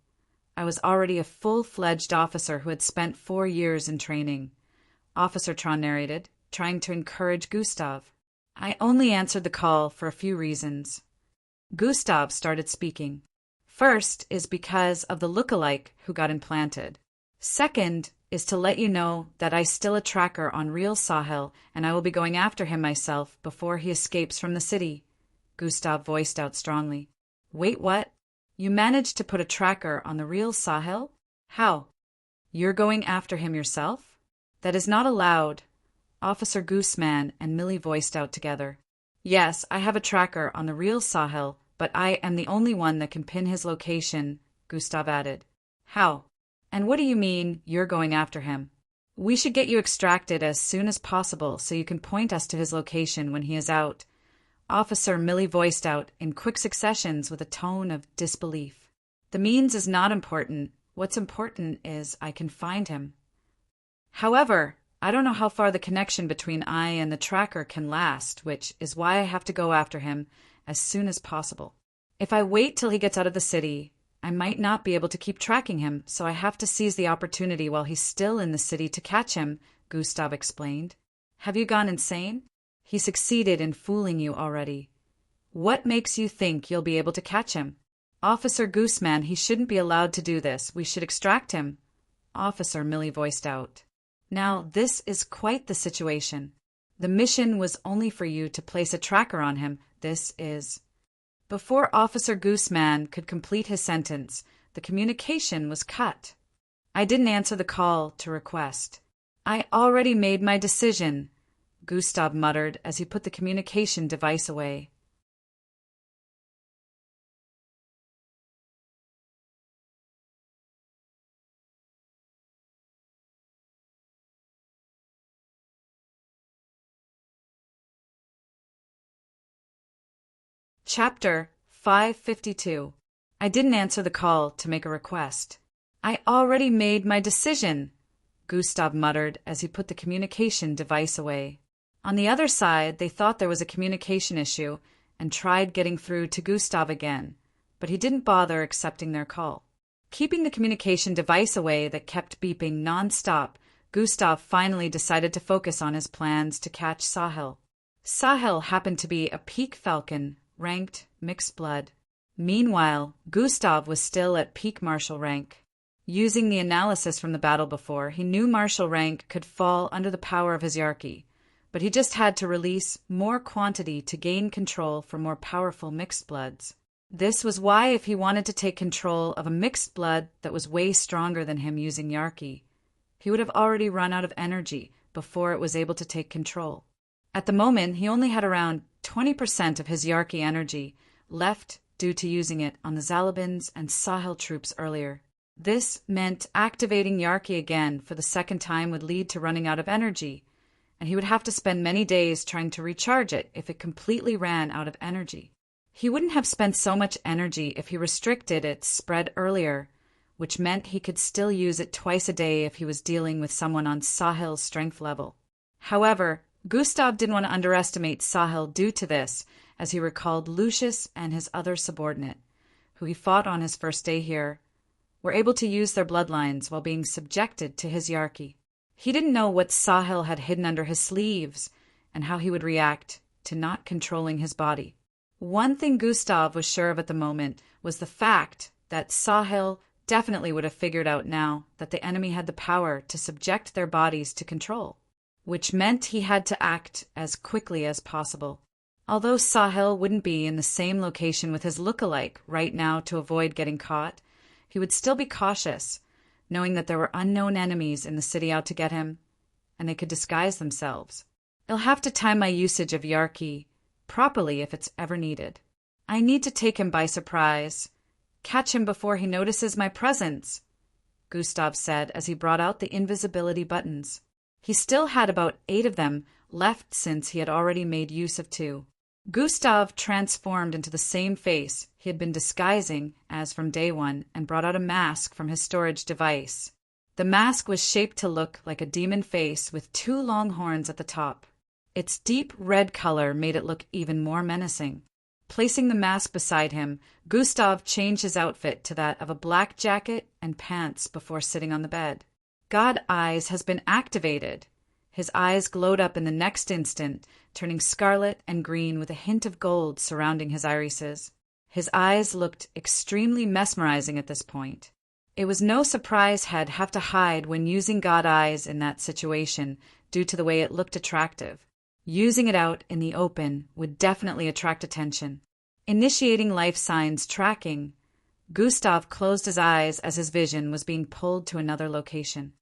[SPEAKER 1] I was already a full-fledged officer who had spent 4 years in training. Officer Tron narrated, trying to encourage Gustav. I only answered the call for a few reasons. Gustav started speaking. First is because of the look-alike who got implanted. Second is to let you know that I still a tracker on real Sahil, and I will be going after him myself before he escapes from the city. Gustav voiced out strongly. Wait, what? You managed to put a tracker on the real Sahil? How? You're going after him yourself? That is not allowed. Officer Gooseman and Millie voiced out together. Yes, I have a tracker on the real Sahil, but I am the only one that can pin his location, Gustav added. How? And what do you mean, you're going after him? We should get you extracted as soon as possible so you can point us to his location when he is out. Officer Millie voiced out in quick successions with a tone of disbelief. The means is not important. What's important is I can find him. However, I don't know how far the connection between I and the tracker can last, which is why I have to go after him as soon as possible. If I wait till he gets out of the city, I might not be able to keep tracking him, so I have to seize the opportunity while he's still in the city to catch him, Gustav explained. Have you gone insane? He succeeded in fooling you already. What makes you think you'll be able to catch him? Officer Gooseman, he shouldn't be allowed to do this. We should extract him. Officer Millie voiced out. Now, this is quite the situation. The mission was only for you to place a tracker on him. This is... Before Officer Gooseman could complete his sentence, the communication was cut. I didn't answer the call to request. I already made my decision, Gustav muttered as he put the communication device away. Chapter 552. I didn't answer the call to make a request. I already made my decision, Gustav muttered as he put the communication device away. On the other side, they thought there was a communication issue and tried getting through to Gustav again, but he didn't bother accepting their call. Keeping the communication device away that kept beeping non-stop, Gustav finally decided to focus on his plans to catch Sahil. Sahil happened to be a peak falcon, ranked mixed blood. Meanwhile, Gustav was still at peak martial rank. Using the analysis from the battle before, he knew martial rank could fall under the power of his Yarki, but he just had to release more quantity to gain control for more powerful mixed bloods. This was why if he wanted to take control of a mixed blood that was way stronger than him using Yarki, he would have already run out of energy before it was able to take control. At the moment, he only had around 20% of his Yarki energy left due to using it on the Zalabins and Sahil troops earlier. This meant activating Yarki again for the second time would lead to running out of energy, and he would have to spend many days trying to recharge it if it completely ran out of energy. He wouldn't have spent so much energy if he restricted its spread earlier, which meant he could still use it twice a day if he was dealing with someone on Sahil's strength level. However, Gustav didn't want to underestimate Sahil due to this, as he recalled Lucius and his other subordinate, who he fought on his first day here, were able to use their bloodlines while being subjected to his Yarki. He didn't know what Sahil had hidden under his sleeves and how he would react to not controlling his body. One thing Gustav was sure of at the moment was the fact that Sahil definitely would have figured out now that the enemy had the power to subject their bodies to control, which meant he had to act as quickly as possible. Although Sahil wouldn't be in the same location with his look-alike right now to avoid getting caught, he would still be cautious, knowing that there were unknown enemies in the city out to get him, and they could disguise themselves. I'll have to time my usage of Yarki properly if it's ever needed. I need to take him by surprise, catch him before he notices my presence, Gustav said as he brought out the invisibility buttons. He still had about 8 of them left since he had already made use of 2. Gustav transformed into the same face he had been disguising as from day one and brought out a mask from his storage device. The mask was shaped to look like a demon face with 2 long horns at the top. Its deep red color made it look even more menacing. Placing the mask beside him, Gustav changed his outfit to that of a black jacket and pants before sitting on the bed. God Eyes has been activated. His eyes glowed up in the next instant, turning scarlet and green with a hint of gold surrounding his irises. His eyes looked extremely mesmerizing at this point. It was no surprise he'd have to hide when using God Eyes in that situation due to the way it looked attractive. Using it out in the open would definitely attract attention. Initiating life signs tracking, Gustav closed his eyes as his vision was being pulled to another location.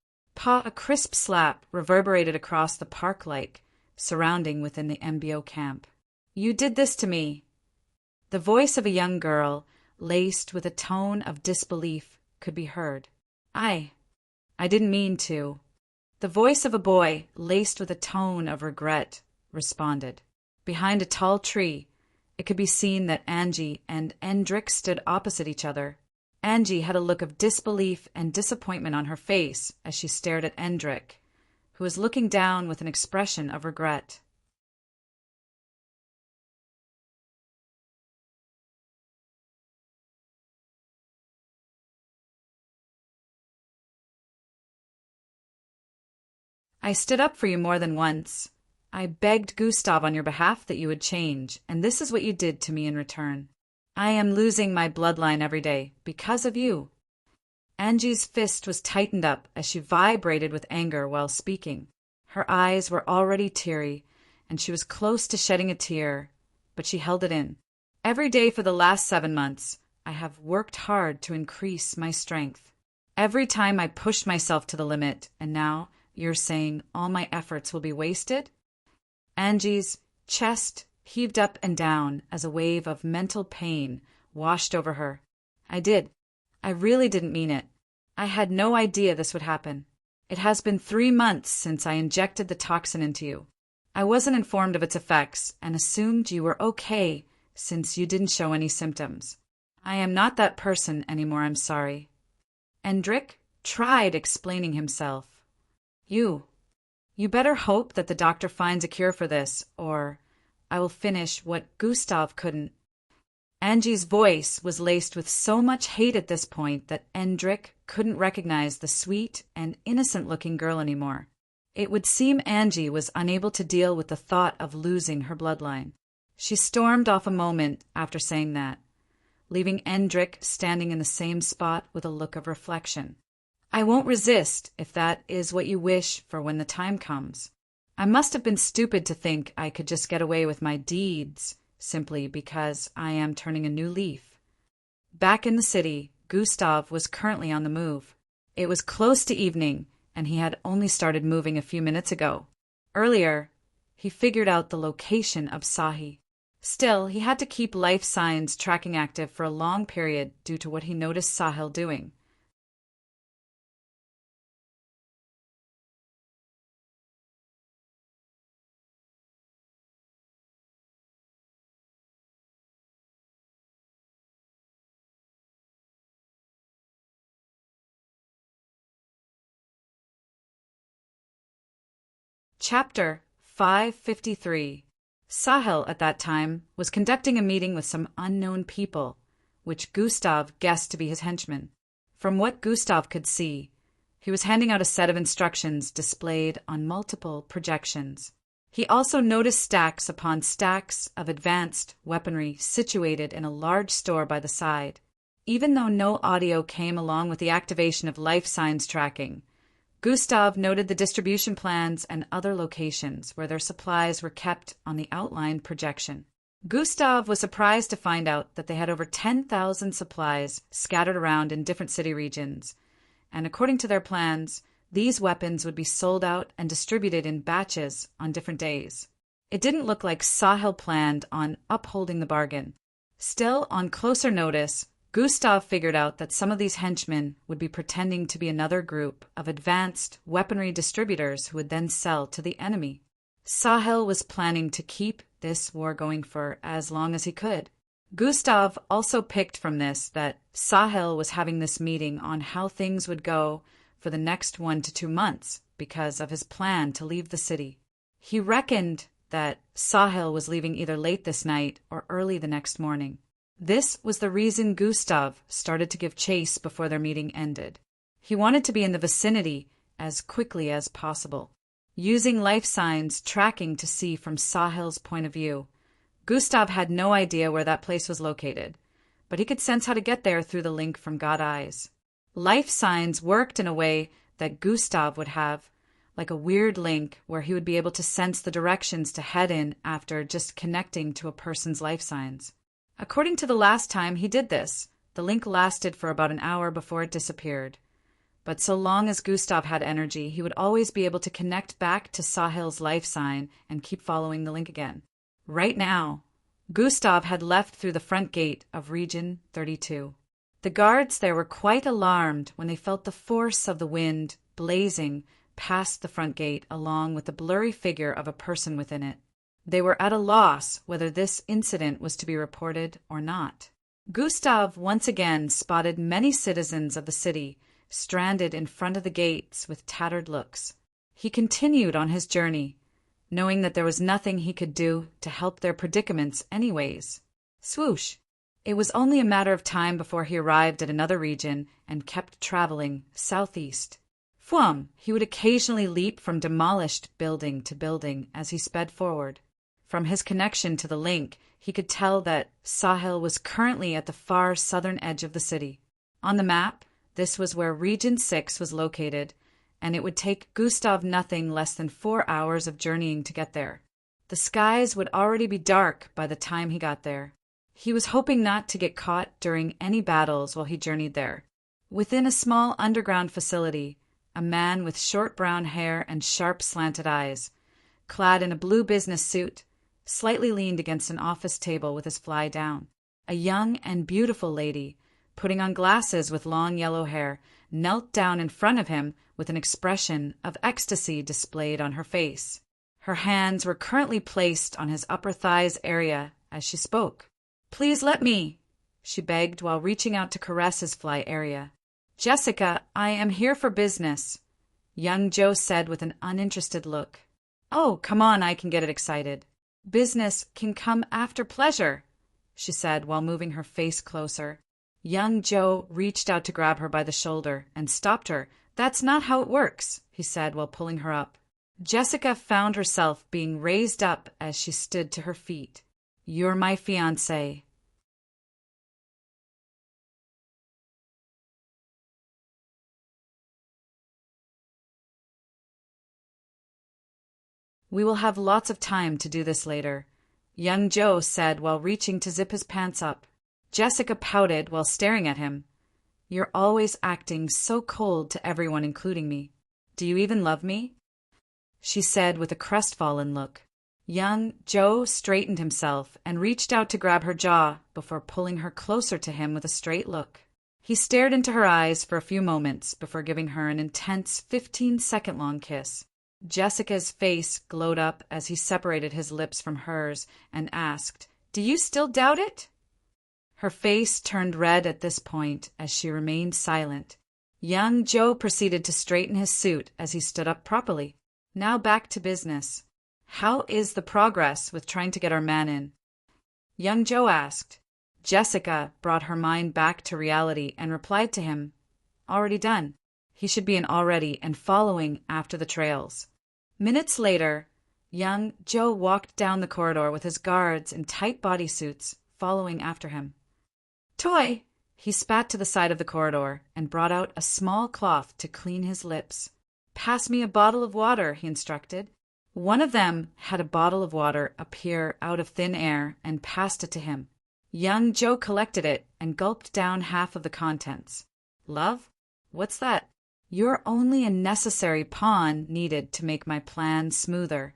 [SPEAKER 1] A crisp slap reverberated across the park-like surrounding within the MBO camp. You did this to me. The voice of a young girl, laced with a tone of disbelief, could be heard. I didn't mean to. The voice of a boy, laced with a tone of regret, responded. Behind a tall tree, it could be seen that Angie and Endrick stood opposite each other. Angie had a look of disbelief and disappointment on her face as she stared at Endrick, who was looking down with an expression of regret. I stood up for you more than once. I begged Gustav on your behalf that you would change, and this is what you did to me in return. I am losing my bloodline every day because of you. Angie's fist was tightened up as she vibrated with anger while speaking. Her eyes were already teary, and she was close to shedding a tear, but she held it in. Every day for the last 7 months, I have worked hard to increase my strength. Every time I pushed myself to the limit, and now you're saying all my efforts will be wasted? Angie's chest heaved up and down as a wave of mental pain washed over her. I did. I really didn't mean it. I had no idea this would happen. It has been 3 months since I injected the toxin into you. I wasn't informed of its effects and assumed you were okay since you didn't show any symptoms. I am not that person anymore, I'm sorry. Endrick tried explaining himself. You better hope that the doctor finds a cure for this, or I will finish what Gustav couldn't. Angie's voice was laced with so much hate at this point that Endrick couldn't recognize the sweet and innocent-looking girl anymore. It would seem Angie was unable to deal with the thought of losing her bloodline. She stormed off a moment after saying that, leaving Endrick standing in the same spot with a look of reflection. I won't resist if that is what you wish for when the time comes. I must have been stupid to think I could just get away with my deeds simply because I am turning a new leaf. Back in the city, Gustav was currently on the move. It was close to evening, and he had only started moving a few minutes ago. Earlier, he figured out the location of Sahi. Still, he had to keep life signs tracking active for a long period due to what he noticed Sahil doing. Chapter 553. Sahil, at that time, was conducting a meeting with some unknown people, which Gustav guessed to be his henchmen. From what Gustav could see, he was handing out a set of instructions displayed on multiple projections. He also noticed stacks upon stacks of advanced weaponry situated in a large store by the side. Even though no audio came along with the activation of life signs tracking, Gustav noted the distribution plans and other locations where their supplies were kept on the outlined projection. Gustav was surprised to find out that they had over 10,000 supplies scattered around in different city regions, and according to their plans, these weapons would be sold out and distributed in batches on different days. It didn't look like Sahil planned on upholding the bargain. Still, on closer notice, Gustav figured out that some of these henchmen would be pretending to be another group of advanced weaponry distributors who would then sell to the enemy. Sahil was planning to keep this war going for as long as he could. Gustav also picked from this that Sahil was having this meeting on how things would go for the next 1 to 2 months because of his plan to leave the city. He reckoned that Sahil was leaving either late this night or early the next morning. This was the reason Gustav started to give chase before their meeting ended. He wanted to be in the vicinity as quickly as possible. Using life signs tracking to see from Sahil's point of view, Gustav had no idea where that place was located, but he could sense how to get there through the link from God Eyes. Life signs worked in a way that Gustav would have, like a weird link where he would be able to sense the directions to head in after just connecting to a person's life signs. According to the last time he did this, the link lasted for about an hour before it disappeared. But so long as Gustav had energy, he would always be able to connect back to Sahil's life sign and keep following the link again. Right now, Gustav had left through the front gate of Region 32. The guards there were quite alarmed when they felt the force of the wind blazing past the front gate along with the blurry figure of a person within it. They were at a loss whether this incident was to be reported or not. Gustav once again spotted many citizens of the city stranded in front of the gates with tattered looks. He continued on his journey, knowing that there was nothing he could do to help their predicaments anyways. Swoosh! It was only a matter of time before he arrived at another region and kept traveling southeast. Fwum! He would occasionally leap from demolished building to building as he sped forward. From his connection to the link, he could tell that Sahil was currently at the far southern edge of the city. On the map, this was where Region 6 was located, and it would take Gustav nothing less than 4 hours of journeying to get there. The skies would already be dark by the time he got there. He was hoping not to get caught during any battles while he journeyed there. Within a small underground facility, a man with short brown hair and sharp slanted eyes, clad in a blue business suit, slightly leaned against an office table with his fly down. A young and beautiful lady, putting on glasses with long yellow hair, knelt down in front of him with an expression of ecstasy displayed on her face. Her hands were currently placed on his upper thighs area as she spoke. "Please let me," she begged while reaching out to caress his fly area. "Jessica, I am here for business," young Joe said with an uninterested look. "Oh, come on, I can get it excited." "Business can come after pleasure," she said while moving her face closer. Young Joe reached out to grab her by the shoulder and stopped her. "That's not how it works," he said while pulling her up. Jessica found herself being raised up as she stood to her feet. "You're my fiancé." "We will have lots of time to do this later," young Joe said while reaching to zip his pants up. Jessica pouted while staring at him. "You're always acting so cold to everyone, including me. Do you even love me?" she said with a crestfallen look. Young Joe straightened himself and reached out to grab her jaw before pulling her closer to him with a straight look. He stared into her eyes for a few moments before giving her an intense 15-second-long kiss. Jessica's face glowed up as he separated his lips from hers and asked, "Do you still doubt it?" Her face turned red at this point as she remained silent. Young Joe proceeded to straighten his suit as he stood up properly. "Now back to business. How is the progress with trying to get our man in?" young Joe asked. Jessica brought her mind back to reality and replied to him, "Already done. He should be in already and following after the trails." Minutes later, young Joe walked down the corridor with his guards in tight bodysuits following after him. "Toy!" He spat to the side of the corridor and brought out a small cloth to clean his lips. "Pass me a bottle of water," he instructed. One of them had a bottle of water appear out of thin air and passed it to him. Young Joe collected it and gulped down half of the contents. "Love? What's that?" "You're only a necessary pawn needed to make my plan smoother."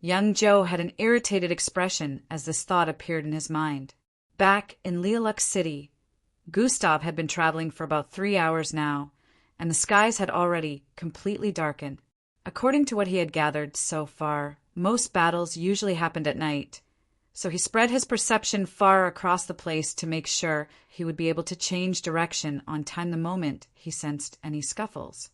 [SPEAKER 1] Young Joe had an irritated expression as this thought appeared in his mind. Back in Lilac City, Gustav had been traveling for about 3 hours now, and the skies had already completely darkened. According to what he had gathered so far, most battles usually happened at night, so he spread his perception far across the place to make sure he would be able to change direction on time the moment he sensed any scuffles.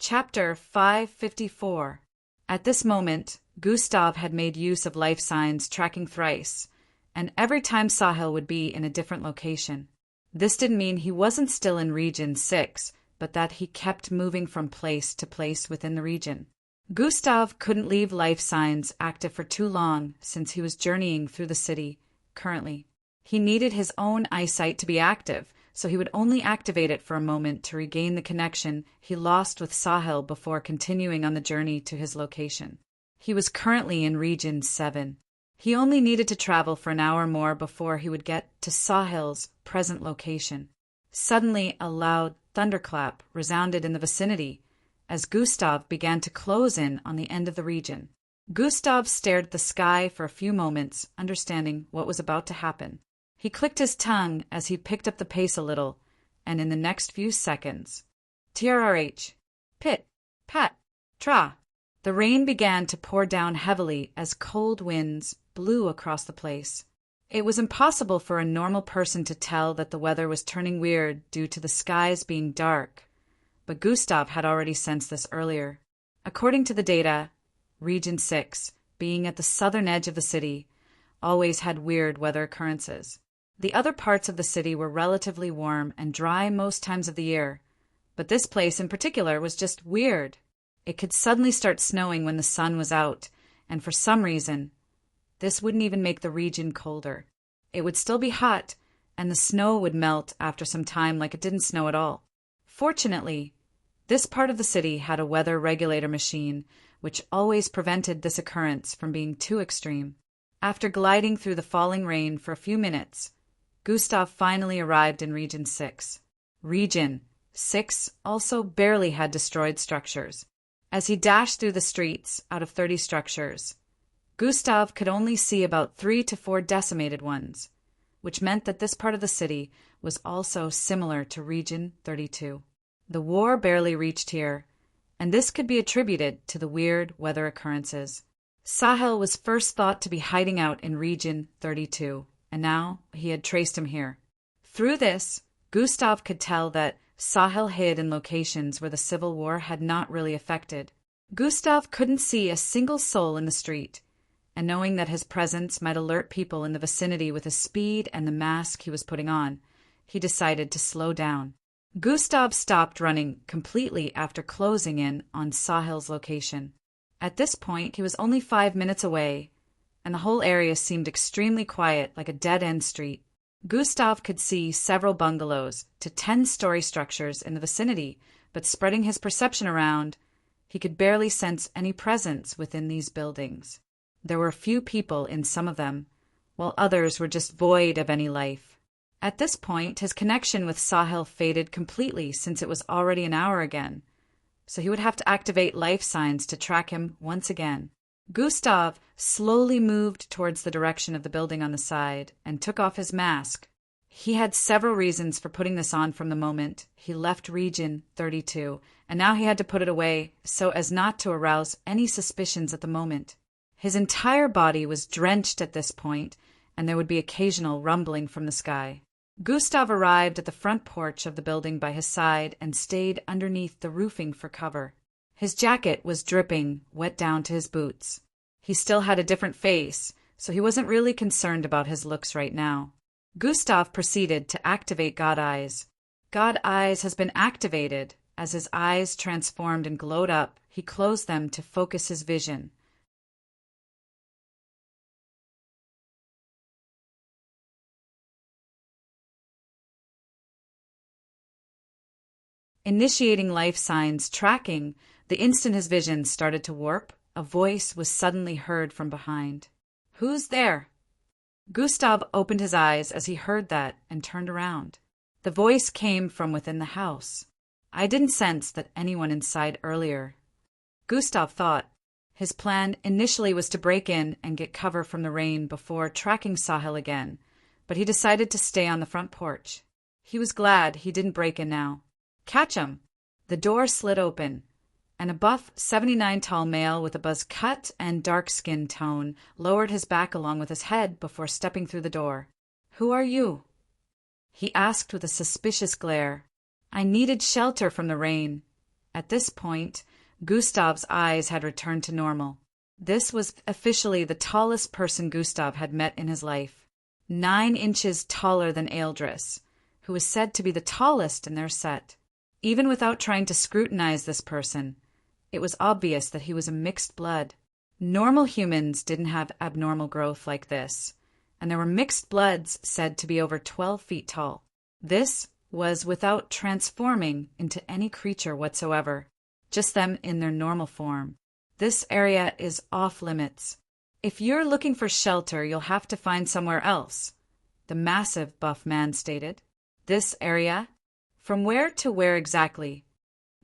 [SPEAKER 1] Chapter 554. At this moment, Gustav had made use of life signs tracking thrice, and every time Sahil would be in a different location. This didn't mean he wasn't still in Region 6, but that he kept moving from place to place within the region. Gustav couldn't leave life signs active for too long since he was journeying through the city currently. He needed his own eyesight to be active, so he would only activate it for a moment to regain the connection he lost with Sahil before continuing on the journey to his location. He was currently in Region 7. He only needed to travel for an hour more before he would get to Sahil's present location. Suddenly, a loud thunderclap resounded in the vicinity as Gustav began to close in on the end of the region. Gustav stared at the sky for a few moments, understanding what was about to happen. He clicked his tongue as he picked up the pace a little, and in the next few seconds, TRRH, pit, pat, tra. The rain began to pour down heavily as cold winds blew across the place. It was impossible for a normal person to tell that the weather was turning weird due to the skies being dark, but Gustav had already sensed this earlier. According to the data, Region 6, being at the southern edge of the city, always had weird weather occurrences. The other parts of the city were relatively warm and dry most times of the year, but this place in particular was just weird. It could suddenly start snowing when the sun was out, and for some reason, this wouldn't even make the region colder. It would still be hot, and the snow would melt after some time like it didn't snow at all. Fortunately, This part of the city had a weather regulator machine, which always prevented this occurrence from being too extreme. After gliding through the falling rain for a few minutes, Gustav finally arrived in Region 6. Region 6 also barely had destroyed structures. As he dashed through the streets out of 30 structures, Gustav could only see about 3 to 4 decimated ones, which meant that this part of the city was also similar to Region 32. The war barely reached here, and this could be attributed to the weird weather occurrences. Sahel was first thought to be hiding out in Region 32, and now he had traced him here. Through this, Gustav could tell that Sahel hid in locations where the civil war had not really affected. Gustav couldn't see a single soul in the street, and knowing that his presence might alert people in the vicinity with his speed and the mask he was putting on, he decided to slow down. Gustav stopped running completely after closing in on Sahel's location. At this point, he was only 5 minutes away, and the whole area seemed extremely quiet, like a dead-end street. Gustav could see several bungalows to 10-story structures in the vicinity, but spreading his perception around, he could barely sense any presence within these buildings. There were few people in some of them, while others were just void of any life. At this point, his connection with Sahel faded completely since it was already an hour again, so he would have to activate life signs to track him once again. Gustav slowly moved towards the direction of the building on the side and took off his mask. He had several reasons for putting this on from the moment he left Region 32, and now he had to put it away so as not to arouse any suspicions at the moment. His entire body was drenched at this point, and there would be occasional rumbling from the sky. Gustav arrived at the front porch of the building by his side and stayed underneath the roofing for cover. His jacket was dripping, wet down to his boots. He still had a different face, so he wasn't really concerned about his looks right now. Gustav proceeded to activate God Eyes. God Eyes has been activated. As his eyes transformed and glowed up, he closed them to focus his vision. Initiating life signs tracking, the instant his vision started to warp, a voice was suddenly heard from behind. "Who's there?" Gustav opened his eyes as he heard that and turned around. The voice came from within the house. "I didn't sense that anyone inside earlier." Gustav thought. His plan initially was to break in and get cover from the rain before tracking Sahel again, but he decided to stay on the front porch. He was glad he didn't break in now. "Catch him!" The door slid open, and a buff 79 tall male with a buzz cut and dark skin tone lowered his back along with his head before stepping through the door. "Who are you?" he asked with a suspicious glare. "I needed shelter from the rain." At this point, Gustav's eyes had returned to normal. This was officially the tallest person Gustav had met in his life. 9 inches taller than Eldris, who was said to be the tallest in their set. Even without trying to scrutinize this person, it was obvious that he was a mixed blood. Normal humans didn't have abnormal growth like this, and there were mixed bloods said to be over 12 feet tall. This was without transforming into any creature whatsoever, just them in their normal form. This area is off limits. If you're looking for shelter, you'll have to find somewhere else, the massive buff man stated. This area? From where to where exactly?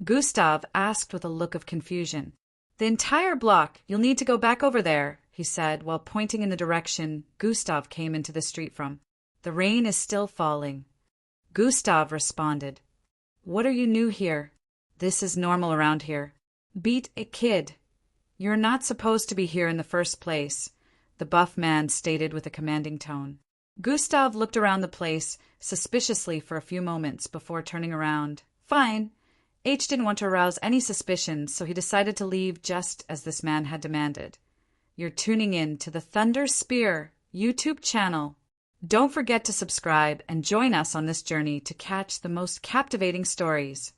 [SPEAKER 1] Gustav asked with a look of confusion. "The entire block. You'll need to go back over there," he said while pointing in the direction Gustav came into the street from. "The rain is still falling." Gustav responded. "What are you new here?" "This is normal around here." "Beat a kid." "You're not supposed to be here in the first place," the buff man stated with a commanding tone. Gustav looked around the place suspiciously for a few moments before turning around. Fine. H didn't want to arouse any suspicions, so he decided to leave just as this man had demanded. You're tuning in to the Thunder Spear YouTube channel. Don't forget to subscribe and join us on this journey to catch the most captivating stories.